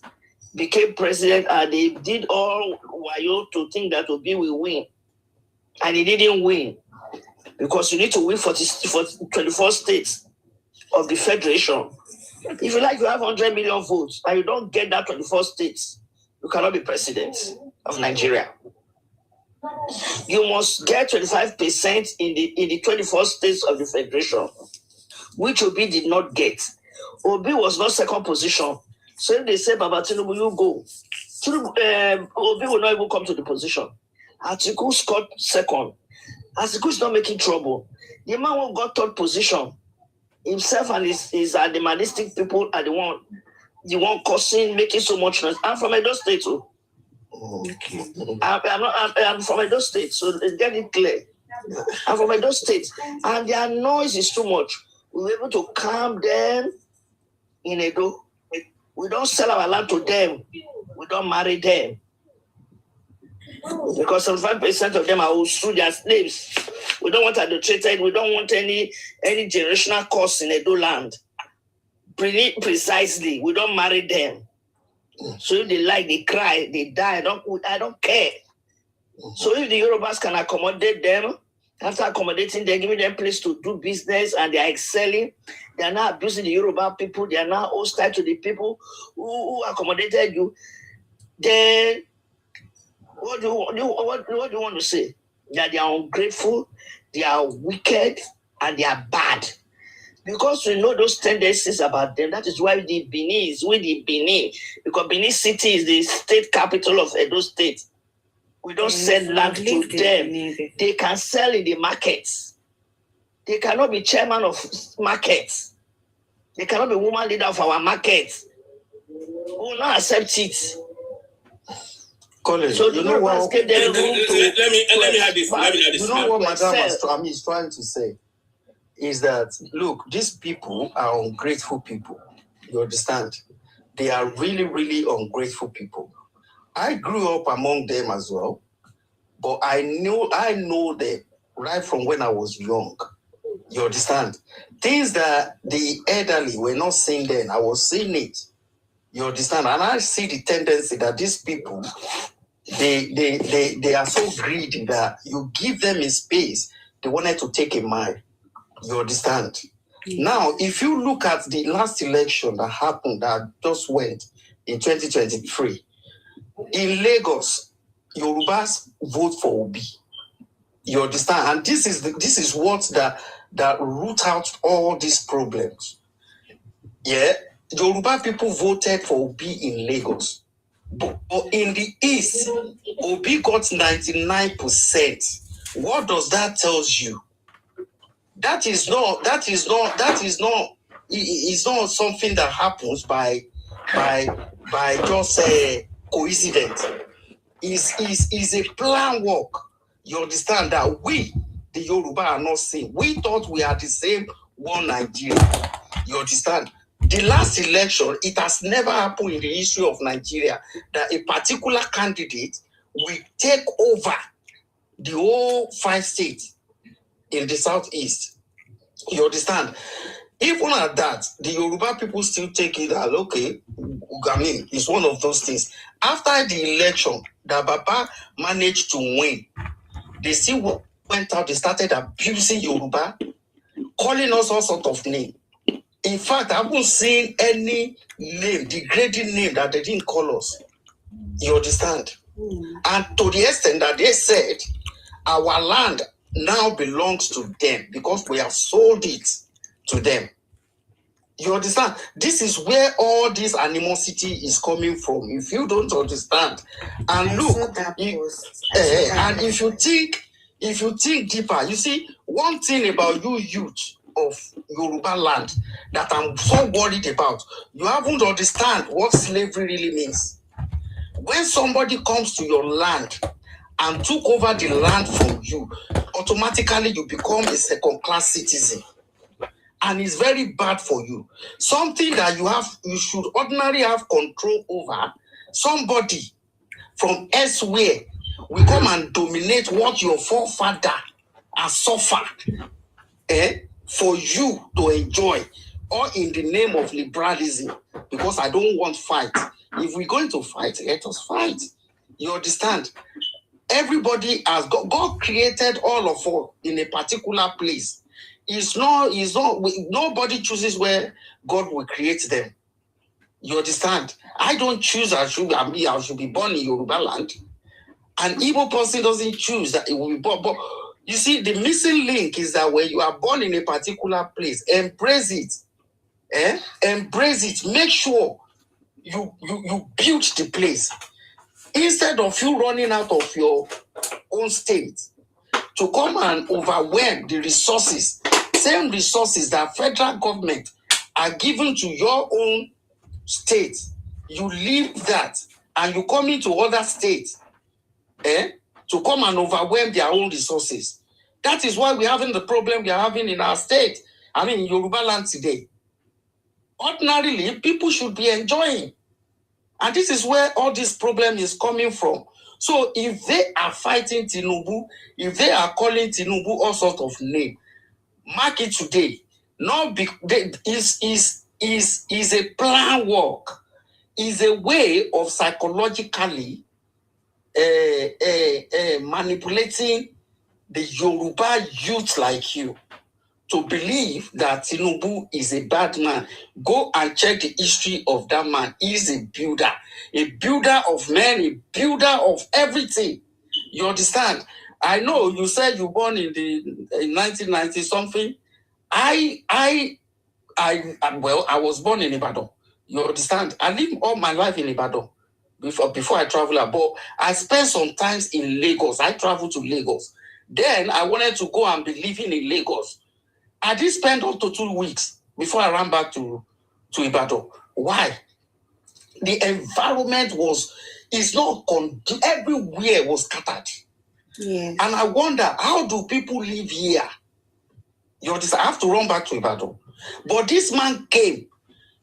became president, and they did all wayo to think that Obi will win. And he didn't win. Because you need to win for 24 states of the federation. If you like, you have 100 million votes, and you don't get that 24 states, you cannot be president of Nigeria. You must get 25% in the 24 states of the federation, which Obi did not get. Obi was not second position. So if they say, Baba Tinubu, you go. Obi will not even come to the position. Atiku scored second. Atiku is not making trouble. The man who got third position, himself and his animalistic people are the one causing, making so much noise. I'm from Edo State too. I'm from Edo State, so get it clear. I'm from Edo State, and their noise is too much. We were able to calm them in Edo. We don't sell our land to them. We don't marry them. Because 75% of them are also their slaves. We don't want adulterated. We don't want any generational curse in Edo land. Precisely, we don't marry them. So if they like, they cry, they die. I don't care. So if the Yorubas can accommodate them, after accommodating them, giving them place to do business, and they are excelling, they are not abusing the Yoruba people. They are not hostile to the people who accommodated you. Then what do you want to say? That they are ungrateful, they are wicked, and they are bad. Because we know those tendencies about them, that is why the Benin is with the Benin. Because Benin City is the state capital of Edo State. We don't sell land to them. They can sell in the markets. They cannot be chairman of markets. They cannot be woman leader of our markets. We will not accept it. Colin, so you know what? Let me add this. You know what Madam is trying to say is that, look, these people are ungrateful people. You understand? They are really, really ungrateful people. I grew up among them as well, but I know them right from when I was young. You understand? Things that the elderly were not seeing then, I was seeing it. You understand? And I see the tendency that these people, they are so greedy that you give them a space, they wanted to take a mile. You understand? Now, if you look at the last election that happened, that just went in 2023, in Lagos, Yorubas vote for Obi. You understand? And this is what that root out all these problems. Yeah, Yoruba people voted for Obi in Lagos, but in the East, Obi got 99%. What does that tell you? That is not something that happens by just coincidence. Is a plan work. You understand that we, the Yoruba, are not same. We thought we are the same one Nigeria. You understand? The last election, it has never happened in the history of Nigeria that a particular candidate will take over the whole 5 states in the southeast. You understand? Even at that, the Yoruba people still take it as, okay, I mean, it's one of those things. After the election, that Baba managed to win, They still went out, they started abusing Yoruba, calling us all sort of names. In fact, I haven't seen any name, degrading name that they didn't call us. You understand? And to the extent that they said, our land now belongs to them because we have sold it to them. You understand? This is where all this animosity is coming from. If you don't understand, and look, and if you think deeper, you see one thing about you youth of Yoruba land that I'm so worried about. You haven't understand what slavery really means. When somebody comes to your land and took over the land from you, automatically you become a second-class citizen. And it's very bad for you. Something that you should ordinarily have control over. Somebody from elsewhere will come and dominate what your forefather has suffered for you to enjoy, or in the name of liberalism, because I don't want fight. If we're going to fight, let us fight. You understand? Everybody has God created all of us in a particular place. Nobody chooses where God will create them. You understand? I don't choose I should be born in Yoruba land. An Igbo person doesn't choose that it will be born. But you see, the missing link is that when you are born in a particular place, embrace it. Embrace it. Make sure you build the place. Instead of you running out of your own state to come and overwhelm the resources, same resources that federal government are given to your own state, you leave that and you come into other states to come and overwhelm their own resources. That is why we're having the problem we are having in our state. I mean, in Yoruba land today. Ordinarily, people should be enjoying. And this is where all this problem is coming from. So if they are fighting Tinubu, if they are calling Tinubu all sorts of names, mark it today. Is a plan work, is a way of psychologically manipulating the Yoruba youth like you to believe that Tinubu is a bad man. Go and check the history of that man. He's a builder of men, a builder of everything. You understand? I know you said you born in 1990 something. I was born in Ibadan. You understand? I lived all my life in Ibadan before I travel abroad. I spent some time in Lagos. I traveled to Lagos. Then I wanted to go and be living in Lagos. I did spend up to 2 weeks before I ran back to Ibadan. Why? The environment is not everywhere was scattered. Yes. And I wonder, how do people live here? You understand? I have to run back to Ibadan. But this man came.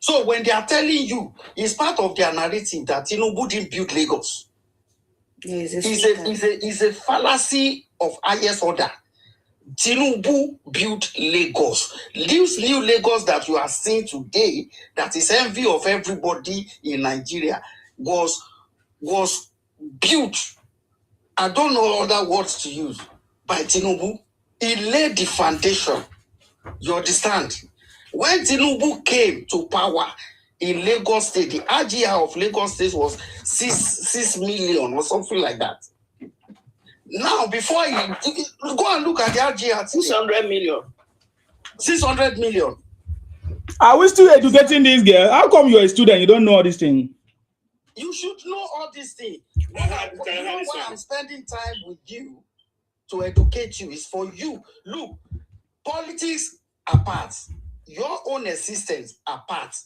So when they are telling you, it's part of their narrative that Tinubu didn't build Lagos. Yes, it's a fallacy of highest order. Tinubu built Lagos. This new Lagos that you are seeing today, that is envy of everybody in Nigeria, was built, I don't know other words to use, by Tinubu. He laid the foundation. You understand? When Tinubu came to power in Lagos State, the RGR of Lagos State was 6 million or something like that. Now, before you go and look at the RGR, 600 million. 600 million. Are we still educating this girl? How come you're a student? You don't know all these things. You should know all these things. Why I'm spending time with you to educate you is for you. Look, politics apart, your own existence apart.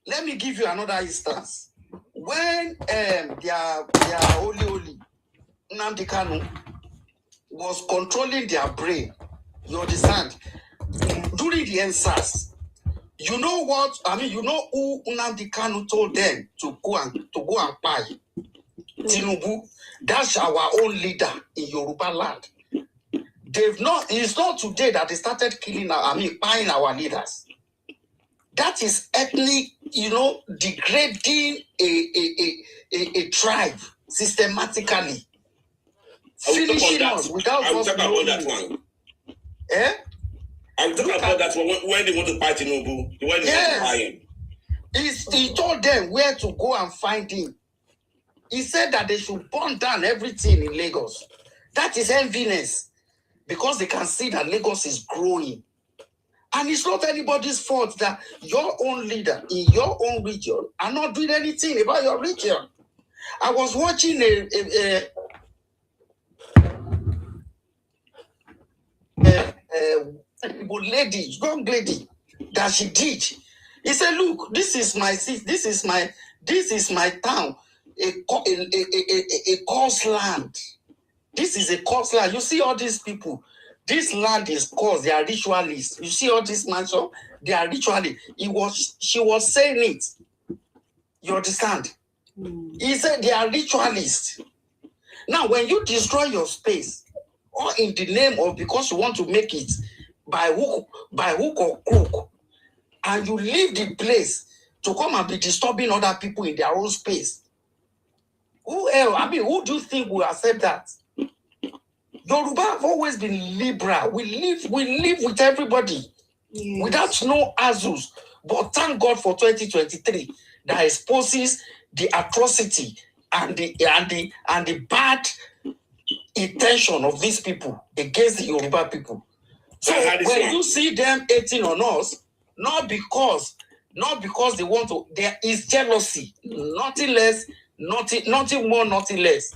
Let me give you another instance. When their holy Nnamdi Kanu was controlling their brain, you understand? During the NSAS, you know what? I mean, you know who Nnamdi Kanu told them to go and buy? Tinubu. That's our own leader in Yoruba land. It's not today that they started buying our leaders. That is ethnic, degrading a tribe systematically. finishing us without us knowing that one. Eh? I'm talking about that one when they want to buy Tinubu, when they want to buy him. He told them where to go and find him. He said that they should burn down everything in Lagos. That is enviness because they can see that Lagos is growing. And it's not anybody's fault that your own leader in your own region are not doing anything about your region. I was watching a lady, young lady, that she did. He said, "Look, this is my seat. This is my town, a coast land. This is a coast land. You see all these people. This land is cursed. They are ritualists. You see all this mansion. They are ritualists. She was saying it. You understand? He said they are ritualists. Now, when you destroy your space, or in the name of because you want to make it by hook or crook, and you leave the place to come and be disturbing other people in their own space, who else? I mean, who do you think will accept that? Yoruba have always been liberal. We live with everybody without no azus. But thank God for 2023 that exposes the atrocity and the bad intention of these people against the Yoruba people. So when you see them hating on us, not because they want to, there is jealousy, nothing less, nothing more, nothing less.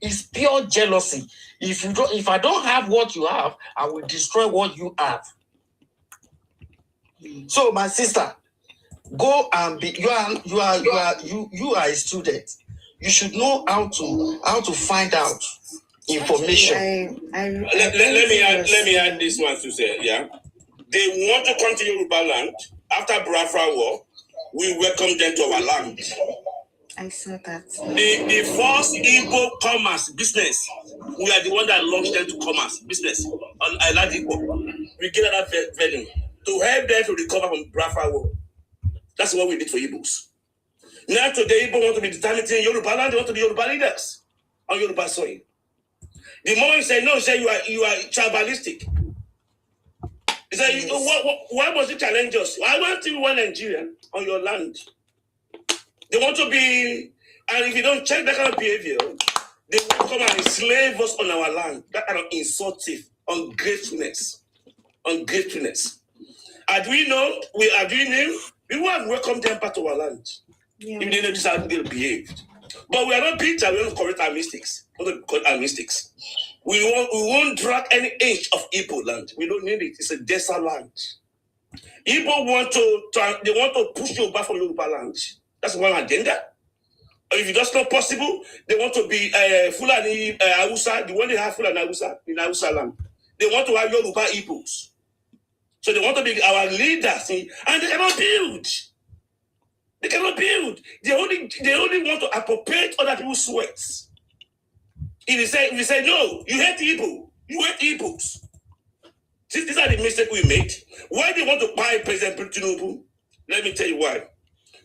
It's pure jealousy. If I don't have what you have, I will destroy what you have. So my sister, go and be. You are a student. You should know how to find out information. Let me add this one to say, yeah. They want to come to Yoruba land after Biafra War. We welcome them to our land. I saw that. The first Igbo commerce business, we are the one that launched them to commerce business on Island Igbo. We get that venue to help them to recover from Biafra War. That's what we did for Igbos. Now today, Igbo want to be determined in Yoruba land. They want to be Yoruba leaders on Yoruba soil. The moment you say no, say you are tribalistic. He said, why must you challenge us? I want to be one Nigeria on your land. They want to be, and if you don't check that kind of behavior, they will come and enslave us on our land. That kind of insultive, ungratefulness. And we know, we are doing them, we will have welcomed them back to our land. Yeah. If they know this how they behaved. But we are not bitter, we don't correct our mistakes. We won't drag any inch of Igbo land. We don't need it. It's a desert land. Igbo want to push you back from Yoruba land. That's one agenda. If that's not possible, they want to be Fulani Hausa, the one they have Fulani Hausa in Hausa land. They want to have Yoruba Igbos. So they want to be our leaders, and they cannot build. They only want to appropriate other people's sweats. If you say no, you hate Igbo. You hate Igbos. These are the mistakes we made. Why they want to buy President Tinubu? Let me tell you why.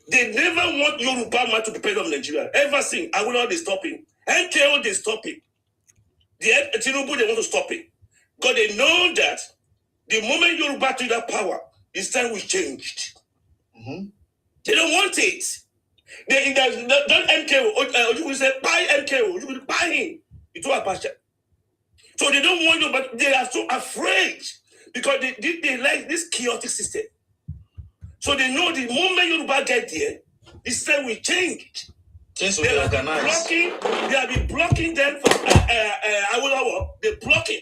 They never want Yoruba man to be president of Nigeria. Ever since, I will not stop him. NKO, they stop him. Tinubu, they want to stop him. Because they know that the moment Yoruba took that power, it's time we changed. Mm-hmm. They don't want it. Don't NKO. You will say, buy NKO. You will buy him. It's all about that. So they don't want you, but they are so afraid because they like this chaotic system. So they know the moment Yoruba get there, the system will change. Things will be organized. They have been blocking them for Awolowo. They're blocking.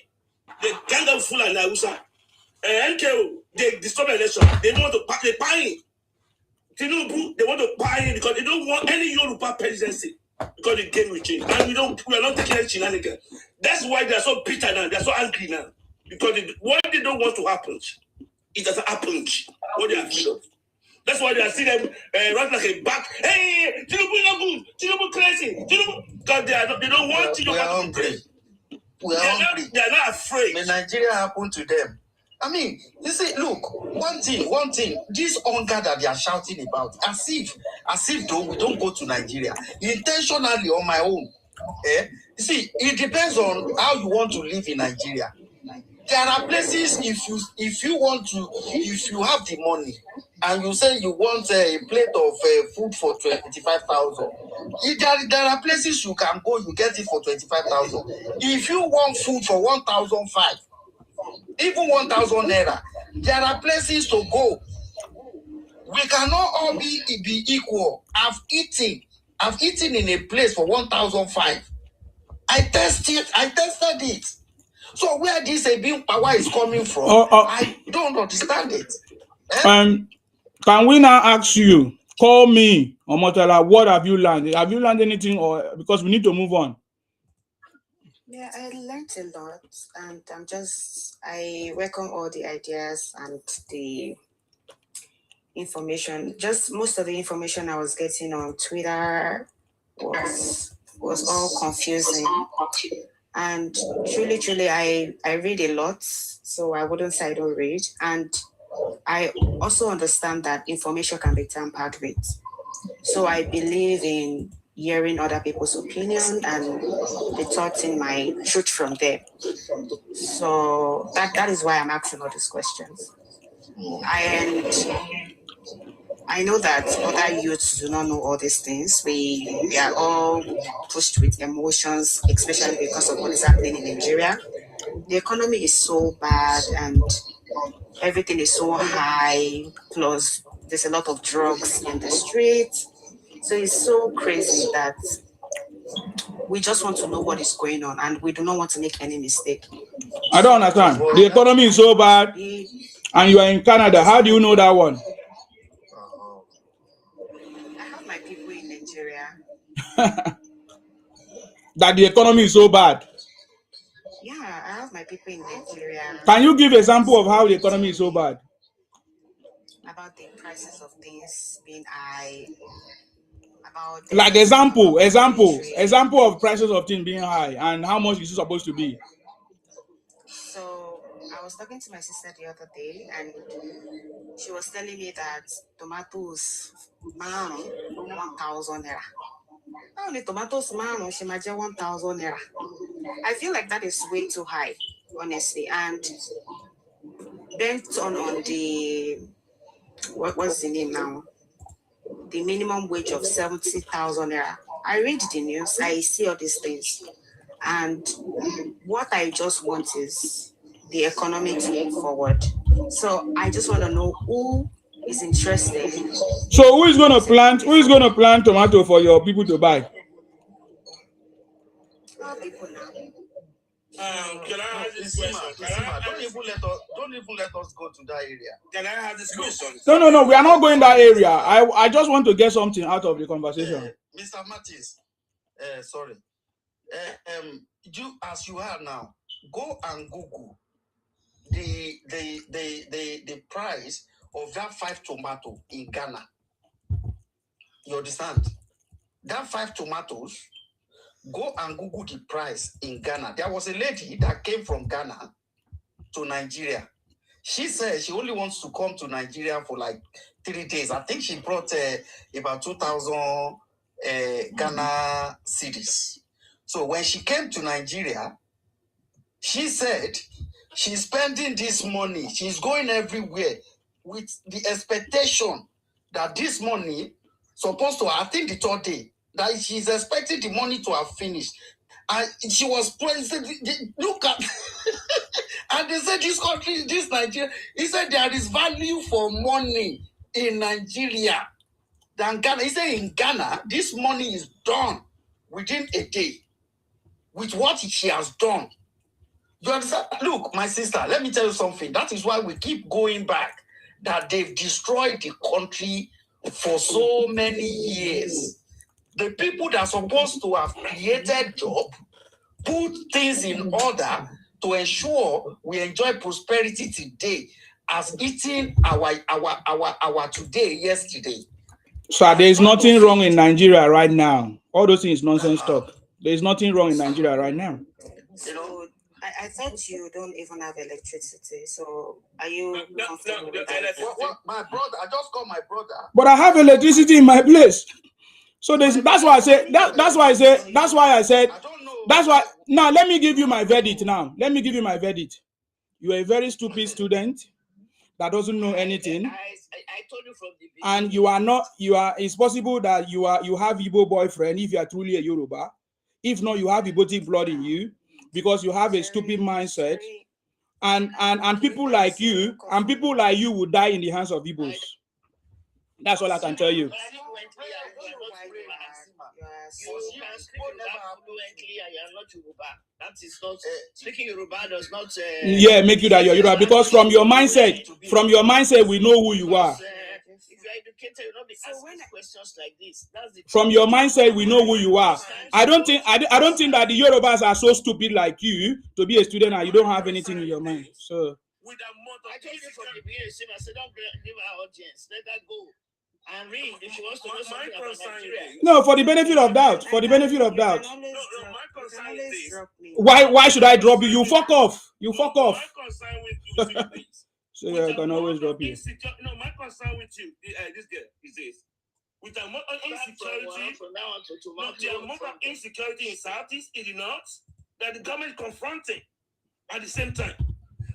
They gang of Fulani Hausa. NKO, they disturb the election. They don't want to they buy him. Tinubu, they want to buy him because they don't want any Yoruba presidency. Because the game will change. And we are not taking any shenanigans. That's why they are so bitter now. They are so angry now. Because what they don't want to happen, it doesn't happen. What they are afraid of. That's why they are seeing them run like a back. Hey, Tinubu not good. Tinubu crazy. Tinubu, because they don't want Tinubu. We are hungry. They are not afraid. When Nigeria happened to them. I mean, you see, look, one thing, this hunger that they are shouting about, as if though we don't go to Nigeria, intentionally on my own, You see, it depends on how you want to live in Nigeria. There are places if you have the money and you say you want a plate of food for 25,000, there are places you can go, you get it for 25,000. If you want food for 1,500, even 1,000 naira, there are places to go. We cannot all be equal. I've eaten in a place for 1,500. I tested it. So where this being power is coming from, I don't understand it. Can we now ask you, call me, Omotala, what have you learned? Have you learned anything, or because we need to move on? Yeah, I learned a lot, and I welcome all the ideas and the information. Just most of the information I was getting on Twitter was all confusing. And truly, I read a lot, so I wouldn't say I don't read. And I also understand that information can be tampered with. So I believe in hearing other people's opinion and the thoughts in my truth from them. So that is why I'm asking all these questions. I know that other youths do not know all these things. We are all pushed with emotions, especially because of what is happening in Nigeria. The economy is so bad and everything is so high, plus there's a lot of drugs in the street. So it's so crazy that we just want to know what is going on and we do not want to make any mistake. I don't understand. The economy is so bad and you are in Canada. How do you know that one? I have my people in Nigeria. That the economy is so bad. Yeah, I have my people in Nigeria. Can you give an example of how the economy is so bad? About the prices of things being high. About like example of prices of things being high and how much is it supposed to be? So I was talking to my sister the other day and she was telling me that tomatoes 1,000 naira. Only tomatoes she might get 1,000 naira. I feel like that is way too high, honestly. And then on the what's the name now? The minimum wage of 70,000 naira. I read the news, I see all these things. And what I just want is the economy to move forward. So I just want to know who is interested. So who is going to plant tomato for your people to buy? People now. Can I ask this question? Don't even let us go to that area. Can I have this question? No. We are not going that area. I just want to get something out of the conversation. Mr. Martins, sorry. You as you are now, go and Google the price of that 5 tomato in Ghana. You understand? That 5 tomatoes. Go and Google the price in Ghana. There was a lady that came from Ghana to Nigeria. She said she only wants to come to Nigeria for like 3 days. I think she brought about 2,000 Ghana cedis. So when she came to Nigeria, she said she's spending this money. She's going everywhere with the expectation that this money supposed to, I think the 3rd day, that she's expecting the money to have finished. And she was praising, look at, and they said this country, this Nigeria, he said there is value for money in Nigeria than Ghana. He said in Ghana, this money is done within a day with what she has done. You understand? Look, my sister, let me tell you something. That is why we keep going back, that they've destroyed the country for so many years. The people that are supposed to have created job, put things in order to ensure we enjoy prosperity today, as eating our today yesterday. So there is nothing wrong in Nigeria right now. All those things nonsense talk. There is nothing wrong in Nigeria right now. So I thought you don't even have electricity. So are you comfortable with that? My brother, I just called my brother. But I have electricity in my place. So that's why I said That's why. Now, let me give you my verdict now. Let me give you my verdict. You are a very stupid student that doesn't know anything. I told you from the beginning. And you are not, it's possible that you have Igbo boyfriend if you are truly a Yoruba. If not, you have Igbo blood in you because you have a stupid mindset. And people like you, will die in the hands of Igbos. That's all I can tell you. That is not speaking Yoruba does not. Yeah, make you that you're Yoruba because from your mindset, we know who you are. If you're educated, you'll not be asking questions like this. That's the from your mindset, we know who you are. I don't think that the Yorubas are so stupid like you to be a student and you don't have anything in your mind. So. I told you from the beginning, I said, don't give our audience. Let her go and read if she wants to know something about Nigeria. No, for the benefit of doubt. For the benefit of doubt. Why should I drop you? You fuck off. You fuck off. So I can always drop you. No, my concern with you, this girl, is this. With the amount of insecurity in Southeast, in the North, that the government is confronting at the same time.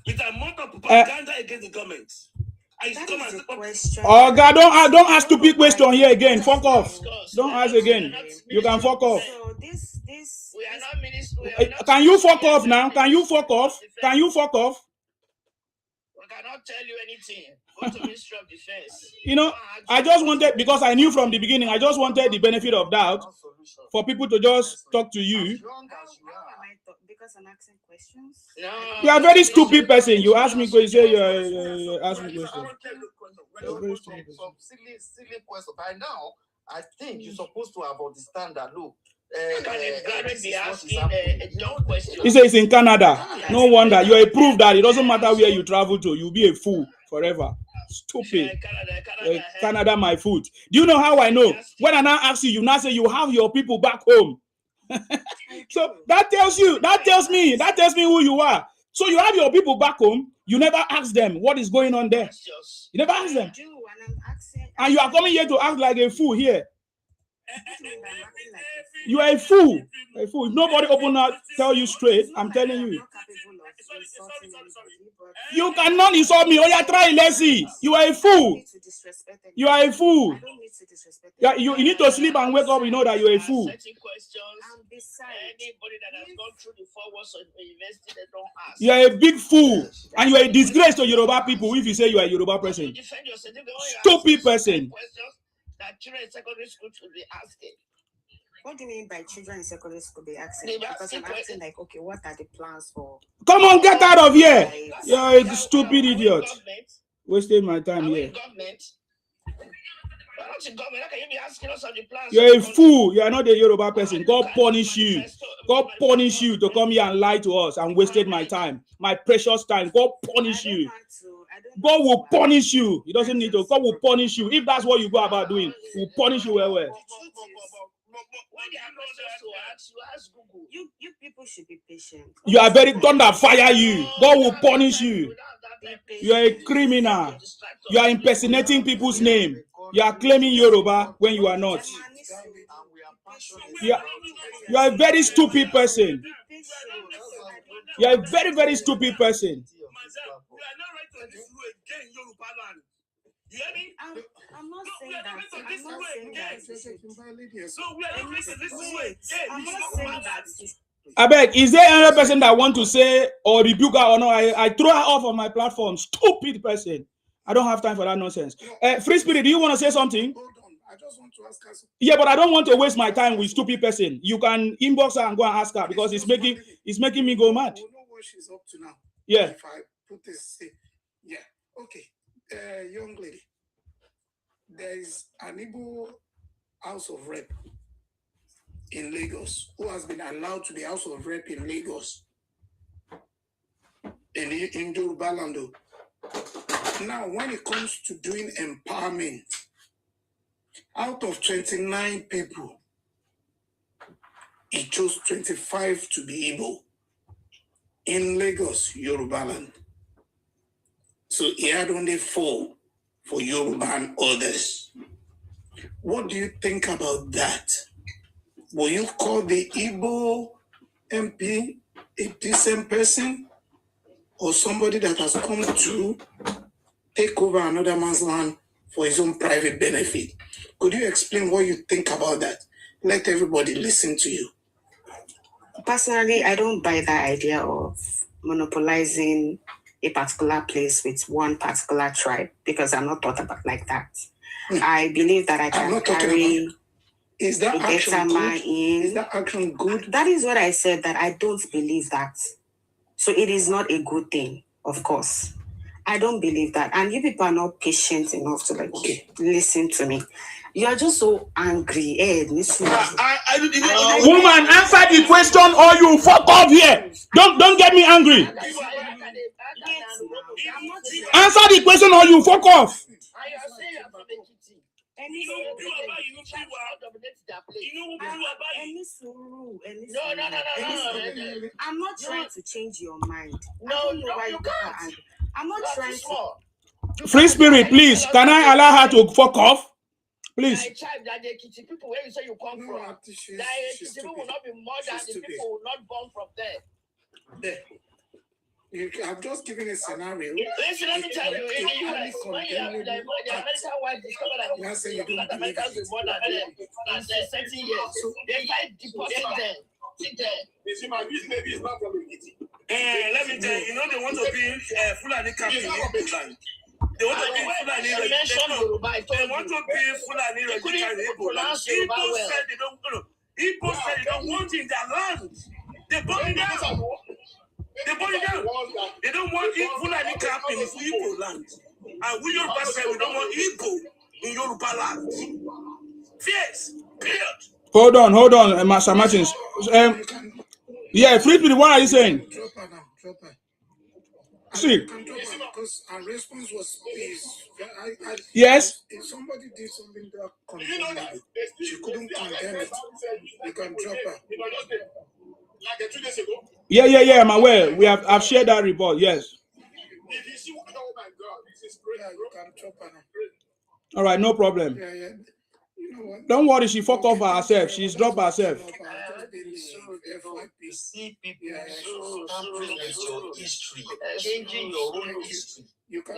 With the amount of propaganda against the government. Oh God, don't ask stupid question here again. Fuck off. Don't ask again. You can fuck off. So this we are not ministers. Can you fuck off now? Can you fuck off? Can you fuck off? I cannot tell you anything. Go to Ministry of Defense. You know, I just wanted, because I knew from the beginning, I just wanted the benefit of doubt for people to just talk to you. Because I'm asking questions. No, you are a very stupid person. You ask me questions. You ask me questions. Some silly question. By now, I think you're supposed to have understand that. Look. He says it's in Canada. No wonder. You're a proof that it doesn't matter where you travel to, you'll be a fool forever. Stupid. Canada, my foot. Do you know how I know? When I now ask you, you now say you have your people back home. So that tells me who you are. So you have your people back home. You never ask them what is going on there. You never ask them. And you are coming here to act like a fool here. You are a fool. A fool. If nobody open up, tell you straight, I'm telling you. You cannot insult me. Oh, yeah, try. Let's see. You are a fool. You are a fool. Yeah, you need to sleep and wake up. You know that you're a fool. Anybody that has gone through the 4 walls of the university, they don't ask. You are a big fool, and you are a disgrace to Yoruba people if you say you are a Yoruba person. Stupid person. That children in secondary school should be asking. What do you mean by children in secondary school be asking? Because I'm asking like, okay, what are the plans for? Come on, get out of here. You're a stupid idiot. Wasting my time here. You're a fool. You are not a Yoruba person. God punish you. God punish you to come here and lie to us and wasted my time, my precious time. God punish you. God will punish you. He doesn't need to. God will punish you. If that's what you go about doing, He will punish you well. You people should be patient. You are very thunder fire you. God will punish you. You are a criminal. You are impersonating people's name. You are claiming Yoruba when you are not. You are a very stupid person. You are a very, very stupid person. I'm not saying that. I beg, is there another person that want to say or rebuke her or no? I throw her off of my platform. Stupid person. I don't have time for that nonsense. Free Spirit, do you want to say something? Hold on. I just want to ask her something. Yeah, but I don't want to waste my time with stupid person. You can inbox her and go and ask her because it's making me go mad. We know what she's up to now. Yeah. If I put this, yeah. Okay. Young lady. There is an Igbo House of Rep in Lagos who has been allowed to the House of Rep in Lagos in Yoruba land. Now, when it comes to doing empowerment, out of 29 people, he chose 25 to be Igbo in Lagos, Yoruba land. So he had only 4 for Yoruba and others. What do you think about that? Will you call the Igbo MP a decent person or somebody that has come to take over another man's land for his own private benefit? Could you explain what you think about that? Let everybody listen to you. Personally, I don't buy that idea of monopolizing a particular place with one particular tribe because I'm not thought about like that. I believe that I can carry is that action good? Is that action good? That is what I said, that I don't believe that. So it is not a good thing, of course. I don't believe that. And you people are not patient enough to listen to me. You are just so angry. Woman, answer the question or you fuck off here. Don't get me angry. Answer the question or you fuck off. I'm not trying to change your mind. No, you can't. I'm not trying to. Free spirit, please. Can I allow her to fuck off? Please. People where you say you come from, people will not be more than the people will not born from there. I've just given a scenario. Listen, let me tell you, in the US, when you have the American wife discovered that the Americans were more than them in 30 years, they might deport them. You see, my business is not from the kitty. Let me tell you, they want to be Fulani camp in Igbo land. They want to be Fulani They want to be Fulani in Igbo land. Igbo said they don't want in their land. They burn it down. They burn it down. They don't want Fulani camp in Igbo land. And we Yoruba say we don't want Igbo in Yoruba land. Fierce. Period. Hold on, Master Martins. Yeah, free spirit, what are you saying? Drop her now, drop her. See. Because our response was yes. If somebody did something that condemned she couldn't condemn it. You can drop her. Like 2 days ago. Yeah, I'm aware. I've shared that report, yes. If you see, oh my God, this is great. You can drop her now. All right, no problem. Yeah. You know what? Don't worry, she fuck off herself. She's dropped herself. See people tampering with your history, changing your own history. You can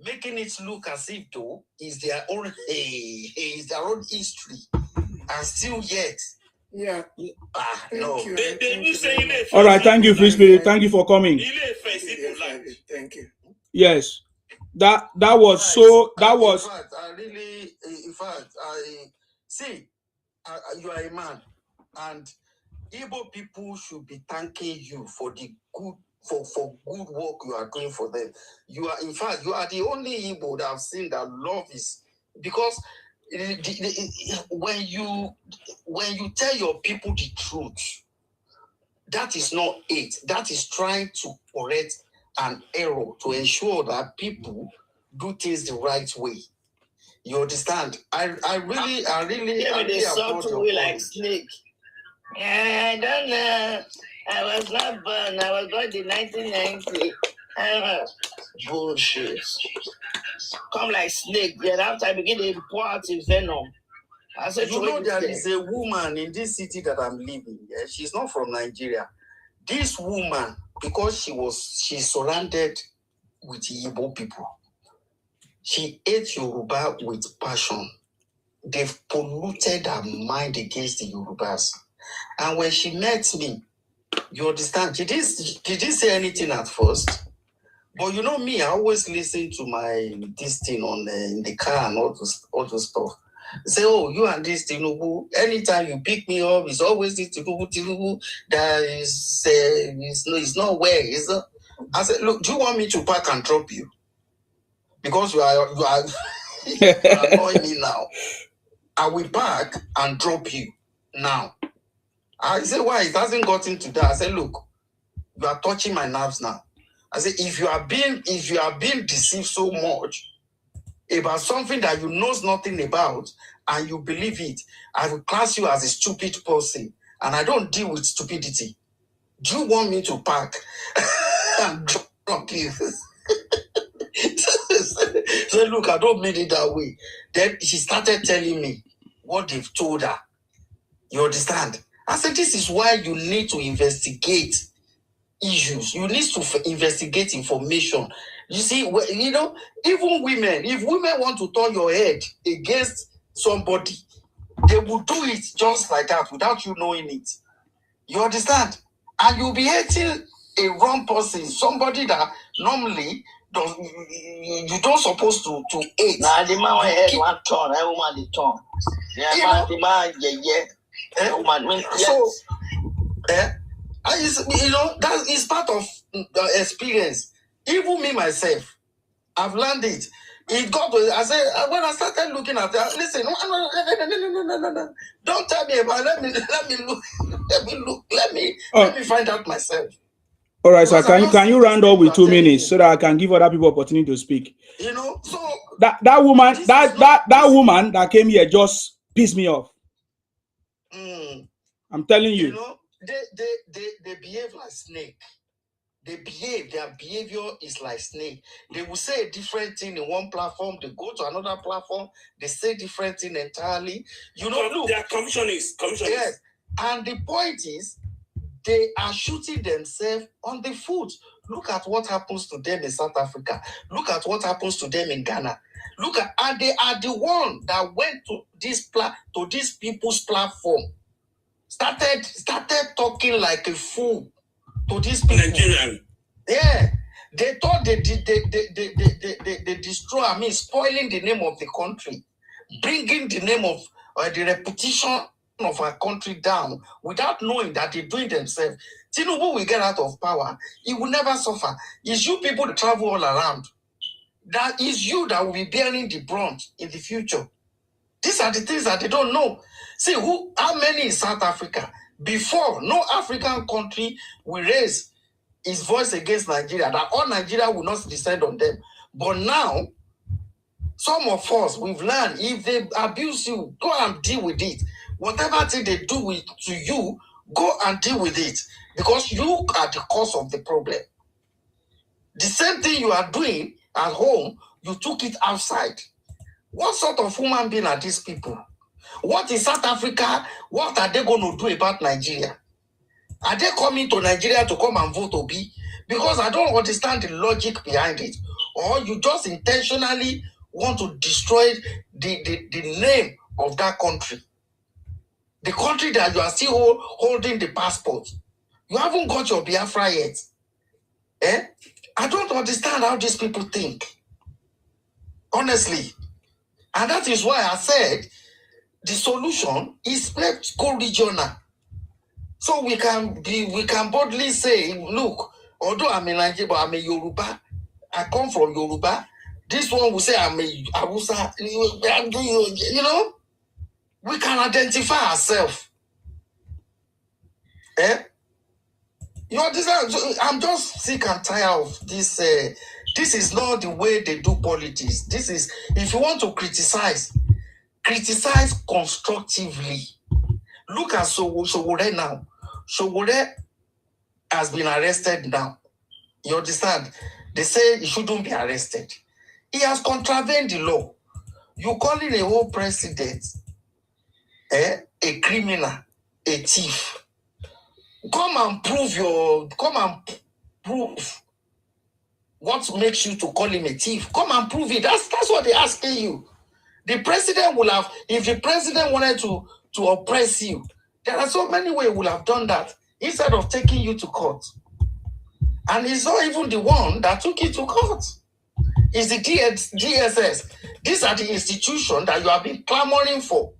making it look as if though is their own history, and still yet. Yeah. No. All right, thank you, free spirit. Thank you for coming. Thank you. Yes. That was so. That was. In fact, you are a man, and Igbo people should be thanking you for the good good work you are doing for them. You are the only Igbo that I've seen that love is because when you tell your people the truth, that is not it. That is trying to correct an error to ensure that people do things the right way. You understand? I really applaud you like snake. I don't know. I was not born. I was born in 1990. Bullshit. Come like snake. Then after I begin to pour out the venom. I said, there is a woman in this city that I'm living. Yeah? She's not from Nigeria. This woman, because she's surrounded with Igbo people. She ate Yoruba with passion. They've polluted her mind against the Yorubas. And when she met me, you understand, she didn't say anything at first. But you know me, I always listen to this thing in the car and all those stuff. Say, oh, you and this Tinubu, anytime you pick me up, it's always this Tinubu that it's not where. I said, look, do you want me to park and drop you? Because you are annoying me now. I will park and drop you now. I said, why? It hasn't gotten to that. I said, look, you are touching my nerves now. I said, if you are being deceived so much about something that you know nothing about and you believe it, I will class you as a stupid person. And I don't deal with stupidity. Do you want me to park and drop you? So look, I don't mean it that way. Then she started telling me what they've told her. You understand? I said, this is why you need to investigate issues. You need to investigate information. You see, you know, even women, if women want to turn your head against somebody, they will do it just like that without you knowing it. You understand? And you'll be hating a wrong person, somebody that normally you don't supposed to hate. Nah, the man head one turn, I woman the turn. Yeah, the man, So, you know, that is part of experience. Even me myself, I've learned it. It got to, I said, when I started looking at that, listen, no. Don't tell me about let me find out myself. All right, so can you round up with 2 minutes so that I can give other people opportunity to speak? You know, so that woman, that woman that came here just pissed me off. I'm telling you. You know, they behave like snake. Their behavior is like snake. They will say a different thing in one platform, they go to another platform, they say different thing entirely. You know, look, they are commissionists. Yes. And the point is, they are shooting themselves on the foot. Look at what happens to them in South Africa. Look at what happens to them in Ghana. And they are the one that went to this people's platform. Started talking like a fool to these people. Nigerian. Yeah. They thought they destroy, spoiling the name of the country, bringing the name of the reputation of our country down without knowing that they're doing themselves. Tinubu will get out of power. He will never suffer. It's you people that travel all around. That is you that will be bearing the brunt in the future. These are the things that they don't know. See, how many in South Africa? Before, no African country will raise his voice against Nigeria, that all Nigeria will not descend on them. But now, some of us, we've learned, if they abuse you, go and deal with it. Whatever thing they do to you, go and deal with it. Because you are the cause of the problem. The same thing you are doing at home, you took it outside. What sort of human being are these people? What is South Africa? What are they going to do about Nigeria? Are they coming to Nigeria to come and vote Obi? Because I don't understand the logic behind it. Or you just intentionally want to destroy the name of that country. The country that you are still holding the passport. You haven't got your Biafra yet. I don't understand how these people think. Honestly. And that is why I said the solution is let's go regional. So we can boldly say, look, although I'm in Nigeria, but I'm a Yoruba. I come from Yoruba. This one will say I'm a Hausa. You know, we can identify ourselves. You understand? I'm just sick and tired of this. This is not the way they do politics. This is, if you want to criticize constructively. Look at Sowore now. Sowore has been arrested now. You understand? They say he shouldn't be arrested. He has contravened the law. You calling a whole president a criminal, a thief. Come and prove what makes you to call him a thief. Come and prove it. That's what they're asking you. The president will have, if the president wanted to oppress you, there are so many ways he will have done that instead of taking you to court. And he's not even the one that took you to court. It's the DSS. These are the institutions that you have been clamoring for.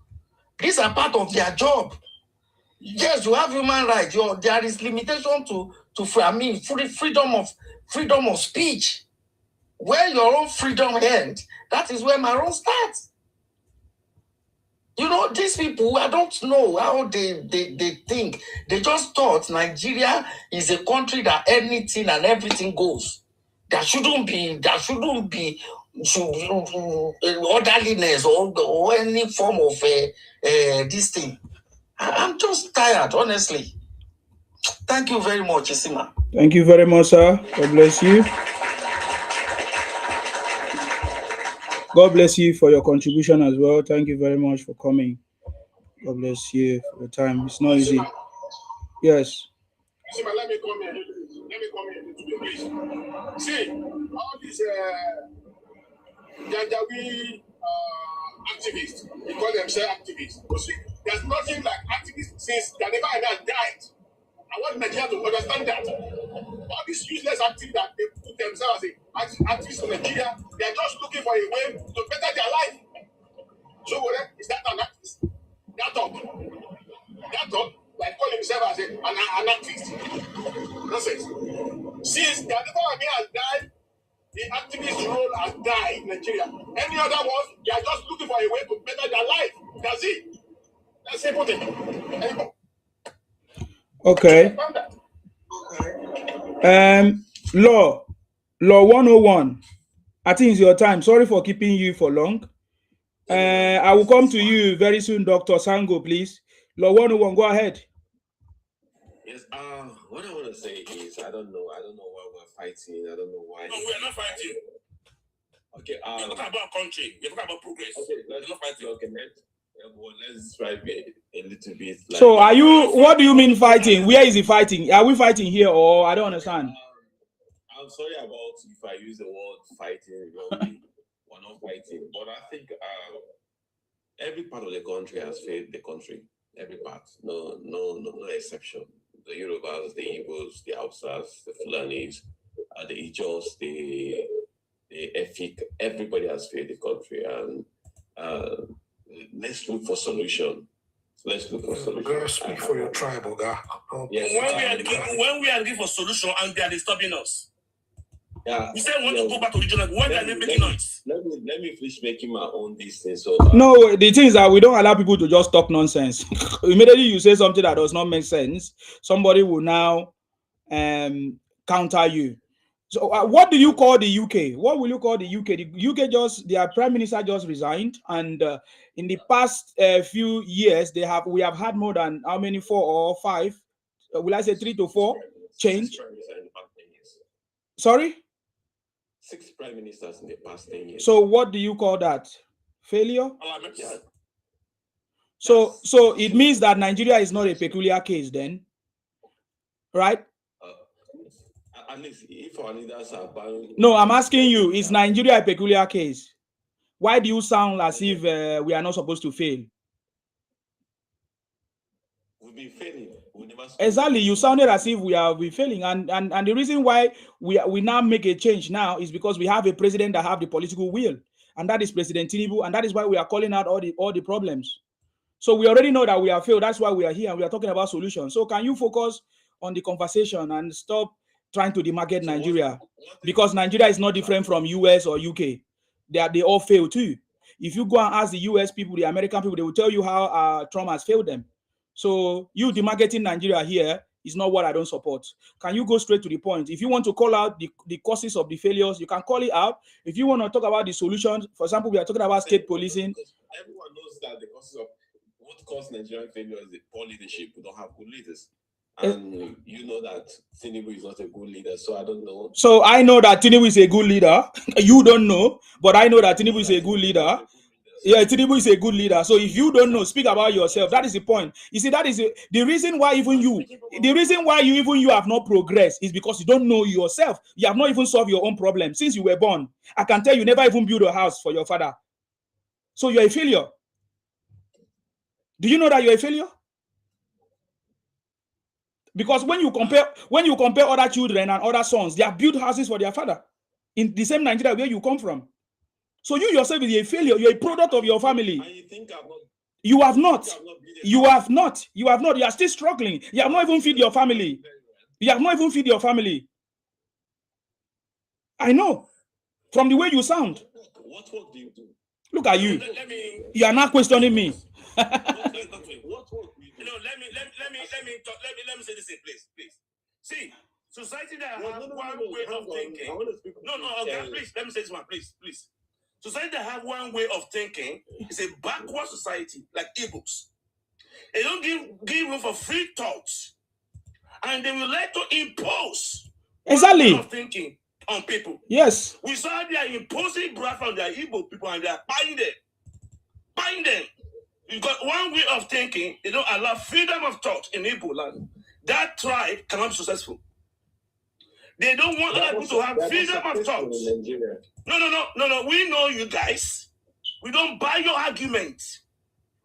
These are part of their job. Yes, you have human rights. There is limitation to freedom of speech. Where your own freedom ends, that is where my own starts. You know, these people, I don't know how they think. They just thought Nigeria is a country that anything and everything goes. There shouldn't be orderliness or any form of this thing. I'm just tired, honestly. Thank you very much, Isima. Thank you very much, sir. God bless you. God bless you for your contribution as well. Thank you very much for coming. God bless you for the time. It's not easy. Yes. See, but let me come here. Please. See, all these Janjaweed activists, they call themselves activists. You see, there's nothing like activists since Janeva died. I want Nigeria to understand that. All these useless activists that they put themselves as activists in Nigeria, they are just looking for a way to better their life. So, what is that an activist? That dog, like call himself as an activist. Nonsense. Since Janeva has died, the activist role has died in Nigeria. Any other ones, they are just looking for a way to better their life. That's it. That's simple thing. Okay. Law 101. I think it's your time. Sorry for keeping you for long. I will come to you very soon, Dr. Sango, please. Law 101, go ahead. Yes, what I want to say is I don't know why we're fighting. I don't know why. No, we're not fighting. Okay, we're talking about country. We're talking about progress. Okay, let's not fight. Okay, let's try a little bit. Like, so, are you? What do you mean fighting? Where is he fighting? Are we fighting here, or I don't understand? I'm sorry about if I use the word fighting wrongly. We're not fighting, but I think every part of the country has failed the country. Every part, no exception. The Yorubas, the Igbos, the Hausas, the Fulanis, the Ijos, the Efik, everybody has failed the country, and let's look for solution. Let's look for solution. Girl, speak for your tribe, Oga. Yes, when we are looking for solution and they are disturbing us. Yeah, we say we want to go back to regional. When they are making noise. Let me finish making my own distance. So no, the thing is that we don't allow people to just talk nonsense. Immediately you say something that does not make sense, somebody will now counter you. So what do you call the UK? What will you call the UK? The UK their prime minister just resigned, and in the past few years we have had more than how many, 4 or 5? Will I say 3 to 4 change? Sorry? 6 prime ministers in the past 10 years. So what do you call that? Failure? Yeah. So it means that Nigeria is not a peculiar case then, right? At least if our leaders are buying... No, I'm asking you, is Nigeria a peculiar case? Why do you sound as if we are not supposed to fail? We've been failing. Exactly, you sounded as if we are failing, and the reason why we now make a change now is because we have a president that have the political will, and that is President Tinubu, and that is why we are calling out all the problems. So we already know that we have failed. That's why we are here and we are talking about solutions. So can you focus on the conversation and stop trying to demarcate Nigeria? Because Nigeria is not different from US or UK. They all fail too. If you go and ask the US people, the American people, they will tell you how Trump has failed them. So you demarcating Nigeria here is not what I don't support. Can you go straight to the point? If you want to call out the causes of the failures, you can call it out. If you want to talk about the solutions, for example, we are talking about state policing. Everyone knows that the causes of what caused Nigerian failure is the poor leadership. We don't have good leaders. And you know that Tinubu is not a good leader, so I don't know. So I know that Tinubu is a good leader. You don't know, but I know that Tinubu is a good leader. Yeah, Tinubu is a good leader. So if you don't know, speak about yourself. That is the point. You see, that is the reason why you have not progressed is because you don't know yourself. You have not even solved your own problem since you were born. I can tell you never even built a house for your father. So you're a failure. Do you know that you're a failure? Because when you compare other children and other sons, they have built houses for their father in the same Nigeria where you come from. So you yourself is a failure. You're a product of your family. And you think you have not. You have not. You have not. You are still struggling. You have not even feed your family. You have not even feed your family. I know. From the way you sound. What work do you do? Look at you. You are not questioning me. What work do you do? Let me say this in place, please. See, society that have one way of thinking. Okay, please, let me say this one, please. Society that have one way of thinking is a backward society, like e-books. They don't give room for free thoughts, and they will like to impose exactly way of thinking on people. Yes, we saw they are imposing breath on their Igbo people, and they are buying them. You got one way of thinking. They don't allow freedom of thought in Igbo land. That tribe cannot be successful. They don't want other people to have freedom of thought. No. We know you guys. We don't buy your argument.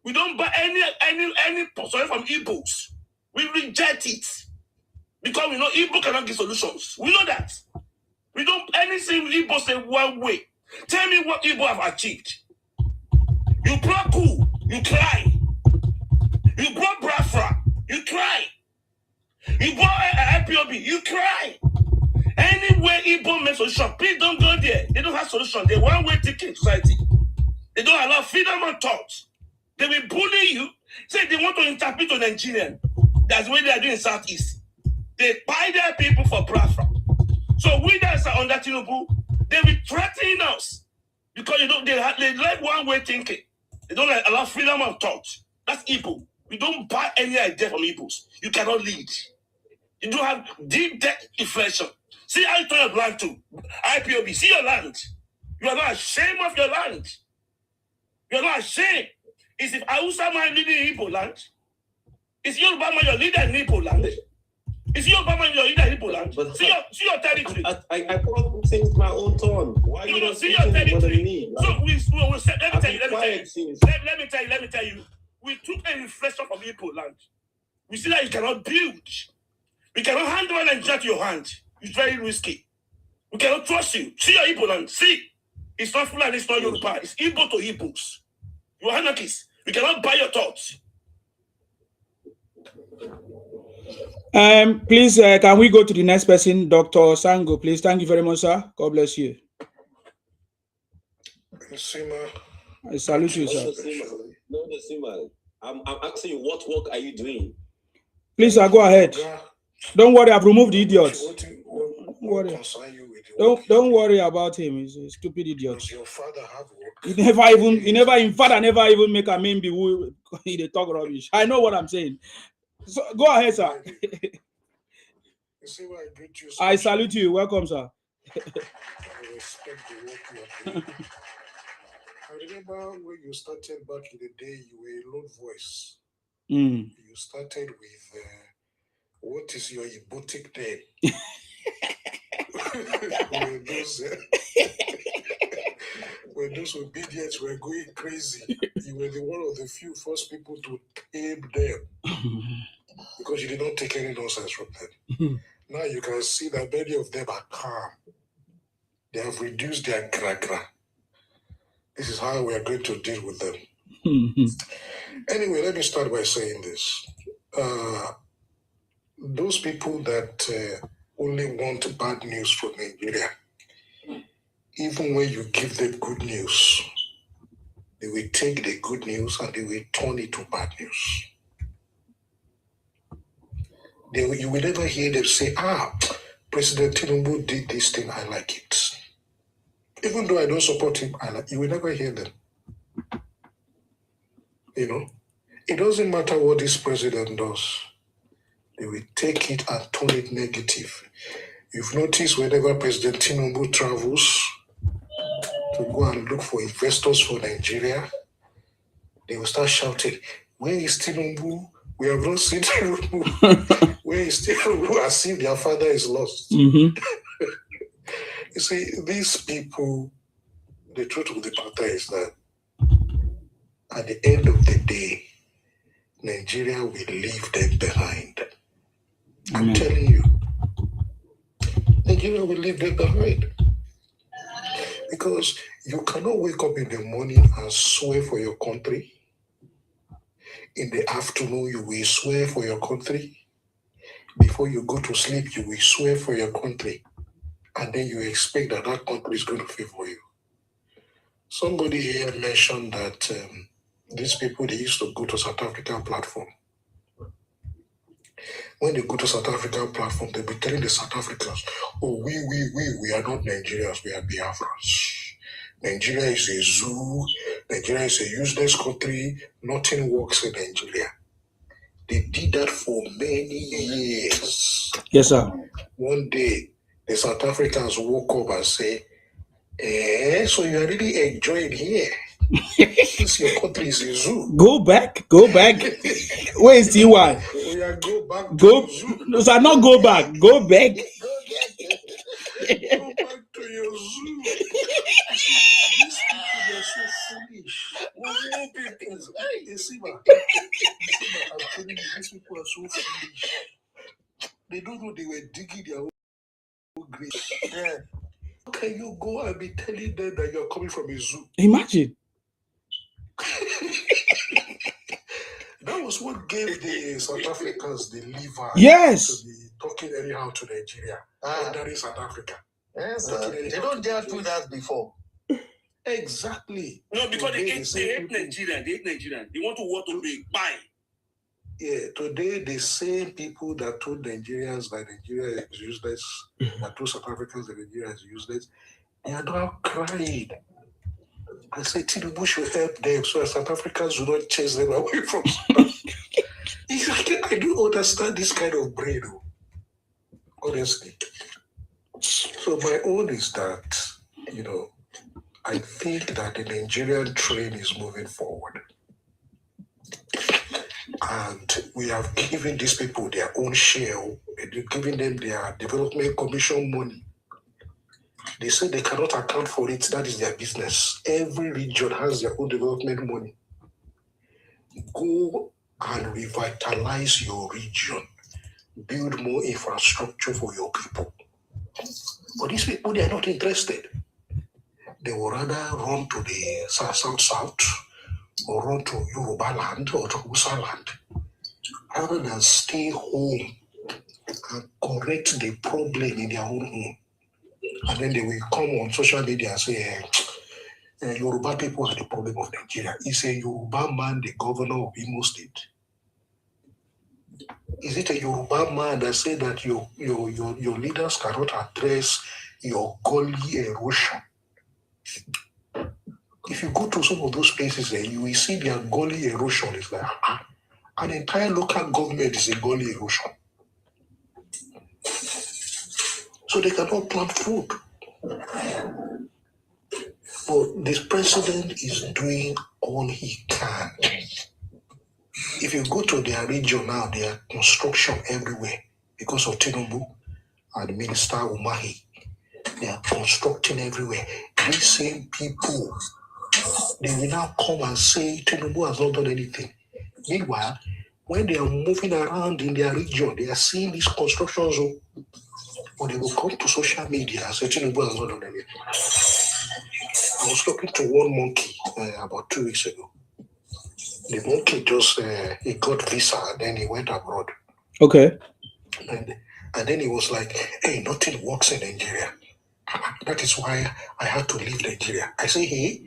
We don't buy any sorry from Igbos. We reject it because we know Igbo cannot give solutions. We know that. We don't anything Igbo say one way. Tell me what Igbo have achieved. You brought coup, you cry. You brought Biafra, you cry. You brought IPOB, you cry. Anywhere Igbo makes solution, please don't go there. They don't have solution. They one-way ticket in society. They don't allow freedom of thought. They will bully you. Say they want to interpret to Nigerian. That's what they are doing in Southeast. They buy their people for Biafra. So we that are under Tinubu, they will threaten us because they like one-way thinking. They don't allow freedom of thought. That's Igbo. We don't buy any idea from Igbos. You cannot lead. You don't have deep debt inflation. See how you turn your land to IPOB. See your land. You are not ashamed of your land. You are not ashamed. Is if Hausa man leading in Igbo land? Is Yoruba man your leader in Igbo land? Is Yoruba man your leader in Igbo land? But see your territory. I can't sing my own tone. Why you not see your territory? Me, right? So we said, let me tell you. We took a reflection from Igbo land. We see that you cannot build. We cannot hand over Nigeria to your hand. It's very risky. We cannot trust you. See your Igbo land. See. It's not Fulani, it's not Yoruba. It's Igbo to Igbos. You are anarchists. We cannot buy your thoughts. Please, can we go to the next person? Dr. Sango, please. Thank you very much, sir. God bless you. I salute you, sir. No, Sima. I'm asking you, what work are you doing? Please, go ahead. Don't worry, I've removed the idiot. Don't worry about him. He's a stupid idiot. Does your father have work? Father never even make a meme who they talk rubbish. I know what I'm saying. So go ahead, sir. You see why I greet you, I salute you. Welcome, sir. I respect the work you are doing. I remember when you started back in the day, you were a lone voice. You started with what is your Ibotic name? when those obedience were going crazy, you were one of the few first people to tame them because you did not take any nonsense from them. Now you can see that many of them are calm. They have reduced their gra-gra. This is how we are going to deal with them. Anyway, let me start by saying this. Those people that only want bad news from Nigeria, even when you give them good news, they will take the good news and they will turn it to bad news. You will never hear them say, President Tinubu did this thing, I like it. Even though I don't support him, you will never hear them. You know, it doesn't matter what this president does. They will take it and turn it negative. You've noticed whenever President Tinubu travels to go and look for investors for Nigeria, they will start shouting, where is Tinubu? We have not seen Tinubu. Where is Tinubu? As if their father is lost. You see, these people, the truth of the matter is that at the end of the day, Nigeria will leave them behind. I'm telling you, Nigeria will leave them behind. Because you cannot wake up in the morning and swear for your country. In the afternoon, you will swear for your country. Before you go to sleep, you will swear for your country. And then you expect that that country is going to favor you. Somebody here mentioned that these people, they used to go to South African platform. When they go to South African platform, they'll be telling the South Africans, oh, we are not Nigerians, we are Biafrans. Nigeria is a zoo. Nigeria is a useless country. Nothing works in Nigeria. They did that for many years. Yes, sir. One day, the South Africans woke up and say, so you are really enjoying here. This your country is a zoo. Go back. Where is TY? Oh yeah, go back to Go. your zoo. No, sir, not go back. Go back. Go back to your zoo. These people, they're so foolish. One more people. You see, man, I'm telling you, these people are so foolish. They don't know they were digging their own grave. Yeah. How can you go and be telling them that you're coming from a zoo? Imagine. That was what gave the South Africans the liver. Yes. To be talking anyhow to Nigeria. That is South Africa. Yes, they don't dare do that before. Exactly. No, because they hate Nigeria. They hate Nigeria. They want to war to be buy. Yeah, today the same people that told Nigerians that Nigeria is useless, that told South Africans that Nigeria is useless, they are now crying. I say Tinubu should help them so that South Africans do not chase them away from South. I do understand this kind of brain, honestly. So my own is that, I think that the Nigerian train is moving forward. And we have given these people their own share, giving them their development commission money. They say they cannot account for it. That is their business. Every region has their own development money. Go and revitalize your region. Build more infrastructure for your people. But these people, they are not interested. They will rather run to the south or run to Yoruba land or to Hausa land rather than stay home and correct the problem in their own home. And then they will come on social media and say, Yoruba people are the problem of Nigeria. Is a Yoruba man the governor of Imo State? Is it a Yoruba man that said that your leaders cannot address your gully erosion? If you go to some of those places there, you will see their gully erosion is like an entire local government is a gully erosion. So they cannot plant food. But this president is doing all he can. If you go to their region now, there are construction everywhere because of Tinubu and Minister Umahi. They are constructing everywhere. These same people, they will now come and say Tinubu has not done anything. Meanwhile, when they are moving around in their region, they are seeing these constructions, but they will come to social media and say Tinubu has not done anything. I was talking to one monkey about 2 weeks ago. The monkey just, he got visa, then he went abroad. Okay. And then he was like, hey, nothing works in Nigeria. That is why I had to leave Nigeria. I say, hey?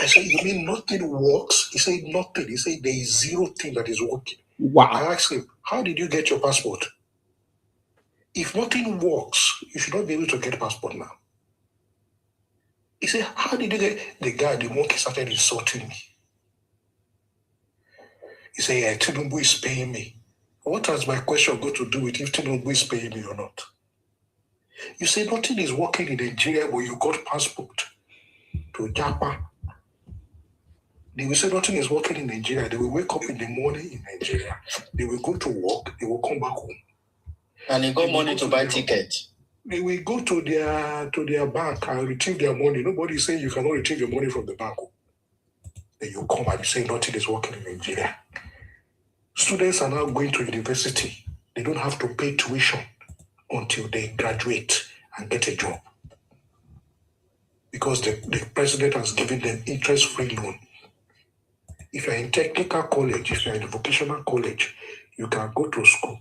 I said, you mean nothing works? He said, nothing. He said, there is zero thing that is working. Wow. I asked him, how did you get your passport? If nothing works, you should not be able to get a passport now. He said, how did you get... The monkey started insulting me. He said, yeah, Tinubu is paying me. What has my question got to do with if Tinubu is paying me or not? You say nothing is working in Nigeria, but you got passport to Japa. They will say nothing is working in Nigeria. They will wake up in the morning in Nigeria. They will go to work. They will come back home. And they got money to buy tickets. They will go to their bank and retrieve their money. Nobody is saying you cannot retrieve your money from the bank. Then you come and you say nothing is working in Nigeria. Students are now going to university. They don't have to pay tuition until they graduate and get a job. Because the president has given them interest-free loan. If you're in technical college, if you're in a vocational college, you can go to school.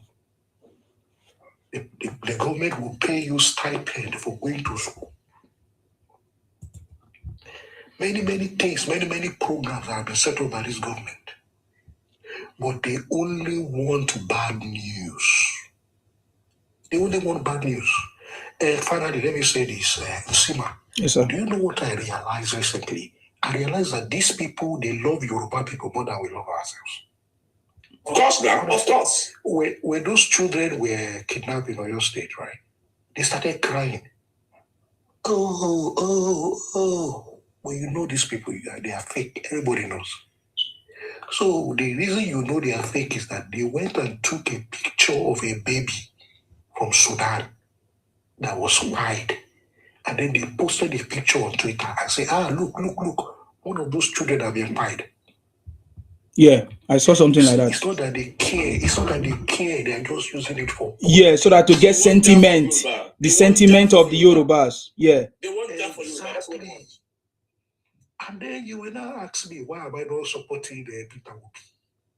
The government will pay you stipend for going to school. Many things, many programs have been set up by this government. But they only want bad news. They only want bad news. And finally, let me say this, Sima. Yes, sir. Do you know what I realized recently? I realized that these people, they love Yoruba people more than we love ourselves. Of course now, of course. When those children were kidnapped in Oyo State, right? They started crying. Oh. But you know these people, they are fake. Everybody knows. So the reason you know they are fake is that they went and took a picture of a baby from Sudan that was white. And then they posted the picture on Twitter and say, look, one of those children have been pied. Yeah, I saw something like that. It's not that they care. They're just using it for... Yeah, so that to get sentiment. The sentiment of the Yorubas. Yeah. They want that for exactly. And then you will now ask me, why am I not supporting the Peter Obi?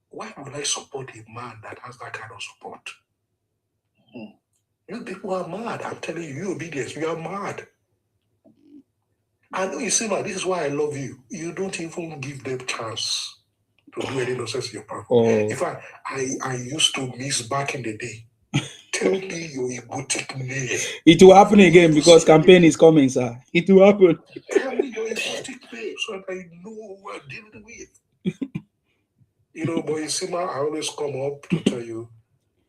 Why would I support a man that has that kind of support? You people are mad. I'm telling you, obedience, you are mad. I know you see, man, this is why I love you. You don't even give them chance to do any nonsense in your power. In fact, I used to miss back in the day. Tell me your egotic name. It will happen again because campaign is coming, sir. It will happen. Tell me your egotic name so that I know who I'm dealing with. You know, but you see, man, I always come up to tell you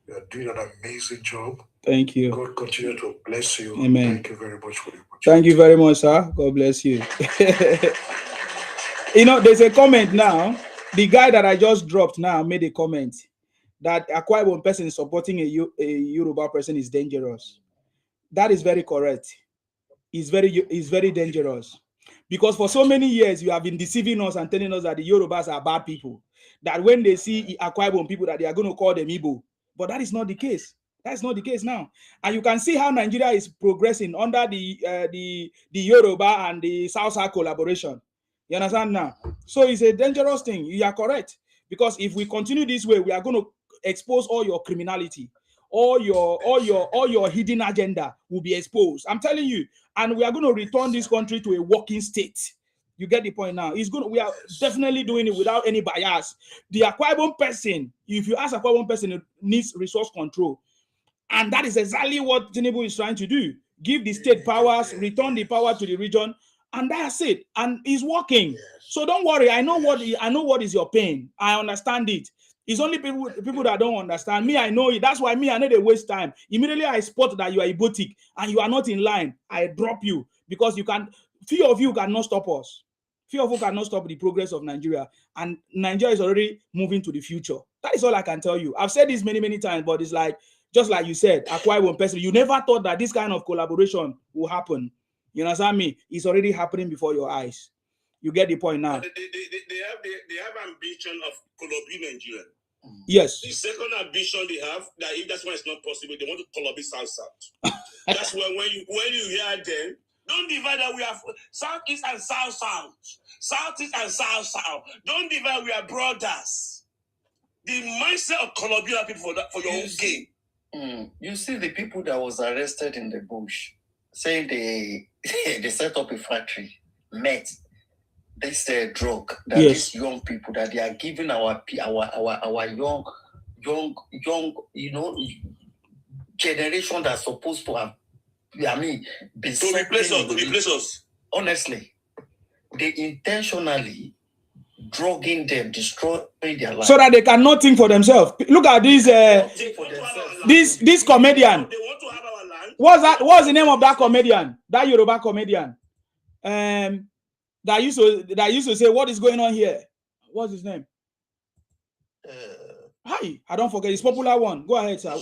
you're doing an amazing job. Thank you. God continue to bless you. Amen. Thank you very much for the opportunity. Thank you very much, sir. God bless you. You know, there's a comment now. The guy that I just dropped now made a comment that a Akwa Ibom person supporting a Yoruba person is dangerous. That is very correct. It's very dangerous. Because for so many years, you have been deceiving us and telling us that the Yorubas are bad people. That when they see Akwa Ibom people, that they are going to call them Igbo. But that is not the case. That's not the case now. And you can see how Nigeria is progressing under the Yoruba and the South collaboration. You understand now? So it's a dangerous thing. You are correct. Because if we continue this way, we are going to expose all your criminality. All your hidden agenda will be exposed. I'm telling you. And we are going to return this country to a working state. You get the point now. We are definitely doing it without any bias. The Akwa Ibom person, if you ask Akwa Ibom person, it needs resource control. And that is exactly what Tinubu is trying to do. Give the state powers, return the power to the region, and that's it. And it's working. So don't worry. I know what is your pain. I understand it. It's only people that don't understand. Me, I know it. That's why me, I know they waste time. Immediately I spot that you are Ibotic and you are not in line, I drop you because few of you cannot stop us. Few of you cannot stop the progress of Nigeria. And Nigeria is already moving to the future. That is all I can tell you. I've said this many, many times, but it's like, just like you said, Akwa Ibom person, you never thought that this kind of collaboration will happen. You understand me? It's already happening before your eyes. You get the point now. They have ambition of Colombia Nigeria. Yes. The second ambition they have, that if that's why it's not possible, they want to Colombia South. That's when you hear them, don't divide that we have Southeast and South. Southeast and South. Don't divide, we are brothers. The mindset of Colombia people for your own game. You see the people that was arrested in the bush, saying they set up a factory, met this drug that these young people that they are giving our young, generation that's supposed to have, be to replace us. Honestly, they intentionally drugging them, destroying their life, so that they cannot think for themselves. Look at this comedian. They want to have our land. What's the name of that comedian? That Yoruba comedian. That used to say, what is going on here? What's his name? Hi, I don't forget. It's popular one. Go ahead, sir.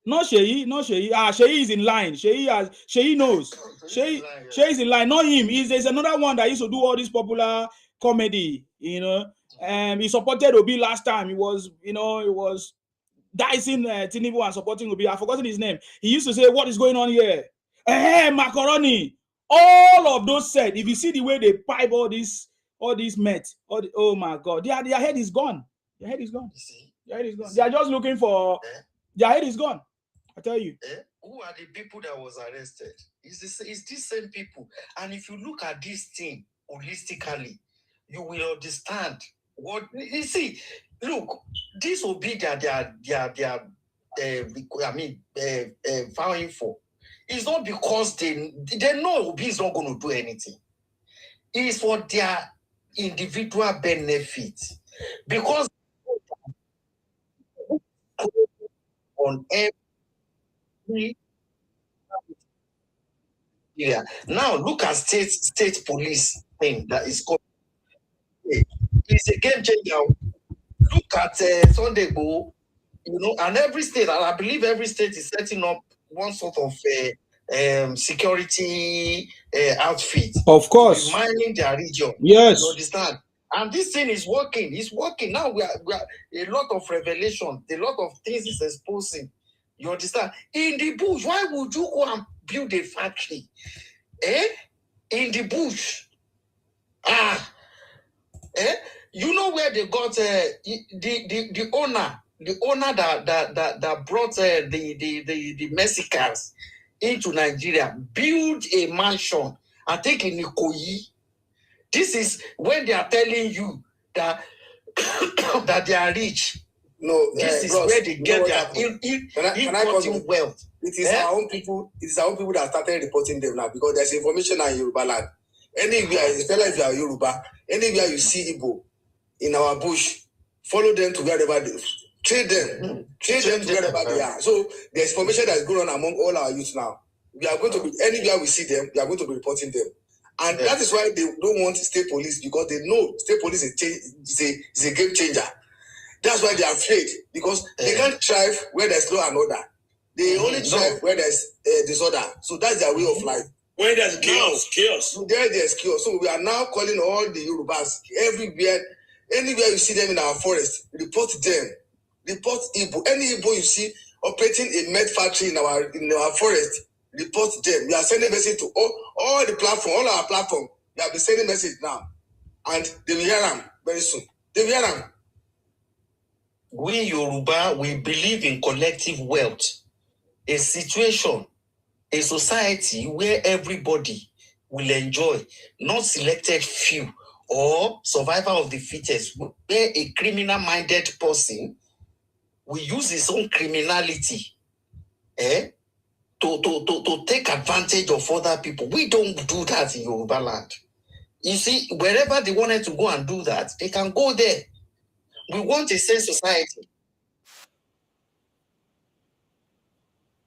Not Sheyi. Sheyi is in line. Sheyi knows. Sheyi is in line. Not him. There's another one that used to do all this popular comedy. He supported Obi last time. He was dicing Tinubu and supporting Obi. I've forgotten his name. He used to say, what is going on here? Macaroni. All of those said, if you see the way they pipe all these meth, oh my God, their head is gone. Their head is gone. Their head is gone. They are just looking for. Their head is gone. I tell you. Who are the people that was arrested? It's these same people. And if you look at this thing holistically, you will understand what you see. Look, this will be that they are filing for. It's not because they know Obi is not going to do anything. It's for their individual benefit. Because on every now look at state police thing that is called. It's a game changer. Look at Sunday Igboho, and every state, and I believe every state is setting up one sort of security outfit. Of course. To be mining their region. Yes. You understand? And this thing is working. It's working. Now we are a lot of revelation, a lot of things is exposing. You understand? In the bush, why would you go and build a factory? In the bush. You know where they got the owner that brought the Mexicans into Nigeria, build a mansion, I think in Ikoyi. This is when they are telling you that that they are rich. No, this is bros, where they get their importing wealth. It is our own people. It is our own people that started reporting them now because there's information on Yoruba land. Anywhere, especially if you are Yoruba, anywhere you see Igbo in our bush, follow them to wherever they trade them to wherever they are. So there's information that is going on among all our youth now. We are going to be anywhere we see them, we are going to be reporting them. And that is why they don't want state police, because they know state police is a game changer. That's why they are afraid, because they can't thrive where there's law and order. They only thrive where there's disorder. So that's their way of life. When there's chaos. There's chaos. So we are now calling all the Yorubas everywhere, anywhere you see them in our forest, report them. Report Igbo. Any Igbo you see operating a med factory in our forest, report them. We are sending message to all the platform, all our platform. We have been sending message now, and they will hear them very soon. They will hear them. We Yoruba, we believe in collective wealth, a situation, a society where everybody will enjoy, not selected few or survival of the fittest, where a criminal-minded person will use his own criminality to take advantage of other people. We don't do that in Yoruba land. You see, wherever they wanted to go and do that, they can go there. We want a sane society.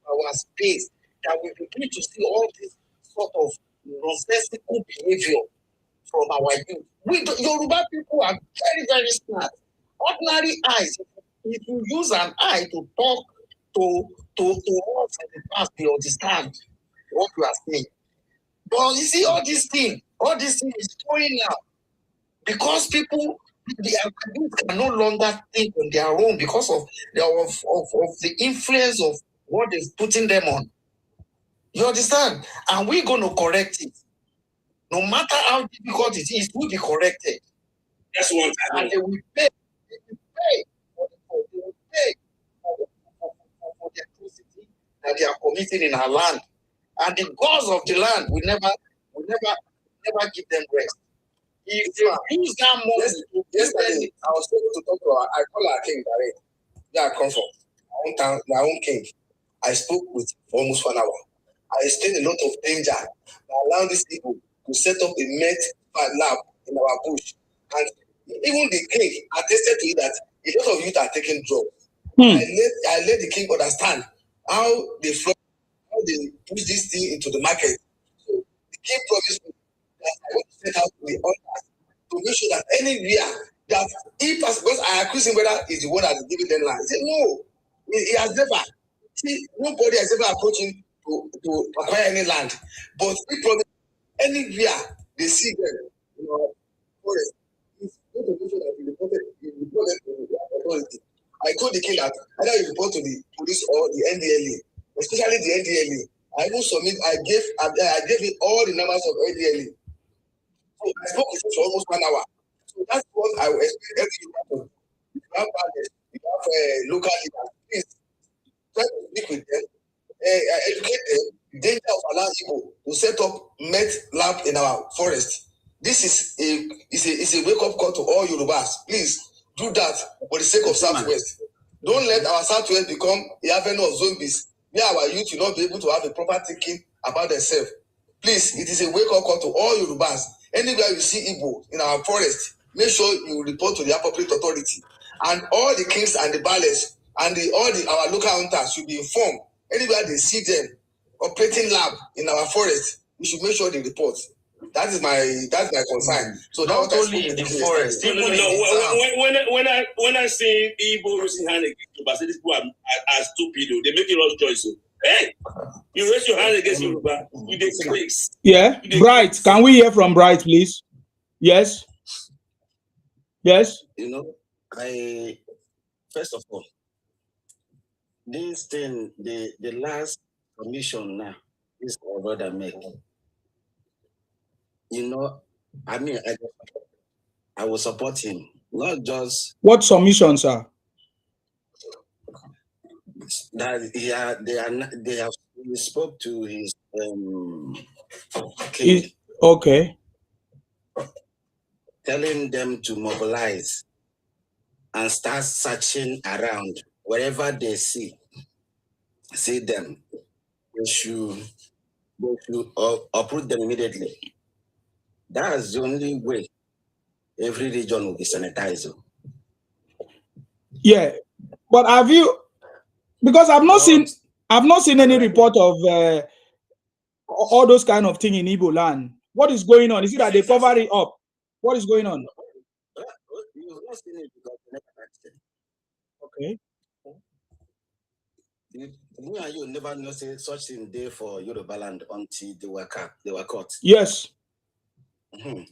Our space, that we begin to see all this sort of nonsensical behavior from our youth. Yoruba people are very, very smart. Ordinary eyes, if you use an eye to talk to us in the past, they understand what you are saying. But you see, all this thing is going now because people can no longer think on their own because of the influence of what is putting them on. You understand? And we're going to correct it. No matter how difficult it is, we'll be corrected. That's one thing. And they will pay. They will pay for the atrocity that they are committing in our land. And the gods of the land will never give them rest. If they use that money, yesterday I was able to talk to I call our king direct. Where I come from, my own king. I spoke with for almost 1 hour. I explained a lot of danger by allowing these people to set up a med lab in our bush. And even the king attested to it that a lot of youth are taking drugs. I let the king understand how they push this thing into the market. So the king promised me that I want to set out the orders to make sure that anywhere that because I accuse him whether he's the one that is giving them land. He said, no, he has never. See, nobody has ever approached him to acquire any land. But he promised anywhere they see them in our forest, he's going to make sure that he reported to the authority. I told the king that either you report to the police or the NDLA, especially the NDLA. I even I gave him all the numbers of NDLA. So I spoke with him for almost 1 hour. So that's what I will expect everyone to do. You have partners, you have local leaders. Please try to speak with them, educate them, danger of allowing people to set up med lab in our forest. This is a wake-up call to all Yorubas. Please do that for the sake of Southwest. Don't let our Southwest become a avenue of zombies where our youth will not be able to have a proper thinking about themselves. Please, it is a wake-up call to all Yorubas. Anywhere you see Igbo in our forest, make sure you report to the appropriate authority. And all the kings and the ballads and our local hunters should be informed. Anywhere they see them operating lab in our forest, we should make sure they report. That's my concern. So not only in the forest, even in the when I see Igbo raising hand against Yoruba, I say these people are stupid. They make a lot of choice. Hey, you raise your hand against Yoruba, you disgrace. Yeah, Bright. Can we hear from Bright, please? Yes. Yes. You know, first of all, this thing, the last commission now, is our brother make. You know, I mean, I will support him, not just what submission, sir? That they have spoke to his king. Okay. Telling them to mobilize and start searching around wherever they see them. They should uproot them immediately. That's the only way every region will be sanitized. Yeah, but have you? Because I've not seen any report of all those kind of thing in Igbo land. What is going on? Is it that they cover it up? What is going on? You've not seen it because they never asked them. Okay. Me and you never know such thing there for Yoruba land until they were caught. Yes. Mm-hmm.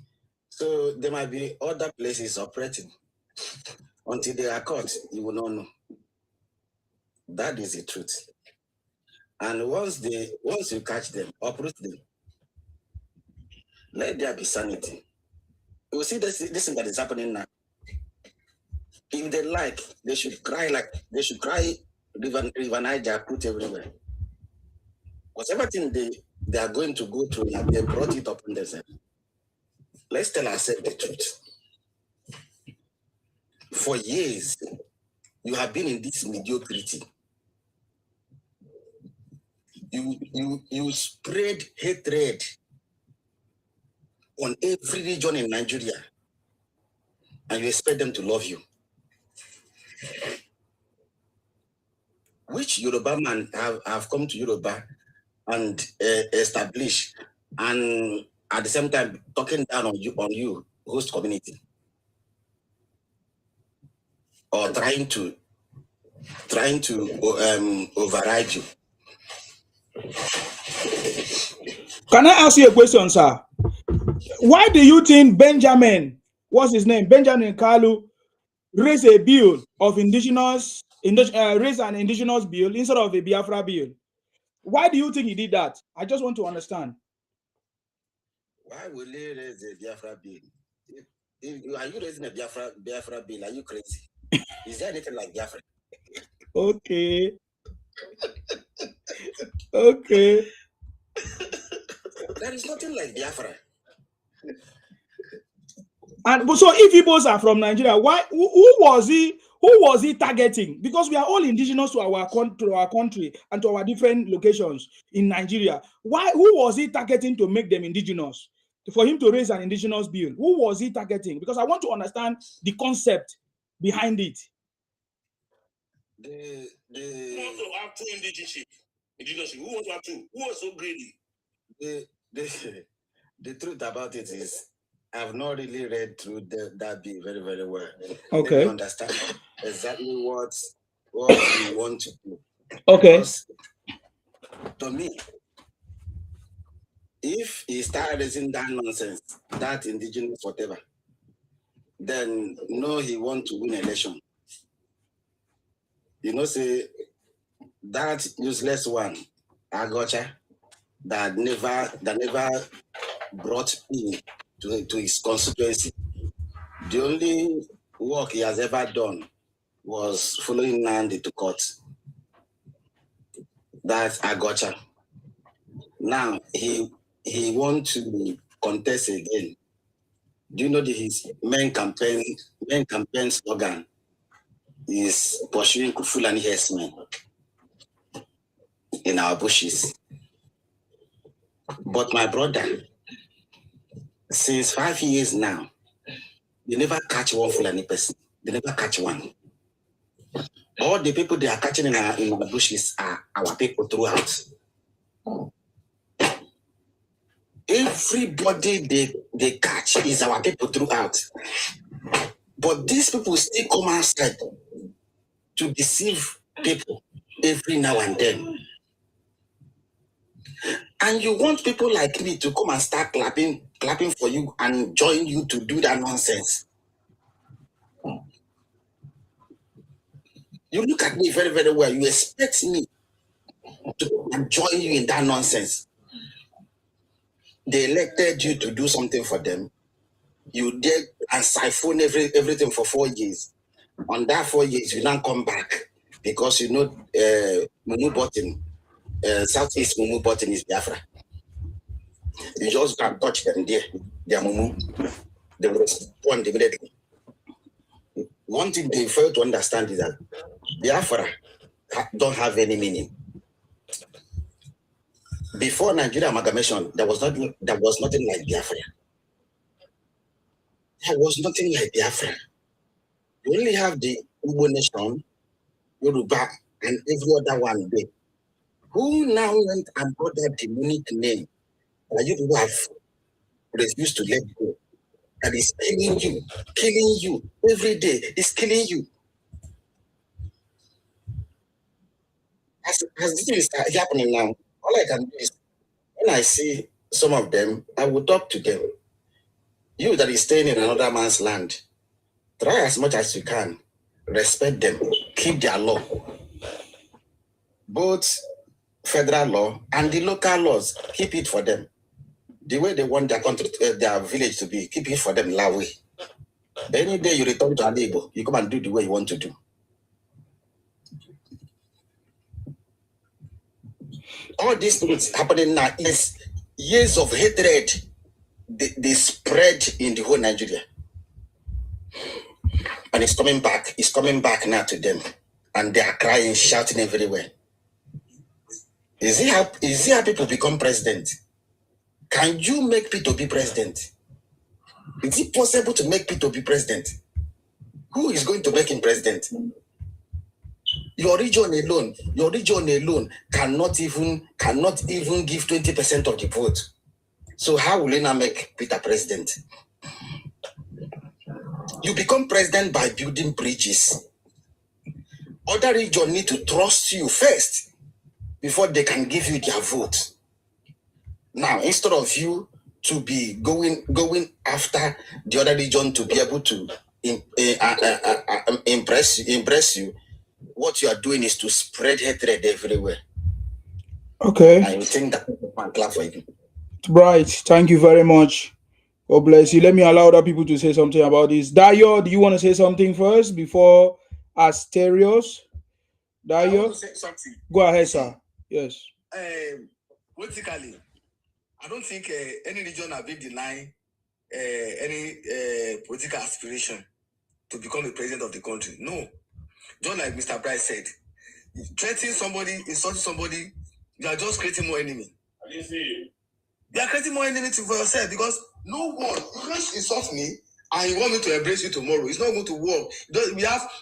So there might be other places operating. Until they are caught, you will not know. That is the truth. And once you catch them, uproot them. Let there be sanity. You will see this thing that is happening now. If they like, they should cry River Niger, put everywhere. Whatever thing they are going to go through, they brought it upon themselves. Let's tell ourselves the truth. For years, you have been in this mediocrity. You spread hatred on every region in Nigeria, and you expect them to love you. Which Yoruba man have come to Yoruba and established, and at the same time talking down on you host community, or trying to override you? Can I ask you a question, sir? Why do you think Benjamin, what's his name, Benjamin Kalu, raised a bill of raise an indigenous bill instead of a Biafra bill? Why do you think he did that? I just want to understand. Why will he raise a Biafra bill? Are you raising a Biafra bill? Are you crazy? Is there anything like Biafra? Okay. Okay. There is nothing like Biafra. And so if Igbos are from Nigeria, why who was he targeting? Because we are all indigenous to our country and to our different locations in Nigeria. Who was he targeting to make them indigenous? For him to raise an indigenous bill, who was he targeting? Because I want to understand the concept behind it. Who wants to have two indigenous? Who wants to have two? Who was so greedy? The truth about it is, I've not really read through that bill very, very well. Okay. Let me understand exactly what you want to do. Okay. Because to me, if he started raising that nonsense, that indigenous whatever, then he want to win election. Say that useless one, Agocha, that never brought in to his constituency. The only work he has ever done was following Nandi to court. That's Agocha. Now he wants to contest again. Do you know his main campaign slogan is pursuing Fulani herdsmen in our bushes? But my brother, since 5 years now, they never catch one Fulani person. They never catch one. All the people they are catching in our bushes are our people throughout. Everybody they catch is our people throughout. But these people still come outside to deceive people every now and then. And you want people like me to come and start clapping for you and join you to do that nonsense. You look at me very, very well. You expect me to join you in that nonsense. They elected you to do something for them. You did and siphon everything for 4 years. On that 4 years, you now come back because you know Mumu Button, Southeast Mumu Button is Biafra. You just can't touch them there. They are Mumu. They will respond immediately. One thing they fail to understand is that Biafra don't have any meaning. Before Nigeria amalgamation, there was nothing like Biafra. There was nothing like Biafra. You only have the Igbo nation, Yoruba, and every other one there. Who now went and brought that demonic name that you people have refused to let go? That is killing you every day. It's killing you. As this is happening now, all I can do is when I see some of them, I will talk to them. You that is staying in another man's land, try as much as you can, respect them, keep their law. Both federal law and the local laws, keep it for them. The way they want their country, their village to be, keep it for them that way. Any day you return to Alibo, you come and do the way you want to do. All these things happening now is years of hatred. They spread in the whole Nigeria. And it's coming back. It's coming back now to them. And they are crying, shouting everywhere. Is it how people become president? Can you make people be president? Is it possible to make people be president? Who is going to make him president? Your region alone cannot even give 20% of the vote. So how will you now make Peter president? You become president by building bridges. Other regions need to trust you first before they can give you their vote. Now, instead of you to be going after the other region to be able to impress you, what you are doing is to spread hatred everywhere. Okay. I think that people can clap for you. Right. Thank you very much. God bless you. Let me allow other people to say something about this. Dayo, do you want to say something first before Asterios? Dayo? I want to say something. Go ahead, sir. Yes. Politically, I don't think any region have been denying any political aspiration to become the president of the country. No. Just like Mr. Bright said, threatening somebody, insulting somebody, you are just creating more enemy. I didn't see you. You are creating more enemy for yourself because no one, you just insult me and you want me to embrace you tomorrow. It's not going to work.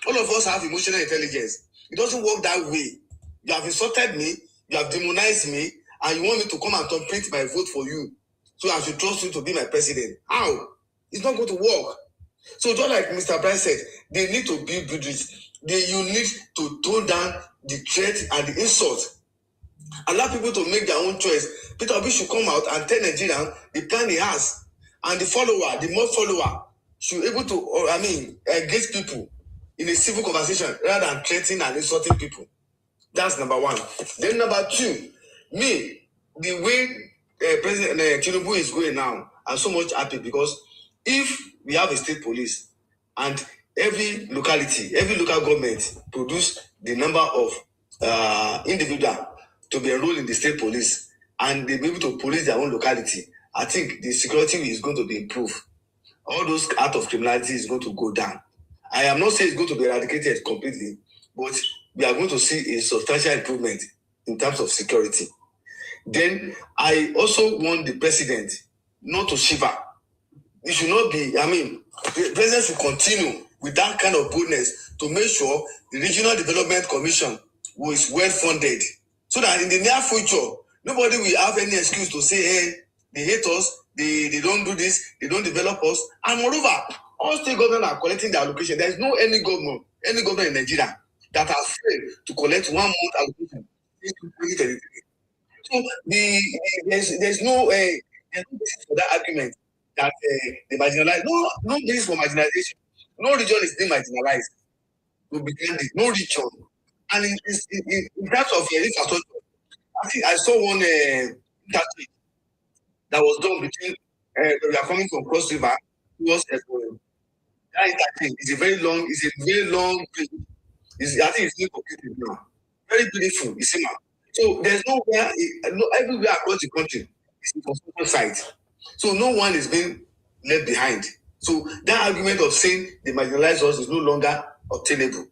All of us have emotional intelligence. It doesn't work that way. You have insulted me, you have demonized me, and you want me to come and print my vote for you. So I should trust you to be my president. How? It's not going to work. So just like Mr. Bright said, they need to build bridges. You need to tone down the threat and the insult. Allow people to make their own choice. Peter Obi should come out and tell Nigerians the plan he has. And the more follower, should be able to, engage people in a civil conversation rather than threatening and insulting people. That's number one. Then number two, the way President Tinubu is going now, I'm so much happy because if we have a state police and every local government produce the number of individuals to be enrolled in the state police and they be able to police their own locality, I think the security is going to be improved. All those acts of criminality is going to go down. I am not saying it's going to be eradicated completely, but we are going to see a substantial improvement in terms of security. Then I also want the president not to shiver. It should not be, the president should continue with that kind of boldness to make sure the Regional Development Commission was well funded so that in the near future, nobody will have any excuse to say, hey, They hate us. They don't do this. They don't develop us. And moreover, all state government are collecting their allocation. There is no any government in Nigeria that has failed to collect 1 month allocation since 2023. So there's no basis for that argument that they marginalize. No basis for marginalization. No region is being marginalized. To begin with, no region. And in terms of infrastructure, I think I saw one interchange that was done between we are coming from Cross River towards that interchange is a very long bridge. I think it's still completed now. Very beautiful, you see now. So there's nowhere, everywhere across the country, it's a construction site. So no one is being left behind. So that argument of saying they marginalize us is no longer obtainable.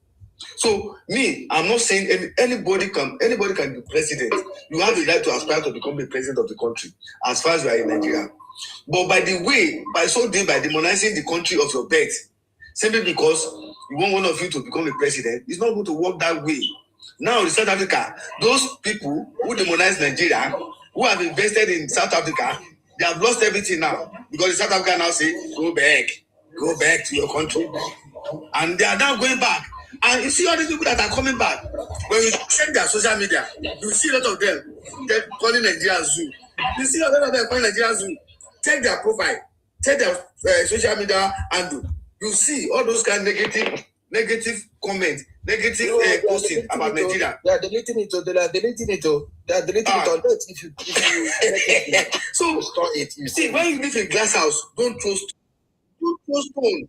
So me, I'm not saying anybody can be president. You have the right to aspire to become the president of the country as far as you are in Nigeria. But by demonizing the country of your birth, simply because you want one of you to become a president, it's not going to work that way. Now in South Africa, those people who demonize Nigeria, who have invested in South Africa, they have lost everything now. Because the South Africa now say, go back to your country. And they are now going back. And you see all these people that are coming back. When you check their social media, you see a lot of them calling Nigeria zoo. You see a lot of them calling Nigeria zoo. Check their profile, check their social media handle. You see all those kind of negative comments, negative posting about Nigeria. They are deleting it. They are deleting it. On that. If you so store it. You see, when you live in glass house, don't throw stone.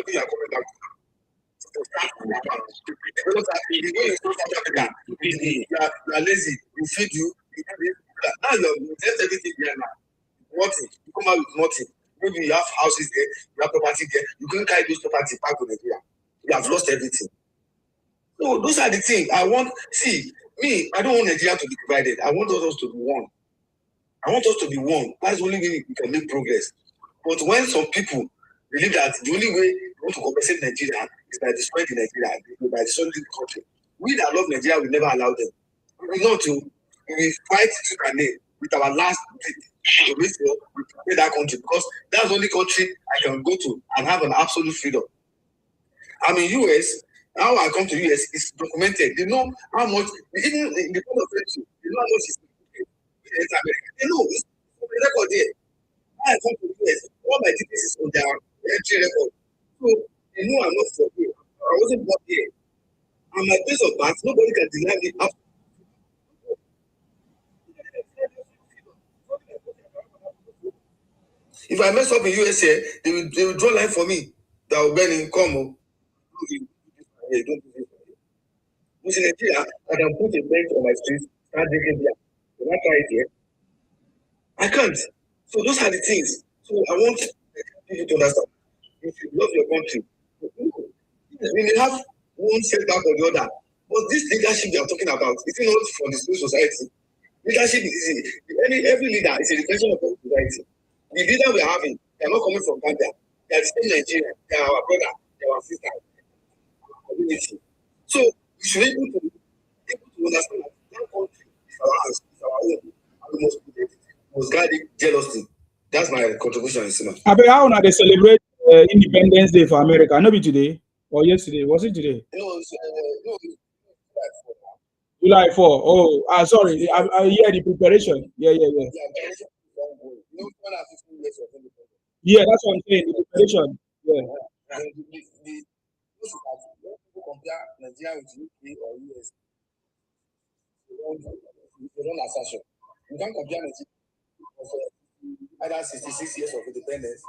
You are coming back. You are lazy. We feed you. Now you left everything there now. Nothing. You come out with nothing. Maybe you have houses there, you have property there. You couldn't carry those property back to Nigeria. You have lost everything. So those are the things I want. See, me, I don't want Nigeria to be divided. I want us to be one. I want us to be one. That's the only way we can make progress. But when some people believe that the only way we want to compensate Nigeria is by destroying Nigeria, by destroying the country, we that love Nigeria will never allow them. We will not to. We will fight to and nail with our last breath to make sure we protect that country, because that's the only country I can go to and have an absolute freedom. I'm in US. How I come to US is documented. They know how much, even in the point of friendship, they know how much is in America. They know it's on the record there. I come to US, all my details is on their entry record. So they know I'm not from here. I wasn't born here. And my place of birth, nobody can deny me. If I mess up in USA, they will draw line for me. That will burn in come. Don't do this. In Nigeria, I can put a bench on my street, start drinking beer. Can I try it here? I can't. So those are the things. So I want people to understand. If you love your country, we may have one setback or the other. But this leadership they are talking about, it's not for the civil society. Leadership is every leader is a reflection of the society. The leader we are having, they are not coming from Gambia. They are the same Nigerian. They are our brother. They are our sister. Community. So we should be able to understand that that country is our house, it's our own, and we must guard it jealously. That's my contribution, Isima. How now they celebrate Independence Day for America? Not be today or yesterday. Was it today? No, no. July 4. Oh, sorry. I hear the preparation. Yeah. Yeah, that's what I'm saying. The preparation. Yeah. People compare Nigeria with UK or US. They don't assertion. You can't compare Nigeria with either 66 years of independence,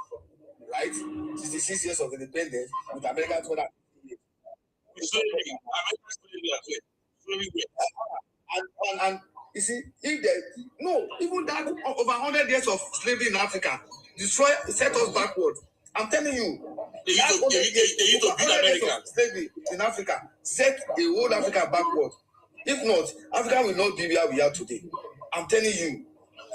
right? 66 years of independence with America for that. And you see, if even that over 100 years of slavery in Africa set us backward. I'm telling you, they used to build America. Slavery in Africa set the whole Africa backward. If not, Africa will not be where we are today. I'm telling you.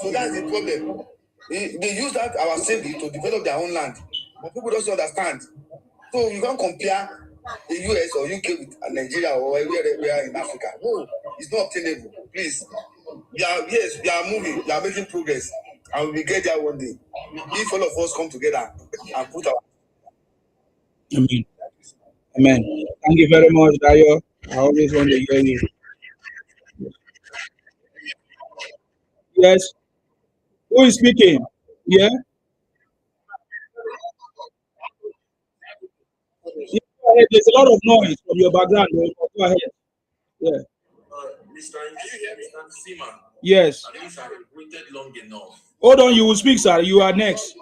So that's the problem. They use our slavery to develop their own land, but people don't understand. So you can't compare the US or UK with Nigeria or wherever in Africa. No, it's not obtainable. Please. We are moving, we are making progress, and we will get there one day. If all of us come together and put our Amen. Amen. Thank you very much, Dayo. I always want to hear you. Yes. Who is speaking? Yeah. Yeah, go ahead. There's a lot of noise from your background. Go ahead. Yeah. Mr. Seaman. Yes. At least I waited long enough. Hold on, you will speak, sir. You are next.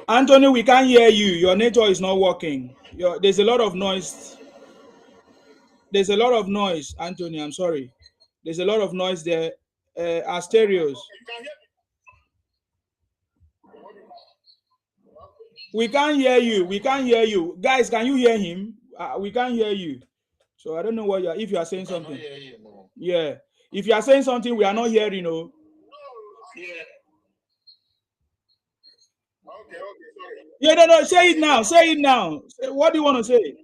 Anthony, we can't hear you. Your network is not working. There's a lot of noise. There's a lot of noise, Anthony. I'm sorry. There's a lot of noise there. Our stereos. We can't hear you. We can't hear you. Guys, can you hear him? We can't hear you. So I don't know what if you are saying something. Yeah. If you are saying something, we are not hearing, no. Yeah. Okay, sorry. Yeah, no, say it now. Say it now. What do you want to say?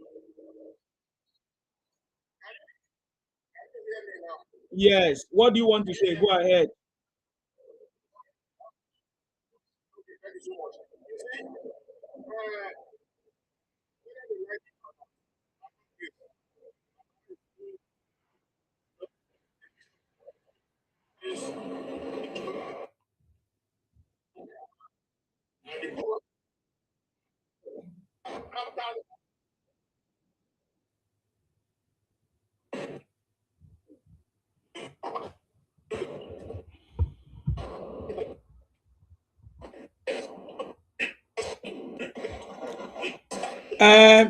Yes. What do you want to say? Go ahead. Thank you so much.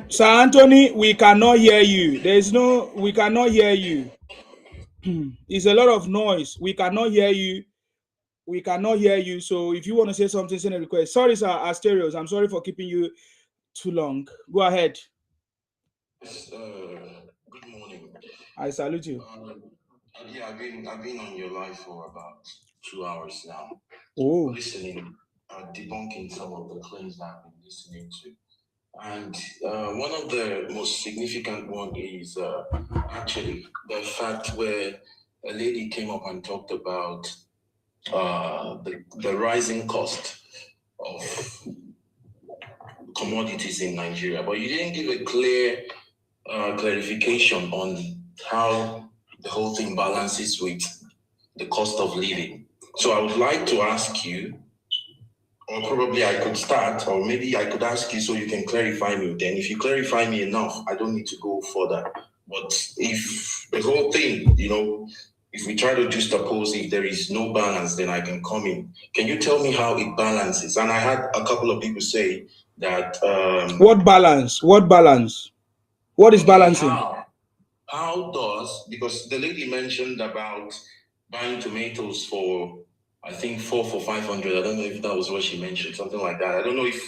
Sir Anthony, we cannot hear you. We cannot hear you. It's a lot of noise. We cannot hear you. We cannot hear you. So if you want to say something, send a request. Sorry, sir, Asterios. I'm sorry for keeping you too long. Go ahead. Good morning. I salute you. Yeah, I've been on your live for about 2 hours now. Oh. Listening, debunking some of the claims that I've been listening to. And one of the most significant one is actually the fact where a lady came up and talked about the rising cost of commodities in Nigeria, but you didn't give a clear clarification on how the whole thing balances with the cost of living. So I would like to ask you, or probably I could start, or maybe I could ask you so you can clarify me. Then if you clarify me enough, I don't need to go further. But if the whole thing, if we try to juxtapose, if there is no balance, then I can come in. Can you tell me how it balances? And I had a couple of people say that... What balance? What balance? What is balancing? How does, because the lady mentioned about buying tomatoes for, I think 4 for 500. I don't know if that was what she mentioned, something like that. I don't know if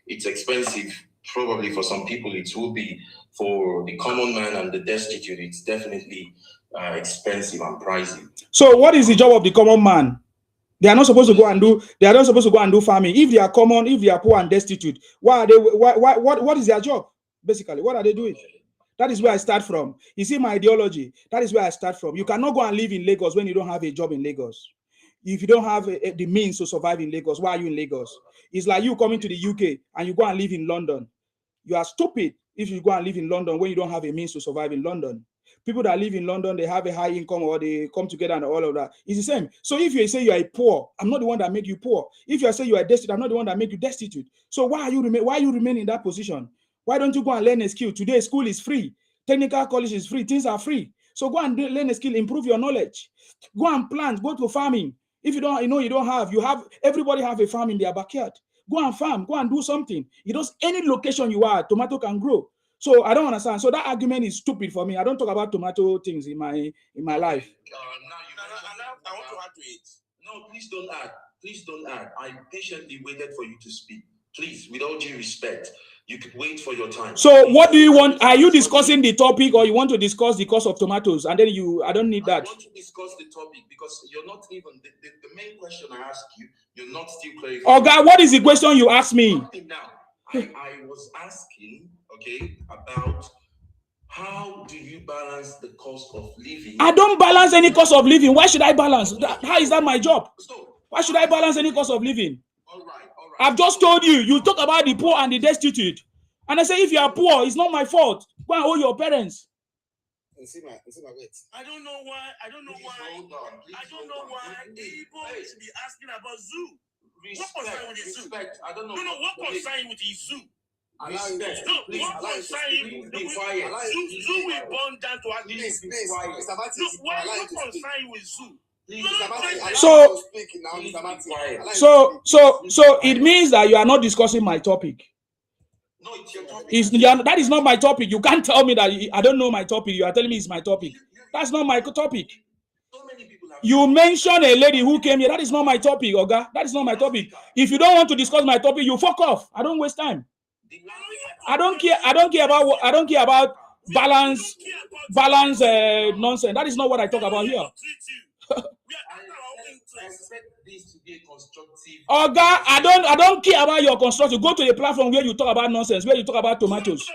it's expensive. Probably for some people it will be. For the common man and the destitute, it's definitely expensive and pricey. So what is the job of the common man? They are not supposed to go and do. They are not supposed to go and do farming. If they are common, if they are poor and destitute, why are they? What is their job? Basically, what are they doing? That is where I start from. You see my ideology. That is where I start from. You cannot go and live in Lagos when you don't have a job in Lagos. If you don't have the means to survive in Lagos, why are you in Lagos? It's like you coming to the UK and you go and live in London. You are stupid if you go and live in London when you don't have a means to survive in London. People that live in London, they have a high income or they come together and all of that. It's the same. So if you say you are poor, I'm not the one that make you poor. If you say you are destitute, I'm not the one that make you destitute. So why you remain in that position? Why don't you go and learn a skill? Today, school is free. Technical college is free. Things are free. So go and learn a skill, improve your knowledge. Go and plant, go to farming. If you don't, you don't have, everybody have a farm in their backyard. Go and farm, go and do something. Any location you are, tomato can grow. So I don't understand. So that argument is stupid for me. I don't talk about tomato things in my life. I want to add to it. No, please don't add. Please don't add. I patiently waited for you to speak. Please, with all due respect, you could wait for your time. So what do you want? Are you discussing the topic or you want to discuss the cost of tomatoes? And then I don't need that. I want to discuss the topic because you're not even, the main question I asked you, you're not still clarifying. Oh God, what is the question you asked me? Now, I was asking, okay, about how do you balance the cost of living? I don't balance any cost of living. Why should I balance? How is that my job? Why should I balance any cost of living? All right. I've just told you. You talk about the poor and the destitute, and I say if you are poor, it's not my fault. Go and owe your parents. I don't know why. I don't know why people should be asking about zoo. What concern with the zoo? I don't know. No, what concern with the zoo? Respect. No, what concern you? Zoo will burn down to our Please, Mr. Martin. No, what concern you with zoo? So it means that you are not discussing my topic. No, it's your topic. That is not my topic. You can't tell me that I don't know my topic. You are telling me it's my topic. That's not my topic. You mentioned a lady who came here. That is not my topic, Oga. That is not my topic. If you don't want to discuss my topic, you fuck off. I don't waste time. I don't care about balance nonsense. That is not what I talk about here. I expect this to be a constructive. Oga, I don't care about your construction. Go to the platform where you talk about nonsense, where you talk about tomatoes,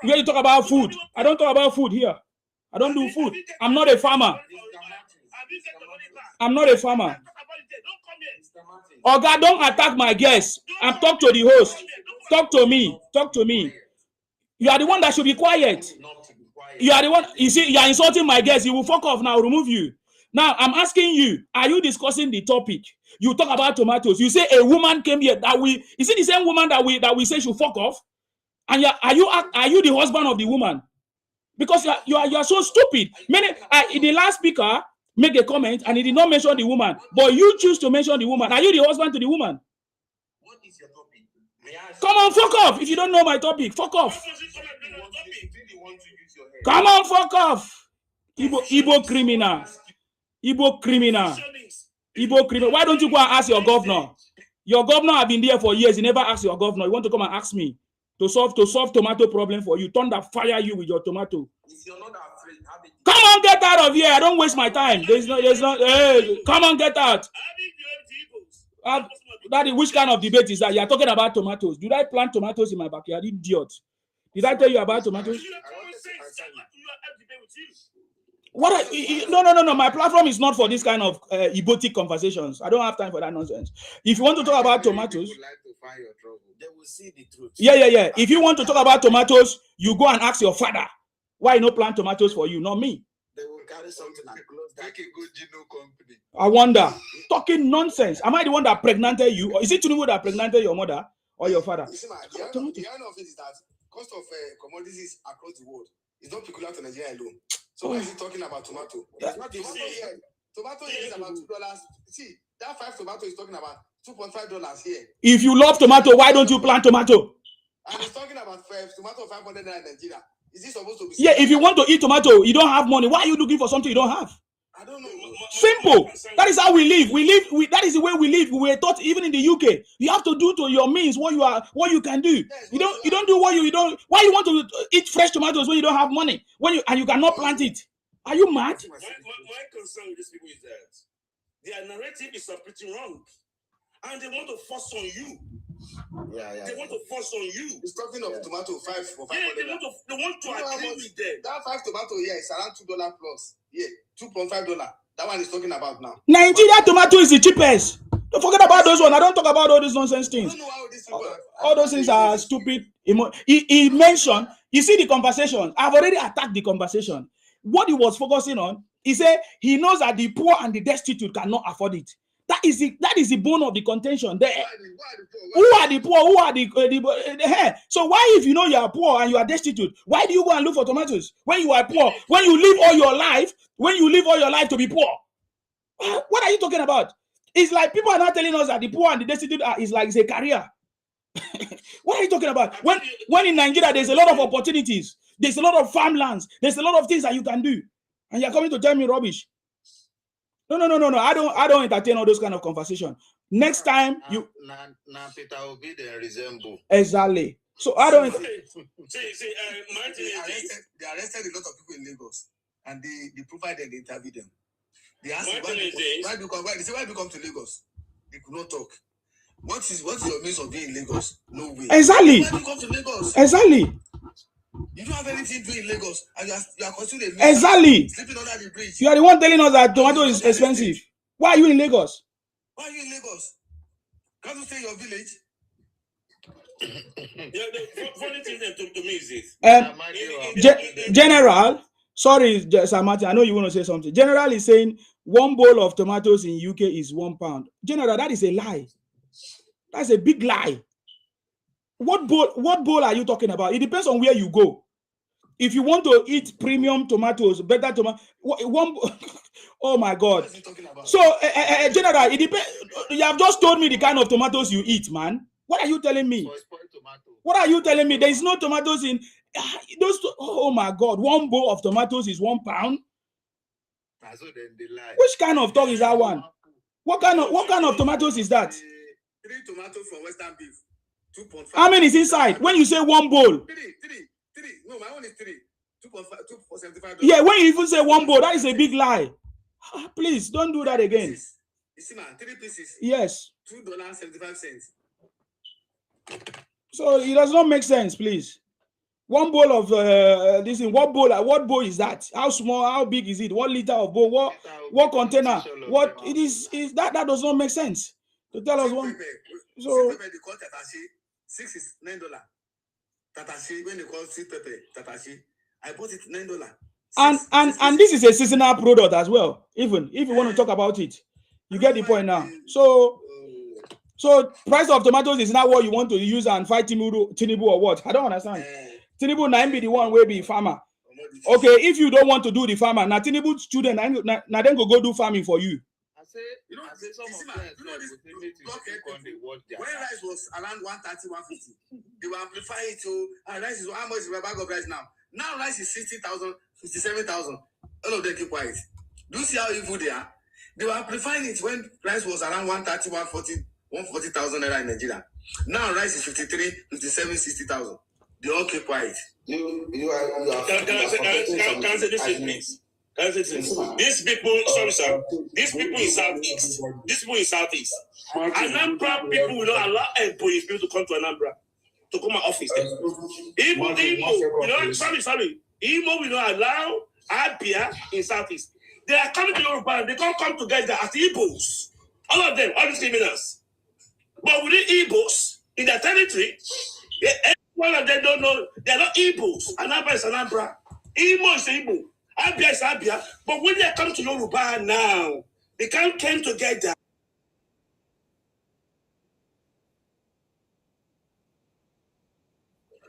where you talk about food. I don't talk about food here. I don't do food. I'm not a farmer. I'm not a farmer. Oga, don't attack my guests. I'm talk to the host. Talk to me. Talk to me. You are the one that should be quiet. You are the one. You see, you are insulting my guests. He will fuck off now. Remove you. Now I'm asking you: are you discussing the topic? You talk about tomatoes. You say a woman came here that we. Is it the same woman that we say should fuck off? And are you the husband of the woman? Because you are so stupid. The last speaker make a comment and he did not mention the woman, but you choose to mention the woman. Are you the husband to the woman? What is your topic? Come on, fuck off. If you don't know my topic, fuck off. Come on, fuck off. Igbo criminal. Igbo criminal. Igbo criminal. Why don't you go and ask your governor? Your governor have been there for years. He never asked your governor. You want to come and ask me to solve tomato problem for you. Thunder fire you with your tomato. If you're not afraid, come on, get out of here. I don't waste my time. There's no. Hey, come on, get out. That is which kind of debate is that? You are talking about tomatoes. Did I plant tomatoes in my backyard? Idiot. Did I tell you about tomatoes? No. My platform is not for this kind of egotic conversations. I don't have time for that nonsense. If you want to talk about tomatoes, they will see the truth. Yeah. If you want to talk about tomatoes, you go and ask your father why no plant tomatoes for you, not me. They will carry something and close that. Make a good Gino company. I wonder. Talking nonsense. Am I the one that pregnanted you? Or is it Tinubu that pregnanted your mother or your father? You see, the end of it is that cost of commodities across the world is not peculiar to Nigeria alone. So why is he talking about tomato? It's not tomato here is about $2. See, that 5 tomato is talking about $2.5 here. If you love tomato, why don't you plant tomato? And he's talking about tomato 500 in Nigeria. Is this supposed to be? Yeah, if you want to eat tomato, you don't have money. Why are you looking for something you don't have? I don't know. Simple. That is how we live. That is the way we live. We were taught even in the UK. You have to do to your means what you can do. Yes, you don't do what you don't. Why you want to eat fresh tomatoes when you don't have money? And you cannot plant it? Are you mad? My concern with these people is that their narrative is pretty wrong, and they want to force on you. They want to force on you. He's talking of tomato 5 for $500. Yeah, they want to agree with them. That 5 tomato here is around $2 plus. Yeah, $2.5. That one is talking about now. Nigeria tomato is the cheapest. Don't forget about those ones. I don't talk about all these nonsense things. I don't know how these people all those things are stupid. He mentioned, you see the conversation. I've already attacked the conversation. What he was focusing on, he said he knows that the poor and the destitute cannot afford it. That is the bone of the contention. Who are the poor? Who are the So why, if you know you are poor and you are destitute, why do you go and look for tomatoes when you are poor? When you live all your life to be poor? What are you talking about? It's like people are not telling us that the poor and the destitute is a career. What are you talking about? When in Nigeria there's a lot of opportunities, there's a lot of farmlands, there's a lot of things that you can do, and you're coming to tell me rubbish. No. I don't entertain all those kind of conversation. Next time you Peter Obi they resemble. Exactly. So I don't. They arrested a lot of people in Lagos, and they provided they interviewed them. They asked why do you come to Lagos? They could not talk. What is your means of being in Lagos? No way. Exactly. Why do you come to Lagos? Exactly. You don't have anything to do in Lagos, and you are considered a exactly. sleeping under the bridge. You are the one telling us that tomato is expensive. Why are you in Lagos? Why are you in Lagos? Can't you stay in your village? Yeah, the funny thing to me is this. General, sorry, Sir Martin, I know you want to say something. General is saying 1 bowl of tomatoes in UK is £1. General, that is a lie. That's a big lie. What bowl are you talking about? It depends on where you go. If you want to eat premium tomatoes, better tomato, one. Oh my God! So, General, it depends. You have just told me the kind of tomatoes you eat, man. What are you telling me? What are you telling me? There is no tomatoes in those. Oh my God! 1 bowl of tomatoes is £1. Which kind of talk is that one? What kind of tomatoes is that? 3 tomatoes from Western Beef. 2.5. How many is inside? When you say 1 bowl? 3. No, my own is 3. 2.5, 2 for $75. Yeah, when you even say 1 bowl, that is a big lie. Please don't do that again. You see, man, 3 pieces. Yes. $2.75. So it does not make sense, please. 1 bowl of this in what bowl is that? How small? How big is it? What liter of bowl? What container? What it is that does not make sense to tell us one. So pepper, they call tatashi. 6 is $9. Tatashi, when they call sweet pepper, tatashi, I bought it $9. And this is a seasonal product as well. Even if you want to talk about it, you get the point now. So price of tomatoes is not what you want to use and fight Tinubu or what? I don't understand. Tinubu now be the one will be farmer. Okay, if you don't want to do the farmer, now Tinubu student now then go do farming for you. You know this blockhead. When rice was around 130, 150, they were amplifying it to rice is how much is a bag of rice now? Now rice is 60,000, 57,000. All of them keep quiet. Do you see how evil they are? They were amplifying it when rice was around 130, 140,000 naira in Nigeria. Now rice is 53, 57, 60,000. They all keep quiet. Can I say this, please? These people, sorry, sir. These people in Southeast. Anambra people will not allow employees to come to Anambra to come to office. Imo will not allow Abia in Southeast. They are coming to Yoruba. They can't come together as Igbos. All of them, all these criminals. But with the Igbos in their territory, one of them don't know they are not Igbos. Anambra is Anambra. Imo is Igbo. Abia is Abia, but when they come to Yoruba now, they can't come together.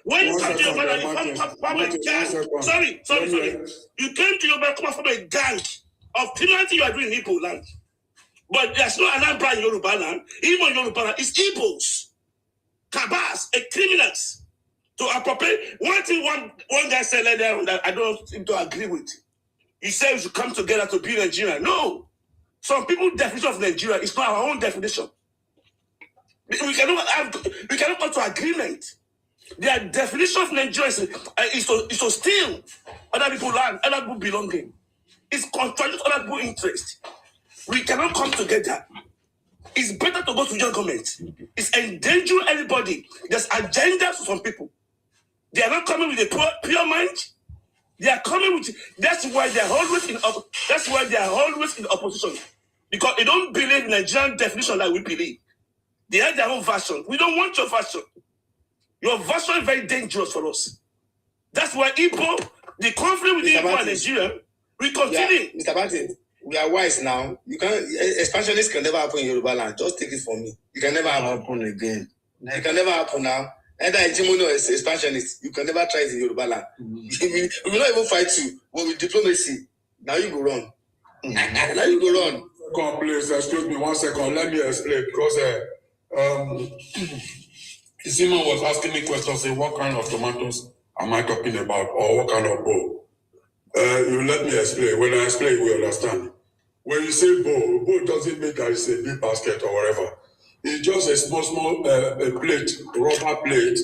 When you come to Yoruba, you come from a gang. Sorry. You came to Yoruba, come from a gang of criminality you are doing in Igbo land. But there's no Anambra in Yoruba land. Even in Yoruba land, it's Igbos, Kabas, and criminals. To appropriate one thing, one guy said earlier that I don't seem to agree with. He said we should come together to be Nigeria. No. Some people's definition of Nigeria is not our own definition. We cannot come to agreement. Their definition of Nigeria is to steal other people's land, other people's belonging. It's contradicting other people's interest. We cannot come together. It's better to go to your government. It's endangering everybody. There's agendas for some people. They are not coming with a pure mind. They are coming with. That's why they are always in. That's why they are always in opposition, because they don't believe in Nigerian definition like we believe. They have their own version. We don't want your version. Your version is very dangerous for us. That's why Igbo, the conflict with Igbo and Nigeria, we continue. Yeah, Mr. Martin, we are wise now. You can expansionists can never happen in Yoruba land. Just take it from me. It can never happen again. It can never happen now. Either hegemony or expansionist, you can never try it in Yoruba land. We will not even fight you, but with diplomacy, now you go run. Now you go run. Come on, please, excuse me 1 second. Let me explain, because Simon was asking me questions, saying what kind of tomatoes am I talking about, or what kind of bowl? You let me explain. When I explain, we understand. When you say bowl doesn't mean that it's a big basket or whatever. It's just a small plate, rubber plate.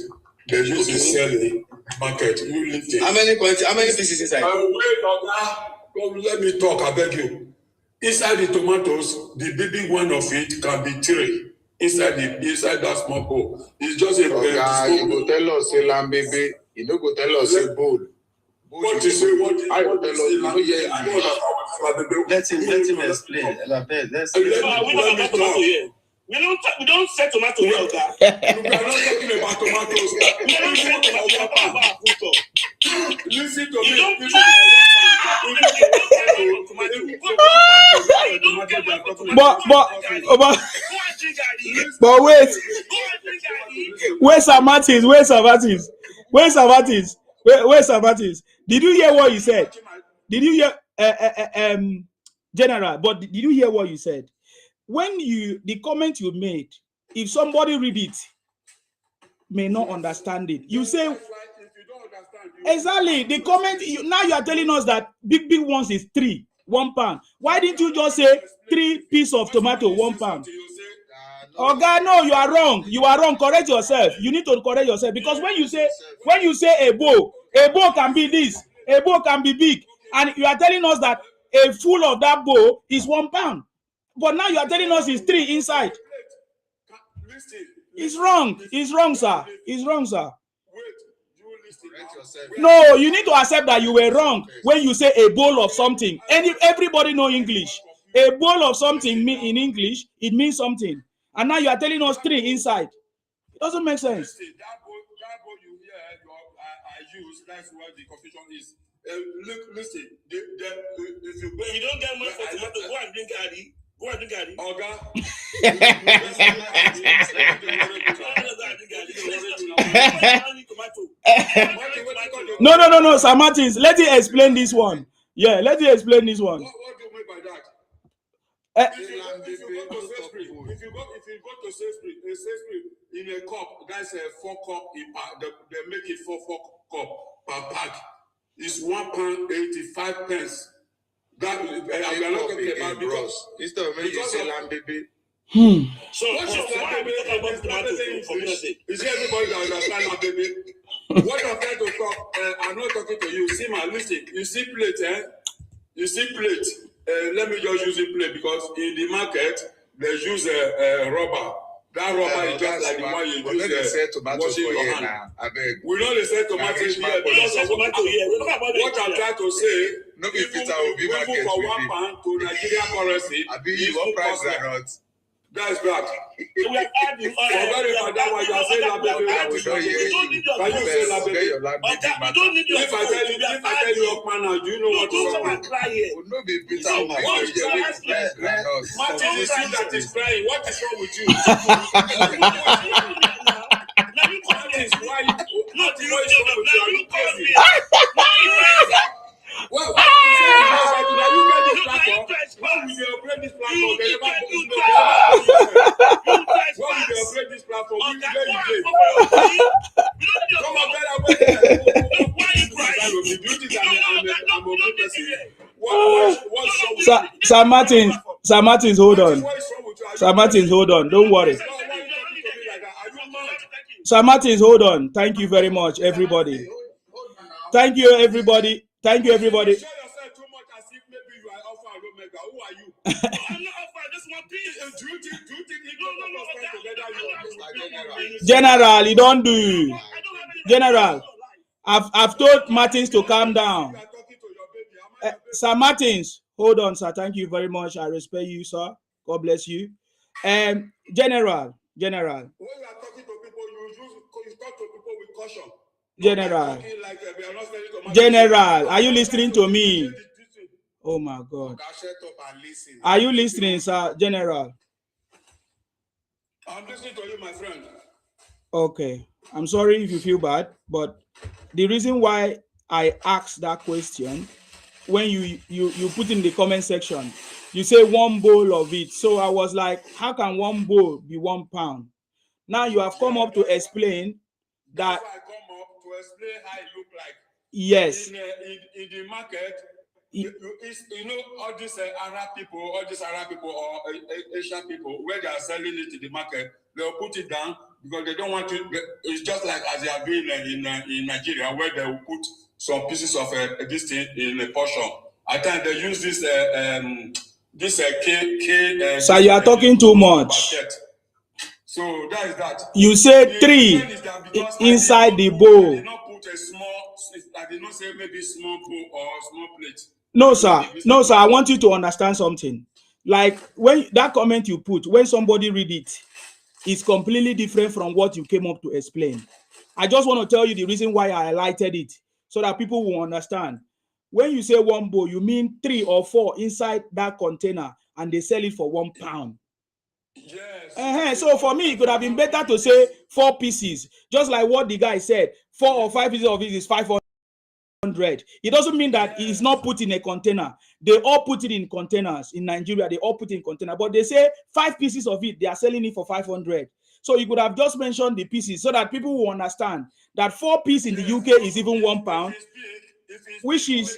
They use to sell in market. You lift it. How many pieces inside? Let me talk, I beg you. Inside the tomatoes, the big one of it can be 3. inside that small bowl. It's just a you go tell us say lamb baby. You don't go tell us say bowl. What you say? What I tell us? Let him explain. We don't say tomato here, okay? We are not talking about tomatoes. We don't say tomato about food. Listen to You me. don't but where's Samatis? Did you hear what you said? Did you hear General? But did you hear what you said? When the comment you made, if somebody read it, may not understand it. You say exactly the comment. Now you are telling us that big ones is 1 pound. Why didn't you just say 3 pieces of tomato 1 pound? Oh God, no, you are wrong. You are wrong. Correct yourself. You need to correct yourself, because when you say a bowl can be this, a bowl can be big, and you are telling us that a full of that bowl is 1 pound. But now you are telling us it's 3 inside. It's wrong. It's wrong, sir. It's wrong, sir. No, you need to accept that you were wrong when you say a bowl of something. And everybody know English. A bowl of something in English, it means something. And now you are telling us 3 inside. It doesn't make sense. That bowl you hear, I use, that's what the confusion is. Listen, if you don't get money for tomato, go and drink garri. Oga. No, Sir Martins. Let me explain this one. Yeah, let me explain this one. What do you mean by that? If you go to Sainsbury, in a cup, that's a 4 cup. They make it 4 cup per bag. It's £1.85. That we are not talking about because instead of making you say lamb baby. So what's your lamb baby about tomato for me? Is everybody that understand lamb baby? What I'm trying to talk, I'm not talking to you. See my listen. You see plate, You see plate. Let me just use a plate because in the market they use rubber. That rubber is just like the one you use washing your hand. We know they say tomatoes here. What I'm trying to say, even for 1 pound to Nigerian currency, what price that? That's right. We are adding forget about that one. You are saying that baby. Can you say that baby? If I tell you up man now, do you know what to say? No be bitter. Martin, you see that is crying. What is wrong with you? Well, what you say is that you get this platform. Why will they operate this platform? They never why will they operate this platform? We will get you. Come on, better wait. Sir Martins, hold on. Sir Martins, hold on. Don't worry. Sir Martins, hold on. Thank you very much, everybody. Thank you, everybody. Thank you, everybody. Show yourself too much as if maybe you are Alpha and Omega. Who are you? I'm not Alpha. This one piece. Do you think together? General, you don't do. General, I've told Martins to calm down. Sir Martins, hold on, sir. Thank you very much. I respect you, sir. God bless you. General. When you are talking to people, you talk to people with caution. General, are you listening to me? Oh my God. Are you listening, sir? General. I'm listening to you, my friend. Okay. I'm sorry if you feel bad, but the reason why I asked that question, when you put in the comment section, you say 1 bowl of it. So I was like, how can 1 bowl be 1 pound? Now you have come up to explain that. That's why I come up to explain how it look like. Yes. In the market, you know all these Arab people or Asian people, where they are selling it in the market, they'll put it down because they don't want to. It's just like as they are doing in Nigeria, where they will put some pieces of this thing in a portion. At times they use this So you are talking too much. So that is that. You say 3 inside the bowl. I did not put a small. I did not say maybe small bowl or small plate. No, sir. No, sir. I want you to understand something. Like when that comment you put, when somebody read it, it's completely different from what you came up to explain. I just want to tell you the reason why I highlighted it so that people will understand. When you say 1 bowl, you mean 3 or 4 inside that container, and they sell it for £1. Yes. So for me, it could have been better to say 4 pieces, just like what the guy said. 4 or 5 pieces of it is 500. It doesn't mean that it's not put in a container. They all put it in containers in Nigeria. They all put it in container, but they say 5 pieces of it, they are selling it for 500. So you could have just mentioned the pieces so that people will understand that 4 pieces in the UK is even £1, which is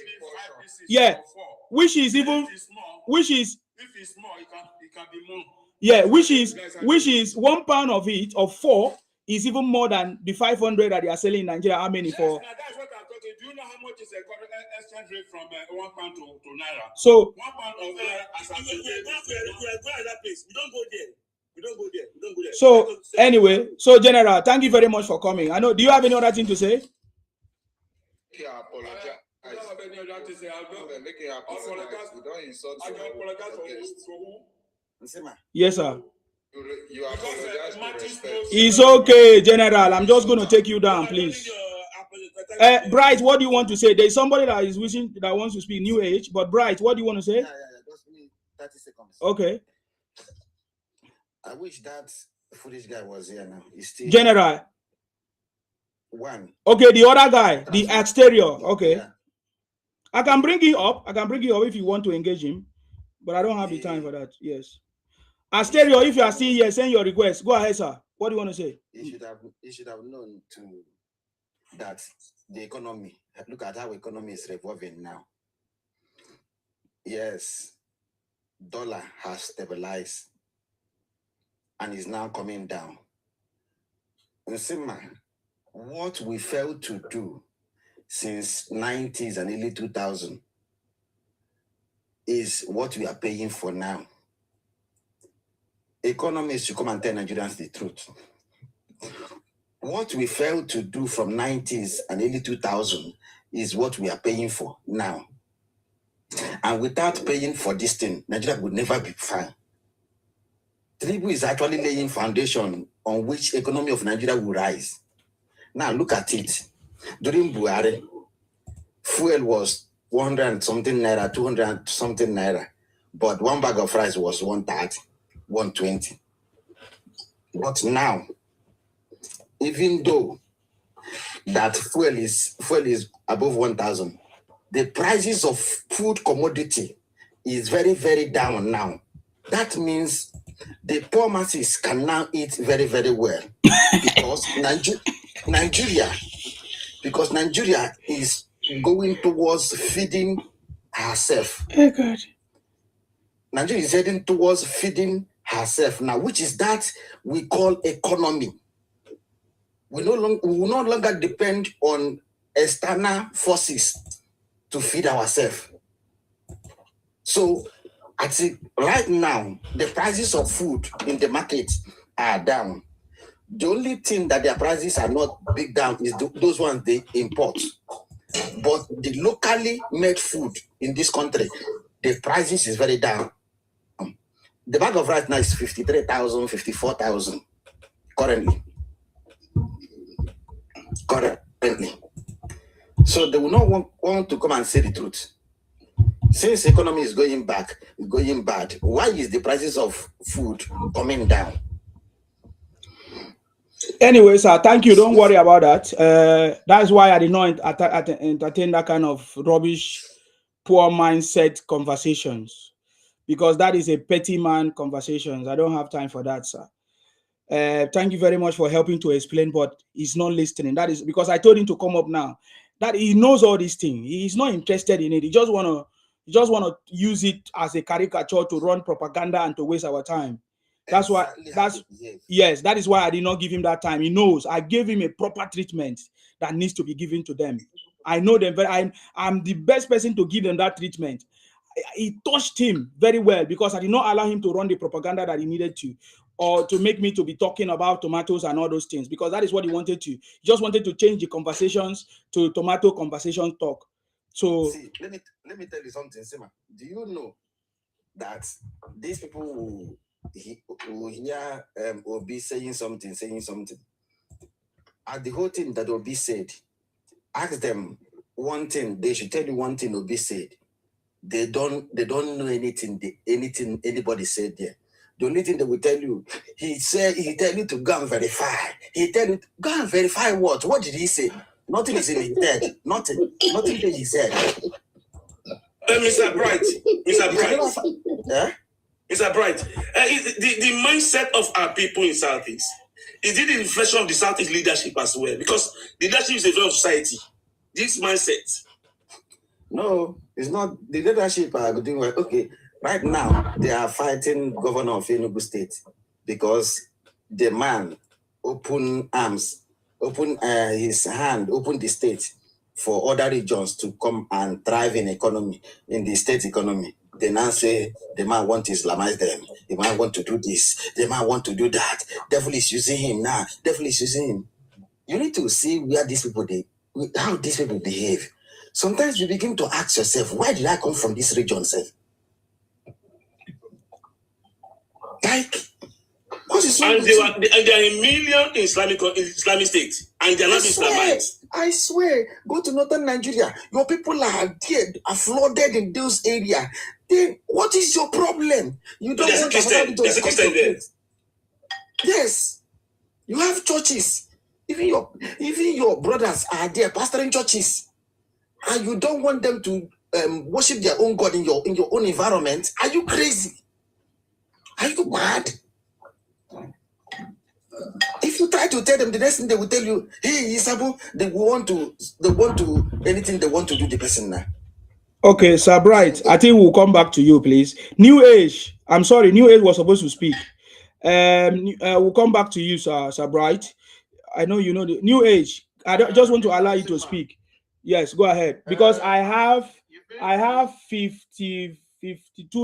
which is even which is if it's small, it can be more. Yeah, which is £1 of it of 4 is even more than the 500 that they are selling in Nigeria. How many for? That's what I'm talking. Do you know how much is the exchange rate from £1 to naira? So £1 of naira as I said. We don't go there. We don't go there. So anyway, so General, thank you very much for coming. I know. Do you have any other thing to say? Yeah, apologize. I don't have any other thing to say. Making apologize. We don't insult you. I apologize for who? Yes, sir. You apologize for respect. It's okay, General. I'm just going to take you down, please. Bright, what do you want to say? There's somebody that is wishing that wants to speak New Age, but Bright, what do you want to say? Yeah. Just give me 30 seconds. Okay. I wish that foolish guy was here now. He's still General. One. Okay, the other guy, the exterior. Okay. Yeah. I can bring you up. If you want to engage him, but I don't have the time for that. Yes. Asterio, if you are still here, send your request. Go ahead, sir. What do you want to say? He should have known that the economy. Look at how economy is revolving now. Yes, dollar has stabilized and is now coming down. Nsima, what we failed to do since 90s and early 2000 is what we are paying for now. Economists should come and tell Nigerians the truth. What we failed to do from 90s and early 2000 is what we are paying for now. And without paying for this thing, Nigeria would never be fine. Tinubu is actually laying foundation on which economy of Nigeria will rise. Now look at it. During Buhari, fuel was 100 something naira, 200 something naira, but 1 bag of rice was 130, 120. But now, even though that fuel is above 1,000, the prices of food commodity is very, very down now. That means the poor masses can now eat very, very well because Nigeria is going towards feeding herself. Oh God. Nigeria is heading towards feeding herself now, which is that we call economy. We will no longer depend on external forces to feed ourselves. So, right now, the prices of food in the market are down. The only thing that their prices are not big down is those ones they import. But the locally made food in this country, the prices is very down. The bag of rice now is 53,000, 54,000 currently. So they will not want to come and say the truth. Since the economy is going bad, why is the prices of food coming down? Anyway, sir, thank you. Don't worry about that. That's why I did not entertain that kind of rubbish, poor mindset conversations, because that is a petty man conversations. I don't have time for that, sir. Thank you very much for helping to explain, but he's not listening. That is because I told him to come up now. That he knows all these things. He's not interested in it. He just want to use it as a caricature to run propaganda and to waste our time. That's exactly why. That is why I did not give him that time. He knows I gave him a proper treatment that needs to be given to them. I know them very. I'm the best person to give them that treatment. It touched him very well because I did not allow him to run the propaganda that he needed to. or to make me to be talking about tomatoes and all those things, because that is what he wanted to. He just wanted to change the conversations to tomato conversation talk. So see, let me tell you something, Sima. Do you know that these people who hear Obi saying something, at the whole thing that Obi said, ask them one thing, they should tell you one thing Obi said. They don't know anything anybody said there. The only thing they will tell you, he tell you to go and verify. He tell you go and verify what? What did he say? Nothing is in his head. Nothing in his head. Mr. Bright. Yeah? Mr. Bright, the mindset of our people in Southeast, is it the reflection of the Southeast leadership as well? Because leadership is a way of society. This mindset. No, it's not. The leadership are doing well. Okay, right now they are fighting governor of Tinubu State because the man opened his hand, opened the state for other regions to come and thrive in the state economy. They now say the man want to Islamize them. The man want to do this. The man want to do that. Devil is using him now. Devil is using him. You need to see how these people behave. Sometimes you begin to ask yourself, why did I come from this region, sir? Like, what is wrong with you? And there are a million Islamic states, and they're not Islamized. I swear, go to northern Nigeria. Your people are dead, are flooded in those areas. Then what is your problem? You don't want there's a Christian there. Yes, you have churches. Even your brothers are there, pastoring churches, and you don't want them to worship their own God in your own environment. Are you crazy? Are you mad? If you try to tell them, the next thing they will tell you, hey, Isabu, they want to anything they want to do the person now. Okay, Sir Bright, I think we'll come back to you, please. New Age, I'm sorry, New Age was supposed to speak. We'll come back to you, Sir Bright. I know you know the New Age. I just want to allow you to speak. Yes, go ahead. Because I have 52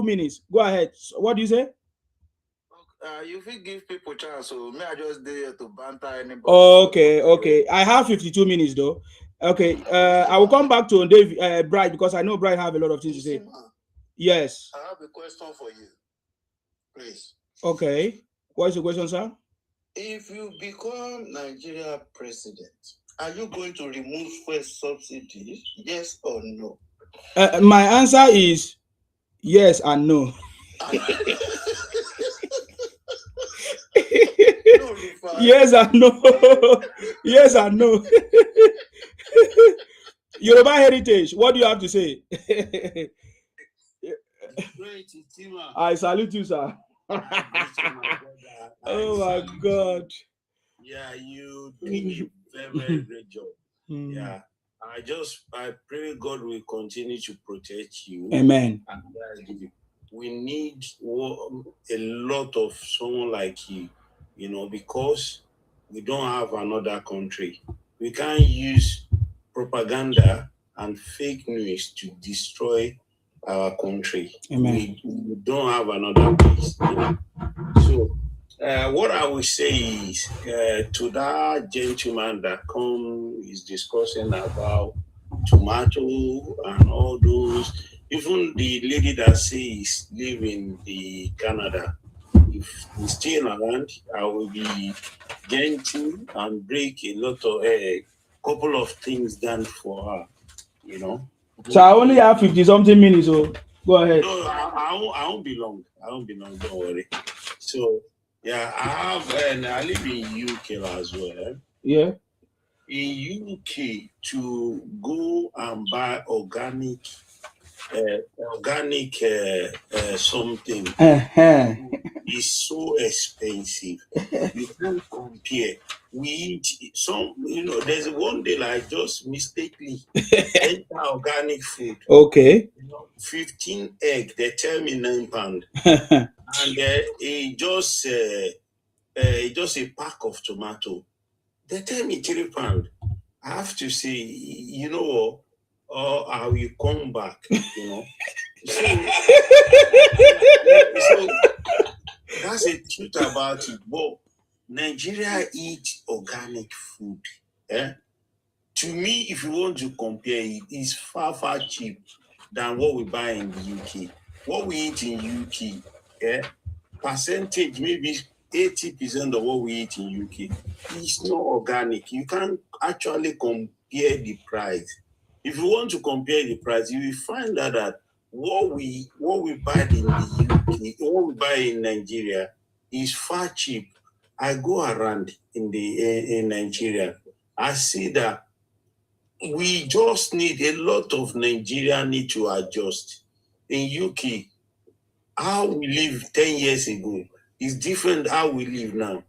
minutes. Go ahead. What do you say? You will give people chance, so may I just dare to banter anybody? Okay. I have 52 minutes though. Okay. I will come back to Dave Bright, because I know Bright have a lot of things to say. Yes. I have a question for you, please. Okay. What is the question, sir? If you become Nigeria president, are you going to remove fuel subsidies? Yes or no? My answer is yes and no. Yes and no. Yes and no. Yoruba heritage, what do you have to say? I salute you, sir. Oh my God. Yeah, you did a very great job. Yeah. I pray God will continue to protect you. Amen. And we need a lot of someone like you, because we don't have another country. We can't use propaganda and fake news to destroy our country. Amen. We don't have another place. So what I will say is to that gentleman that is discussing about tomato and all those, even the lady that says live in the Canada, if he's still around, I will be gentle and break a couple of things down for her, So I only have 50-something minutes, so go ahead. No, I won't be long. Don't worry. So yeah, I live in UK as well. Yeah. In UK, to go and buy organic something is so expensive. You can't compare. We eat some, there's one day like just mistakenly enter organic food. Okay. 15 egg, they tell me £9. And it just a pack of tomato. They tell me £3. I have to say, you know what? Or I will come back, So That's the truth about it. But Nigeria eats organic food. Eh? To me, if you want to compare it, it's far, far cheap than what we buy in the UK. What we eat in UK, percentage, maybe 80% of what we eat in UK is not organic. You can't actually compare the price. If you want to compare the price, you will find out that what we buy in the UK, what we buy in Nigeria is far cheap. I go around in Nigeria, I see that we just need a lot of Nigeria need to adjust. In UK, how we live 10 years ago is different how we live now.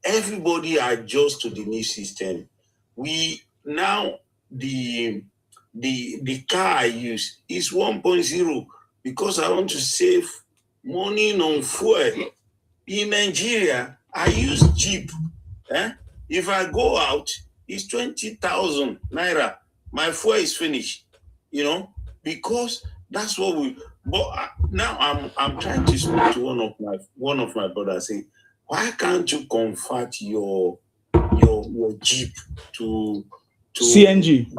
Everybody adjusts to the new system. We now the car I use is 1.0 because I want to save money on fuel. In Nigeria, I use Jeep. If I go out, it's 20,000 naira. My fuel is finished, because that's what we. But now I'm trying to speak to one of my brothers. Say, why can't you convert your Jeep to CNG?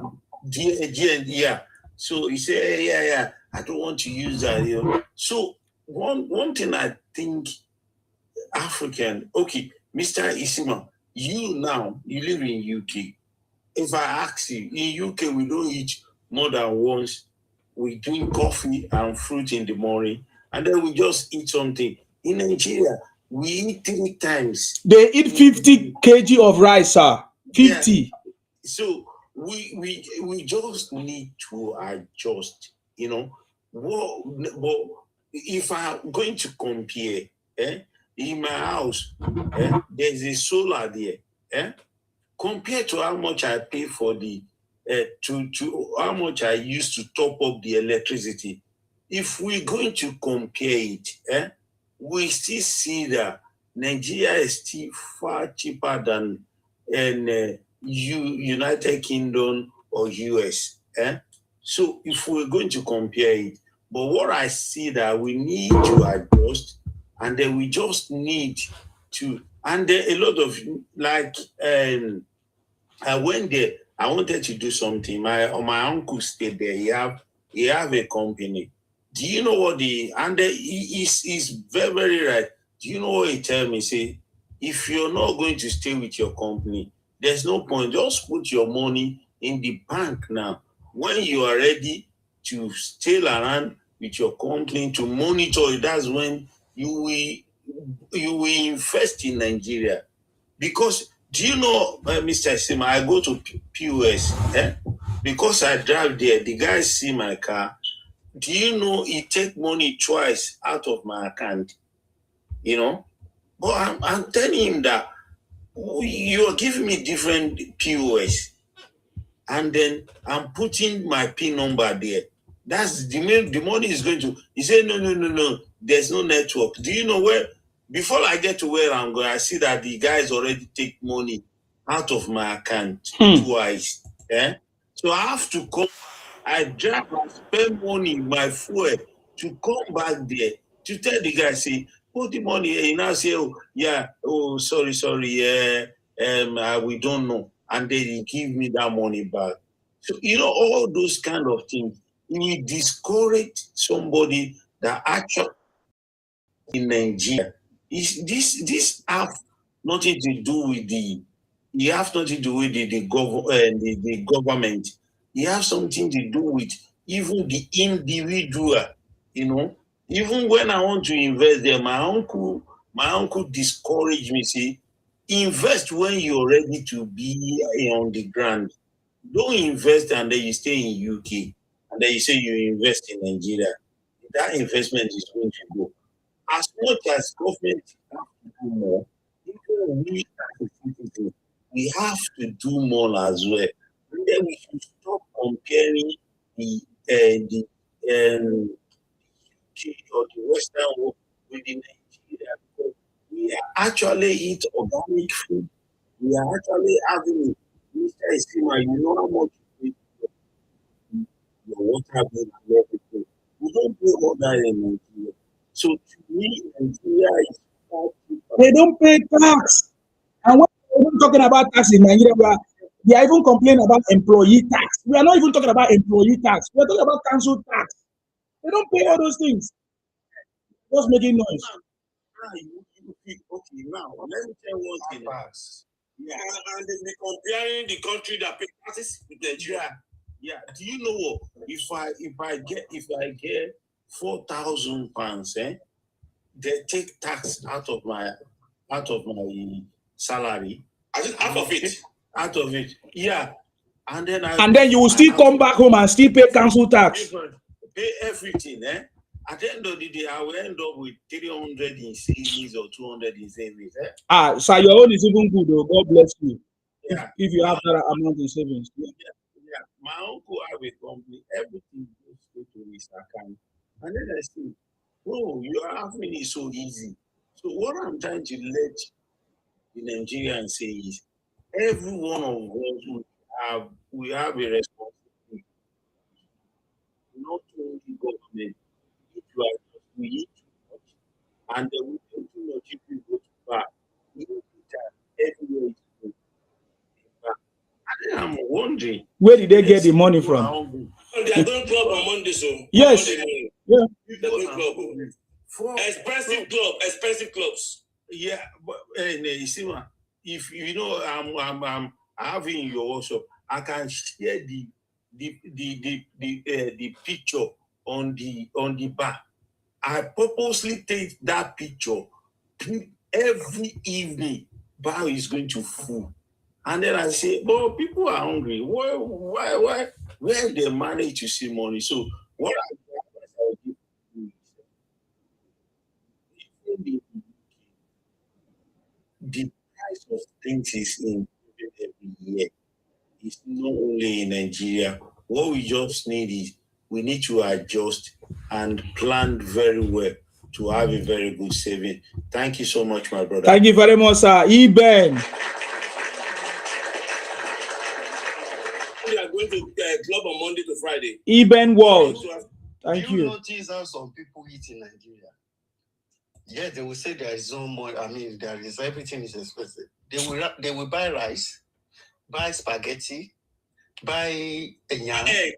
Yeah. So he said, yeah, I don't want to use that. So one thing I think African, okay, Mr. Isima, you live in UK. If I ask you, in UK we don't eat more than once. We drink coffee and fruit in the morning, and then we just eat something. In Nigeria, we eat 3 times. They eat 50 kg of rice, sir. 50. Yeah. So we just need to adjust, But if I'm going to compare, in my house, there's a solar there, compared to how much I pay for the to how much I used to top up the electricity. If we're going to compare it, we still see that Nigeria is still far cheaper than United Kingdom or US. So if we're going to compare it, but what I see that we need to adjust, and then we just need to, and there a lot of I went there. I wanted to do something. My uncle stayed there. He have a company. Do you know what he's very, very right. Do you know what he tell me? Say, if you're not going to stay with your company, there's no point. Just put your money in the bank now. When you are ready to stay around with your company to monitor it, that's when you will invest in Nigeria. Because do you know, Mr. Sima, I go to POS, because I drive there, the guys see my car. Do you know he take money twice out of my account? But I'm telling him that you are giving me different POS, and then I'm putting my PIN number there. That's the money is going to. He said, no. There's no network. Do you know where? Before I get to where I'm going, I see that the guys already take money out of my account twice. So I have to come. I drive and spend money, my fuel, to come back there to tell the guy, say, put the money here. He now say, sorry, we don't know. And then he give me that money back. So, all those kind of things, it will discourage somebody that actually in Nigeria. This have nothing to do with it have nothing to do with the government. It have something to do with even the individual, Even when I want to invest there, my uncle discouraged me, say, invest when you're ready to be on the ground. Don't invest and then you stay in UK and then you say you invest in Nigeria. That investment is going to go. As much as government have to do more, even we as a citizen, we have to do more as well. And then we should stop comparing the UK or the Western world with the Nigeria, because we are actually eat organic food. We are actually having it. Mr. Isima, you know how much you pay your water bill and everything. We don't pay all that in Nigeria. So to me, Nigeria is far They don't pay tax. And when we're even talking about tax in Nigeria, they are even complaining about employee tax. We are not even talking about employee tax. We are talking about council tax. They don't pay all those things. Just making noise. Okay, now let me tell you one thing. Yeah, and they're comparing the country that pays taxes with Nigeria. Yeah. Do you know what? If I get £4,000, they take tax out of my salary. Out of it. Out of it. Yeah. And then you will still come back home and still pay council tax. Pay everything, At the end of the day, I will end up with 300 in savings or 200 in savings. So your own is even good, though. God bless you. Yeah. If you have that amount in savings. Yeah. My uncle have a company, everything goes to his account. And then I say, bro, you are having it so easy. So what I'm trying to let the Nigerians say is every one of us we have a responsibility. Not only government, if you are just we eat too much, and then we do too much if we go to bar. Everywhere is good. I'm wondering where did they get the money from? They are going club on Monday, so yes. Monday, yeah. They're going club. Expensive clubs. Yeah, but you see, man, if you know I'm having your workshop, I can share the picture on the bar. I purposely take that picture every evening. Bar is going to full. And then I say, well, people are hungry. Why? Where they manage to see money? So what I do is the price of things is improving every year. It's not only in Nigeria. What we just need is we need to adjust and plan very well to have a very good saving. Thank you so much, my brother. Thank you very much, sir. Eben. We are going to club on Monday to Friday. Eben World. Thank you. Do you notice how some people eat in Nigeria? Yeah, they will say there is no more. I mean, there is everything is expensive. They will buy rice, buy spaghetti, buy egg,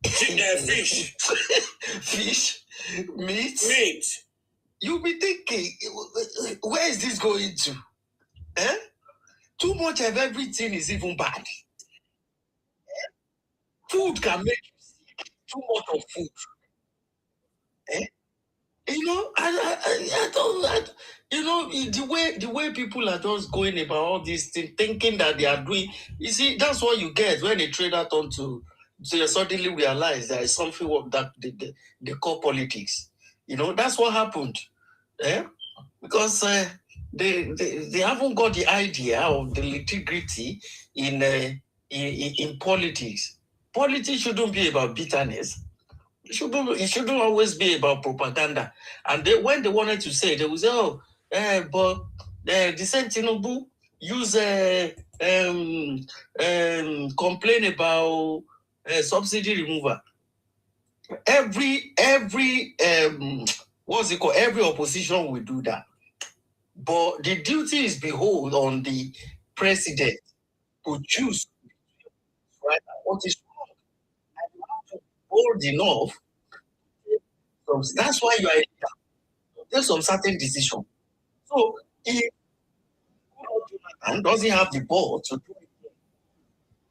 fish, fish, meat. You'll be thinking, where is this going to? Too much of everything is even bad. Food can make you sick. Too much of food. You know, I don't. You know, the way people are just going about all these things, thinking that they are doing. You see, that's what you get when a trader turns to. So you suddenly realize there is something that they call politics. You know, that's what happened. Because they haven't got the idea of the integrity in politics. Politics shouldn't be about bitterness. It shouldn't always be about propaganda. And when they wanted to say, they would say, but the same Tinubu use complain about subsidy removal. Every what's it called? Every opposition will do that. But the duty is behold on the president to choose what is wrong. And you have to be bold enough. So that's why you are take some certain decision. So if and doesn't have the ball to do it,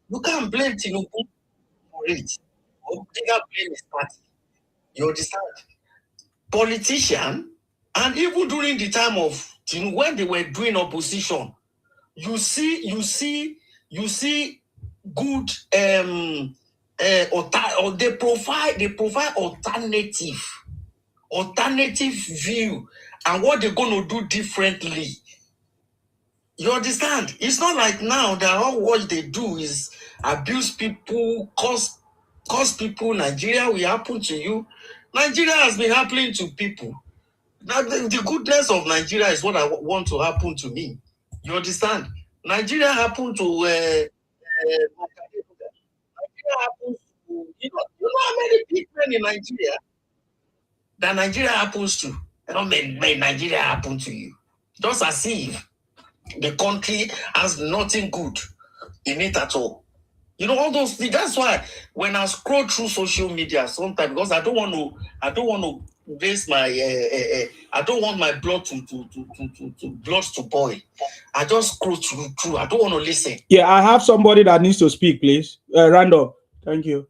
you can't blame Tinubu for it. Or you can't blame his party. You understand? Politician, and even during the time of Tinubu, when they were doing opposition, you see good or they provide alternative view and what they're going to do differently. You understand? It's not like now that all what they do is abuse people, cause people. Nigeria will happen to you. Nigeria has been happening to people. Now the goodness of Nigeria is what I want to happen to me. You understand? Nigeria happened to Nigeria happens to you know how many people in Nigeria? that Nigeria happens to. Don't make Nigeria happen to you. Just as if the country has nothing good in it at all. You know, all those things. That's why when I scroll through social media sometimes, because I don't want to raise my I don't want my blood to boil. I just scroll through. I don't want to listen. Yeah, I have somebody that needs to speak, please. Randall, thank you.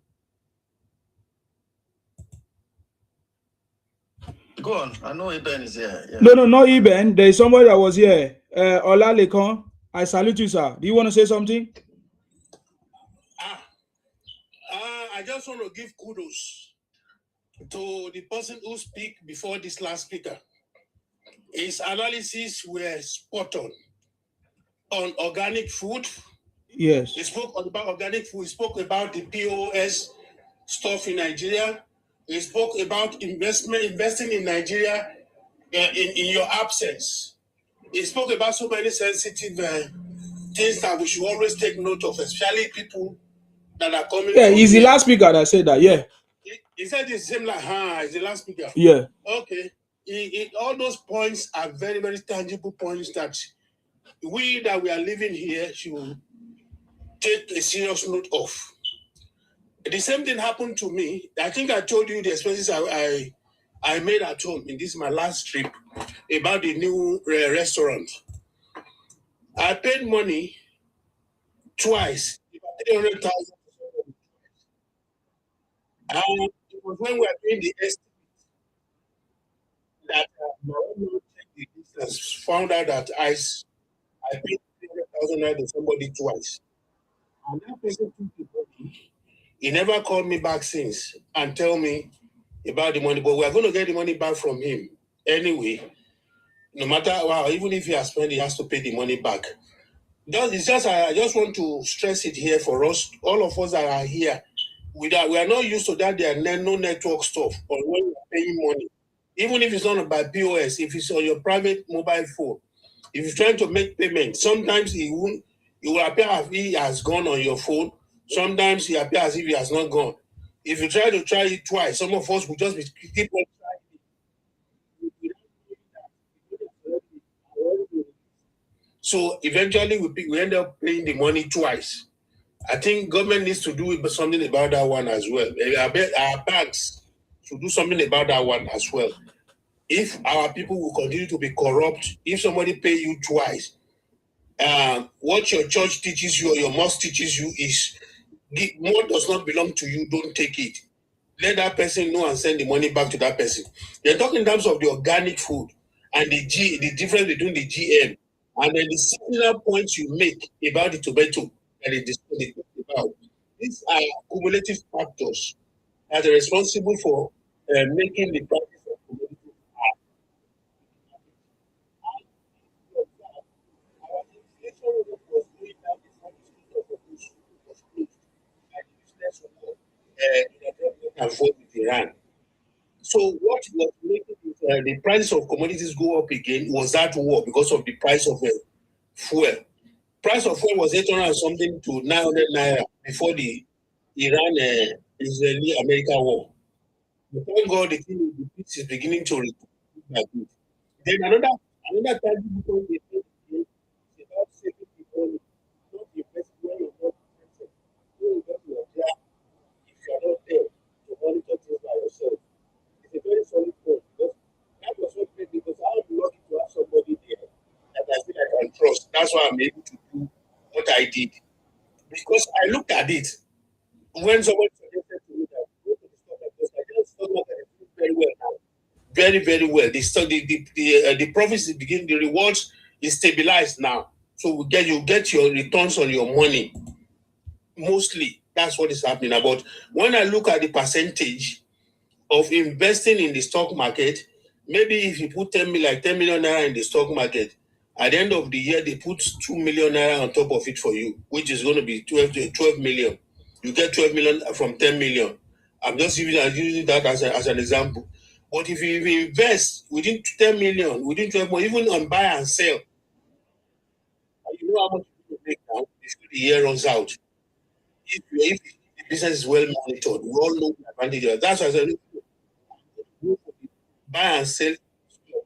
Go on. I know Eben is here. Yeah. No, not Eben. There is somebody that was here. Ola Lekon. I salute you, sir. Do you want to say something? I just want to give kudos to the person who speak before this last speaker. His analysis were spot on organic food. Yes. He spoke about organic food. He spoke about the POS stuff in Nigeria. He spoke about investing in Nigeria in your absence. He spoke about so many sensitive things that we should always take note of, especially people that are coming. Yeah, he's the last speaker that said that. Yeah. He said the same like, he's the last speaker. Yeah. Okay. All those points are very, very tangible points that we are living here should take a serious note of. The same thing happened to me. I think I told you the expenses I made at home in this my last trip about the new restaurant. I paid money twice, about 300,000. And it was when we were doing the estimate that my own checked the distance, found out that I paid 300,000 naira to somebody twice. And that person took the money. He never called me back since and tell me about the money, but we are going to get the money back from him anyway. No matter how, even if he has spent, he has to pay the money back. I just want to stress it here for us, all of us that are here. We are not used to that. There are no network stuff or when you are paying money, even if it's not by POS, if it's on your private mobile phone, if you're trying to make payment, sometimes it will appear as if he has gone on your phone. Sometimes it appears as if he has not gone. If you try it twice, some of us will just keep on trying. So eventually we end up paying the money twice. I think government needs to do something about that one as well. Our banks should do something about that one as well. If our people will continue to be corrupt, if somebody pay you twice, what your church teaches you or your mosque teaches you is what does not belong to you, don't take it. Let that person know and send the money back to that person. They're talking in terms of the organic food and the difference between the GM and then the similar points you make about the tomato that they discussed about. These are cumulative factors that are responsible for making the prices of commodities high. Our inflation rate was going down before the state of the issue was closed by the business war and fought with Iran. So what was making the price of commodities go up again was that war because of the price of fuel. Price of fuel was 800 and something to 900 naira before the Iran-Israeli-America war. But thank God the peace is beginning to recover. Then another tangible point is about saving the money, not investing where you're not investing. You invest your job if you're not there to monitor things by yourself. It's a very solid point because that was what made me, because I'm lucky to have somebody there that I feel I can trust. That's why I'm able to do what I did. Because I looked at it when somebody suggested to me that go to the stock market, I just stock market is doing very well now. Very, very well. The profits begin, the rewards is stabilized now. So you get your returns on your money. Mostly, that's what is happening. But when I look at the percentage of investing in the stock market, maybe if you put 10 million naira in the stock market, at the end of the year, they put 2 million naira on top of it for you, which is going to be 12 million. You get 12 million from 10 million. I'm just using that as an example. But if you invest within 10 million, within 12 million, even on buy and sell, you know how much you make now before the year runs out. If the business is well monitored, we all know the advantage of that. That's why I said, buy and sell.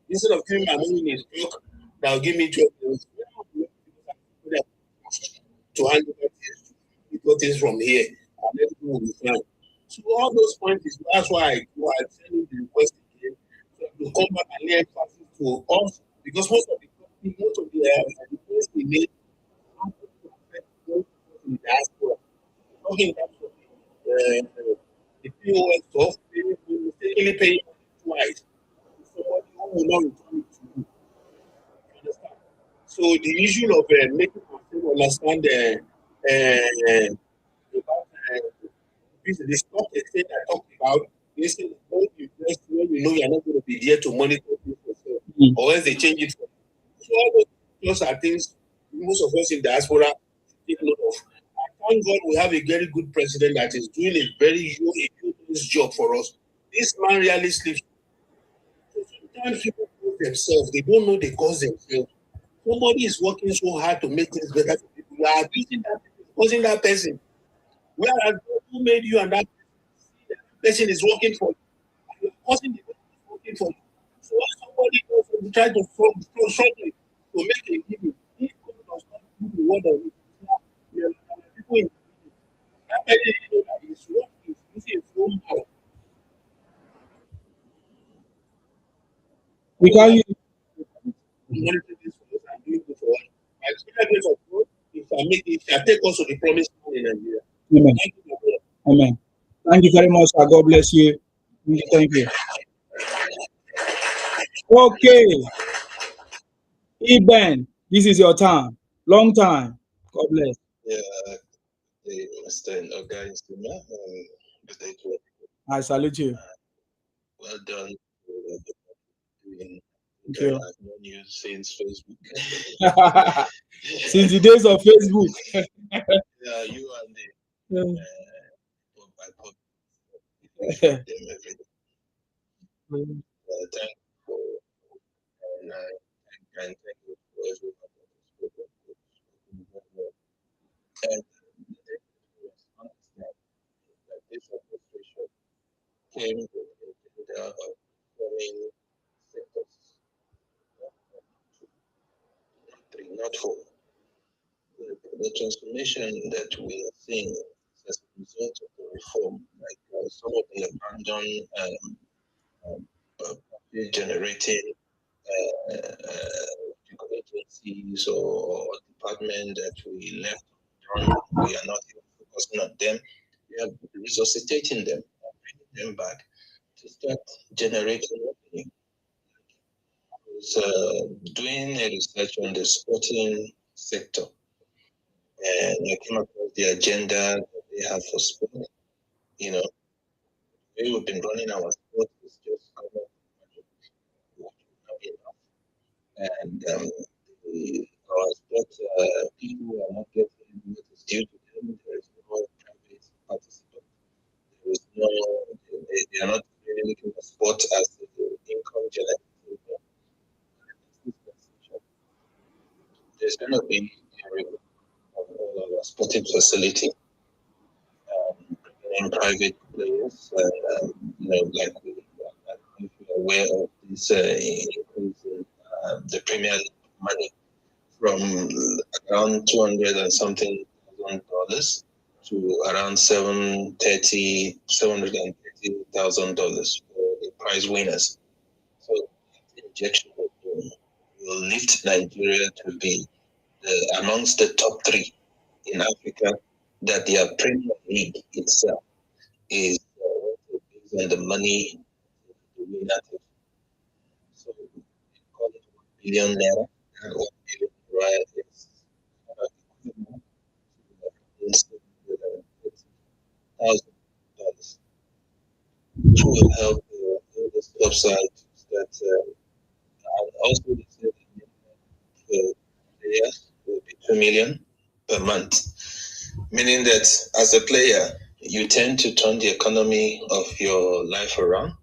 Instead of giving my money in a stock that will give me 12 years, to handle things from here, and everything will be fine. So all those points is that's why I sending the request again to come back and lay emphasis to us, because most of the requests we made in diaspora, talking in terms of the POS stuff, we mistakenly pay twice. Somebody who will not return it to you. You understand? So the issue of making myself understand about the stock exchange I talked about, this is when you know you're not going to be there to monitor this yourself, or else they change it for you. So all those are things most of us in diaspora take note of. I thank God we have a very good president that is doing a very huge job for us. This man really sleeps. So sometimes people cause themselves, they don't know they cause themselves. Somebody is working so hard to make things better for people. You are abusing that person, causing that person. Whereas God who made you and that person is working for you, and you are causing the person is working for you. So when somebody goes and try to struggle to make a living, if God does not do the word of it, people in that person know that his work is using his own power. We can Monitor this for us and doing good for us. And the grace of God, it shall take us to the promised land in Nigeria. Amen. Thank you, my brother. Amen. Thank you very much, sir. God bless you. Thank you. Okay. Eben, this is your time. Long time. God bless. Yeah, Mr. Oga Insima, good day to you. I salute you. Well done. Thank you. I've known you since Facebook. Since the days of Facebook. Yeah, you and the them every day. Thank you for and thank you for everyone that has spoken. And understand that this administration came with the agenda of forming sectors, not three, not four. The transformation that we are seeing as a result of the reform, like some of the abandoned generating agencies or department that we left on, we are not even focusing on them. We are resuscitating them, bringing them back to start generating revenue. I was doing a research on the sporting sector, and I came across the agenda that they have for sport. You know, the way we've been running our sport is just and our sport people are not getting what is due to them. There is no private participant. There is no, they are not really looking at sport as the income generator. There's going to be a review of all our sporting facility, bringing in private players, like if you're aware of this increase in the Premier League money from around 200 and something $1,000 to around $730,000 for the prize winners. So the injection will lift Nigeria to be amongst the top three in Africa, that their Premier League itself is based on the money the winner takes. So we call it $1 billion naira, and $1 billion naira is $1,000, which will help the website that and also they said the players will be 2 million per month, meaning that as a player you tend to turn the economy of your life around,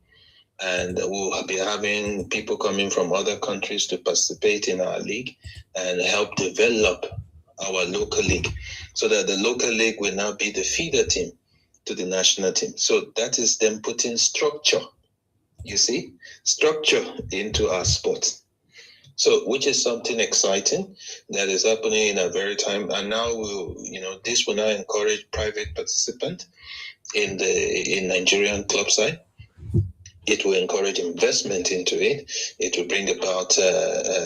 and we'll be having people coming from other countries to participate in our league and help develop our local league, so that the local league will now be the feeder team to the national team. So that is them putting structure you see, structure into our sport. So, which is something exciting that is happening in a very time, and now this will now encourage private participant in Nigerian club side. It will encourage investment into it. It will bring about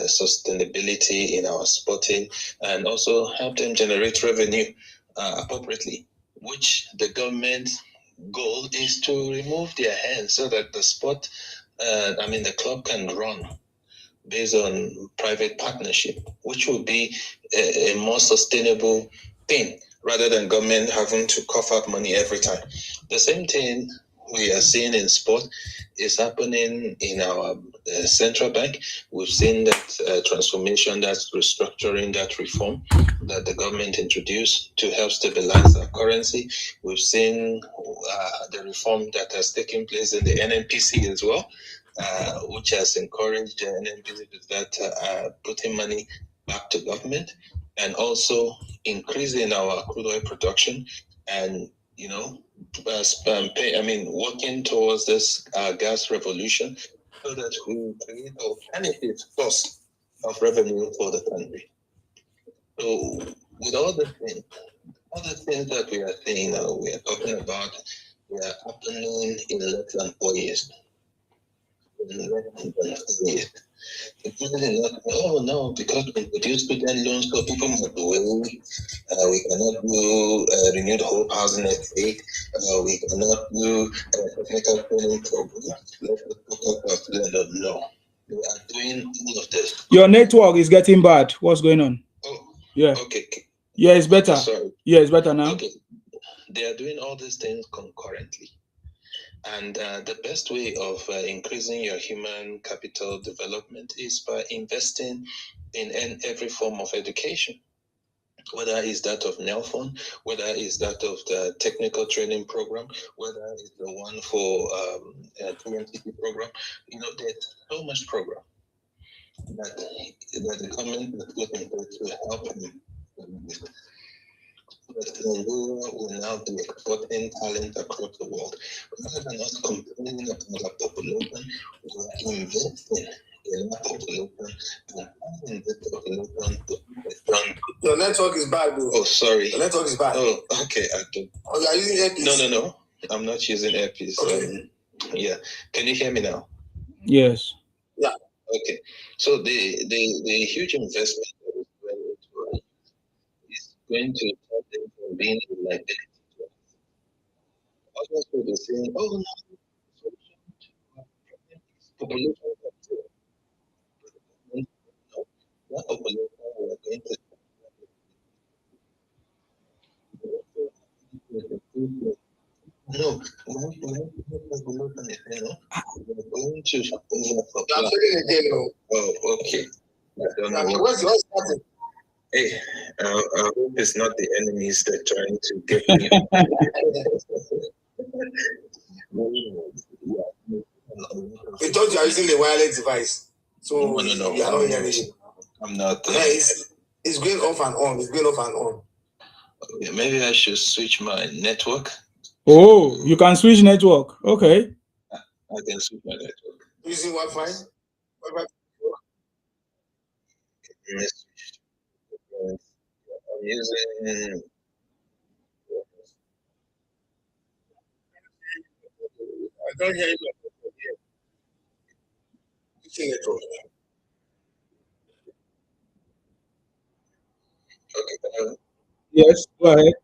sustainability in our sporting, and also help them generate revenue appropriately. Which the government goal is to remove their hands so that the sport, the club can run based on private partnership, which will be a more sustainable thing rather than government having to cough out money every time. The same thing we are seeing in sport is happening in our central bank. We've seen that transformation, that restructuring, that reform that the government introduced to help stabilize our currency. We've seen the reform that has taken place in the NNPC as well. Which has encouraged NNPC that putting money back to government, and also increasing our crude oil production, and working towards this gas revolution, so that we create alternative source of revenue for the country. So, with all the things that we are saying now, we are talking about, we are happening in less than 4 years. Oh no, because we reduce student loans, so people must wait. We cannot do renewed hope housing estate. We cannot do technical training program. No, we are doing all of this. Your network is getting bad. What's going on? Oh, yeah. Okay. Yeah, it's better. Sorry. Yeah, it's better now. Okay. They are doing all these things concurrently. And the best way of increasing your human capital development is by investing in every form of education, whether it's that of NELFON, whether it's that of the technical training program, whether it's the one for TMTP program. There's so much program that the government has put in place to help them with. Tinubu will now be exporting talent across the world. Rather than us complaining about our population, we are investing in our population and having this population to expand. Your network is bad, bro. Oh, sorry. Your network is bad. Oh, okay. I do. Oh, you are using earpiece? No. I'm not using earpiece. Okay. Yeah. Can you hear me now? Yes. Yeah. Okay. So the huge investment is going to help them from being a liability to us. Others will be saying, oh no, population control. No, that population we are going to no, population is we are going to Oh, okay. I don't know What's starting? Hey, I hope it's not the enemies that are trying to get me. We thought you are using the wireless device. So No. You are not hearing it. I'm not. It's going off and on. It's going off and on. Okay, maybe I should switch my network. Oh, you can switch network. Okay. I can switch my network. Using Wi-Fi? Yes. I'm using. I don't hear you. Using network. Okay. Yes, go ahead.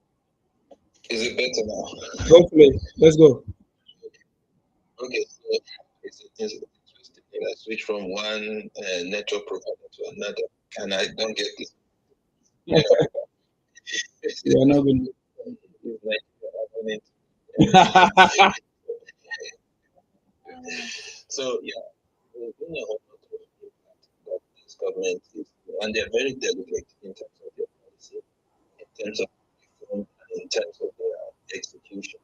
Is it better now? Hopefully. Let's go. Okay, so it's interesting. I switch from one network provider to another, and I don't get this. You are not going So yeah, there's been a whole lot of impact that this government is, and they're very delicate in terms of their policy, in terms of reform, and in terms of their execution.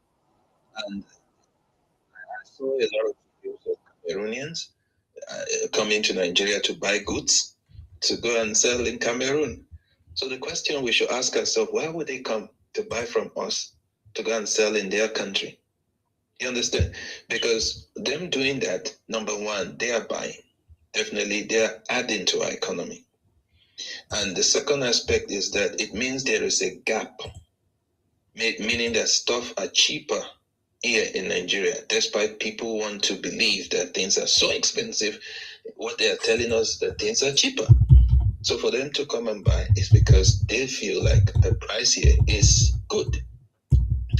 And I saw a lot of videos of Cameroonians coming to Nigeria to buy goods to go and sell in Cameroon. So the question we should ask ourselves, why would they come to buy from us to go and sell in their country? You understand? Because them doing that, number one, they are buying. Definitely, they are adding to our economy. And the second aspect is that it means there is a gap, meaning that stuff are cheaper here in Nigeria, despite people want to believe that things are so expensive. What they are telling us that things are cheaper. So for them to come and buy is because they feel like the price here is good.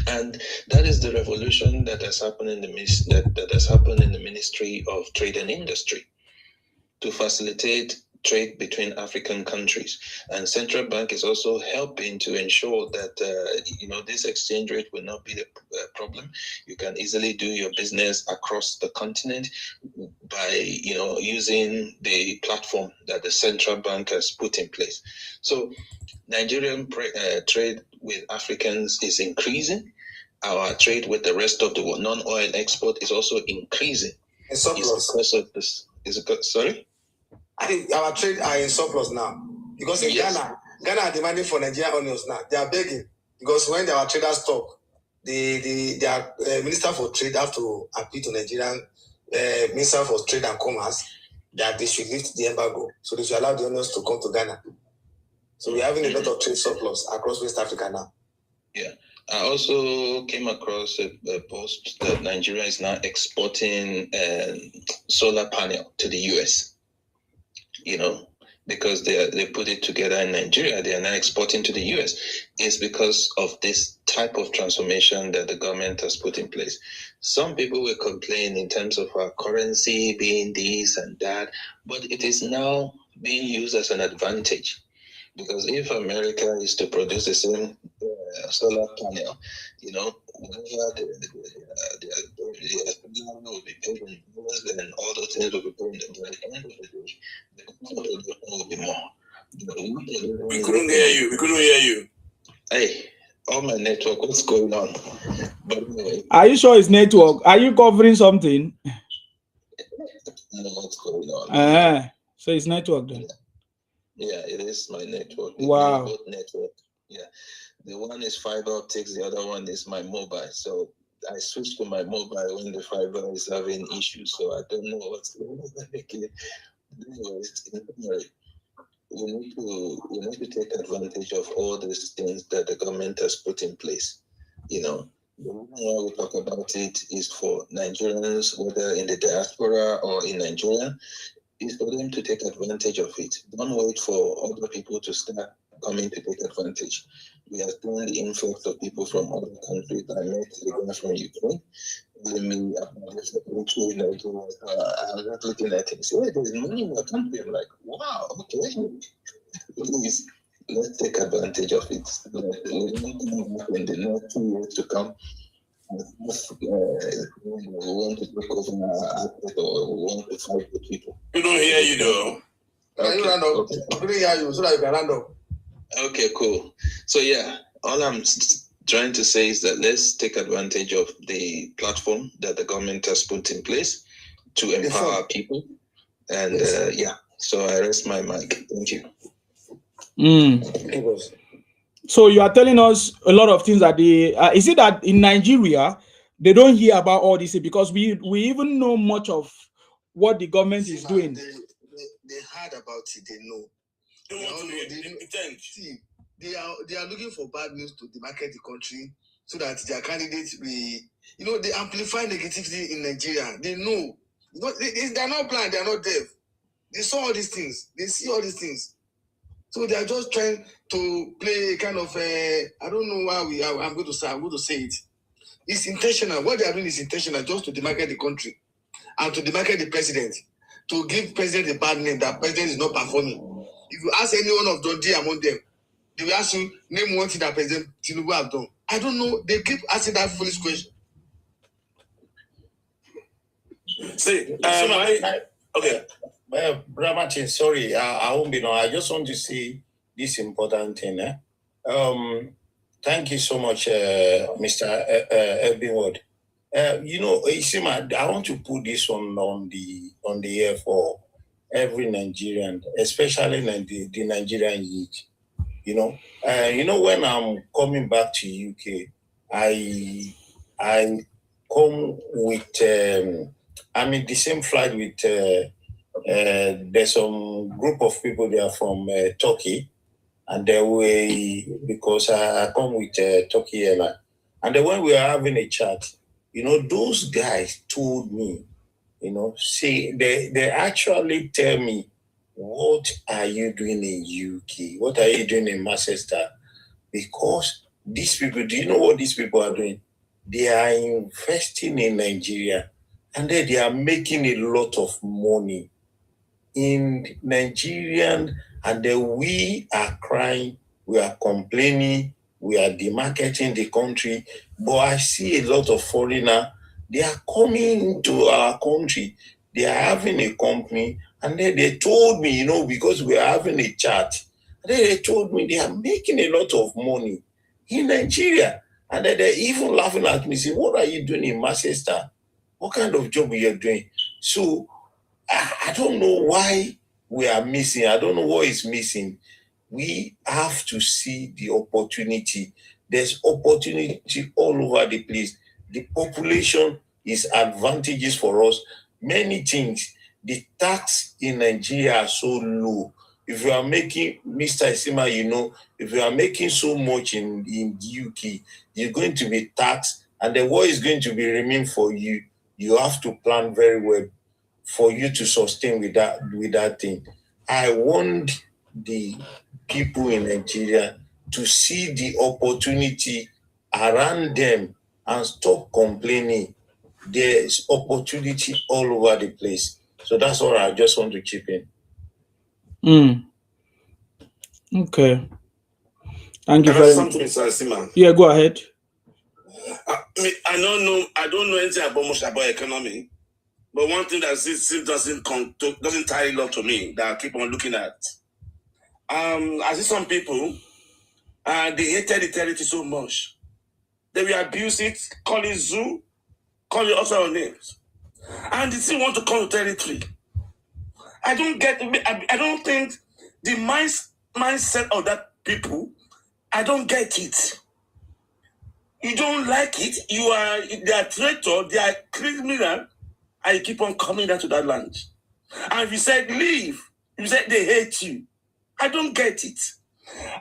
And that is the revolution that has happened in that has happened in the Ministry of Trade and Industry to facilitate trade between African countries. And central bank is also helping to ensure that this exchange rate will not be the problem. You can easily do your business across the continent by using the platform that the central bank has put in place. So Nigerian trade with Africans is increasing. Our trade with the rest of the world, non-oil export, is also increasing. In surplus. It's because of this. Sorry? I think our trade are in surplus now. Because in Ghana are demanding for Nigerian onions now. They are begging. Because when our traders talk, their Minister for Trade have to appeal to Nigerian Minister for Trade and Commerce that they should lift the embargo. So they should allow the onions to come to Ghana. So we're having a lot of trade surplus across West Africa now. Yeah. I also came across a post that Nigeria is now exporting solar panel to the US. Because they put it together in Nigeria, they are now exporting to the US. It's because of this type of transformation that the government has put in place. Some people will complain in terms of our currency being this and that, but it is now being used as an advantage. Because if America is to produce the same solar panel, whatever the will be paid in dollars and all those things will be paid in dollars. At the end of the day, the production will be more. We couldn't hear you. Hey, all my network, what's going on? But anyway. Are you sure it's network? Are you covering something? I don't know what's going on. So it's network then. Yeah, it is my network. Wow. Both network. Yeah. The one is fiber optics, the other one is my mobile. So I switched to my mobile when the fiber is having issues. So I don't know what's going on. Anyways, we need to take advantage of all these things that the government has put in place. The reason why we talk about it is for Nigerians, whether in the diaspora or in Nigeria, is for them to take advantage of it. Don't wait for other people to start coming to take advantage. We are seeing the influx of people from other countries. I met a guy from Ukraine. I was just looking at him. So there's money in your country. I'm like, wow, okay. Please, let's take advantage of it. In the next 2 years to come, we want to take over our asset or we want to fight with people. We don't hear you though. Can you round up? We couldn't hear you so that you can round up. Okay, cool. So yeah, all I'm trying to say is that let's take advantage of the platform that the government has put in place to empower people. And so I rest my mic. Thank you. So you are telling us a lot of things that is it that in Nigeria they don't hear about all this because we even know much of what the government is doing. They heard about it. They know. They are looking for bad news to demarket the country so that their candidates they amplify negativity in Nigeria. They know. They are not blind. They are not deaf. They saw all these things. They see all these things. So they are just trying to play a kind of I don't know why I'm going to say it. It's intentional. What they are doing is intentional, just to demarket the country and to demarket the president, to give president a bad name that president is not performing. If you ask any one of Dundee among them, they will ask you, name one thing that President Tinubu have done. I don't know. They keep asking that foolish question. See, okay. Brother Martin, sorry, I won't be long. I just want to say this important thing. Thank you so much, Mr. Elbinwood. I want to put this on the air for every Nigerian, especially the Nigerian youth. When I'm coming back to UK, I come with, I'm in the same flight with, there's some group of people, they are from Turkey, and they were, because I come with Turkey Airline. And then when we were having a chat, those guys told me, see, they actually tell me, what are you doing in UK? What are you doing in Manchester? Because these people, do you know what these people are doing? They are investing in Nigeria, and then they are making a lot of money in Nigerian, and then we are crying, we are complaining, we are demarketing the country. But I see a lot of foreigners, they are coming to our country, they are having a company, and then they told me, because we are having a chat, and then they told me they are making a lot of money in Nigeria. And then they're even laughing at me, saying, what are you doing in Manchester? What kind of job are you doing? So I don't know why we are missing. I don't know what is missing. We have to see the opportunity. There's opportunity all over the place. The population is advantages for us. Many things. The tax in Nigeria are so low. If you are making, Mr. Isima, if you are making so much in the UK, you're going to be taxed, and then what is going to be remain for you? You have to plan very well for you to sustain with that thing. I want the people in Nigeria to see the opportunity around them and stop complaining. There's opportunity all over the place. So that's all I just want to chip in. Okay. Thank you Can I very say much. something, Mr. Sima? Yeah, go ahead. I don't know anything about much about economy, but one thing that still doesn't tie a lot to me that I keep on looking at. I see some people, they hated the territory so much. They will abuse it, call it zoo, call it all sorts of names. And they still want to come to territory. I don't get, I don't think the mindset of that people, I don't get it. You don't like it, they are traitor, they are criminal, and you keep on coming down to that land. And if you said leave, you said they hate you. I don't get it.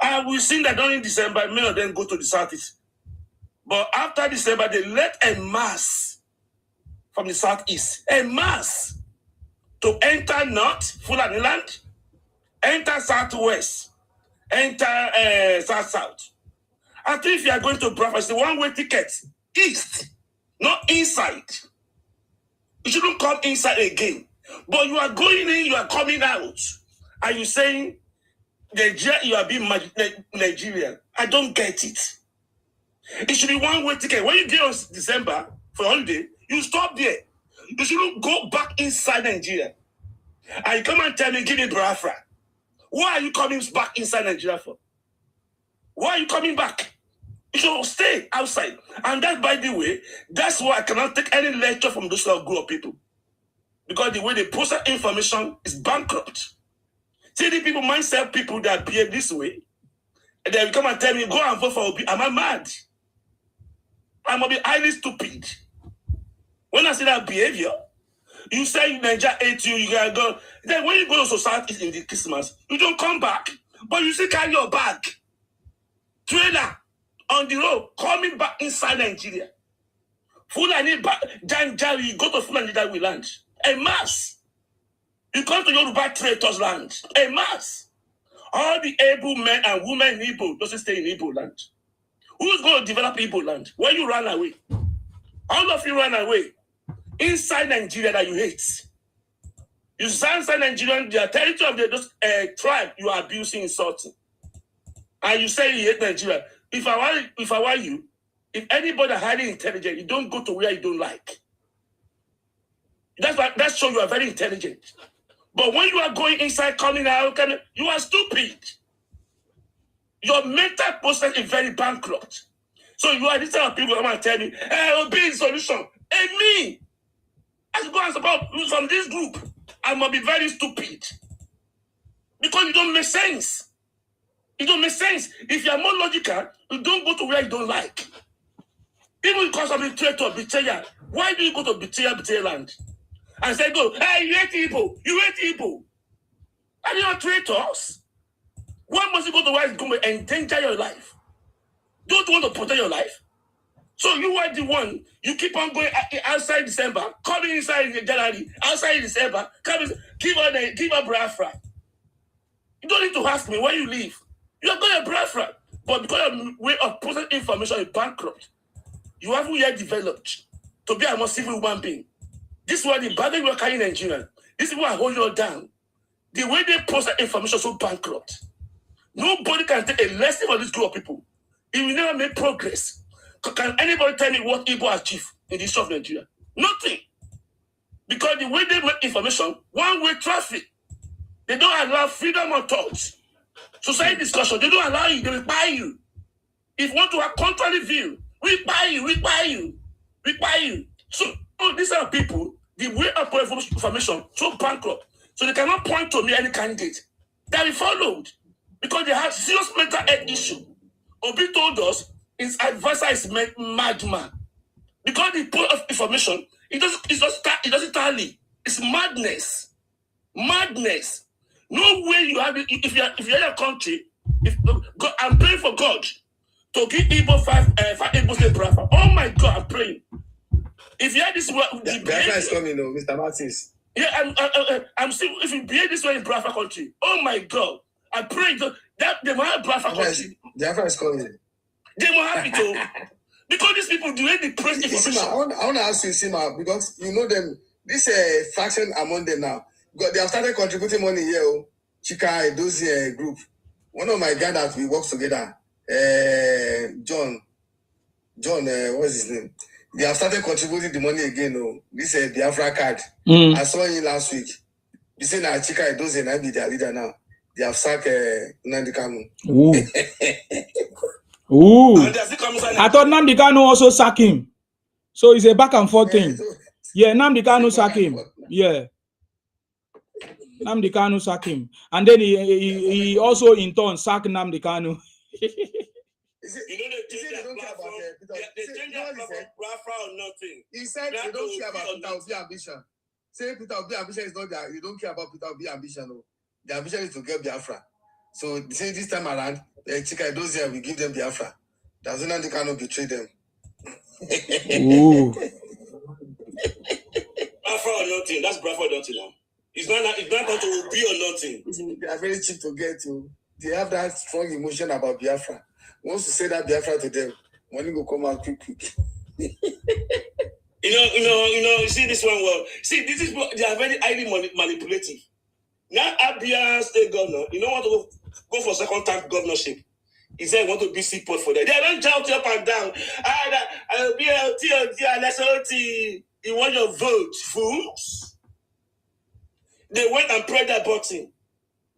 And we've seen that during December, many of them go to the southeast. But after December, they let a mass from the southeast, a mass to enter north, Fulani land, enter southwest, enter south. I think if you are going to Brava, it's the one-way ticket, east, not inside. You shouldn't come inside again. But you are going in, you are coming out. Are you saying Nigeria, you are being Nigerian? I don't get it. It should be one-way ticket. When you get on December for holiday, you stop there. You shouldn't go back inside Nigeria. And you come and tell me, give me Biafra. Why are you coming back inside Nigeria for? Why are you coming back? You should stay outside. And that, by the way, that's why I cannot take any lecture from those grown people. Because the way they process information is bankrupt. See, the people mindset people that behave this way, and then you come and tell me, go and vote for Obi. Am I mad? I must be highly stupid. When I see that behavior, you say Nigeria hates you, you gotta go. Then when you go to society in the Christmas, you don't come back, but you still carry your bag. Trailer on the road, coming back inside Nigeria. Fulani, you go to Fulani that we land. A mass. You come to Yoruba traitors land. A mass. All the able men and women in Igbo doesn't stay in Igbo land. Who's going to develop Igbo land? When you run away? All of you run away. Inside Nigeria that you hate. You stand inside Nigeria, the territory of the tribe you are abusing, insulting. And you say you hate Nigeria. If I were you, if anybody highly intelligent, you don't go to where you don't like. That shows you are very intelligent. But when you are going inside, coming out, you are stupid. Your mental process is very bankrupt. So you are this type of people who want to tell me, hey, will be a solution. And me, as go and support from this group, I must be very stupid. Because you don't make sense. It don't make sense. If you are more logical, you don't go to where you don't like. Even because of betrayal. Why do you go to betrayal land? And say, go, hey, you hate Igbo. You hate Igbo. Are you not traitors? Why must you go to where it's going to endanger your life? Don't you want to protect your life? So you are the one, you keep on going outside December, coming inside January, outside December, give her Biafra. You don't need to ask me where you live. You are going to Biafra. But because of your way of processing information is bankrupt, you haven't yet developed to be a more civil human being. This is why the burden we are carrying in Nigeria. This is why I hold you all down. The way they process information is so bankrupt. Nobody can take a lesson from this group of people. It will never make progress. Can anybody tell me what Igbo achieve in the history of Nigeria? Nothing. Because the way they make information, one-way traffic. They don't allow freedom of thought. Society discussion, they don't allow you, they will buy you. If you want to have contrary view, we buy you. So these are people, the way of information, so bankrupt. So they cannot point to me any candidate that we followed. Because they have serious mental health issue. Obi told us his advisor is madman. Because the point of information, it doesn't tally. It's madness. No way you have it. If you're in a country, I'm praying for God to give Igbo five Igbo state Biafra. Oh my God, I'm praying. If you have this, Biafra is coming, Mr. Martins. Yeah, I'm still. If you behave this way in Biafra country, oh my God, I pray that they might have Biafra country. Biafra is coming. They will have it all. Because these people, the way they press information. I want to ask you, Sima, because you know them, this faction among them now. Because they have started contributing money here. Chika, those group. One of my guys that we work together, John, what's his name? They have started contributing the money again. This Biafra card. I saw him last week. You say now Chika, those and I be their leader now. They have sacked Nnamdi Kanu. Ooh. I thought Nnamdi Kanu also sack him. So it's a back and forth thing. Yeah, Nnamdi Kanu sack him. Yeah. Nnamdi Kanu sack him. And then he also in turn sacked Nnamdi Kanu. They don't care about Peter. They or nothing. He said they don't care about Peter Obi ambition. Say Peter Obi ambition is not that you don't care about Peter Obi ambition. No. The ambition is to get Biafra. So say this time around, Chika those here we give them Biafra. Doesn't Nnamdi Kanu betray them? Ooh. Biafra or nothing. That's Biafra or nothing now. It's not going to be or nothing. They are very cheap to get to. They have that strong emotion about Biafra. Once you say that Biafra to them, money will come out quick. You see this one. Well, see, this is they are very highly manipulative. Now, Abia state governor, you don't want to go for second time governorship. He said, want to be seaport for that. They don't shout up and down. BLT, you want your vote, fools? They went and prayed that button.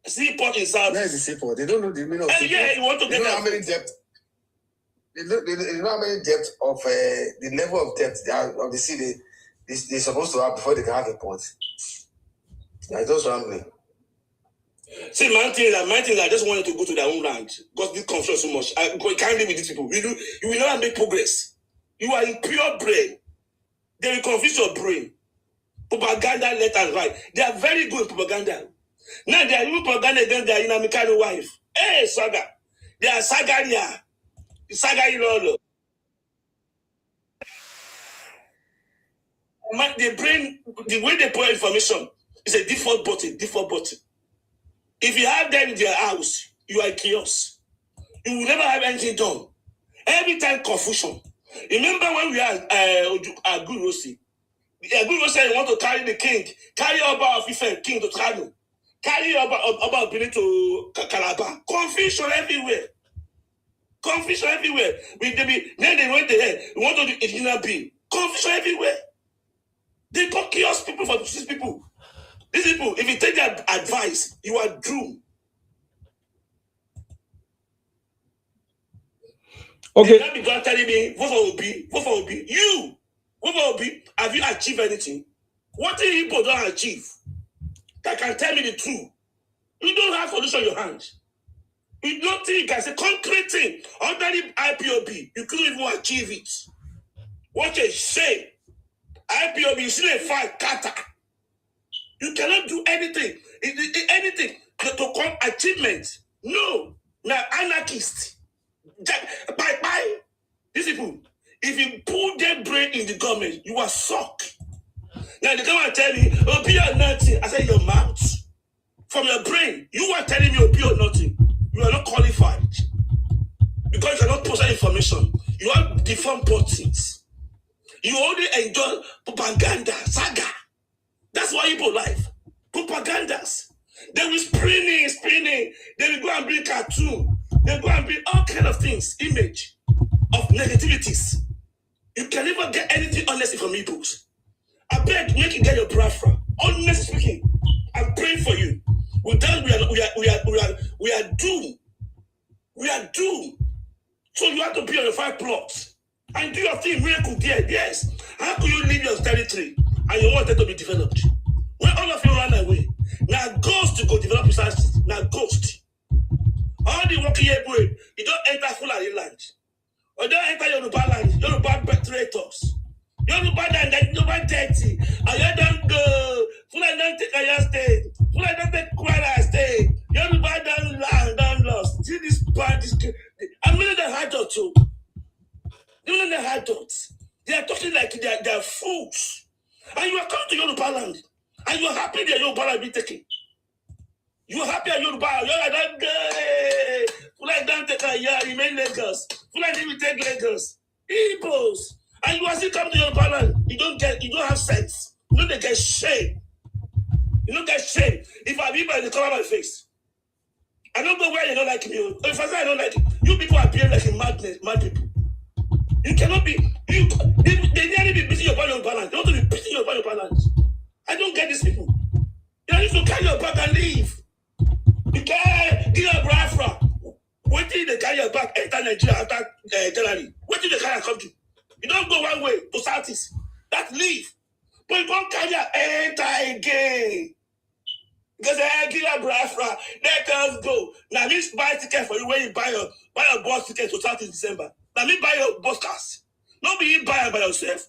Seaport is out. Where is the seaport? They don't know the meaning of seaport. Yeah, you want to get how many depth. They know how many depth of the level of depth of the sea they're supposed to have before they can have a port. They are just rambling. See, my thing is I just wanted to go to their own land because this confusion so much. I can't live with these people. You will never make progress. You are in pure brain. They will confuse your brain. Propaganda left and right. They are very good propaganda. Now they are even propaganda against their Inamikano wife. Hey, Saga. They are Sagaria. Sagari Lolo. They bring the way they put information is a default button. If you have them in your house, you are chaos. You will never have anything done. Every time confusion. Remember when we had Agui Rossi? Agui Rossi said he want to carry the king, carry Oba of Ife king to Kano, carry Oba of Benin to Calabar. Confusion everywhere. Then they went there. We want to do original bill. Confusion everywhere. They got chaos people for these people. These people, if you take their advice, you are doomed. Okay. They can't be telling me, vote for Obi. You, vote for Obi. Have you achieved anything? What do people don't achieve? That can tell me the truth. You don't have solution in your hands. You don't think you can say concrete thing under the IPOB. You couldn't even achieve it. What a shame. IPOB, you still a fight, Kata. You cannot do anything. Anything to come achievement. No. Now, anarchist. Bye. These people, if you put their brain in the government, you are sucked. Now, they come and tell me, oh, be or nothing. I say, your mouth. From your brain, you are telling me, oh, be or nothing. You are not qualified. Because you cannot post information. You have different things. You only enjoy propaganda, saga. That's why people life. Propagandas. They will spinning. They will go and bring cartoon. They will go and bring all kind of things, image of negativities. You can never get anything honestly from Igbos. I beg, make you get your Biafra. Honestly speaking, I'm praying for you. Without we are doomed. We are doomed. So you have to be on your 5 plots and do your thing. Miracle there. Yes. How could you leave your territory and you want it to be developed? When all of you run away, now ghost to go develop resources. Now ghost. All the working here, boy, you don't enter Fulani land. Or don't enter Yoruba land. Yoruba traitors. Yoruba land, Yoruba dirty. And you don't go. Fulani don't take Aya state. Fulani don't take Kwara state. Yoruba don't lost. See this bad. I'm in the hard dot too. They're in the hard dots. They are talking like they're fools. And you are coming to Yoruba land. And you are happy that Yoruba land be taken. You are happy at Yoruba. Yoruba don't go. Fulani don't take Aya. Remain Lagos. Fulani will take Lagos. Igbos. And you are still coming to Yoruba land. You don't have sense. You don't get shame. You don't get shame. If I be by the cover of my face, I don't go where you don't like me. If I say I don't like you people are behaving like a mad people. You cannot be. They nearly be beating your balance. They want to be beating your balance. I don't get these people. You need to carry your bag and leave. You can't give your Biafra. Wait till they carry your bag, enter Nigeria after January. Wait till they carry come to. You don't go one way to Southeast. That's leave. But you don't carry enter again. Because give your Biafra. Let us go. Now me buy ticket for you when you buy your bus ticket to Southeast December. Now me buy your bus cars. Not be you buy it by yourself.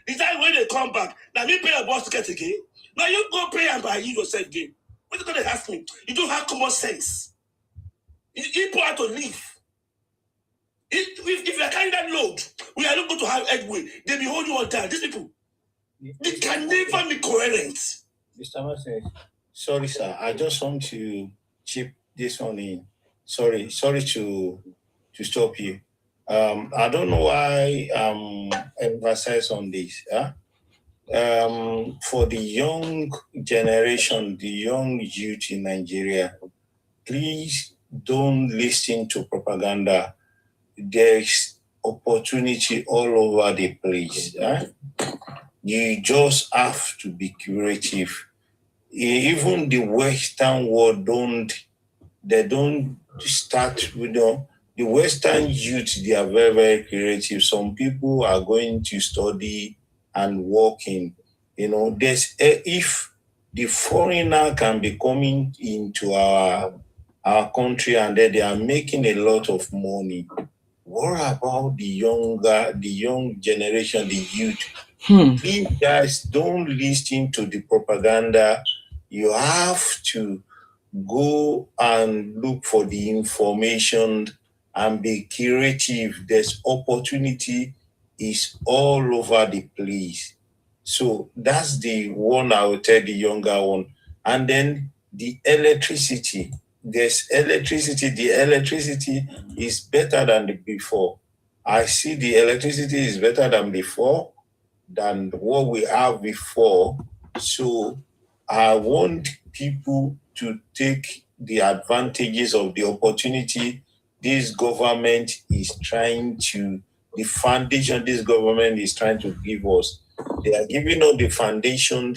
It's that when they come back, now me pay your bus ticket again. Now you go pay and buy you yourself again. What are you going to ask me? You don't have common sense. People have to leave. If you are carrying that load, we are not going to have headway. They will hold you on down. These people, they can never be coherent. Mr. Martin, sorry, sir. I just want to chip this one in. Sorry to stop you. I don't know why emphasize on this. For the young generation, the young youth in Nigeria, please don't listen to propaganda. There's opportunity all over the place. You just have to be creative. Even the Western world don't start with the Western youth. They are very, very creative. Some people are going to study and working. There's if the foreigner can be coming into our country and then they are making a lot of money. What about the young generation, the youth? Please, guys, don't listen to the propaganda. You have to go and look for the information and be creative. There's opportunity is all over the place. So that's the one I will tell the younger one. And then the electricity. There's electricity. The electricity is better than before. I see the electricity is better than before, than what we have before. So I want people to take the advantages of the opportunity this government is trying to, the foundation this government is trying to give us. They are giving us the foundation,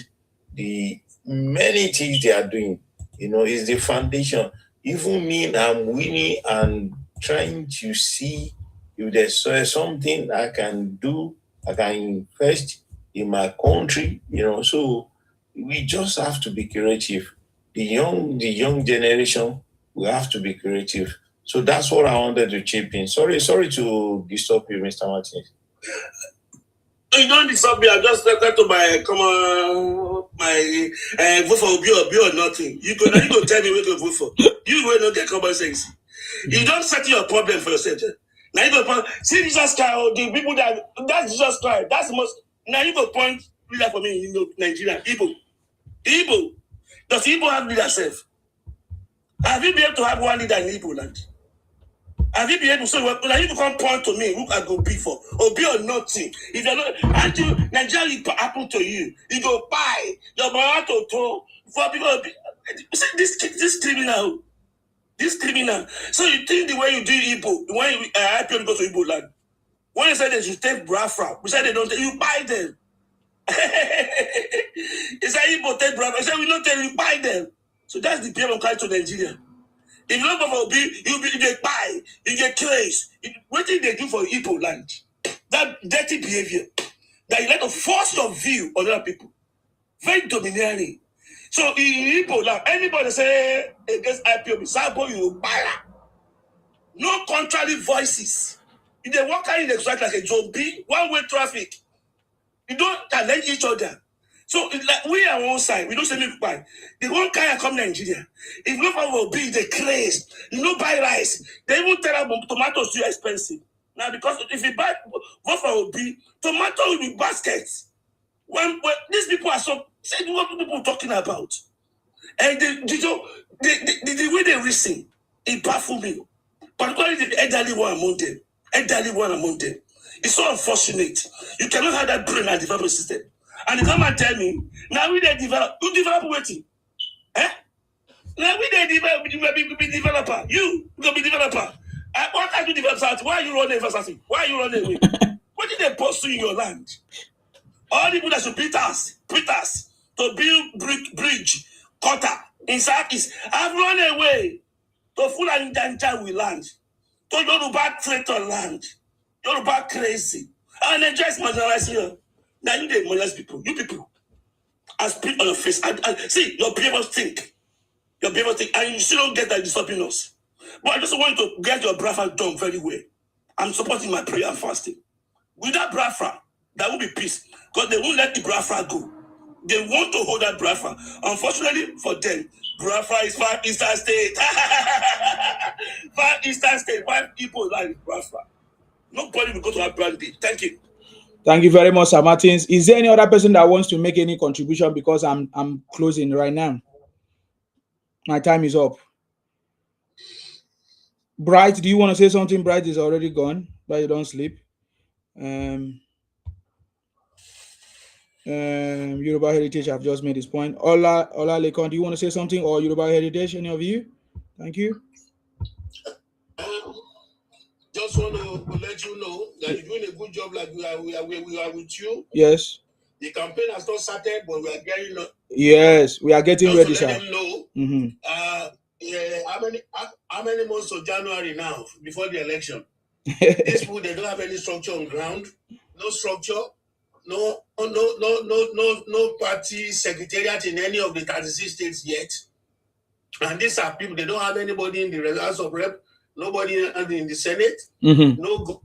the many things they are doing, is the foundation. Even me, I'm winning and trying to see if there's something I can do, I can invest in my country, so we just have to be creative. The young generation, we have to be creative. So that's what I wanted to chip in. Sorry to disturb you, Mr. Martins. You don't disturb me. I just started to my vote for Obi or nothing. You go tell me where to vote for. You will not get common sense. You don't settle your problem for yourself. Now you go point. See Jesus Christ, the people that's Jesus Christ. That's the most. Now you go point leader for me in Nigeria. Igbo. Does Igbo have leader self? Have you been able to have one leader in Igbo land? Have you been able to say, well, now you come point to me who I go be for? Or be or nothing. If you're not, until Nigeria happen to you, you go buy your mama to for people. See, this criminal. This criminal. So you think the way you do Igbo, when you IPO go to Igbo land, when you say they should take Biafra, we say they don't, you buy them. It's like Igbo take Biafra. I say we don't tell you buy them. So that's the PM carry to Nigeria. If you don't you get buy, you get crazy. What did they do for Igbo land? That dirty behavior. That you like to force your view on other people. Very domineering. So in Igbo land, anybody say against IPOB, Sabo, you buy. No contrary voices. If they walk out in the street like a zombie, one-way traffic. You don't challenge each other. So like we are on one side, we don't say make buy. The one kind come Nigeria. If no will be the craze, you know buy rice. They even tell them tomatoes too expensive. Now because if you buy what will be tomato will be baskets. When these people are so say what people talking about. And the way they reason, it baffles me. Particularly the elderly one among them. It's so unfortunate. You cannot have that brain and develop a system. And you come and tell me, now we they develop, you develop waiting. Eh? Now we they develop, be developer. You go be developer. What can you develop something? Why are you running for something? Why are you running away? What did they pursue in your land? All the people that should beat us to build bridge, cutter in Southeast have run away to full and danger we land. To Yoruba traitor land. Yoruba crazy. And they just marginalize here. Now you dey marginalize people. You people. I spit on your face. And see, your behavior think. And you still don't get that disturbing us. But I just want you to get your brafa done very well. I'm supporting my prayer and fasting. Without brafa, there will be peace. Because they won't let the brafa go. They want to hold that brafa. Unfortunately for them, brafa is Far Eastern State. Far Eastern State. Why people like brafa? Nobody will go to that brand day. Thank you. Thank you very much, Sir Martins. Is there any other person that wants to make any contribution? Because I'm closing right now. My time is up. Bright, do you want to say something? Bright is already gone. But you don't sleep. Yoruba Heritage, I've just made this point. Ola Lekon, do you want to say something? Or Yoruba Heritage, any of you? Thank you. Just want to let you know that you're doing a good job. Like we are with you. Yes. The campaign has not started, but we are getting. Yes, we are getting ready, sir. Let them know. How many months of January now before the election? These people, they don't have any structure on ground. No structure. No party secretariat in any of the 36 states yet. And these are people, they don't have anybody in the House of Rep, nobody in the Senate, no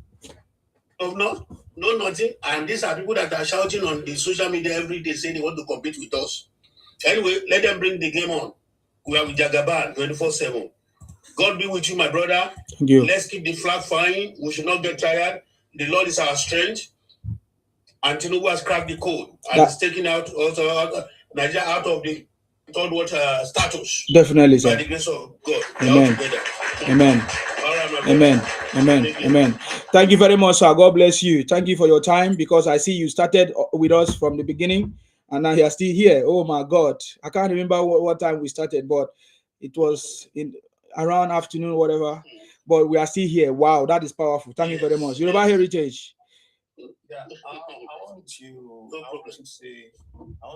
governor, no nothing. And these are people that are shouting on the social media every day saying they want to compete with us. Anyway, let them bring the game on. We are with Jagaban 24/7. God be with you, my brother. Thank you. Let's keep the flag flying. We should not get tired. The Lord is our strength. And Tinubu has cracked the code and is taking out also Nigeria out of the third world status. Definitely, sir. By the grace of God. Amen. Amen. Amen. Amen. Amen. Thank you very much, sir. God bless you. Thank you for your time, because I see you started with us from the beginning and now you are still here. Oh my God. I can't remember what time we started, but it was in around afternoon, whatever. But we are still here. Wow, that is powerful. Thank you very much. Yoruba Heritage. Yeah, I want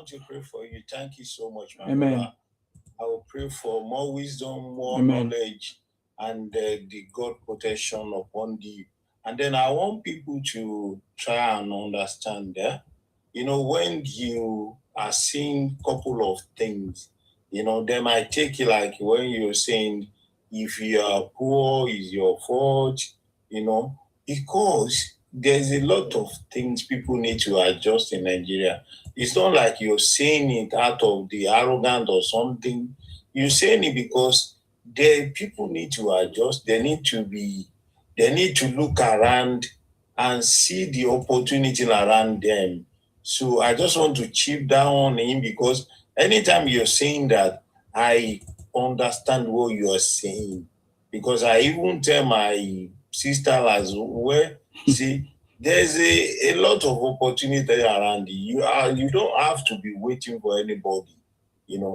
to pray for you. Thank you so much, my brother. I will pray for more wisdom, more knowledge, and the God protection upon you. And then I want people to try and understand that, when you are seeing a couple of things, they might take it like when you're saying, if you are poor, it's your fault, because there's a lot of things people need to adjust in Nigeria. It's not like you're saying it out of the arrogant or something. You're saying it because people need to adjust. They need to look around and see the opportunity around them. So I just want to chip down on him because anytime you're saying that, I understand what you're saying. Because I even tell my sister as well, see, there's a lot of opportunity around you. You don't have to be waiting for anybody,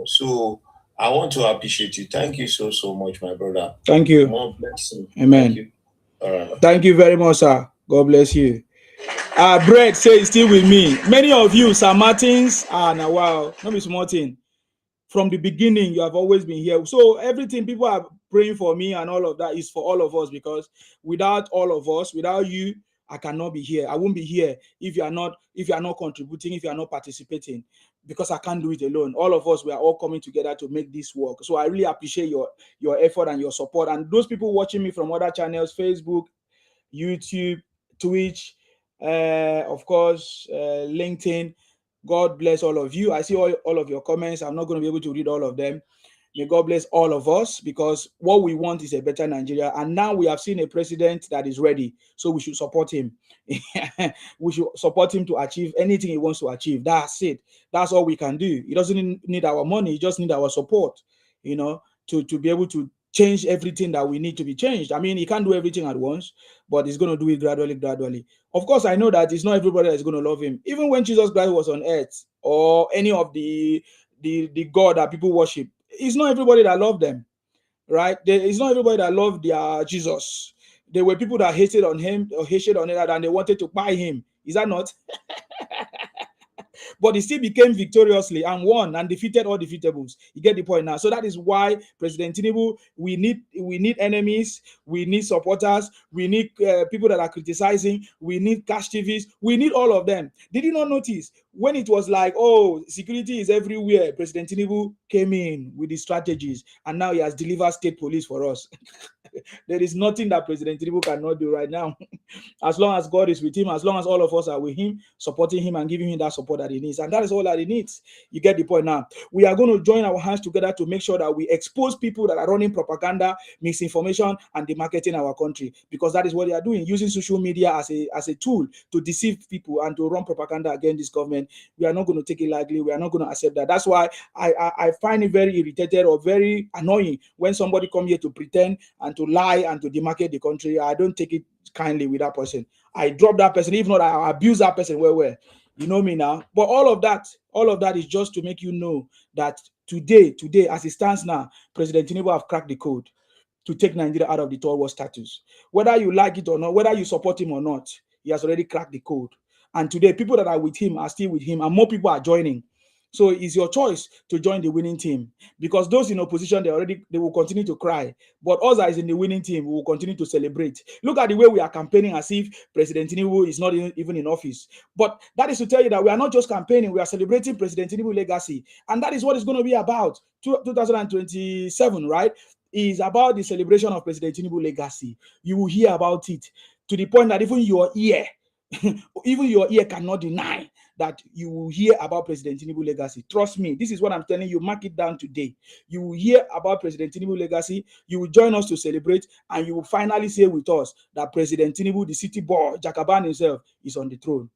So I want to appreciate you. Thank you so much, my brother. Thank you. More blessing. Amen. Thank you. All right. Thank you very much, sir. God bless you. Brett say he's still with me. Many of you, Sir Martins, now wow, not be small thing. From the beginning, you have always been here. So everything people are praying for me and all of that is for all of us, because without all of us, without you, I cannot be here. I won't be here if you are not contributing, if you are not participating, because I can't do it alone. All of us, we are all coming together to make this work. So I really appreciate your effort and your support. And those people watching me from other channels, Facebook, YouTube, Twitch, of course, LinkedIn. God bless all of you. I see all of your comments. I'm not going to be able to read all of them. May God bless all of us, because what we want is a better Nigeria. And now we have seen a president that is ready. So we should support him. We should support him to achieve anything he wants to achieve. That's it. That's all we can do. He doesn't need our money. He just needs our support, to be able to change everything that we need to be changed. I mean, he can't do everything at once, but he's going to do it gradually. Of course, I know that it's not everybody that's going to love him. Even when Jesus Christ was on earth, or any of the God that people worship, it's not everybody that loved them, right? It's not everybody that loved their Jesus. There were people that hated on him or hated on it, and they wanted to buy him. Is that not? But he still became victoriously and won and defeated all defeatables. You get the point now. So that is why President Tinubu, we need enemies, we need supporters, we need people that are criticizing, we need cash TVs, we need all of them. Did you not notice when it was like, oh, security is everywhere? President Tinubu came in with his strategies, and now he has delivered state police for us. There is nothing that President Tinubu cannot do right now. As long as God is with him, as long as all of us are with him, supporting him and giving him that support that he needs. And that is all that he needs. You get the point now. We are going to join our hands together to make sure that we expose people that are running propaganda, misinformation, and demarketing our country, because that is what they are doing, using social media as a tool to deceive people and to run propaganda against this government. We are not going to take it lightly. We are not going to accept that. That's why I find it very irritated or very annoying when somebody come here to pretend and to lie and to demarcate the country. I don't take it kindly with that person. I drop that person. If not, I abuse that person. Where you know me now. But all of that is just to make you know that today, as it stands now, President Tinubu have cracked the code to take Nigeria out of the third world status. Whether you like it or not, whether you support him or not, he has already cracked the code. And today, people that are with him are still with him, and more people are joining. So it's your choice to join the winning team, because those in opposition, they will continue to cry. But us that is in the winning team, we will continue to celebrate. Look at the way we are campaigning as if President Tinubu is not even in office. But that is to tell you that we are not just campaigning, we are celebrating President Tinubu's legacy. And that is what it's going to be about. 2027, right? Is about the celebration of President Tinubu's legacy. You will hear about it to the point that even your ear cannot deny that you will hear about President Tinubu's legacy. Trust me, this is what I'm telling you. Mark it down today. You will hear about President Tinubu's legacy. You will join us to celebrate, and you will finally say with us that President Tinubu, the city boy, Jakaban himself, is on the throne.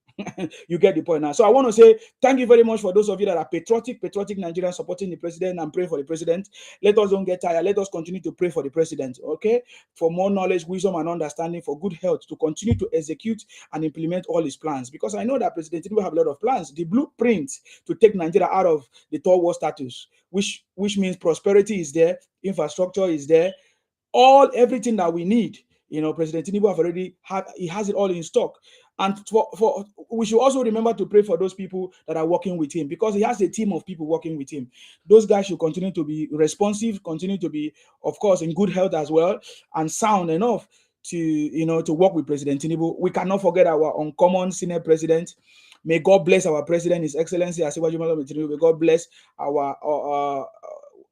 You get the point now. So I want to say thank you very much for those of you that are patriotic Nigerians supporting the president and praying for the president. Let us don't get tired. Let us continue to pray for the president, okay? For more knowledge, wisdom, and understanding, for good health, to continue to execute and implement all his plans. Because I know that President Tinubu have a lot of plans. The blueprint to take Nigeria out of the third world status, which means prosperity is there, infrastructure is there, everything that we need. President Tinubu he has it all in stock. And we should also remember to pray for those people that are working with him, because he has a team of people working with him. Those guys should continue to be responsive, continue to be, of course, in good health as well, and sound enough to work with President Tinubu. We cannot forget our uncommon senior president. May God bless our president, His Excellency Asiwaju Bola Tinubu. May God bless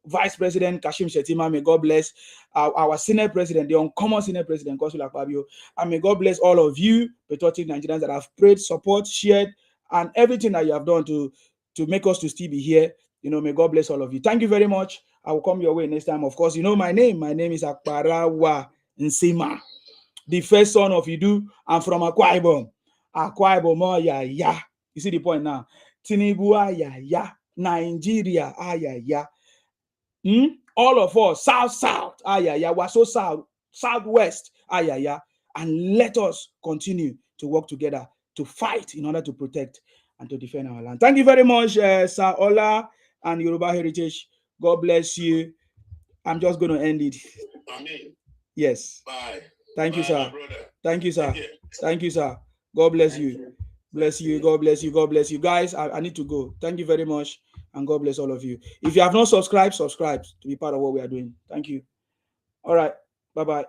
Vice President Kashim Shettima, may God bless our Senate President, the uncommon Senate President, Godswill Akpabio, and may God bless all of you, patriotic Nigerians that have prayed, support, shared, and everything that you have done to make us to still be here. May God bless all of you. Thank you very much. I will come your way next time. Of course, my name. My name is Akparawa Nsima, the first son of Idu. I'm from Akwa Ibom. Akwa Ibom, yeah. You see the point now. Tinubu, yeah. Nigeria, yeah. All of us, south, yeah. We're so southwest, yeah. And let us continue to work together to fight in order to protect and to defend our land. Thank you very much, Sir Ola and Yoruba Heritage. God bless you. I'm just going to end it. Amen. Yes. Bye. Thank you, Bye, sir. my brother. Thank you, sir. Thank you. Thank you, sir. God bless you. Bless you. God bless you. God bless you. Guys, I need to go. Thank you very much. And God bless all of you. If you have not subscribed, subscribe to be part of what we are doing. Thank you. All right. Bye-bye.